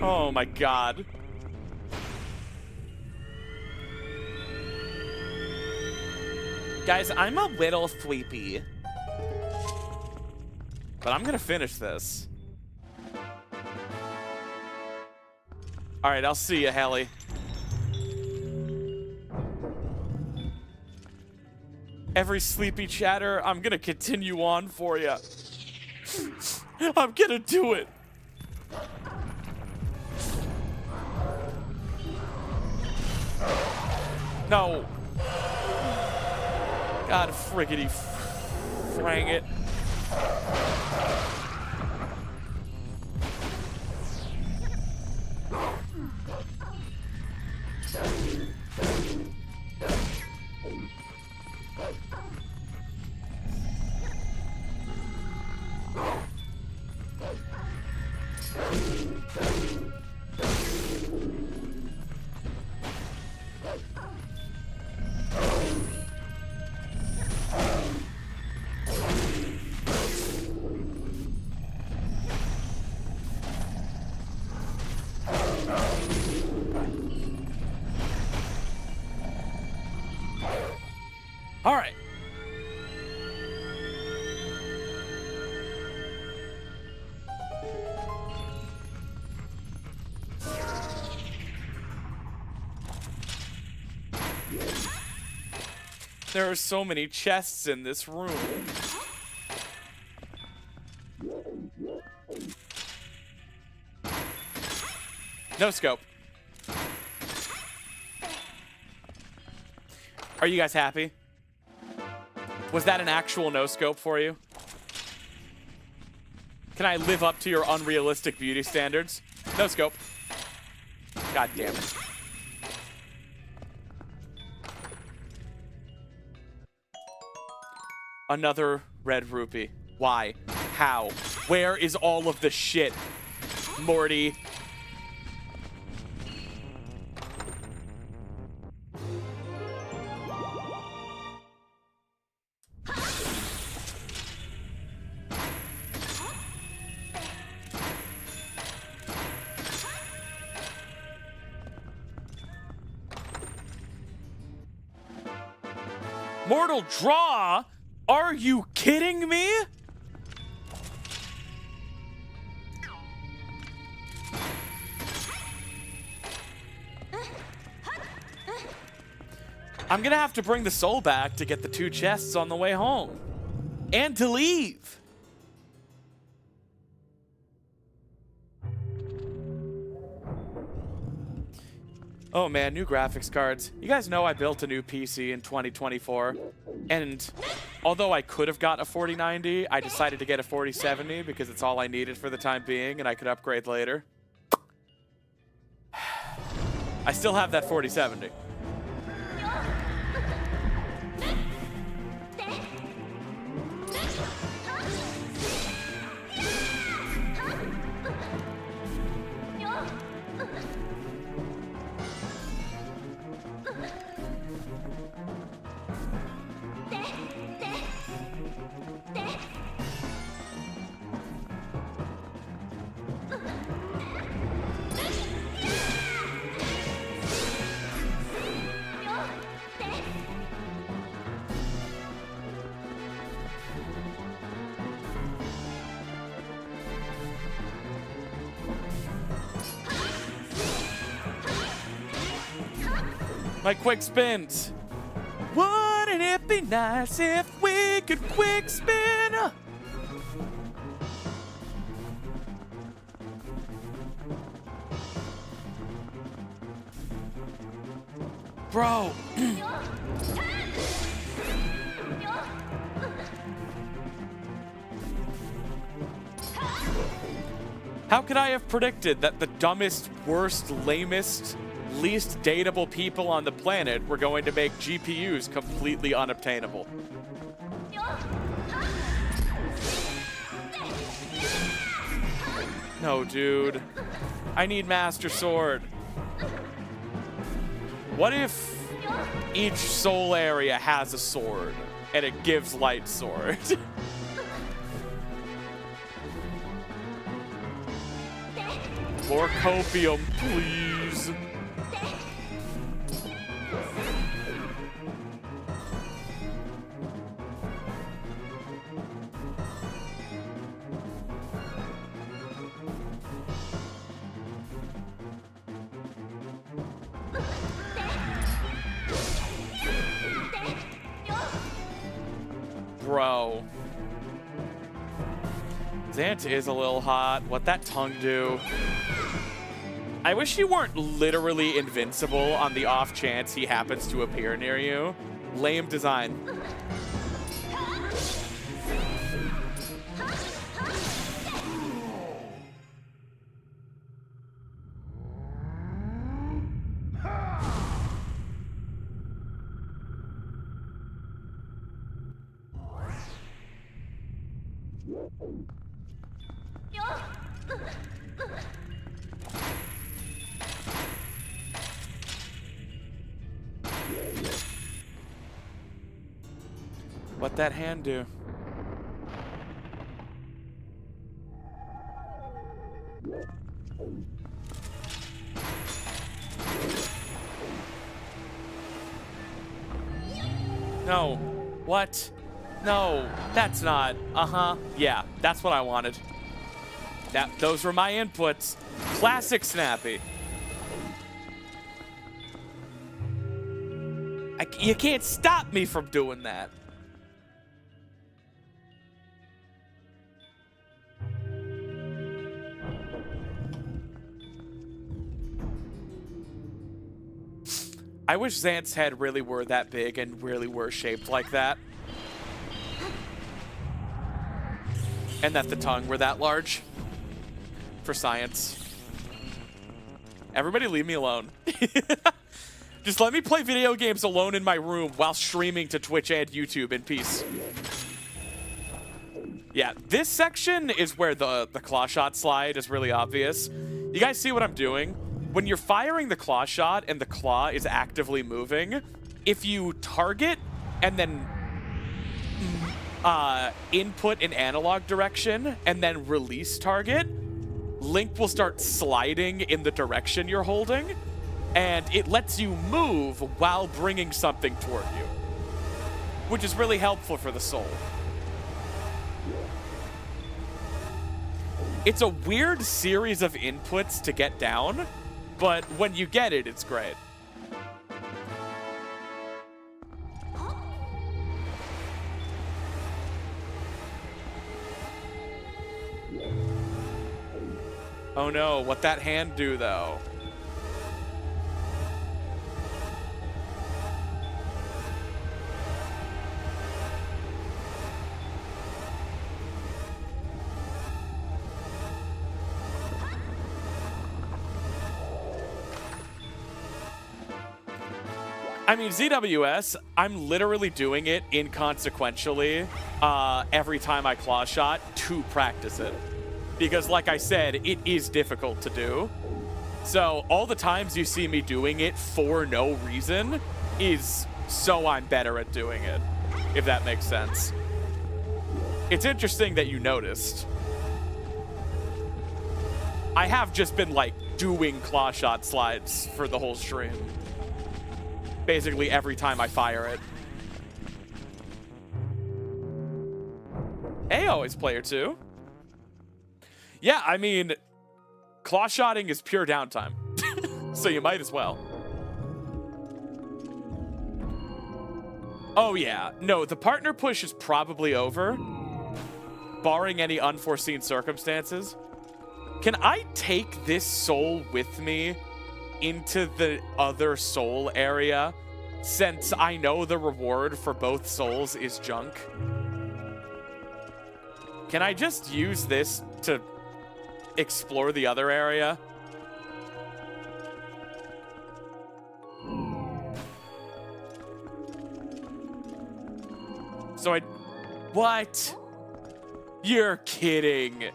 Oh my god. Guys, I'm a little sleepy. But I'm gonna finish this. Alright, I'll see you, Hallie. Every sleepy chatter, I'm gonna continue on for you. I'm gonna do it. No. God friggity frang it. All right. There are so many chests in this room. No scope. Are you guys happy? Was that an actual no-scope for you? Can I live up to your unrealistic beauty standards? No-scope. God damn it. Another red rupee. Why? How? Where is all of the shit? Morty. Mortal draw? Are you kidding me? I'm gonna have to bring the soul back to get the 2 chests on the way home. And to leave. Oh man, new graphics cards. You guys know I built a new PC in 2024. And although I could have got a 4090, I decided to get a 4070 because it's all I needed for the time being and I could upgrade later. I still have that 4070. My quick spins. Wouldn't it be nice if we could quick spin? Bro. How could I have predicted that the dumbest, worst, lamest, least dateable people on the planet were going to make GPUs completely unobtainable? No, dude. I need Master Sword. What if each soul area has a sword and it gives light sword? More copium, please. Bro. Xant is a little hot. What that tongue do? I wish you weren't literally invincible on the off chance he happens to appear near you. Lame design. What that hand do? No. What? No, that's not. Yeah, that's what I wanted. Those were my inputs. Classic Snappy. You can't stop me from doing that. I wish Xant's head really were that big and really were shaped like that. And that the tongue were that large. For science. Everybody leave me alone. Just let me play video games alone in my room while streaming to Twitch and YouTube in peace. Yeah, this section is where the claw shot slide is really obvious. You guys see what I'm doing? When you're firing the claw shot and the claw is actively moving, if you target and then input an analog direction and then release target, Link will start sliding in the direction you're holding, and it lets you move while bringing something toward you, which is really helpful for the soul. It's a weird series of inputs to get down, but when you get it, it's great. Oh no, what that hand do though? I mean, ZWS, I'm literally doing it inconsequentially every time I claw shot to practice it. Because like I said, it is difficult to do. So all the times you see me doing it for no reason is so I'm better at doing it, if that makes sense. It's interesting that you noticed. I have just been like doing claw shot slides for the whole stream. Basically every time I fire it. Hey, always player 2. Yeah, I mean, claw shotting is pure downtime. So you might as well. Oh yeah, no, the partner push is probably over. Barring any unforeseen circumstances. Can I take this soul with me into the other soul area, since I know the reward for both souls is junk? Can I just use this to explore the other area? So what? You're kidding.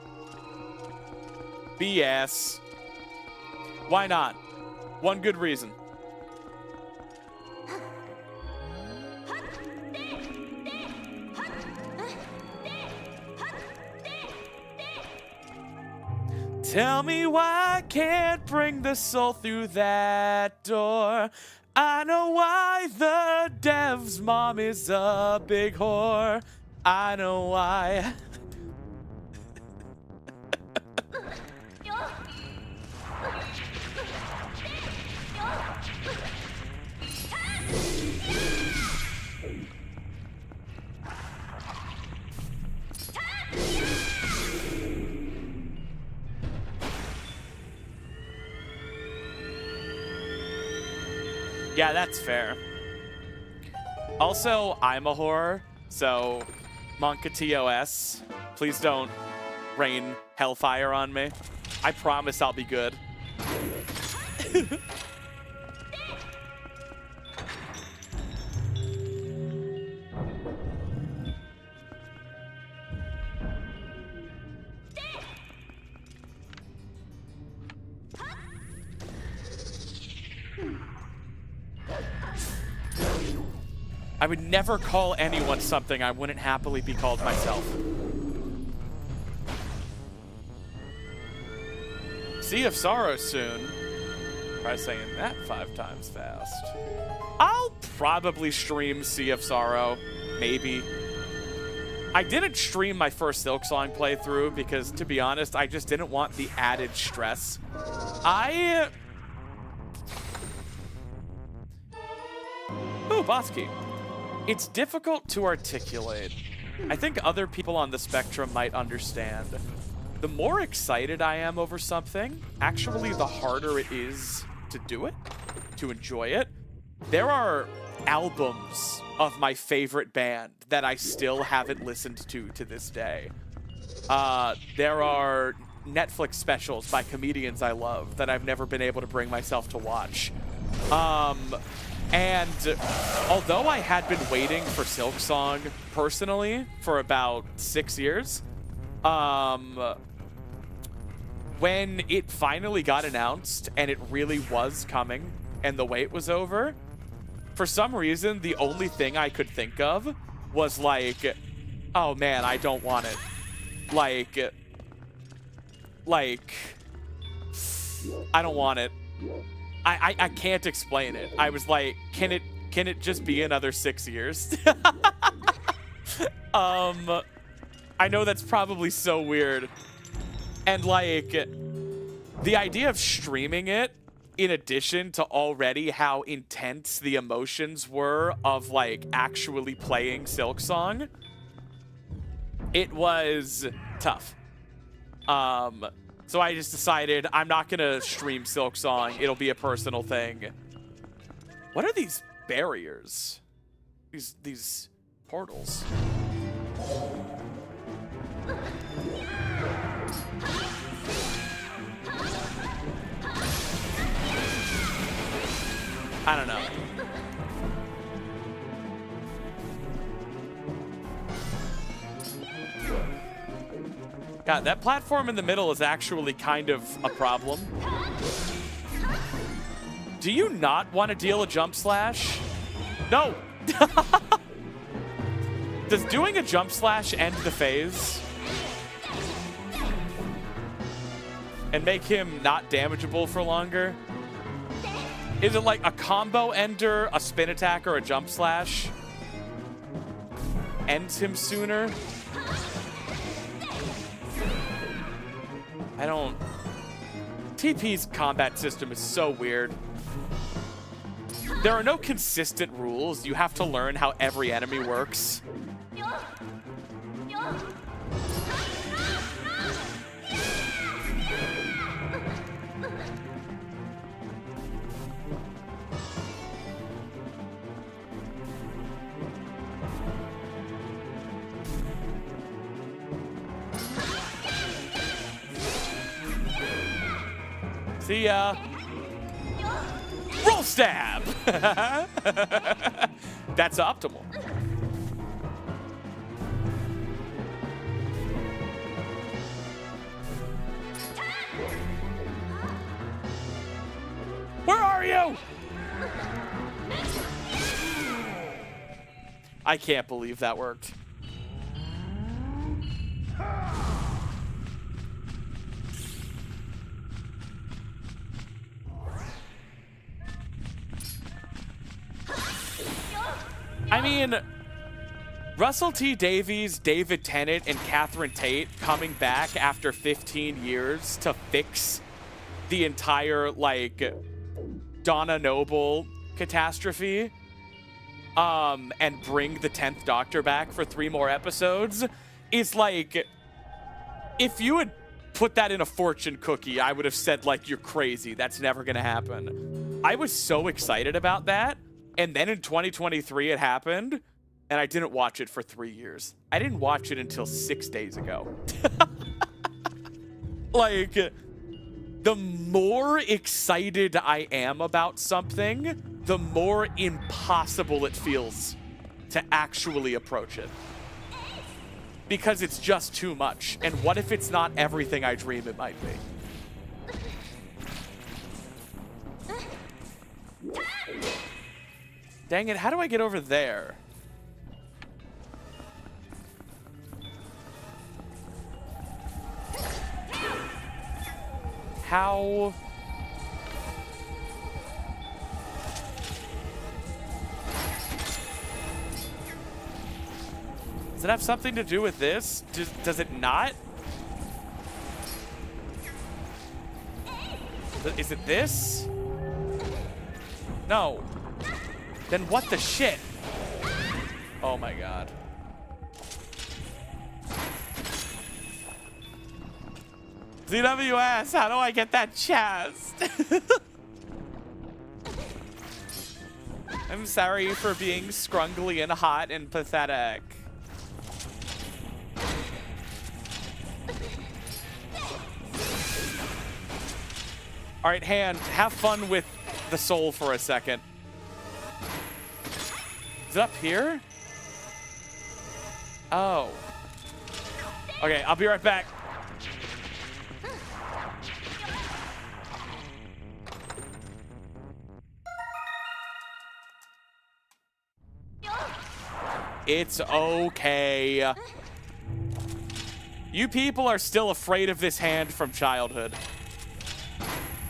BS. Why not? One good reason. Tell me why I can't bring the soul through that door. I know why the dev's mom is a big whore. I know why. Yeah, that's fair. Also, I'm a whore, so Monka TOS, please don't rain hellfire on me. I promise I'll be good. I would never call anyone something I wouldn't happily be called myself. Sea of Sorrow soon. Try saying that 5 times fast. I'll probably stream Sea of Sorrow. Maybe. I didn't stream my first Silksong playthrough because, to be honest, I just didn't want the added stress. Ooh, boss key. It's difficult to articulate. I think other people on the spectrum might understand. The more excited I am over something, actually the harder it is to do it, to enjoy it. there are albums of my favorite band that I still haven't listened to this day. There are Netflix specials by comedians I love that I've never been able to bring myself to watch. And although I had been waiting for Silksong personally for about 6 years, when it finally got announced and it really was coming and the wait was over, for some reason, the only thing I could think of was like, oh man, I don't want it. Like, I don't want it. I can't explain it. I was like, can it just be another 6 years? I know that's probably so weird. And like, the idea of streaming it, in addition to already how intense the emotions were of like actually playing Silksong, it was tough. So I just decided I'm not gonna stream Silksong. It'll be a personal thing. What are these barriers? These portals. I don't know. God, that platform in the middle is actually kind of a problem. Do you not want to deal a jump slash? No! Does doing a jump slash end the phase? And make him not damageable for longer? Is it like a combo ender, a spin attack, or a jump slash? Ends him sooner? I don't... TP's combat system is so weird. There are no consistent rules. You have to learn how every enemy works. See ya. Roll stab. That's optimal. Where are you? I can't believe that worked. I mean, Russell T. Davies, David Tennant, and Catherine Tate coming back after 15 years to fix the entire, like, Donna Noble catastrophe, and bring the 10th Doctor back for 3 more episodes is like, if you had put that in a fortune cookie, I would have said, like, you're crazy. That's never gonna happen. I was so excited about that. And then in 2023, it happened, and I didn't watch it for 3 years. I didn't watch it until 6 days ago. Like, the more excited I am about something, the more impossible it feels to actually approach it. Because it's just too much. And what if it's not everything I dream it might be? Dang it, how do I get over there? How? Does it have something to do with this? Does it not? Is it this? No. Then what the shit? Oh my god. ZWS, how do I get that chest? I'm sorry for being scrungly and hot and pathetic. All right, hand, have fun with the soul for a second. Is it up here? Oh. Okay, I'll be right back. It's okay. You people are still afraid of this hand from childhood.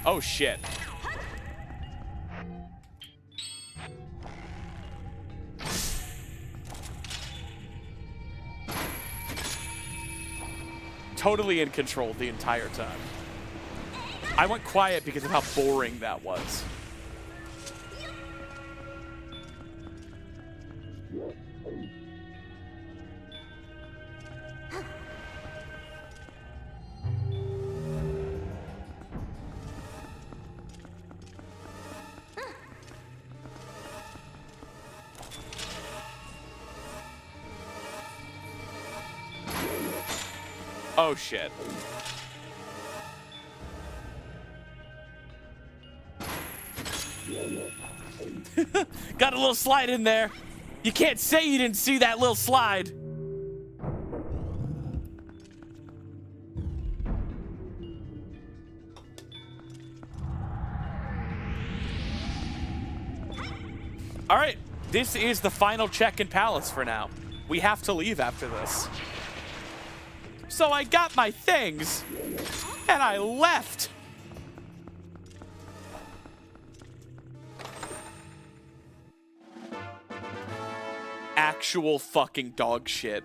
Oh, shit. Totally in control the entire time. I went quiet because of how boring that was. Oh, shit. Got a little slide in there. You can't say you didn't see that little slide. All right, this is the final check in Palace for now. We have to leave after this. So I got my things, and I left. Actual fucking dog shit.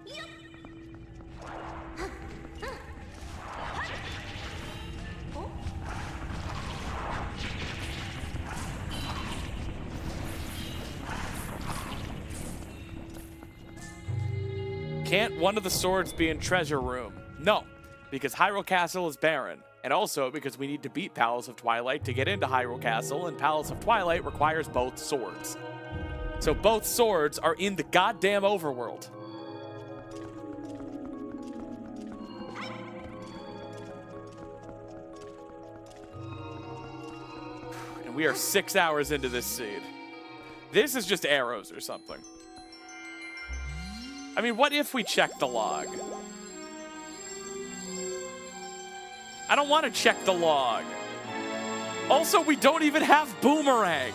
Can't one of the swords be in treasure room? No, because Hyrule Castle is barren. And also because we need to beat Palace of Twilight to get into Hyrule Castle, and Palace of Twilight requires both swords. So both swords are in the goddamn overworld. And we are 6 hours into this seed. This is just arrows or something. I mean, what if we check the log? I don't want to check the log. Also, we don't even have Boomerang.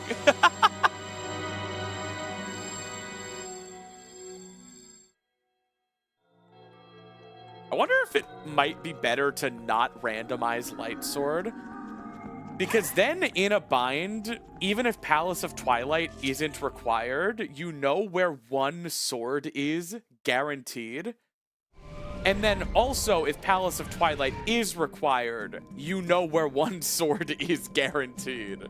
I wonder if it might be better to not randomize Light Sword. Because then, in a bind, even if Palace of Twilight isn't required, you know where one sword is guaranteed. And then also, if Palace of Twilight is required, you know where one sword is guaranteed.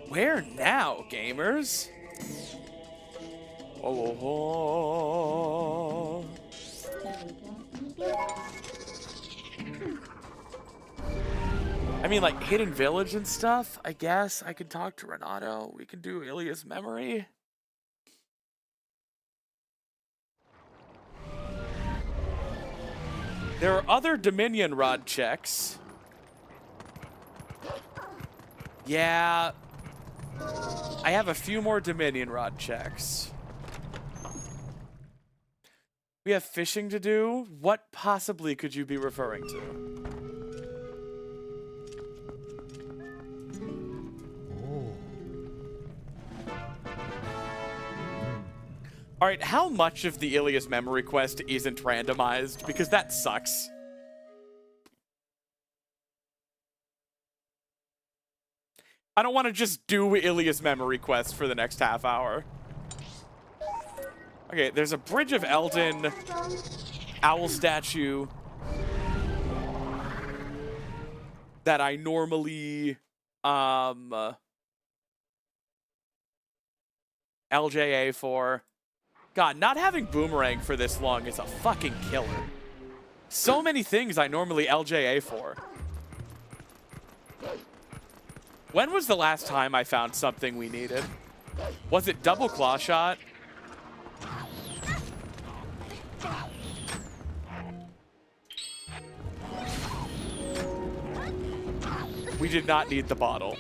Where now, gamers? Oh. I mean, like, Hidden Village and stuff, I guess. I could talk to Renato. We can do Ilia's Memory. There are other Dominion Rod checks. Yeah. I have a few more Dominion Rod checks. We have fishing to do? What possibly could you be referring to? All right, how much of the Ilia's Memory quest isn't randomized? Because that sucks. I don't want to just do Ilia's Memory quest for the next half hour. Okay, there's a Bridge of Eldin, owl statue that I normally LJA for. God, not having Boomerang for this long is a fucking killer. So many things I normally LJA for. When was the last time I found something we needed? Was it double claw shot? We did not need the bottle.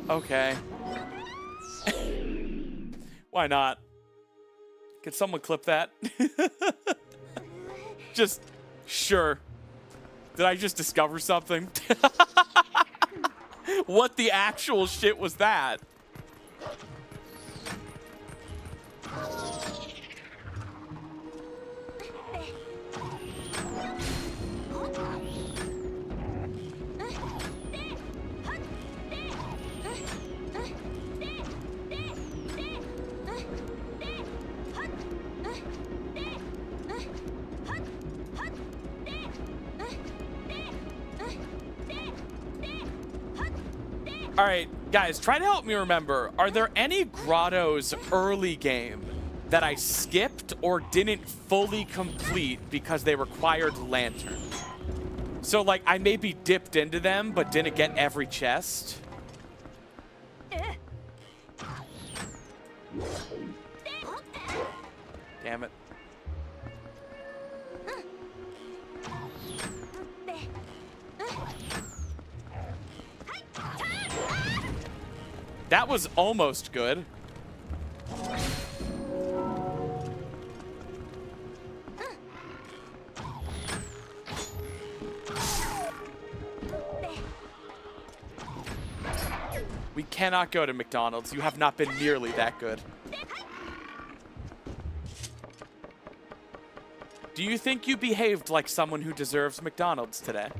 Okay. Why not? Can someone clip that? Just, sure. Did I just discover something? What the actual shit was that? All right, guys, try to help me remember. Are there any grottos early game that I skipped or didn't fully complete because they required lantern? So, like, I maybe dipped into them but didn't get every chest. Damn it. That was almost good. We cannot go to McDonald's. You have not been nearly that good. Do you think you behaved like someone who deserves McDonald's today?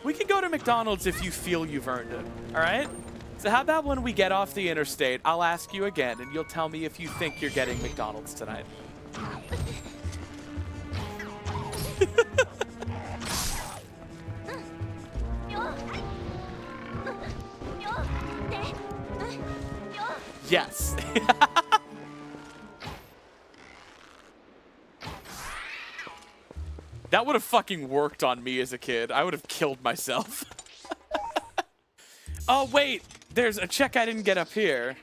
We can go to McDonald's if you feel you've earned it, all right? So how about when we get off the interstate, I'll ask you again, and you'll tell me if you think you're getting McDonald's tonight. Yes. That would have fucking worked on me as a kid. I would have killed myself. Oh, wait. There's a check I didn't get up here.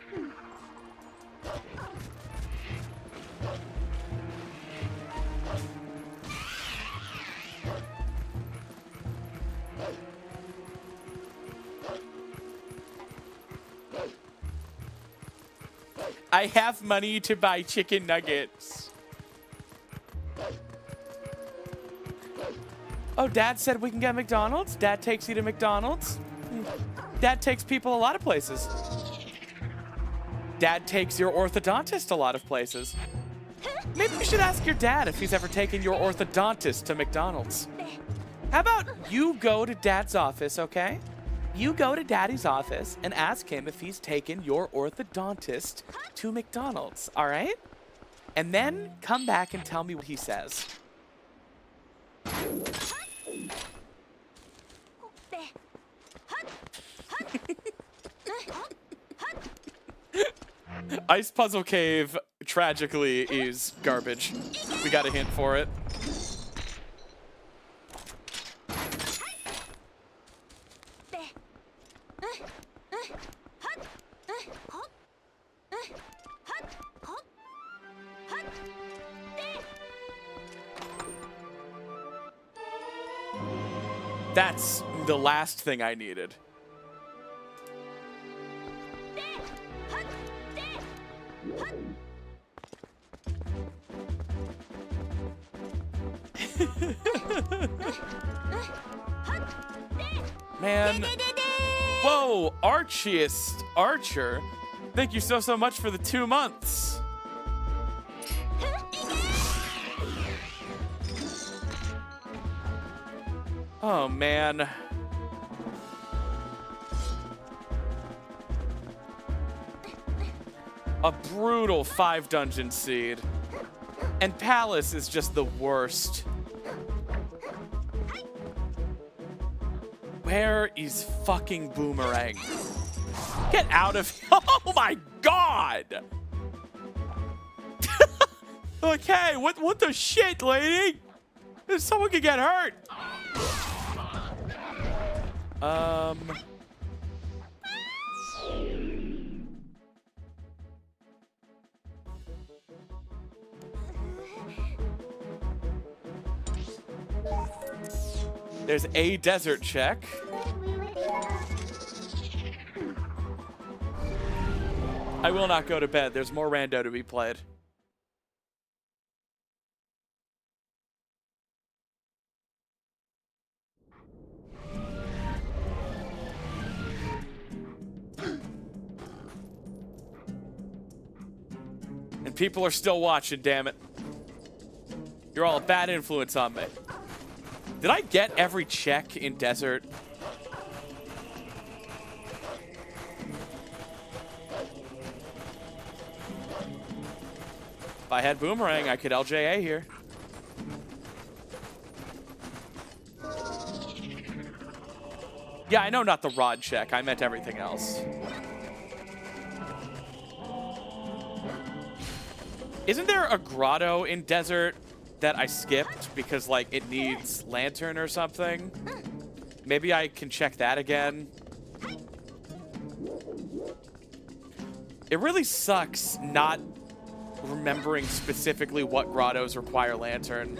I have money to buy chicken nuggets. Oh, Dad said we can get McDonald's? Dad takes you to McDonald's? Dad takes people a lot of places. Dad takes your orthodontist a lot of places. Maybe you should ask your dad if he's ever taken your orthodontist to McDonald's. How about you go to Dad's office, okay? You go to Daddy's office and ask him if he's taken your orthodontist to McDonald's, all right? And then come back and tell me what he says. Ice Puzzle Cave, tragically, is garbage. We got a hint for it. That's the last thing I needed. Man. Whoa, Archiest Archer. Thank you so much for the 2 months. Oh, man. A brutal 5 dungeon seed. And Palace is just the worst. Where is fucking Boomerang? Get out of here. Oh my god! Okay, what the shit, lady? Someone could get hurt. There's a desert check. I will not go to bed. There's more Rando to be played. And people are still watching, damn it. You're all a bad influence on me. Did I get every check in desert? If I had Boomerang, I could LJA here. Yeah, I know not the rod check. I meant everything else. Isn't there a grotto in desert that I skipped because, like, it needs lantern or something? Maybe I can check that again. It really sucks not remembering specifically what grottos require lantern.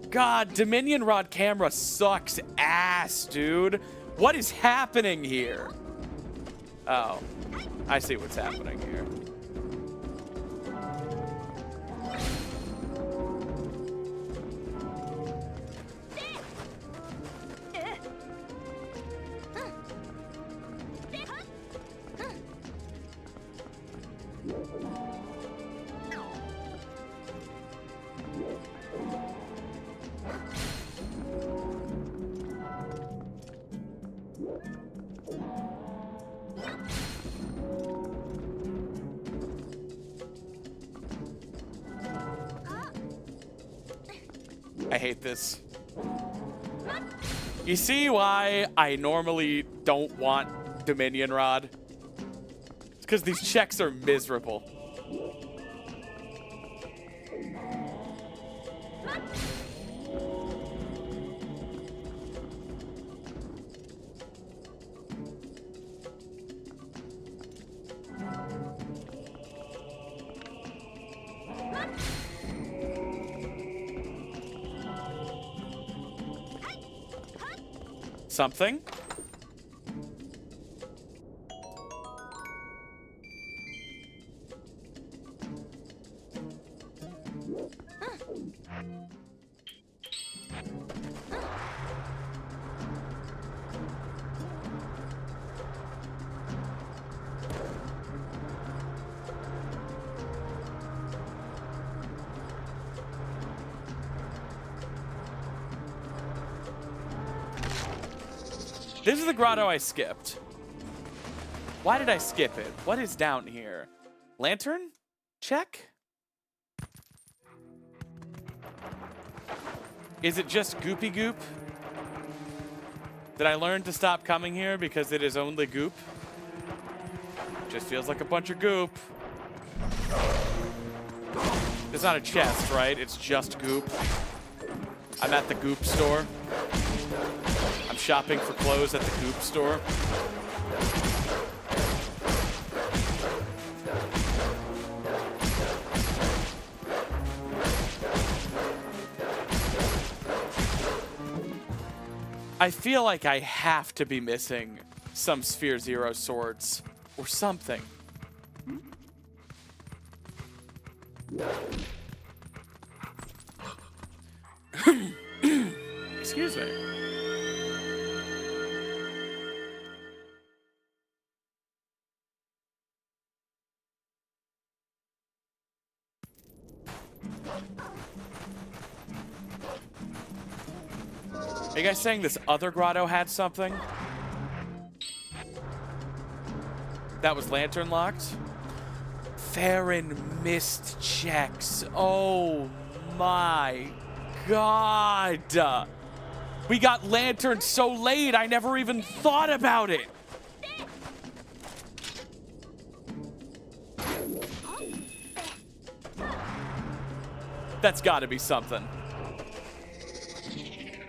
God, Dominion Rod camera sucks ass, dude. What is happening here? Oh, I see what's happening here. I hate this. You see why I normally don't want Dominion Rod? It's because these checks are miserable. Something? This is the grotto I skipped. Why did I skip it? What is down here? Lantern? Check. Is it just goopy goop? Did I learn to stop coming here because it is only goop? Just feels like a bunch of goop. It's not a chest, right? It's just goop. I'm at the goop store. I'm shopping for clothes at the goop store. I feel like I have to be missing some Sphere Zero swords or something. Excuse me. Are you guys saying this other grotto had something? That was lantern locked? Farron missed checks. Oh my god. We got lanterns so late, I never even thought about it. That's gotta be something.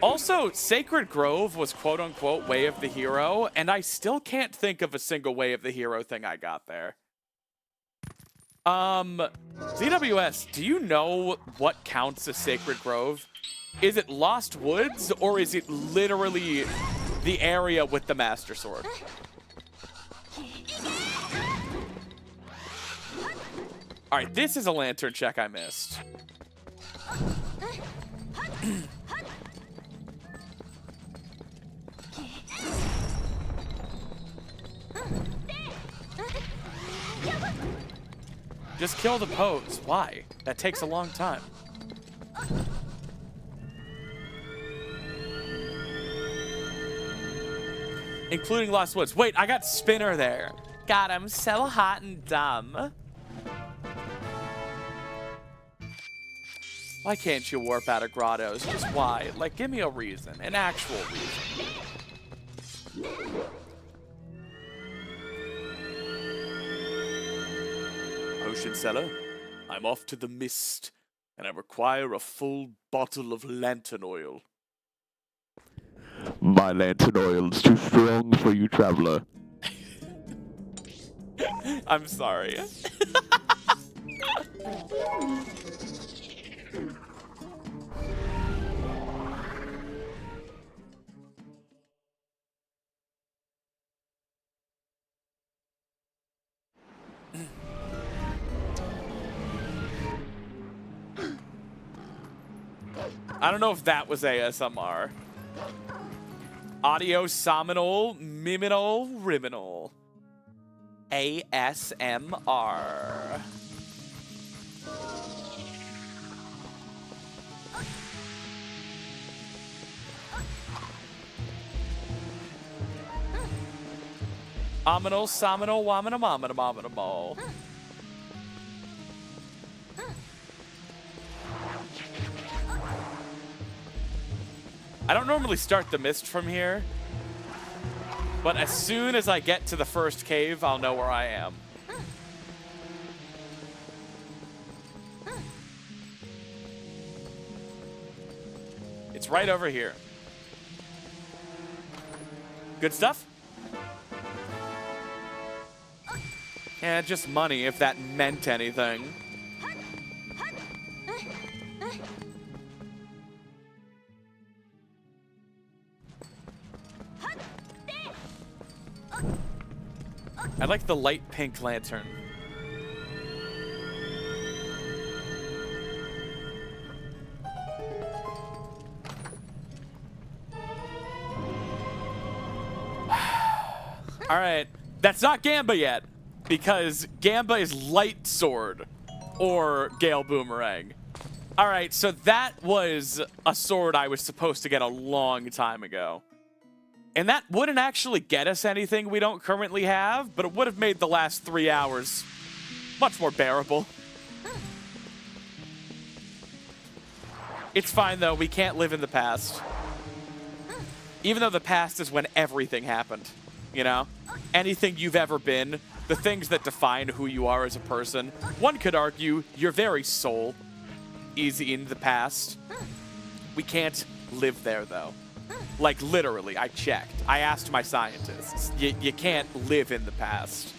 Also, Sacred Grove was quote-unquote Way of the Hero, and I still can't think of a single Way of the Hero thing I got there. ZWS, do you know what counts as Sacred Grove? Is it Lost Woods, or is it literally the area with the Master Sword? Alright, this is a lantern check I missed. Just kill the pose. Why? That takes a long time. Including Lost Woods. Wait, I got Spinner there. God, I'm so hot and dumb. Why can't you warp out of grottos? Just why? Like, give me a reason. An actual reason. Potion seller, I'm off to the mist, and I require a full bottle of lantern oil. My lantern oil is too strong for you, traveler. I'm sorry. I don't know if that was ASMR. Audio Sominal Miminal Riminal. ASMR. Ominal, Sominal, Waminal, Mominal, Mominal. I don't normally start the mist from here, but as soon as I get to the first cave, I'll know where I am. It's right over here. Good stuff? Yeah, just money, if that meant anything. I like the light pink lantern. All right, that's not Gamba yet, because Gamba is light sword or Gale Boomerang. All right, so that was a sword I was supposed to get a long time ago. And that wouldn't actually get us anything we don't currently have, but it would have made the last 3 hours much more bearable. It's fine, though. We can't live in the past. Even though the past is when everything happened, you know? Anything you've ever been, the things that define who you are as a person. One could argue your very soul is in the past. We can't live there, though. Like, literally, I checked. I asked my scientists. You can't live in the past.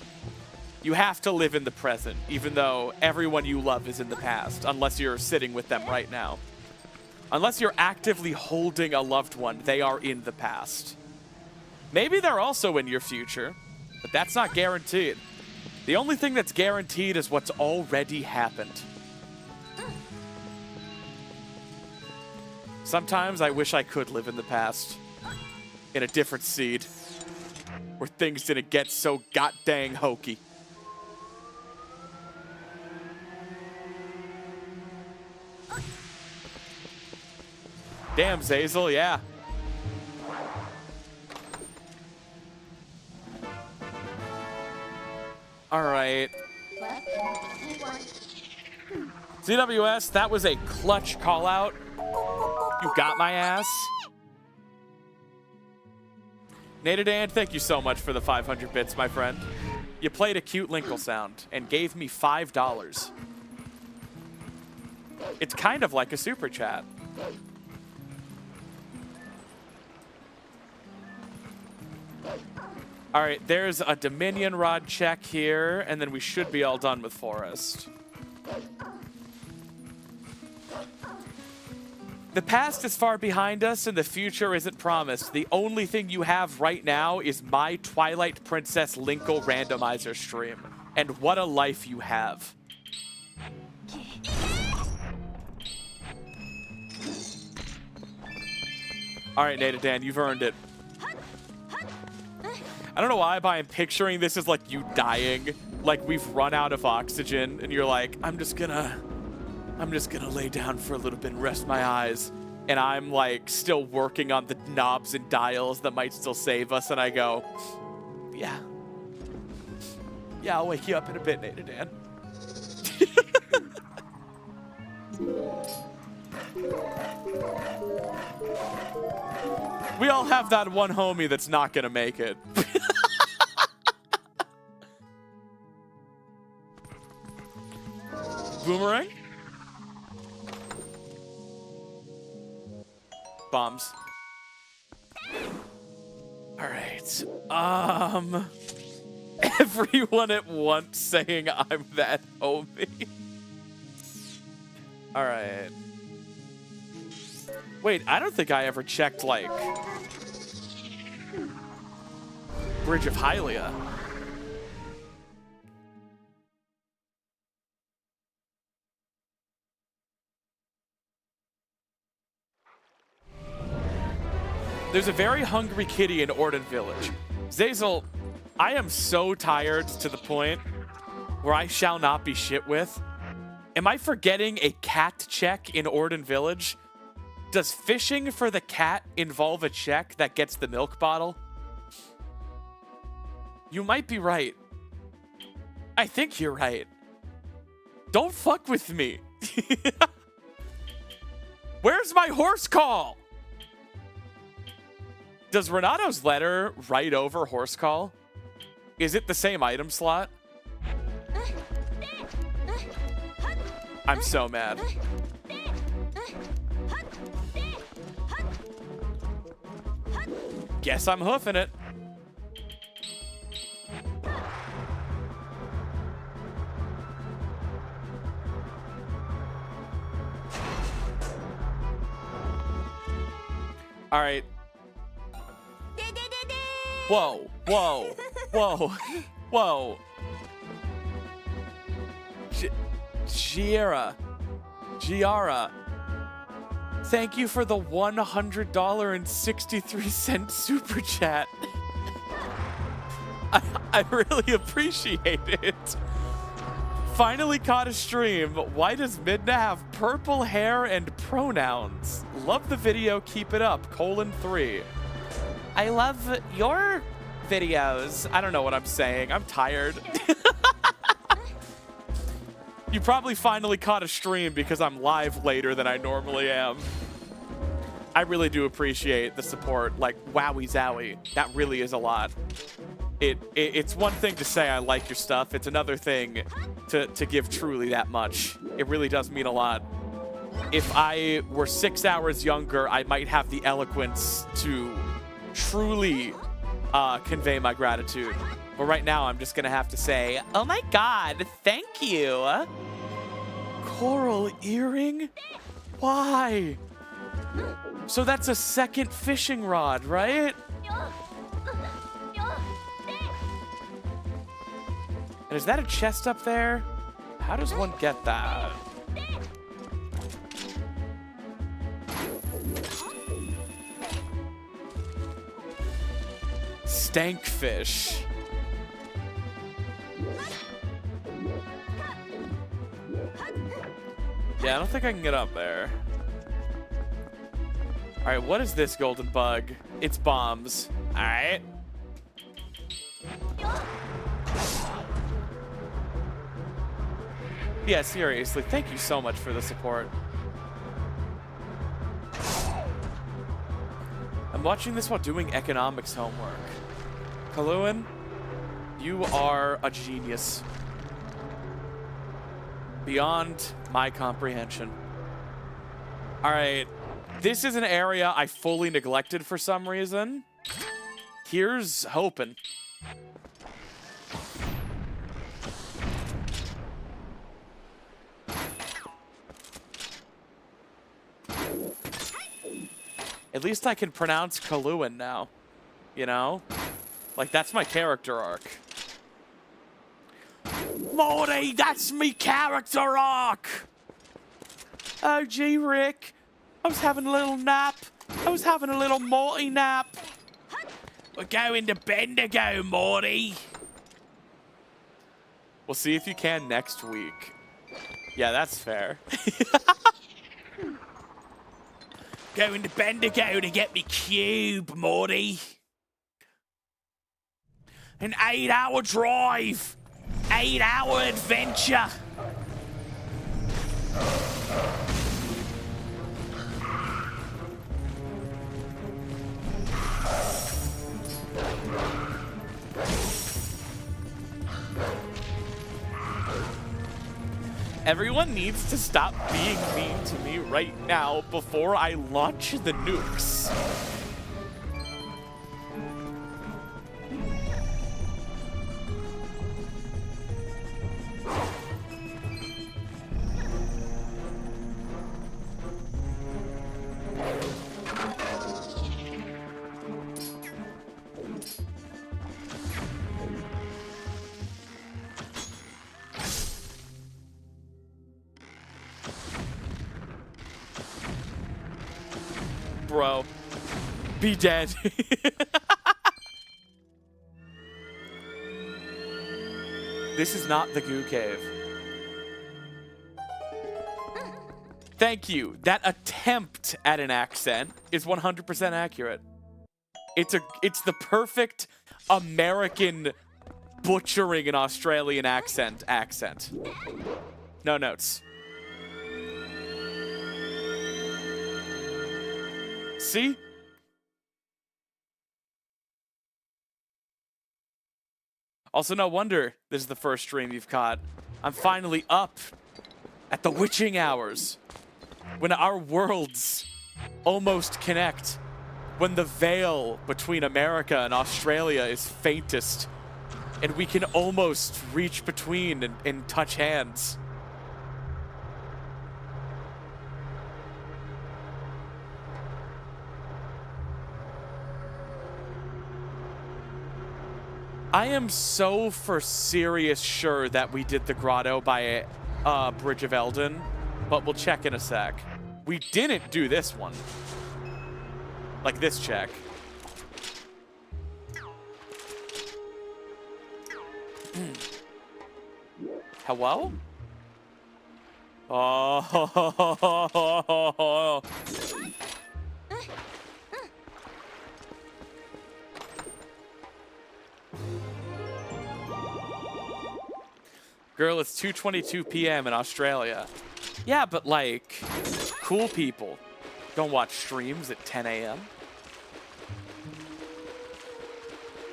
You have to live in the present, even though everyone you love is in the past, unless you're sitting with them right now. Unless you're actively holding a loved one, they are in the past. Maybe they're also in your future, but that's not guaranteed. The only thing that's guaranteed is what's already happened. Sometimes I wish I could live in the past, in a different seed, where things didn't get so god-dang hokey. Damn, Zazel, yeah. All right. ZWS, that was a clutch call-out. You got my ass. Natadan, thank you so much for the 500 bits, my friend. You played a cute Linkle sound and gave me $5. It's kind of like a super chat. All right, there's a Dominion rod check here, and then we should be all done with Forest. The past is far behind us, and the future isn't promised. The only thing you have right now is my Twilight Princess Linkle Randomizer stream. And what a life you have. All right, Natadan, you've earned it. I don't know why, but I'm picturing this as like you dying, like we've run out of oxygen, and you're like, I'm just gonna lay down for a little bit and rest my eyes. And I'm like still working on the knobs and dials that might still save us, and I go, yeah, I'll wake you up in a bit, Natadan. We all have that one homie that's not gonna make it. Boomerang? Bombs. Alright. Everyone at once saying I'm that homie. Alright. Wait, I don't think I ever checked, like, Bridge of Hylia. There's a very hungry kitty in Orden Village. Zazel, I am so tired to the point where I shall not be shit with. Am I forgetting a cat check in Orden Village? Does fishing for the cat involve a check that gets the milk bottle? You might be right. I think you're right. Don't fuck with me. Where's my horse call? Does Renato's letter write over horse call? Is it the same item slot? I'm so mad. Guess I'm hoofing it. All right. Whoa, whoa, whoa, whoa. Giara. Thank you for the $100.63 super chat. I really appreciate it. Finally caught a stream. Why does Midna have purple hair and pronouns? Love the video, keep it up. :3. I love your videos. I don't know what I'm saying. I'm tired. You probably finally caught a stream because I'm live later than I normally am. I really do appreciate the support. Like, wowie zowie. That really is a lot. It's one thing to say I like your stuff. It's another thing to give truly that much. It really does mean a lot. If I were 6 hours younger, I might have the eloquence to truly convey my gratitude. But right now, I'm just gonna have to say, Oh my god, thank you. coral earring? Why? So that's a second fishing rod, right? And is that a chest up there? How does one get that? Stankfish. Yeah, I don't think I can get up there. All right, what is this golden bug? It's bombs. All right. Yeah, seriously, thank you so much for the support. I'm watching this while doing economics homework. Kaluan, you are a genius. Beyond my comprehension. All right, this is an area I fully neglected for some reason. Here's hoping. At least I can pronounce Kaluan now, you know? Like, that's my character arc. Morty, that's me character arc! Oh, gee, Rick. I was having a little nap. I was having a little Morty nap. We're going to Bendigo, Morty. We'll see if you can next week. Yeah, that's fair. Going to Bendigo to get me cube, Morty. An 8-hour drive. 8-hour adventure. Everyone needs to stop being mean to me right now before I launch the nukes. Bro, be dead. This is not the goo cave. Thank you. That attempt at an accent is 100% accurate. It's the perfect American butchering an Australian accent. No notes. See? Also, no wonder this is the first stream you've caught. I'm finally up at the witching hours. When our worlds almost connect. When the veil between America and Australia is faintest. And we can almost reach between and touch hands. I am so for serious sure that we did the grotto by Bridge of Eldon, but we'll check in a sec. We didn't do this one. Like this check. Hello? Oh. Girl, it's 2:22 p.m. in Australia. Yeah, but like, cool people don't watch streams at 10 a.m.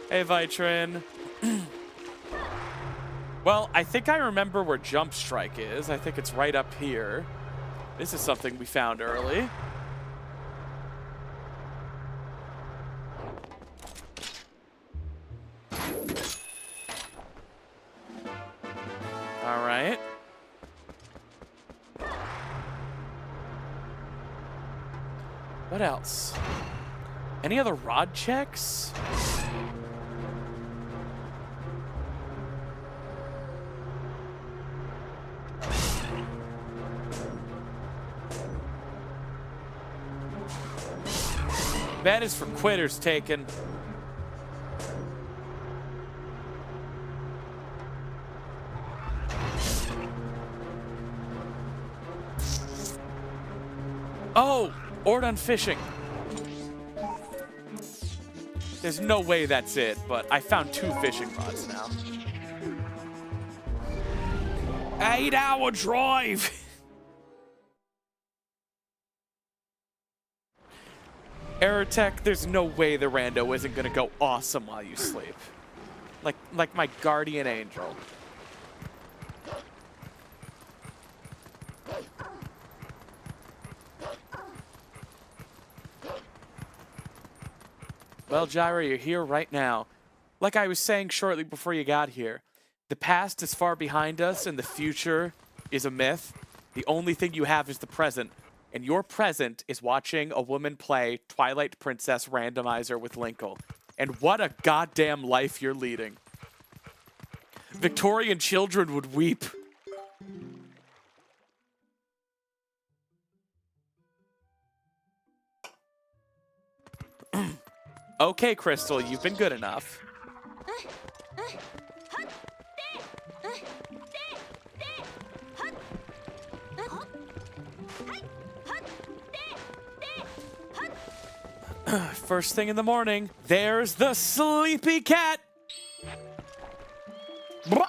Hey, Vitrin. Well, I think I remember where Jump Strike is. I think it's right up here. This is something we found early. All right. What else? Any other rod checks? Bet is for quitters taken. Oh, Ordon fishing. There's no way that's it, but I found 2 fishing rods now. 8-hour drive. Aerotech, there's no way the rando isn't gonna go awesome while you sleep. Like my guardian angel. Well, Gyra, you're here right now. Like I was saying shortly before you got here, the past is far behind us and the future is a myth. The only thing you have is the present, and your present is watching a woman play Twilight Princess Randomizer with Linkle. And what a goddamn life you're leading. Victorian children would weep. Okay, Crystal, you've been good enough. First thing in the morning, there's the sleepy cat. Blah.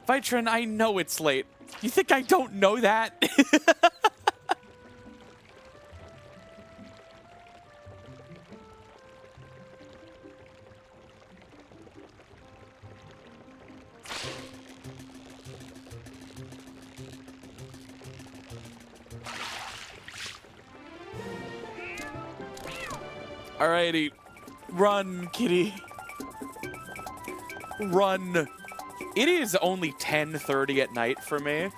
Vitrin, I know it's late. You think I don't know that? Alrighty. Run, kitty. Run. It is only 10:30 at night for me.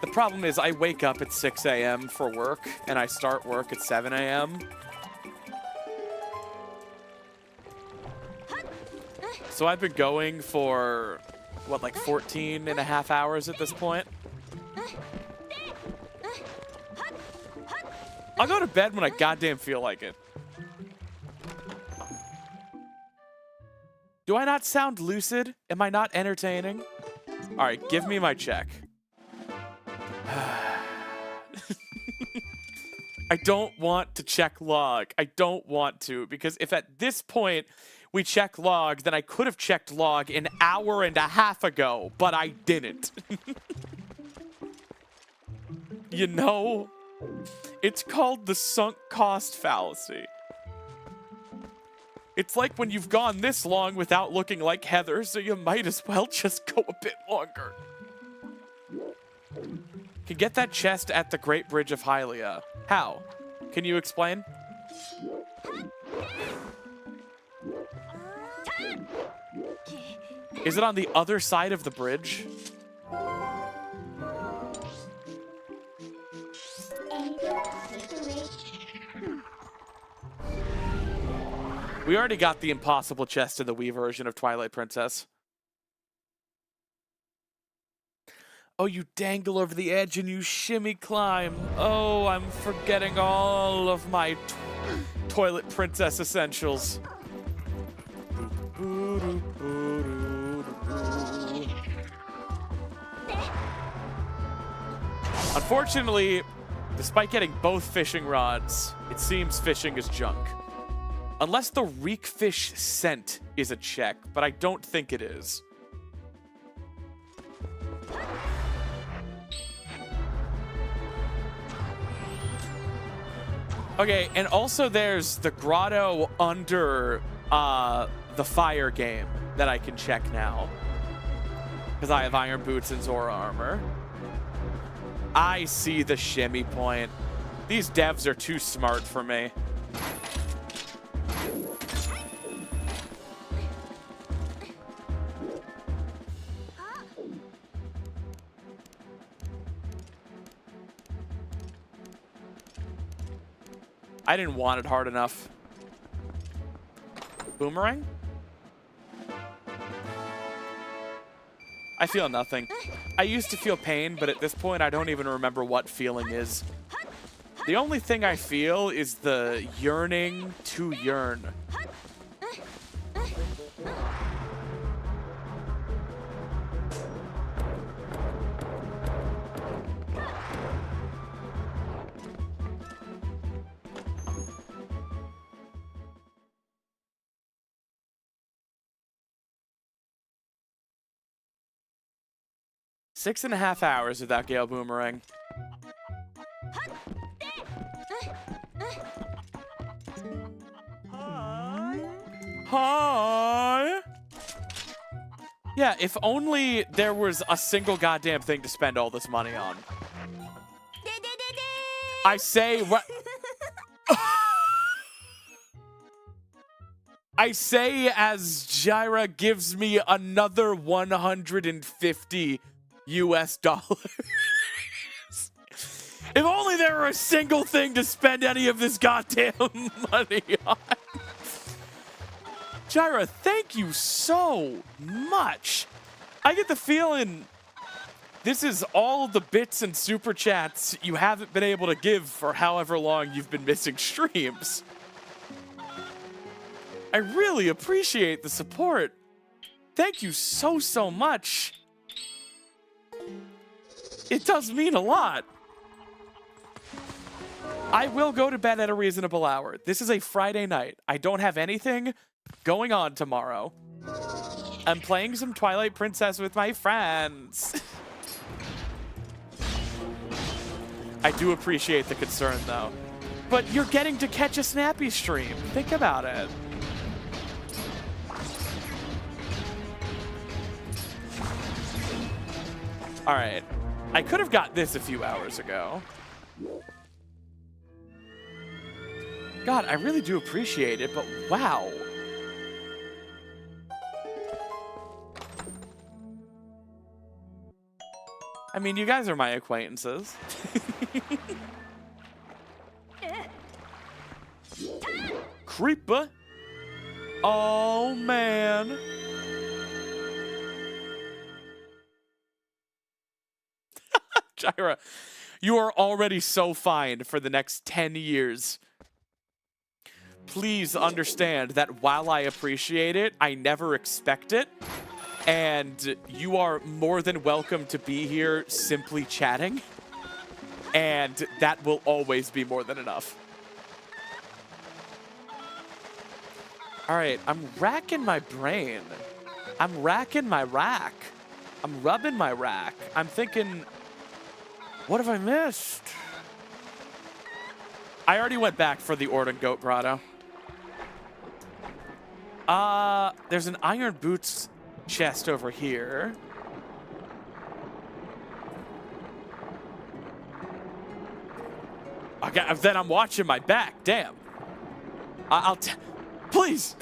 The problem is I wake up at 6 a.m. for work, and I start work at 7 a.m. So I've been going for, what, like 14 and a half hours at this point? I'll go to bed when I goddamn feel like it. Do I not sound lucid? Am I not entertaining? All right, give me my check. I don't want to check log. I don't want to, because if at this point we check log, then I could have checked log an hour and a half ago, but I didn't. You know, it's called the sunk cost fallacy. It's like when you've gone this long without looking like Heather, so you might as well just go a bit longer. Can get that chest at the Great Bridge of Hylia. How? Can you explain? Is it on the other side of the bridge? We already got the impossible chest in the Wii version of Twilight Princess. Oh, you dangle over the edge and you shimmy climb. Oh, I'm forgetting all of my Toilet Princess essentials. Unfortunately, despite getting both fishing rods, it seems fishing is junk. Unless the reek fish scent is a check, but I don't think it is. Okay, and also there's the grotto under the fire game that I can check now. Because I have iron boots and Zora armor. I see the shimmy point. These devs are too smart for me. I didn't want it hard enough. Boomerang? I feel nothing. I used to feel pain, but at this point I don't even remember what feeling is. The only thing I feel is the yearning to yearn. Six and a half hours without Gale Boomerang. Hi. Hi. Yeah, if only there was a single goddamn thing to spend all this money on. I say what? I say as Jaira gives me another 150 US dollars. If only there were a single thing to spend any of this goddamn money on. Jaira, thank you so much. I get the feeling this is all the bits and super chats you haven't been able to give for however long you've been missing streams. I really appreciate the support. Thank you so, so much. It does mean a lot. I will go to bed at a reasonable hour. This is a Friday night. I don't have anything going on tomorrow. I'm playing some Twilight Princess with my friends. I do appreciate the concern, though. But you're getting to catch a snappy stream. Think about it. All right. I could have got this a few hours ago. God, I really do appreciate it, but wow. I mean, you guys are my acquaintances. Creeper. Oh, man. Jaira, you are already so fine for the next 10 years. Please understand that while I appreciate it, I never expect it. And you are more than welcome to be here simply chatting. And that will always be more than enough. All right, I'm racking my brain. I'm racking my rack. I'm rubbing my rack. I'm thinking, what have I missed? I already went back for the Orden Goat Grotto. There's an Iron Boots chest over here. Okay, then I'm watching my back. Damn. Please.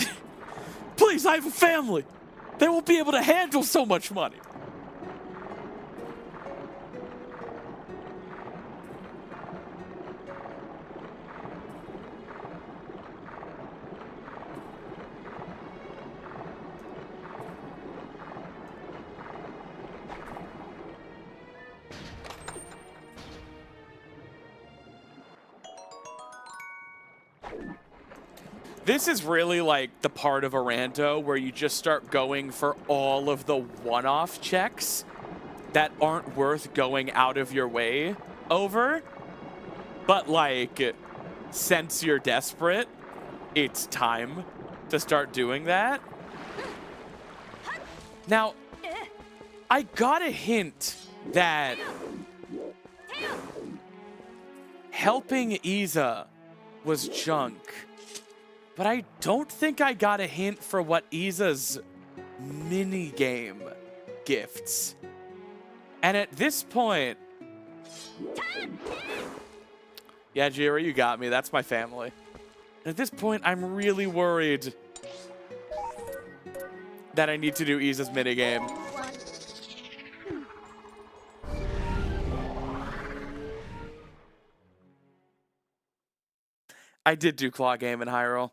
Please, I have a family. They won't be able to handle so much money. This is really like the part of a rando where you just start going for all of the one-off checks that aren't worth going out of your way over. But like, since you're desperate, it's time to start doing that. Now, I got a hint that helping Iza was junk. But I don't think I got a hint for what Iza's minigame gifts. And at this point... Yeah, Jira, you got me. That's my family. At this point, I'm really worried that I need to do Iza's minigame. I did do Claw Game in Hyrule.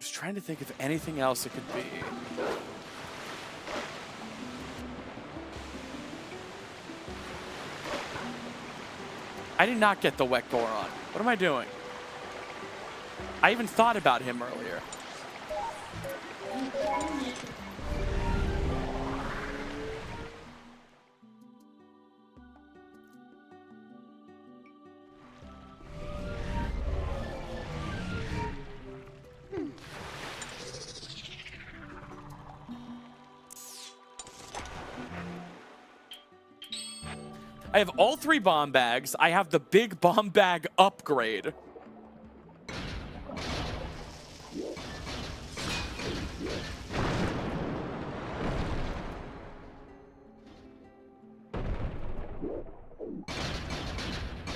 Just trying to think of anything else it could be. I did not get the wet Goron. What am I doing? I even thought about him earlier. I have all 3 bomb bags. I have the big bomb bag upgrade.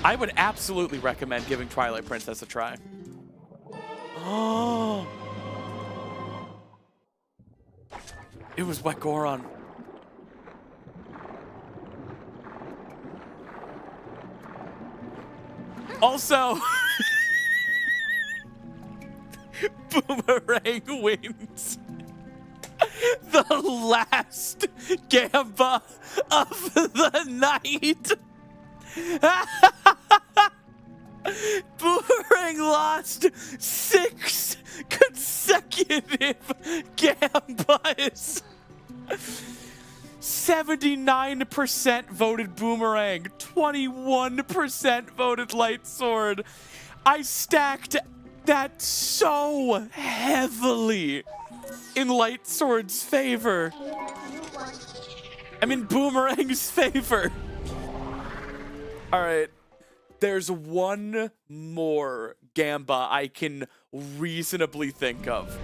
I would absolutely recommend giving Twilight Princess a try. Oh. It was Wet Goron. Also, Boomerang wins the last Gamba of the night. Boomerang lost 6 consecutive Gambas. 79% voted Boomerang, 21% voted Light Sword. I stacked that so heavily in Light Sword's favor. I'm in Boomerang's favor. All right. There's one more Gamba I can reasonably think of,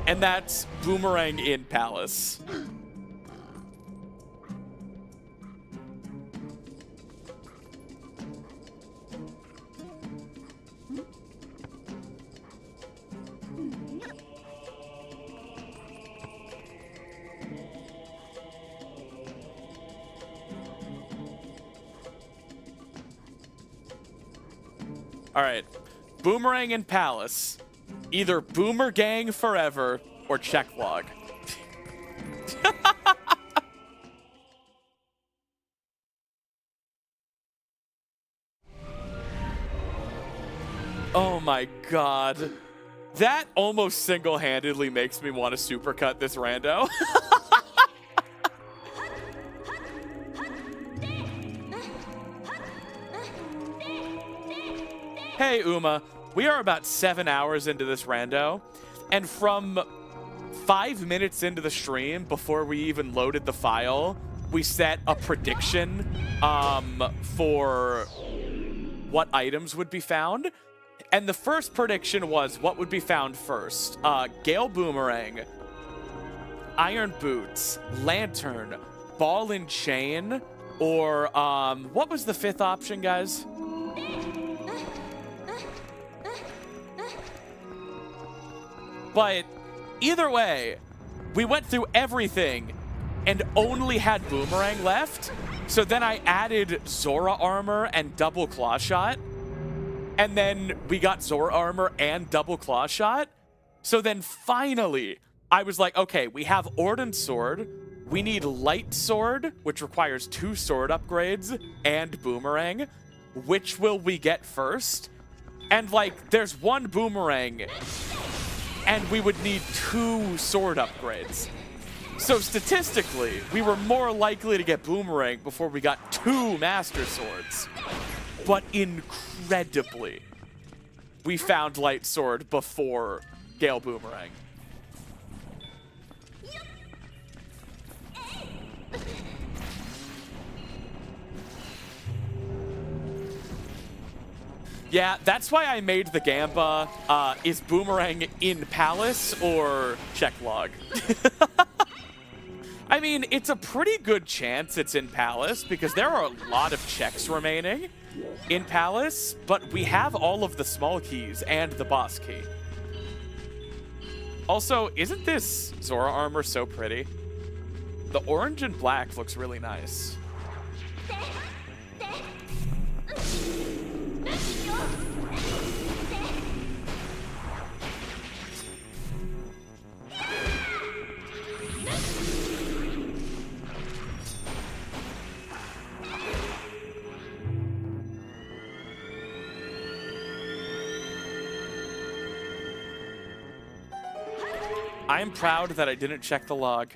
and that's Boomerang in Palace. All right, Boomerang in Palace, either Boomer Gang forever or check log. Oh my god. That almost single-handedly makes me want to supercut this rando. Hey, Uma, we are about 7 hours into this rando, and from 5 minutes into the stream, before we even loaded the file, we set a prediction for what items would be found. And the first prediction was what would be found first. Gale Boomerang, Iron Boots, Lantern, Ball and Chain, or what was the 5th option, guys? But either way, we went through everything and only had Boomerang left. So then I added Zora armor and double claw shot. And then we got Zora armor and double claw shot. So then finally, I was like, okay, we have Ordnance Sword. We need Light Sword, which requires 2 sword upgrades, and Boomerang. Which will we get first? And like, there's 1 Boomerang, and we would need 2 sword upgrades. So statistically, we were more likely to get Boomerang before we got 2 Master Swords. But incredibly, we found Light Sword before Gale Boomerang. Yeah, that's why I made the Gamba. Is Boomerang in Palace or check log? I mean, it's a pretty good chance it's in Palace because there are a lot of checks remaining in Palace, but we have all of the small keys and the boss key. Also, isn't this Zora armor so pretty? The orange and black looks really nice. I am proud that I didn't check the log.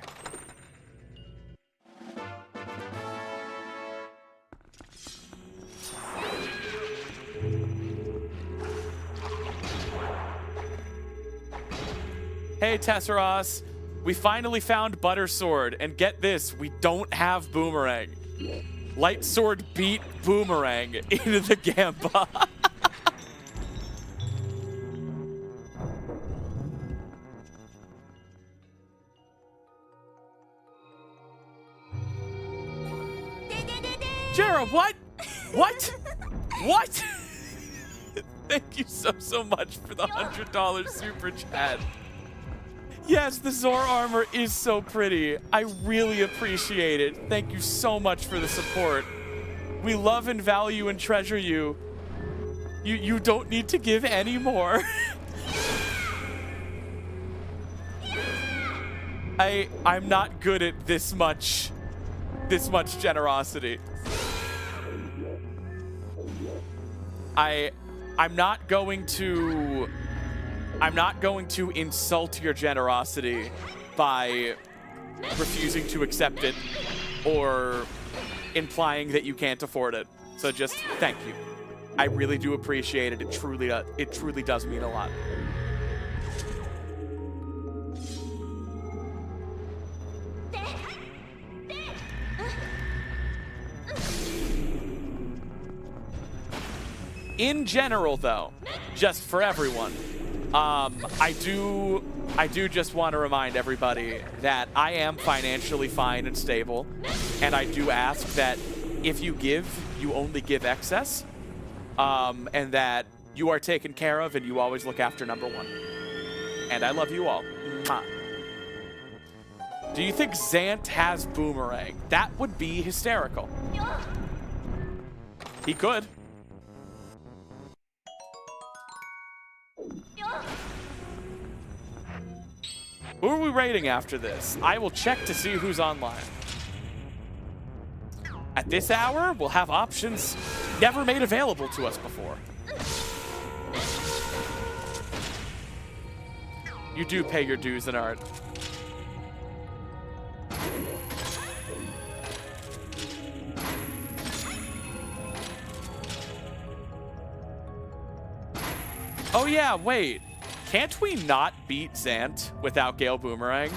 Hey, Tesseros. We finally found Butter Sword, and get this, we don't have Boomerang. Light Sword beat Boomerang into the Gamba. Jera, what? What? What? Thank you so much for the $100 super chat. Yes, the Zor armor is so pretty. I really appreciate it. Thank you so much for the support. We love and value and treasure you. You don't need to give any more. I'm not good at this much generosity. I'm not going to insult your generosity by refusing to accept it or implying that you can't afford it. So just thank you. I really do appreciate it. It truly does mean a lot. In general, though, just for everyone, I do just want to remind everybody that I am financially fine and stable, and I do ask that if you give, you only give excess, and that you are taken care of and you always look after number one. And I love you all. Mwah. Do you think Zant has Boomerang? That would be hysterical. He could. Who are we raiding after this? I will check to see who's online. At this hour, we'll have options never made available to us before. You do pay your dues in art. Oh yeah, wait. Can't we not beat Zant without Gale Boomerang?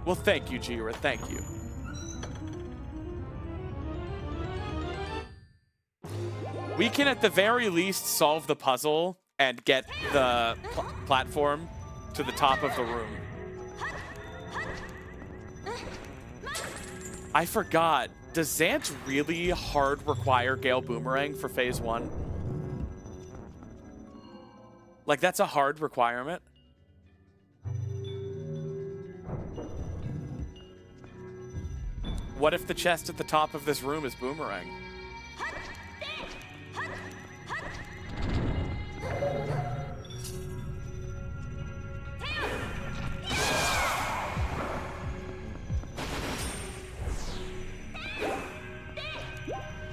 Well, thank you, Jira. Thank you. We can at the very least solve the puzzle and get the platform to the top of the room. I forgot. Does Zant really hard require Gale Boomerang for phase 1? Like, that's a hard requirement. What if the chest at the top of this room is Boomerang?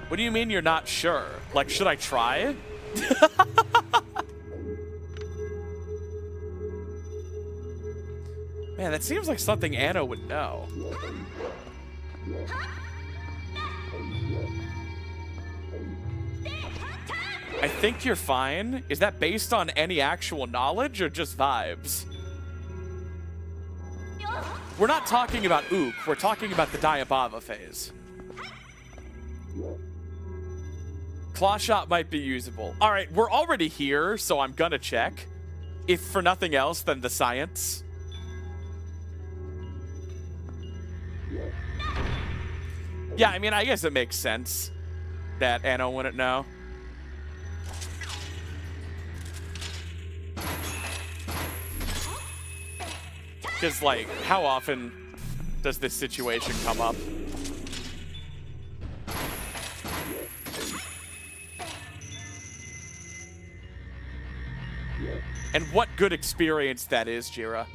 What do you mean you're not sure? Like, should I try? Man, that seems like something Anna would know. I think you're fine. Is that based on any actual knowledge or just vibes? We're not talking about Ook. We're talking about the Diababa phase. Claw Shot might be usable. All right, we're already here, so I'm gonna check. If for nothing else than the science. Yeah, I mean, I guess it makes sense that Anna wouldn't know. Because, like, how often does this situation come up? And what good experience that is, Jira.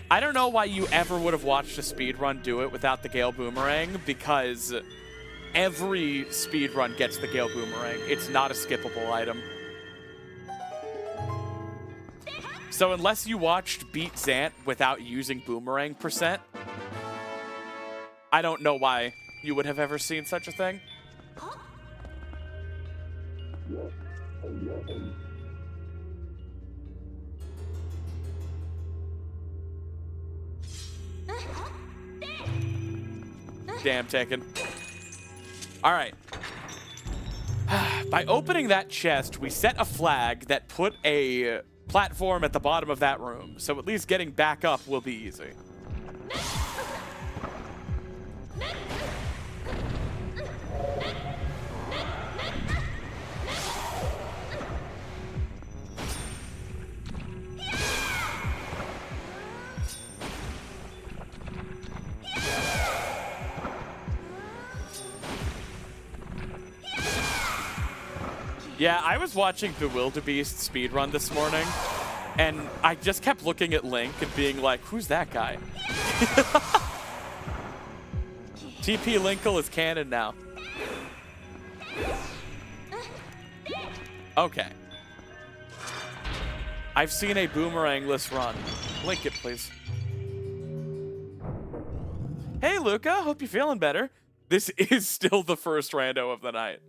I don't know why you ever would have watched a speedrun do it without the Gale Boomerang, because every speedrun gets the Gale Boomerang. It's not a skippable item. So unless you watched Beat Zant without using Boomerang %, I don't know why you would have ever seen such a thing. Damn, taken. All right. By opening that chest, we set a flag that put a platform at the bottom of that room, so at least getting back up will be easy. Yeah, I was watching the Wildebeest speedrun this morning, and I just kept looking at Link and being like, who's that guy? TP Linkle is canon now. Okay. I've seen a boomerangless run. Link it, please. Hey, Luca. Hope you're feeling better. This is still the first rando of the night.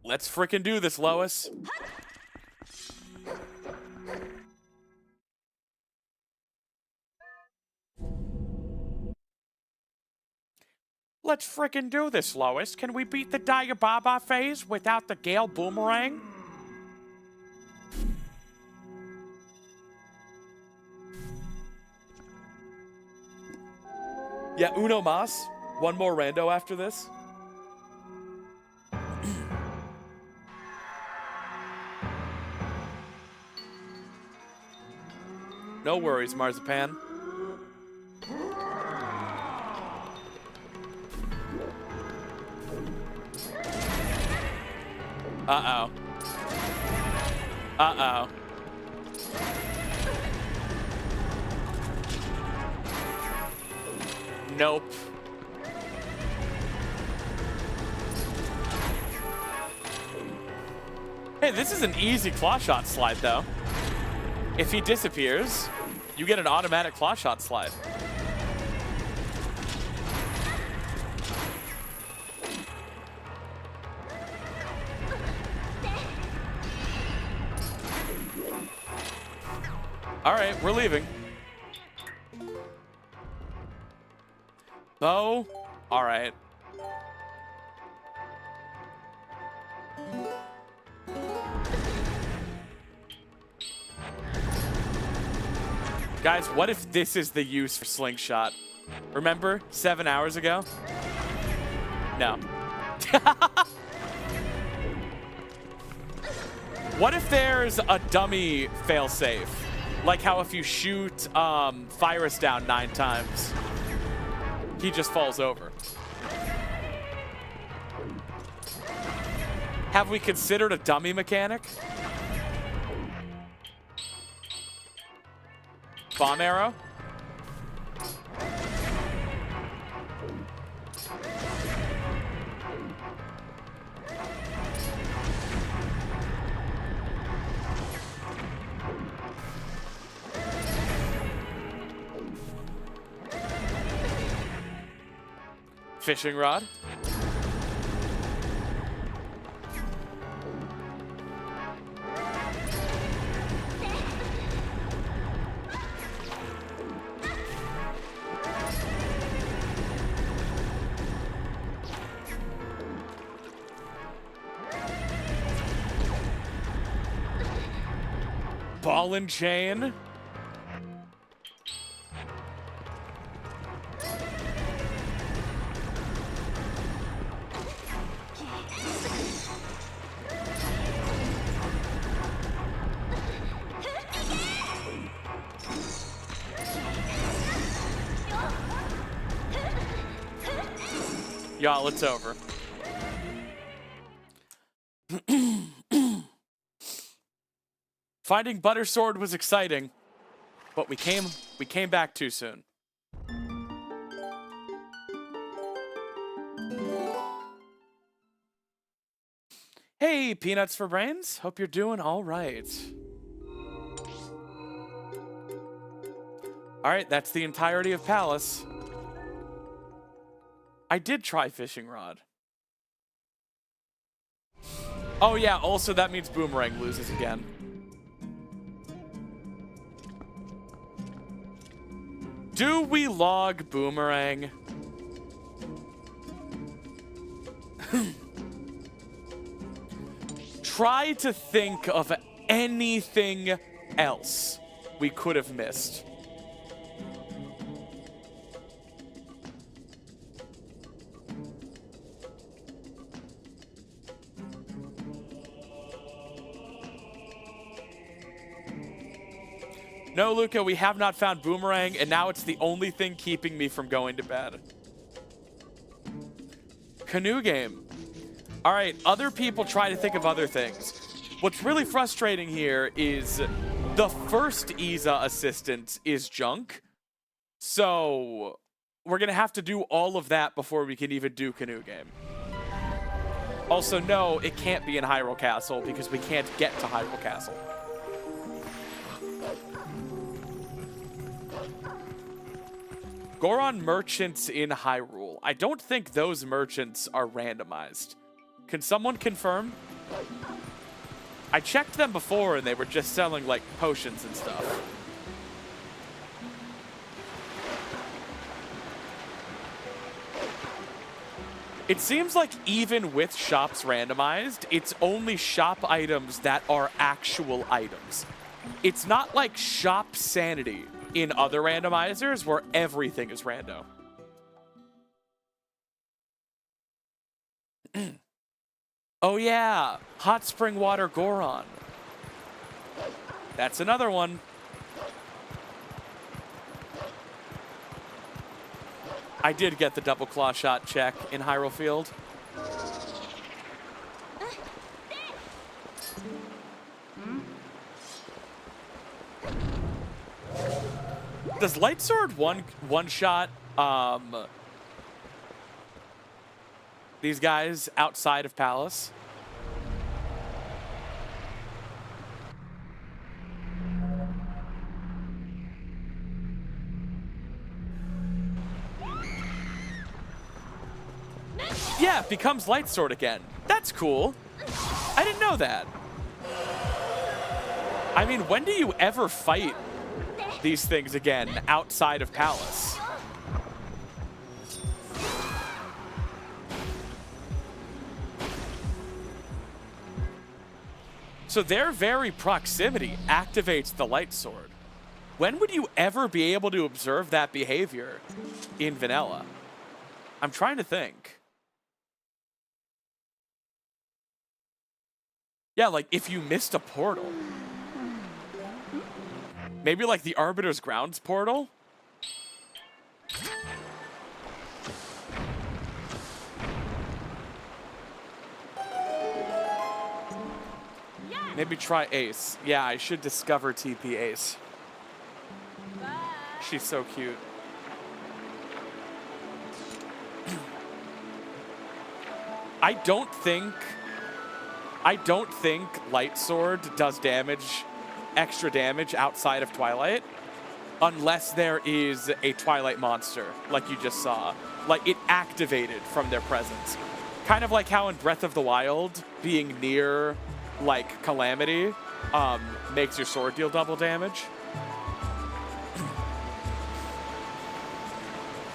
Let's frickin' do this, Lois. Let's frickin' do this, Lois. Can we beat the Diababa phase without the Gale Boomerang? Yeah, uno mas. One more rando after this. No worries, Marzipan. Uh-oh. Uh-oh. Nope. Hey, this is an easy claw shot slide, though. If he disappears, you get an automatic claw shot slide. All right, we're leaving. Bo, all right. Guys, what if this is the use for slingshot? Remember 7 hours ago? No. What if there's a dummy failsafe? Like how if you shoot Virus down 9 times, he just falls over. Have we considered a dummy mechanic? Bomb arrow? Fishing rod? Ball and chain? Y'all, it's over. Finding Buttersword was exciting, but we came back too soon. Hey, Peanuts for Brains. Hope you're doing all right. All right, that's the entirety of Palace. I did try fishing rod. Oh yeah, also that means Boomerang loses again. Do we log Boomerang? Try to think of anything else we could have missed. No, Luca, we have not found Boomerang, and now it's the only thing keeping me from going to bed. Canoe game. All right, other people try to think of other things. What's really frustrating here is the first Isa assistant is junk. So we're going to have to do all of that before we can even do canoe game. Also, no, it can't be in Hyrule Castle because we can't get to Hyrule Castle. Goron merchants in Hyrule. I don't think those merchants are randomized. Can someone confirm? I checked them before and they were just selling like potions and stuff. It seems like even with shops randomized, it's only shop items that are actual items. It's not like shop sanity in other randomizers where everything is rando. Oh yeah, hot spring water Goron. That's another one. I did get the double claw shot check in Hyrule Field. Does Light Sword one shot these guys outside of Palace? Yeah, it becomes Light Sword again. That's cool. I didn't know that. I mean, when do you ever fight these things again outside of Palace? So their very proximity activates the Light Sword. When would you ever be able to observe that behavior in vanilla? I'm trying to think. Yeah, like if you missed a portal. Maybe like the Arbiter's Grounds portal? Maybe try Ace. Yeah, I should discover TP Ace. She's so cute. I don't think Light Sword does damage, extra damage outside of Twilight, unless there is a Twilight monster, like you just saw. Like, it activated from their presence. Kind of like how in Breath of the Wild, being near, like, Calamity, makes your sword deal double damage.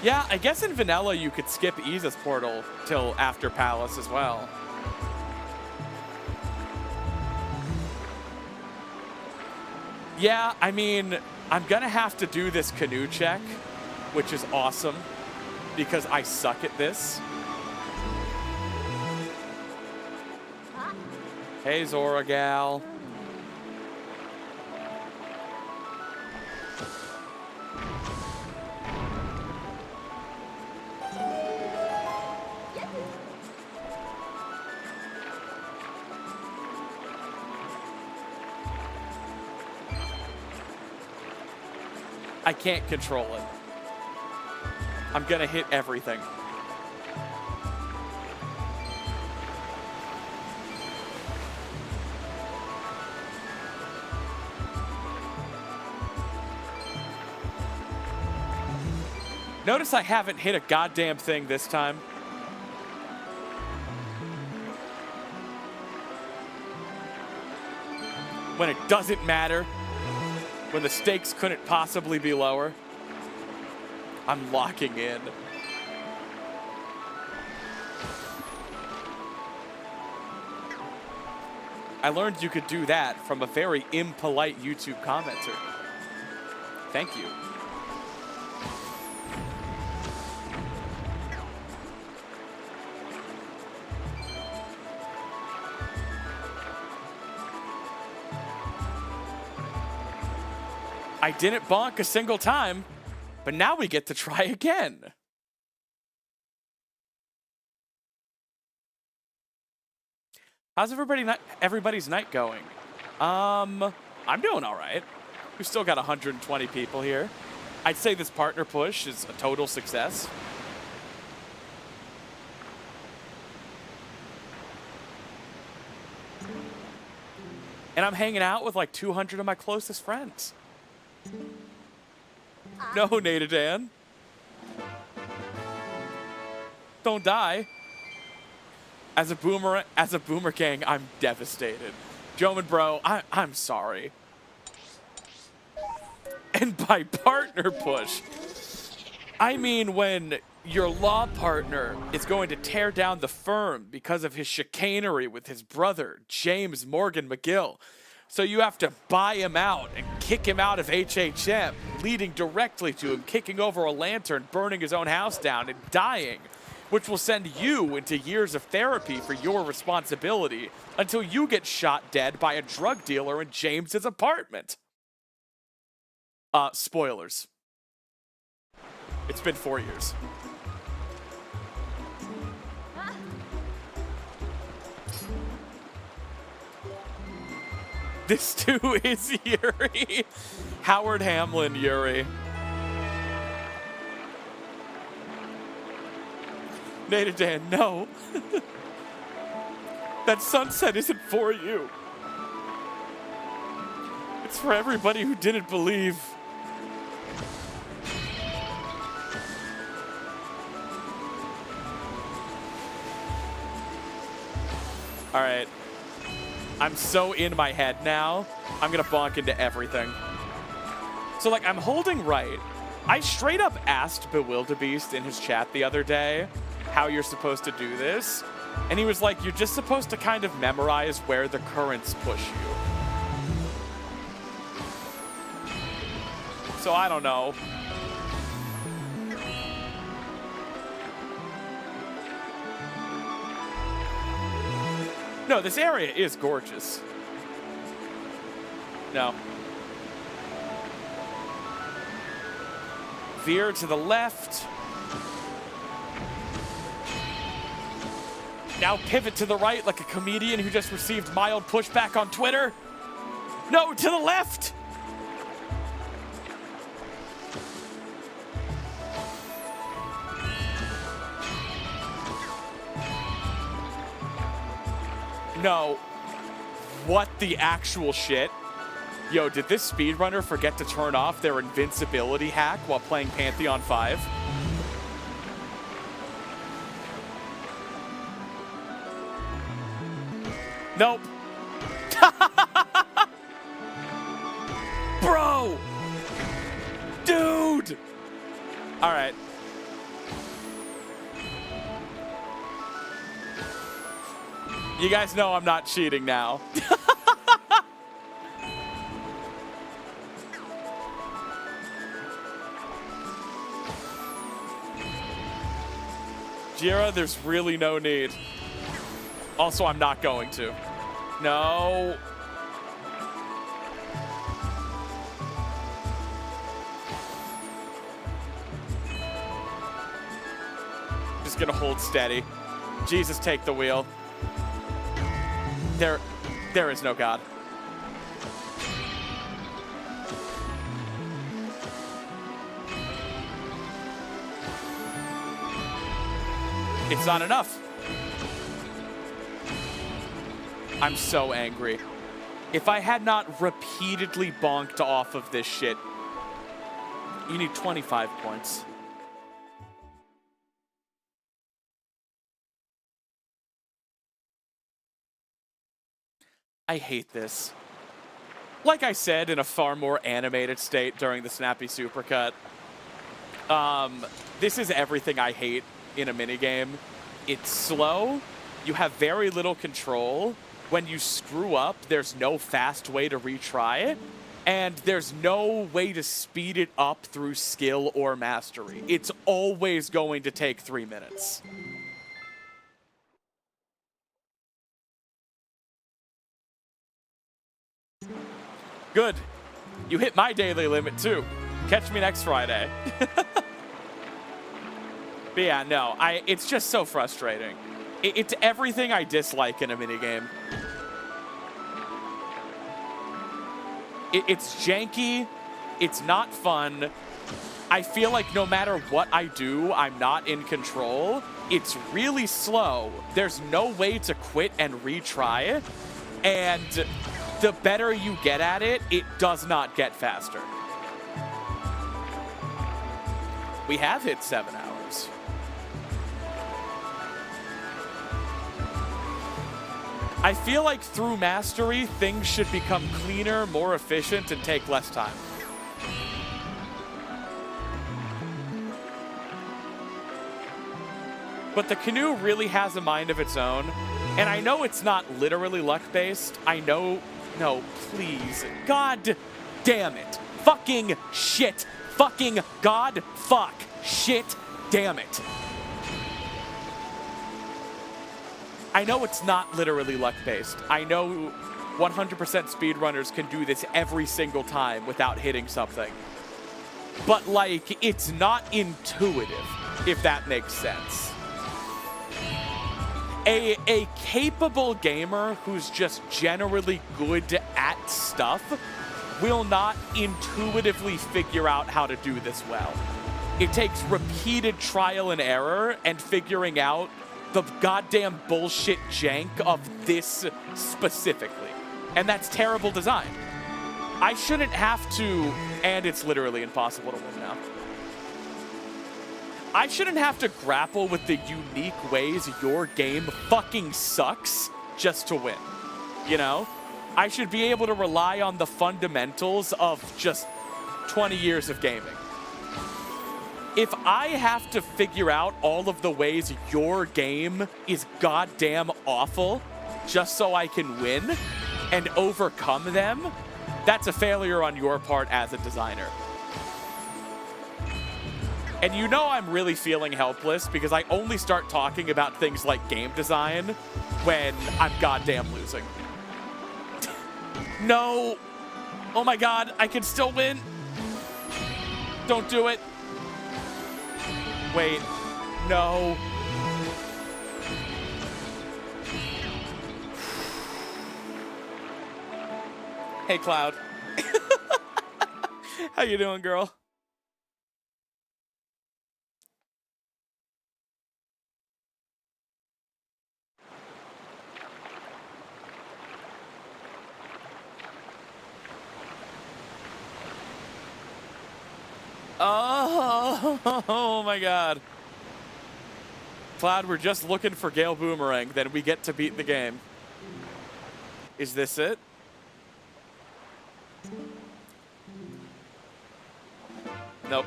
Yeah, I guess in vanilla you could skip Isa's portal till after Palace as well. Yeah, I mean, I'm gonna have to do this canoe check, which is awesome, because I suck at this. Hey, Zora gal. I can't control it. I'm gonna hit everything. Notice I haven't hit a goddamn thing this time. When it doesn't matter. When the stakes couldn't possibly be lower. I'm locking in. I learned you could do that from a very impolite YouTube commenter. Thank you. I didn't bonk a single time, but now we get to try again. How's everybody's night going? I'm doing all right. We've still got 120 people here. I'd say this partner push is a total success. And I'm hanging out with like 200 of my closest friends. No, Natadan. Don't die. As a boomer gang, I'm devastated. Joman bro, I'm sorry. And by partner push, I mean when your law partner is going to tear down the firm because of his chicanery with his brother, James Morgan McGill. So you have to buy him out and kick him out of HHM, leading directly to him kicking over a lantern, burning his own house down, and dying, which will send you into years of therapy for your responsibility until you get shot dead by a drug dealer in James's apartment. Spoilers. It's been 4 years. This too is Yuri. Howard Hamlin, Yuri. Natadan, no. That sunset isn't for you. It's for everybody who didn't believe. All right. I'm so in my head now, I'm gonna bonk into everything. So like, I'm holding right. I straight up asked Bewildebeest in his chat the other day how you're supposed to do this. And he was like, you're just supposed to kind of memorize where the currents push you. So I don't know. No, this area is gorgeous. No. Veer to the left. Now pivot to the right like a comedian who just received mild pushback on Twitter. No, to the left. No. What the actual shit? Yo, did this speedrunner forget to turn off their invincibility hack while playing Pantheon 5? Nope. Bro! Dude! All right. You guys know I'm not cheating now. Jira, there's really no need. Also, I'm not going to. No. Just gonna hold steady. Jesus, take the wheel. There is no God. It's not enough. I'm so angry. If I had not repeatedly bonked off of this shit, you need 25 points. I hate this. Like I said in a far more animated state during the Snappy Supercut, This is everything I hate in a minigame. It's slow. You have very little control. When you screw up, there's no fast way to retry it. And there's no way to speed it up through skill or mastery. It's always going to take 3 minutes. Good. You hit my daily limit too. Catch me next Friday. But yeah, no, it's just so frustrating. It's everything I dislike in a minigame. It's janky. It's not fun. I feel like no matter what I do, I'm not in control. It's really slow. There's no way to quit and retry. And the better you get at it, it does not get faster. We have hit 7 hours. I feel like through mastery, things should become cleaner, more efficient, and take less time. But the canoe really has a mind of its own. And I know it's not literally luck-based. I know... No, please. God damn it. Fucking shit. Fucking God fuck. Shit damn it. I know it's not literally luck-based. I know 100% speedrunners can do this every single time without hitting something. But, like, it's not intuitive, if that makes sense. A capable gamer who's just generally good at stuff will not intuitively figure out how to do this well. It takes repeated trial and error and figuring out the goddamn bullshit jank of this specifically. And that's terrible design. I shouldn't have to, and it's literally impossible to win now. I shouldn't have to grapple with the unique ways your game fucking sucks just to win. You know? I should be able to rely on the fundamentals of just 20 years of gaming. If I have to figure out all of the ways your game is goddamn awful just so I can win and overcome them, that's a failure on your part as a designer. And you know I'm really feeling helpless because I only start talking about things like game design when I'm goddamn losing. No. Oh my god, I can still win. Don't do it. Wait. No. Hey, Cloud. How you doing, girl? Oh my god. Cloud, we're just looking for Gale Boomerang, then we get to beat the game. Is this it? Nope.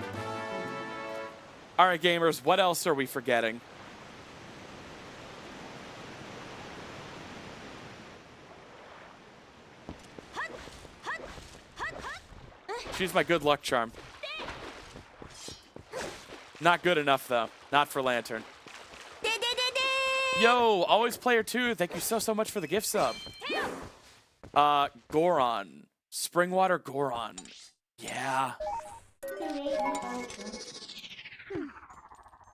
Alright, gamers, what else are we forgetting? She's my good luck charm. Not good enough, though. Not for Lantern. Yo, always player 2. Thank you so much for the gift sub. Goron. Springwater Goron. Yeah.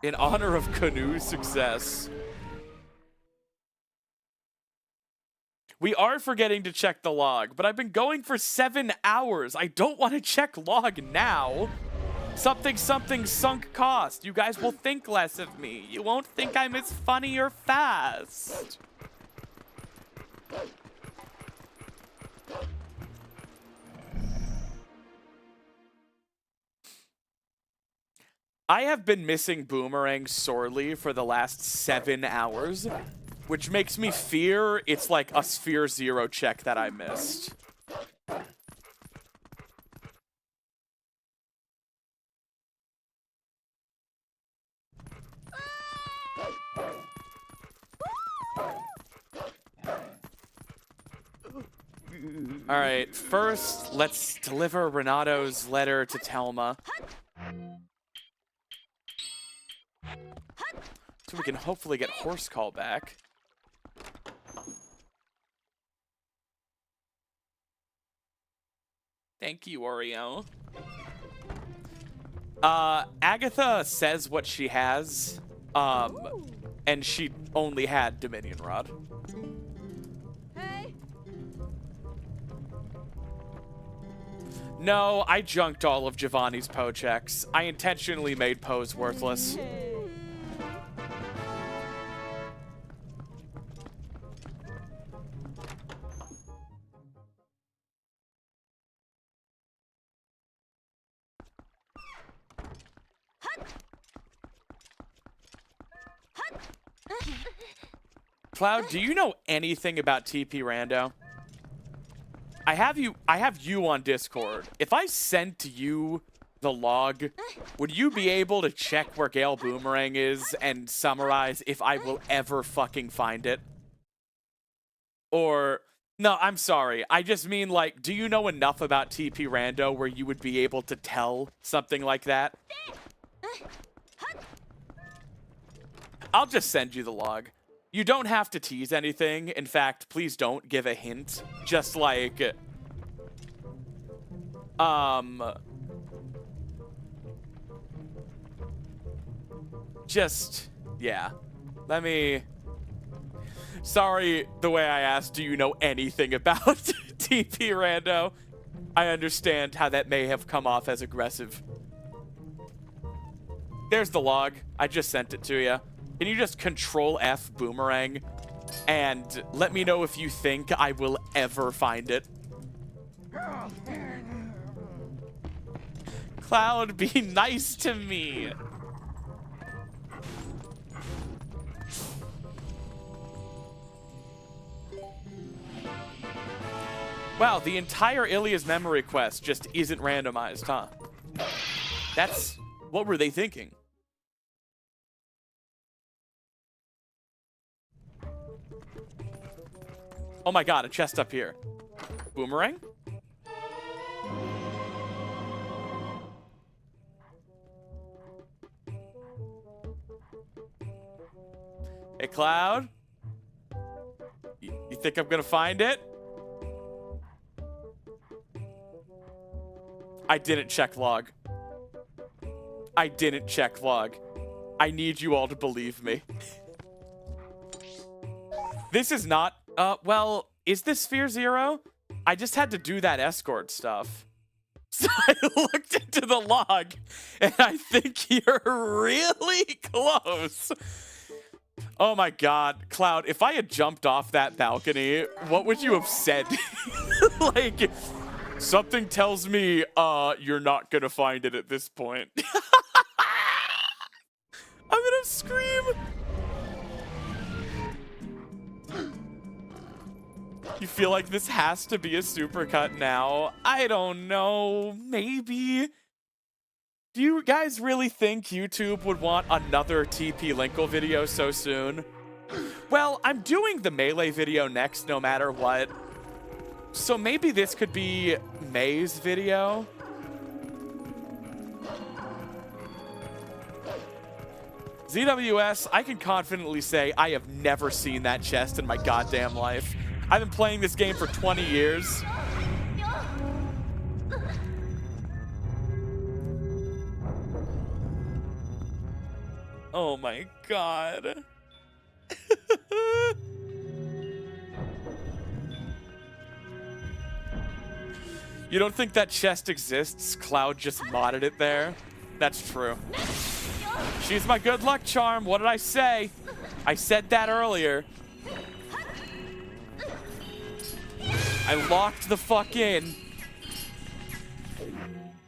In honor of Canoe's success. We are forgetting to check the log, but I've been going for 7 hours. I don't want to check log now. Something sunk cost. You guys will think less of me. You won't think I'm as funny or fast. I have been missing Boomerang sorely for the last 7 hours, which makes me fear it's like a Sphere Zero check that I missed. All right, first, let's deliver Renato's letter to Telma. So we can hopefully get horse call back. Thank you, Oreo. Agatha says what she has, and she only had Dominion Rod. Hey. No, I junked all of Giovanni's Poe checks. I intentionally made Poes worthless. Cloud, do you know anything about TP Rando? I have you on Discord. If I sent to you the log, would you be able to check where Gale Boomerang is and summarize if I will ever fucking find it? Or, no, I'm sorry. I just mean, like, do you know enough about TP Rando where you would be able to tell something like that? I'll just send you the log. You don't have to tease anything. In fact, please don't give a hint. Just like, yeah. Let me, sorry the way I asked, do you know anything about TP Rando? I understand how that may have come off as aggressive. There's the log. I just sent it to you. Can you just Control F Boomerang and let me know if you think I will ever find it? Cloud, be nice to me. Wow, the entire Ilia's memory quest just isn't randomized, huh? That's... what were they thinking? Oh my god, a chest up here. Boomerang? Hey, Cloud? You think I'm gonna find it? I didn't check log. I didn't check log. I need you all to believe me. This is not... well, is this Sphere Zero? I just had to do that escort stuff. So I looked into the log, and I think you're really close. Oh my god, Cloud, if I had jumped off that balcony, what would you have said? Like, something tells me, you're not gonna find it at this point. I'm gonna scream. You feel like this has to be a supercut now? I don't know. Maybe. Do you guys really think YouTube would want another TP Linkle video so soon? Well, I'm doing the Melee video next no matter what. So maybe this could be May's video. ZWS, I can confidently say I have never seen that chest in my goddamn life. I've been playing this game for 20 years. Oh my god. You don't think that chest exists? Cloud just modded it there? That's true. She's my good luck charm. What did I say? I said that earlier. I locked the fuck in.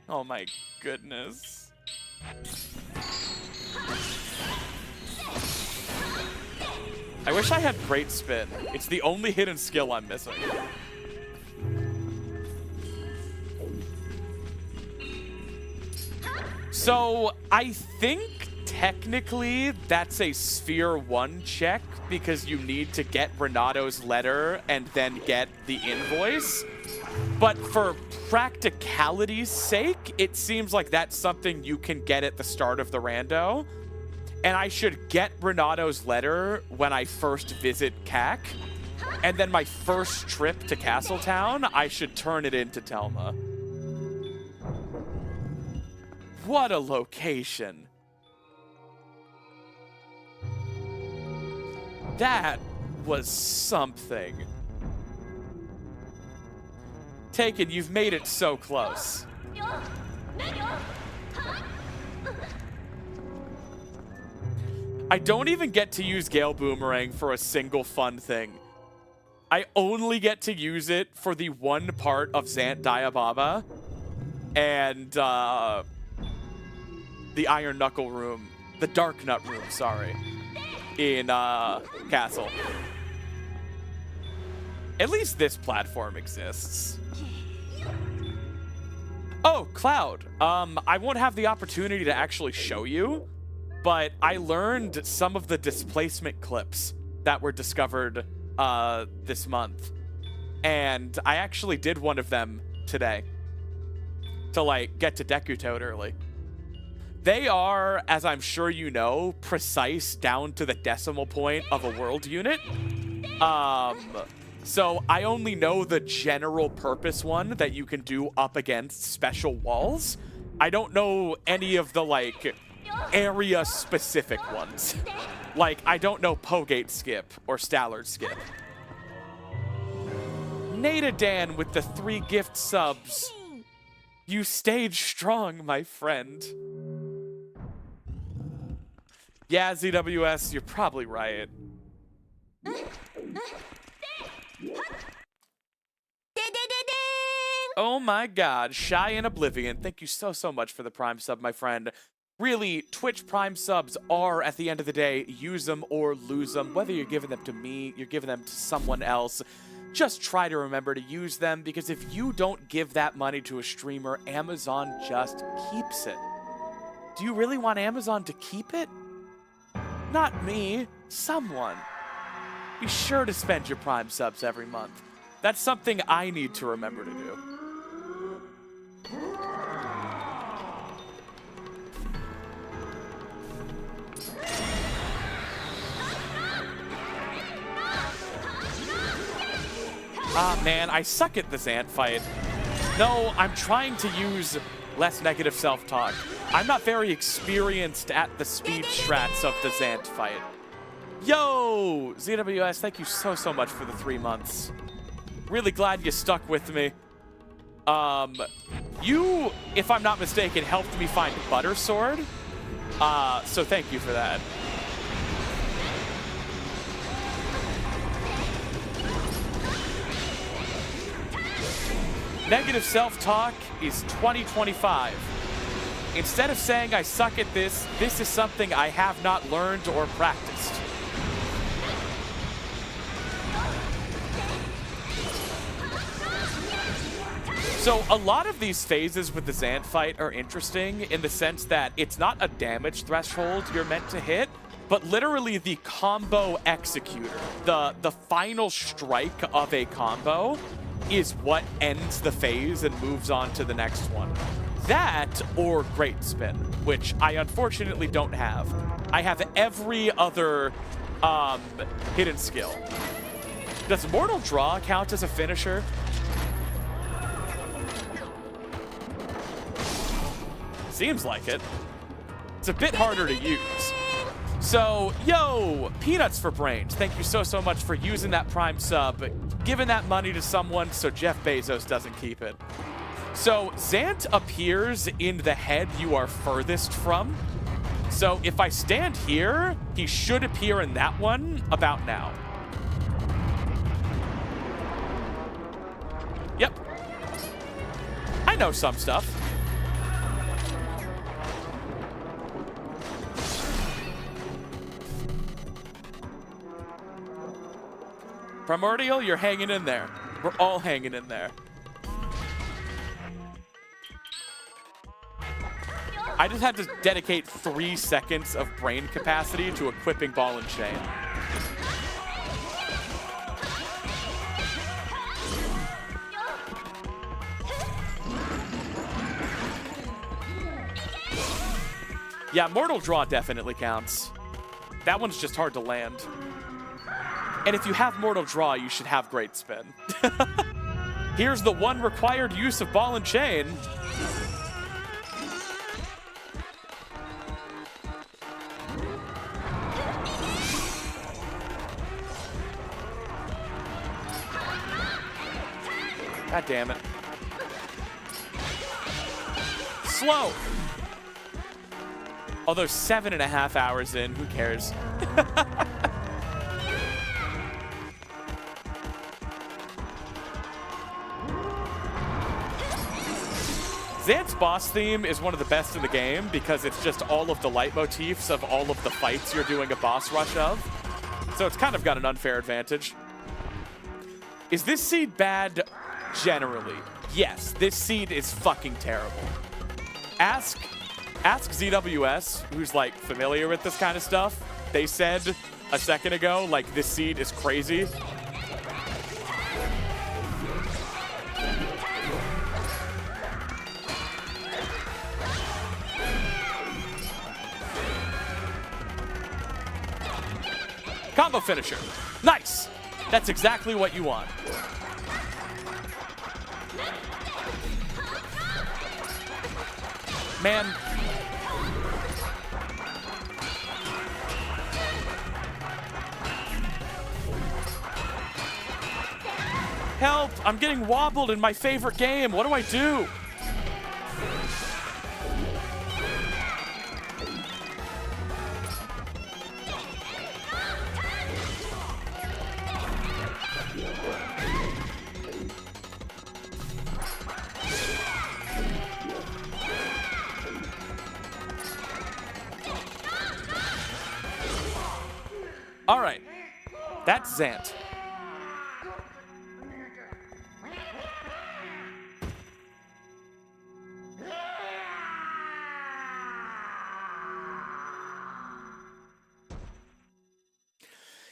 Oh my goodness. I wish I had Great Spin. It's the only hidden skill I'm missing. So, I think technically, that's a Sphere 1 check because you need to get Renato's letter and then get the invoice. But for practicality's sake, it seems like that's something you can get at the start of the rando. And I should get Renato's letter when I first visit CAC. And then my first trip to Castletown, I should turn it into Telma. What a location. That was something. Taken, you've made it so close. I don't even get to use Gale Boomerang for a single fun thing. I only get to use it for the one part of Zant Diababa and the Iron Knuckle room, the Dark Nut room, sorry, in Castle. At least this platform exists. Oh, Cloud. I won't have the opportunity to actually show you, but I learned some of the displacement clips that were discovered this month. And I actually did one of them today to, like, get to Deku Toad early. They are, as I'm sure you know, precise down to the decimal point of a world unit. So I only know the general purpose one that you can do up against special walls. I don't know any of the, like, area-specific ones. Like, I don't know Pogate Skip or Stallard Skip. Nadadan with the 3 gift subs. You stayed strong, my friend. Yeah, ZWS, you're probably right. Oh my god, Shy in Oblivion, thank you so much for the Prime sub, my friend. Really, Twitch Prime subs are, at the end of the day, use them or lose them. Whether you're giving them to me, you're giving them to someone else, just try to remember to use them, because if you don't give that money to a streamer, Amazon just keeps it. Do you really want Amazon to keep it? Not me, someone. Be sure to spend your Prime subs every month. That's something I need to remember to do. Ah, man, I suck at the Zant fight. No, I'm trying to use less negative self-talk. I'm not very experienced at the speed strats of the Zant fight. Yo, ZWS, thank you so much for the 3 months. Really glad you stuck with me. You, if I'm not mistaken, helped me find Butter Sword. So thank you for that. Negative self-talk is 2025. Instead of saying I suck at this, this is something I have not learned or practiced. So a lot of these phases with the Zant fight are interesting in the sense that it's not a damage threshold you're meant to hit, but literally the combo executor, the final strike of a combo, is what ends the phase and moves on to the next one. That or Great Spin, which I unfortunately don't have. I have every other hidden skill. Does Mortal Draw count as a finisher? Seems like it. It's a bit harder to use. So, yo, Peanuts for Brains, thank you so much for using that Prime sub, giving that money to someone so Jeff Bezos doesn't keep it. So, Zant appears in the head you are furthest from. So, if I stand here, he should appear in that one about now. Yep. I know some stuff. Primordial, you're hanging in there. We're all hanging in there. I just had to dedicate 3 seconds of brain capacity to equipping ball and chain. Yeah, Mortal Draw definitely counts. That one's just hard to land. And if you have Mortal Draw, you should have Great Spin. Here's the one required use of ball and chain. God damn it. Slow. Although 7.5 hours in, who cares? Xant's boss theme is one of the best in the game because it's just all of the leitmotifs of all of the fights you're doing a boss rush of. So it's kind of got an unfair advantage. Is this seed bad? Generally, yes, this seed is fucking terrible. Ask ZWS, who's like familiar with this kind of stuff. They said a second ago, like, this seed is crazy. Combo finisher. Nice. That's exactly what you want. Man. Help! I'm getting wobbled in my favorite game. What do I do? All right, that's Xant.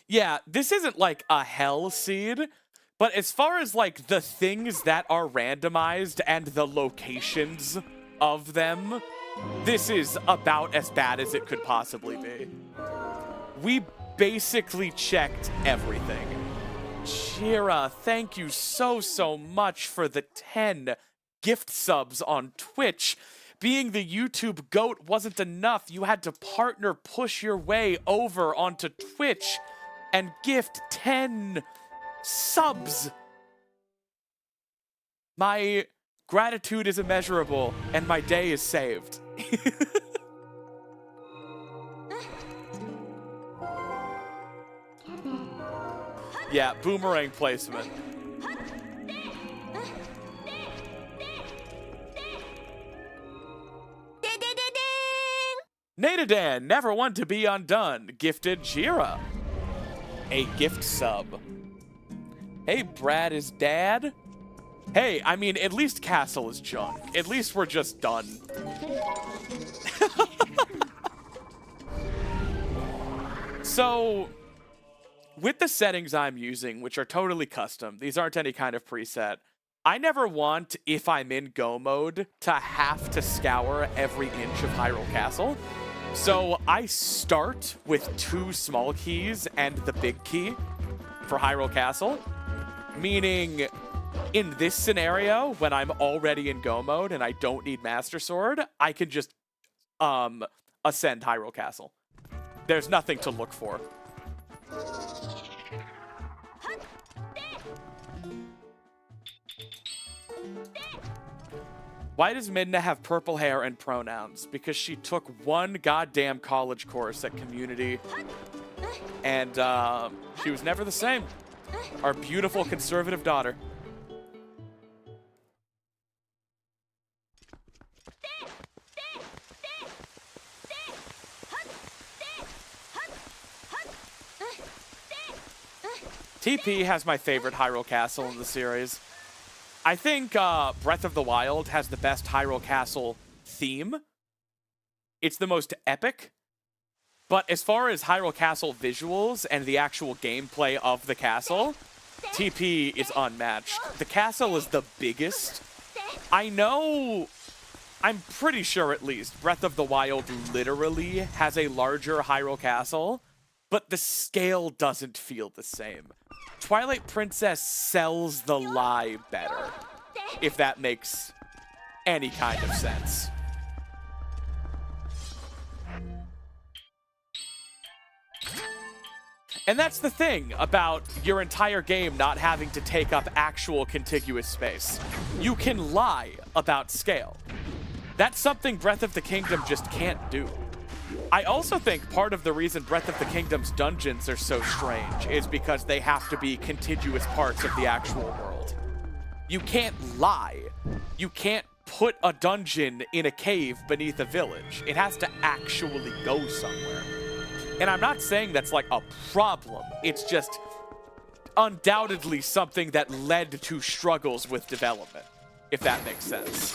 Yeah, this isn't like a hell seed, but as far as like the things that are randomized and the locations of them, this is about as bad as it could possibly be. We basically checked everything. Chira, thank you so much for the 10 gift subs on Twitch. Being the YouTube GOAT wasn't enough. You had to partner push your way over onto Twitch and gift 10 subs. My gratitude is immeasurable, and my day is saved. Yeah, boomerang placement. Nadadan, never one to be undone, gifted Jira. A gift sub. Hey, Brad is dad. Hey, I mean, at least Castle is junk. At least we're just done. So, with the settings I'm using, which are totally custom, these aren't any kind of preset, I never want, if I'm in go mode, to have to scour every inch of Hyrule Castle. So I start with 2 small keys and the big key for Hyrule Castle, meaning in this scenario, when I'm already in go mode and I don't need Master Sword, I can just ascend Hyrule Castle. There's nothing to look for. Why does Midna have purple hair and pronouns? Because she took one goddamn college course at Community, and she was never the same. Our beautiful conservative daughter. TP has my favorite Hyrule Castle in the series. I think Breath of the Wild has the best Hyrule Castle theme. It's the most epic. But as far as Hyrule Castle visuals and the actual gameplay of the castle, TP is unmatched. The castle is the biggest. I know, I'm pretty sure at least, Breath of the Wild literally has a larger Hyrule Castle, but the scale doesn't feel the same. Twilight Princess sells the lie better, if that makes any kind of sense. And that's the thing about your entire game not having to take up actual contiguous space. You can lie about scale. That's something Breath of the Kingdom just can't do. I also think part of the reason Breath of the Kingdom's dungeons are so strange is because they have to be contiguous parts of the actual world. You can't lie. You can't put a dungeon in a cave beneath a village. It has to actually go somewhere. And I'm not saying that's like a problem. It's just undoubtedly something that led to struggles with development, if that makes sense.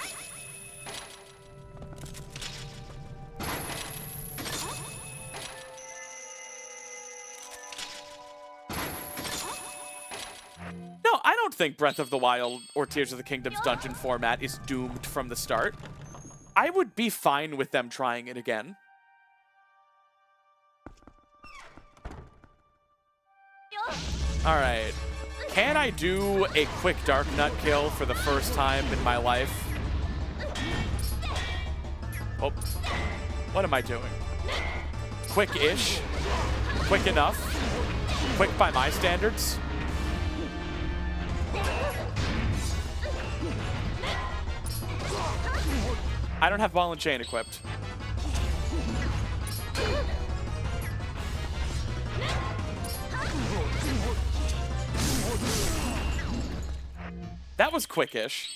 No, I don't think Breath of the Wild or Tears of the Kingdom's dungeon format is doomed from the start. I would be fine with them trying it again. All right, can I do a quick Dark Nut kill for the first time in my life? Oh, what am I doing? Quick-ish? Quick enough? Quick by my standards? I don't have Ball and Chain equipped. That was quickish.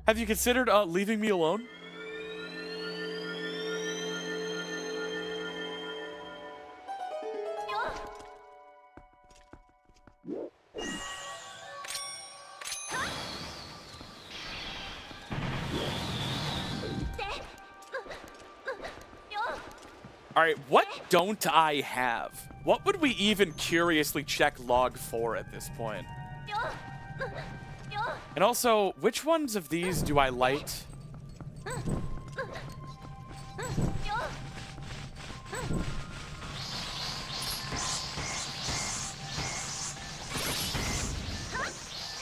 Have you considered leaving me alone? All right, what don't I have? What would we even curiously check log for at this point? And also, which ones of these do I light?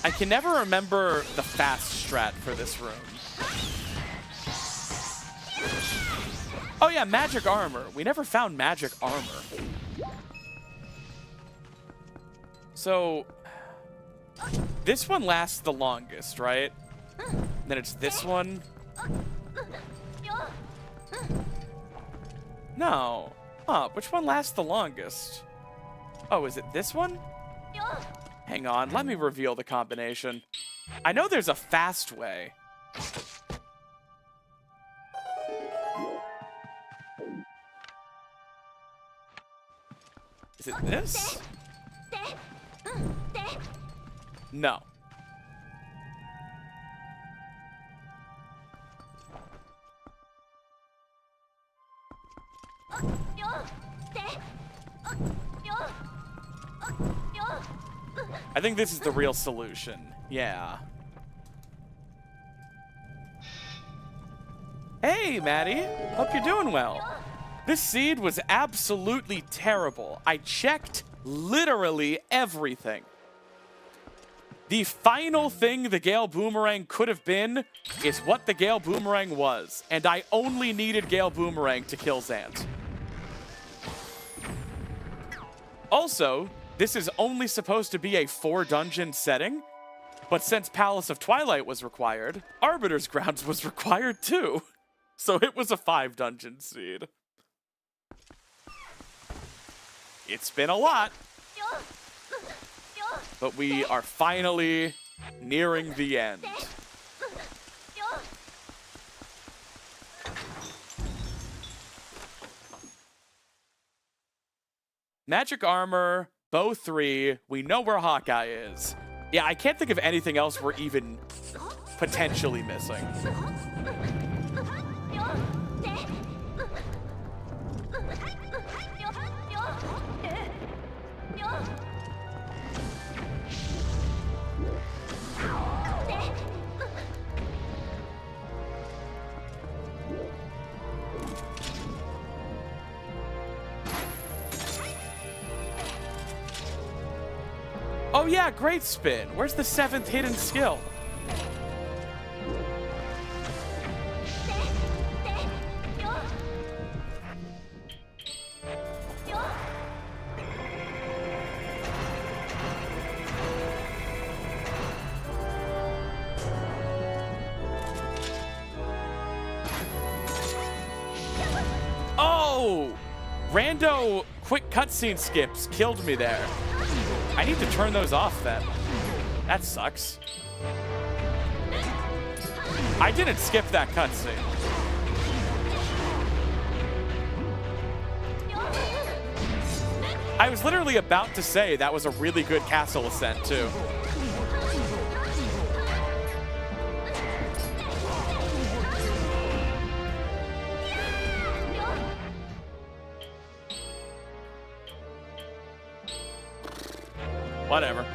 I can never remember the fast strat for this room. Oh yeah, magic armor. We never found magic armor. So, this one lasts the longest, right? Then it's this one. No. Huh, which one lasts the longest? Oh, is it this one? Hang on, let me reveal the combination. I know there's a fast way. Is it this? No. I think this is the real solution. Yeah. Hey, Maddie. Hope you're doing well. This seed was absolutely terrible. I checked literally everything. The final thing the Gale Boomerang could have been is what the Gale Boomerang was, and I only needed Gale Boomerang to kill Zant. Also, this is only supposed to be a 4-dungeon setting, but since Palace of Twilight was required, Arbiter's Grounds was required too. So it was a 5-dungeon seed. It's been a lot. But we are finally nearing the end. Magic armor, bow 3, we know where Hawkeye is. Yeah, I can't think of anything else we're even potentially missing. Oh yeah, great spin. Where's the 7th hidden skill? Oh! Rando quick cutscene skips killed me there. I need to turn those off then. That sucks. I didn't skip that cutscene. I was literally about to say that was a really good castle ascent too. Whatever.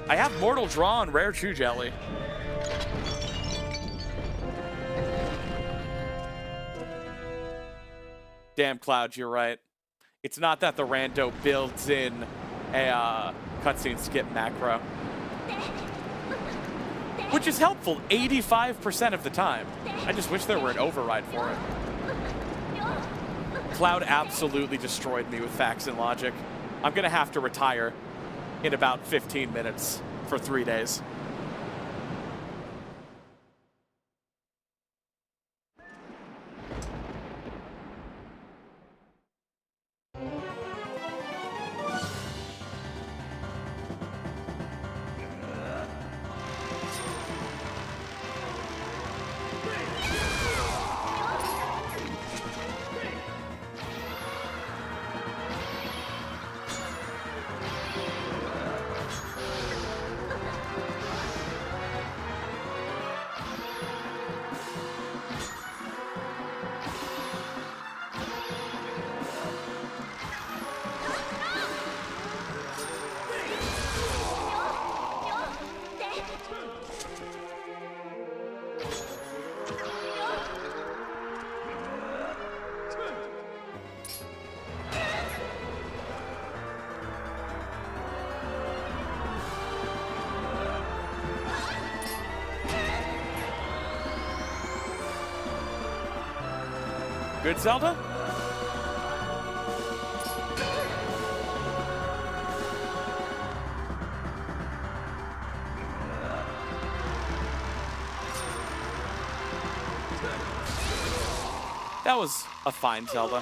I have Mortal Draw and Rare Chew Jelly. Damn, Cloud, you're right. It's not that the Rando builds in a cutscene skip macro. Which is helpful 85% of the time. I just wish there were an override for it. Cloud absolutely destroyed me with facts and logic. I'm gonna have to retire in about 15 minutes for 3 days. Good, Zelda? That was a fine Zelda.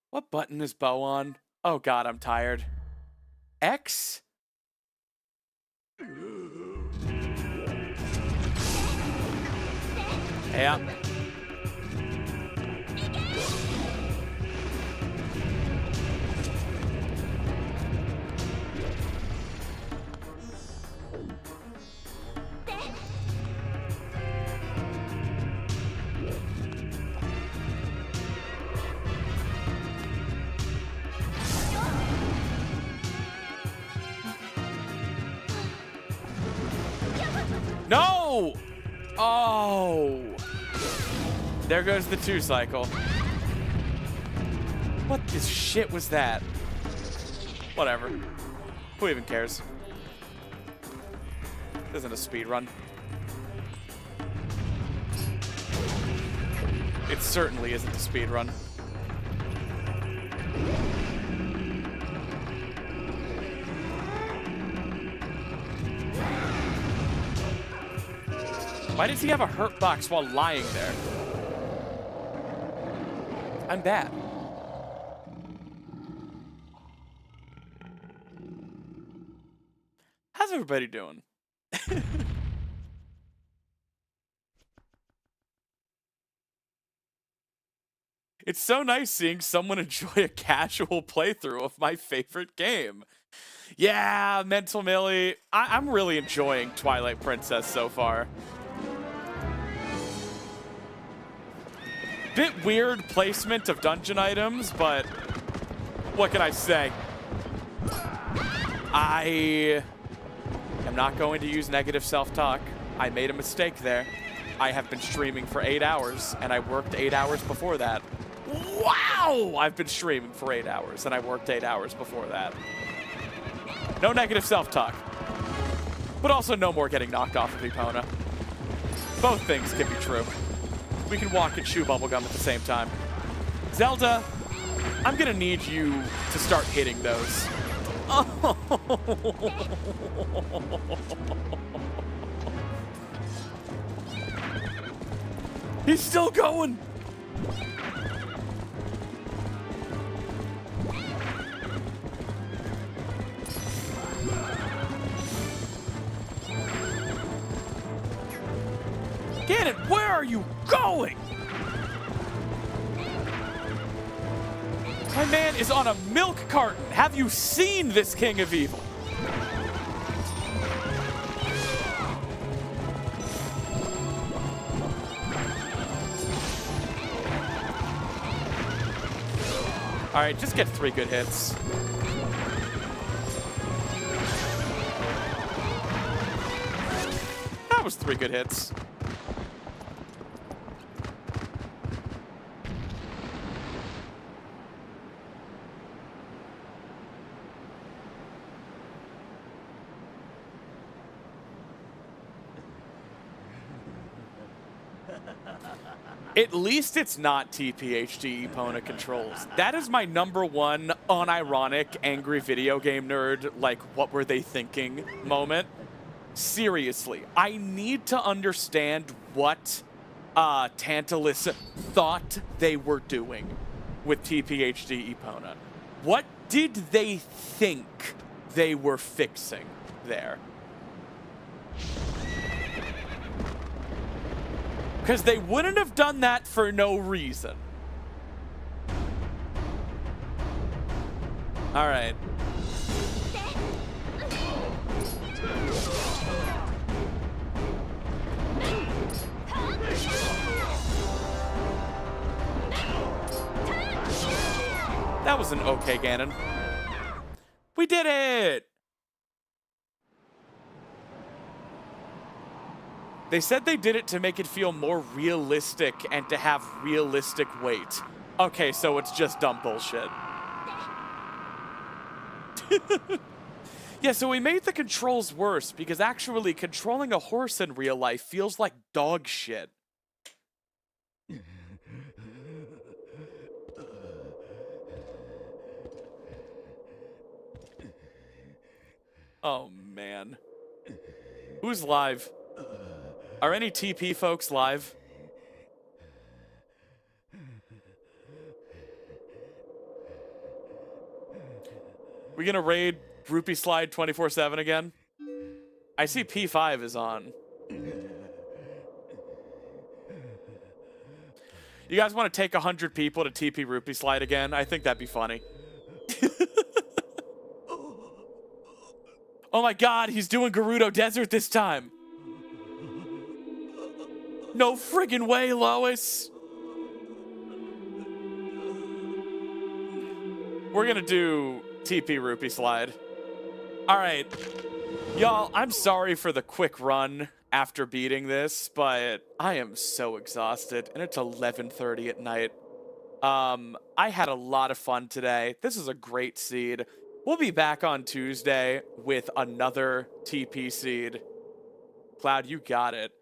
What button is Bo on? Oh god, I'm tired. X? Yeah. No! Oh! There goes the 2 cycle. What the shit was that? Whatever. Who even cares? This isn't a speed run. It certainly isn't a speed run. Why does he have a hurt box while lying there? I'm bad. How's everybody doing? It's so nice seeing someone enjoy a casual playthrough of my favorite game. Yeah, Mental Millie. I'm really enjoying Twilight Princess so far. Bit weird placement of dungeon items, but what can I say? I am not going to use negative self-talk. I made a mistake there. I have been streaming for 8 hours, and I worked 8 hours before that. Wow! I've been streaming for 8 hours, and I worked 8 hours before that. No negative self-talk. But also no more getting knocked off of Epona. Both things can be true. We can walk and chew bubblegum at the same time. Zelda, I'm gonna need you to start hitting those. Oh. He's still going. Ganon, where are you going? My man is on a milk carton. Have you seen this King of Evil? All right, just get 3 good hits. That was 3 good hits. At least it's not TPHD Epona controls. That is my #1 unironic angry video game nerd, like, what were they thinking moment. Seriously, I need to understand what Tantalus thought they were doing with TPHD Epona. What did they think they were fixing there? Because they wouldn't have done that for no reason. All right. That was an okay Ganon. We did it! They said they did it to make it feel more realistic and to have realistic weight. Okay, so it's just dumb bullshit. Yeah, so we made the controls worse because actually controlling a horse in real life feels like dog shit. Oh, man. Who's live? Are any TP folks live? We gonna raid Rupee Slide 24/7 again? I see P5 is on. You guys want to take 100 people to TP Rupee Slide again? I think that'd be funny. Oh my god, he's doing Gerudo Desert this time. No friggin' way, Lois. We're gonna do TP Rupee Slide. All right. Y'all, I'm sorry for the quick run after beating this, but I am so exhausted, and it's 11:30 at night. I had a lot of fun today. This is a great seed. We'll be back on Tuesday with another TP seed. Cloud, you got it.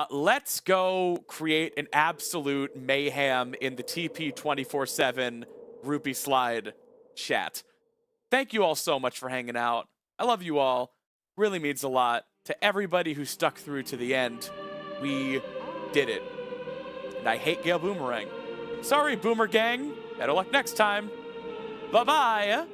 Let's go create an absolute mayhem in the TP 24/7 Rupee Slide chat. Thank you all so much for hanging out. I love you all. Really means a lot. To everybody who stuck through to the end, we did it. And I hate Gale Boomerang. Sorry, Boomer Gang. Better luck next time. Bye-bye.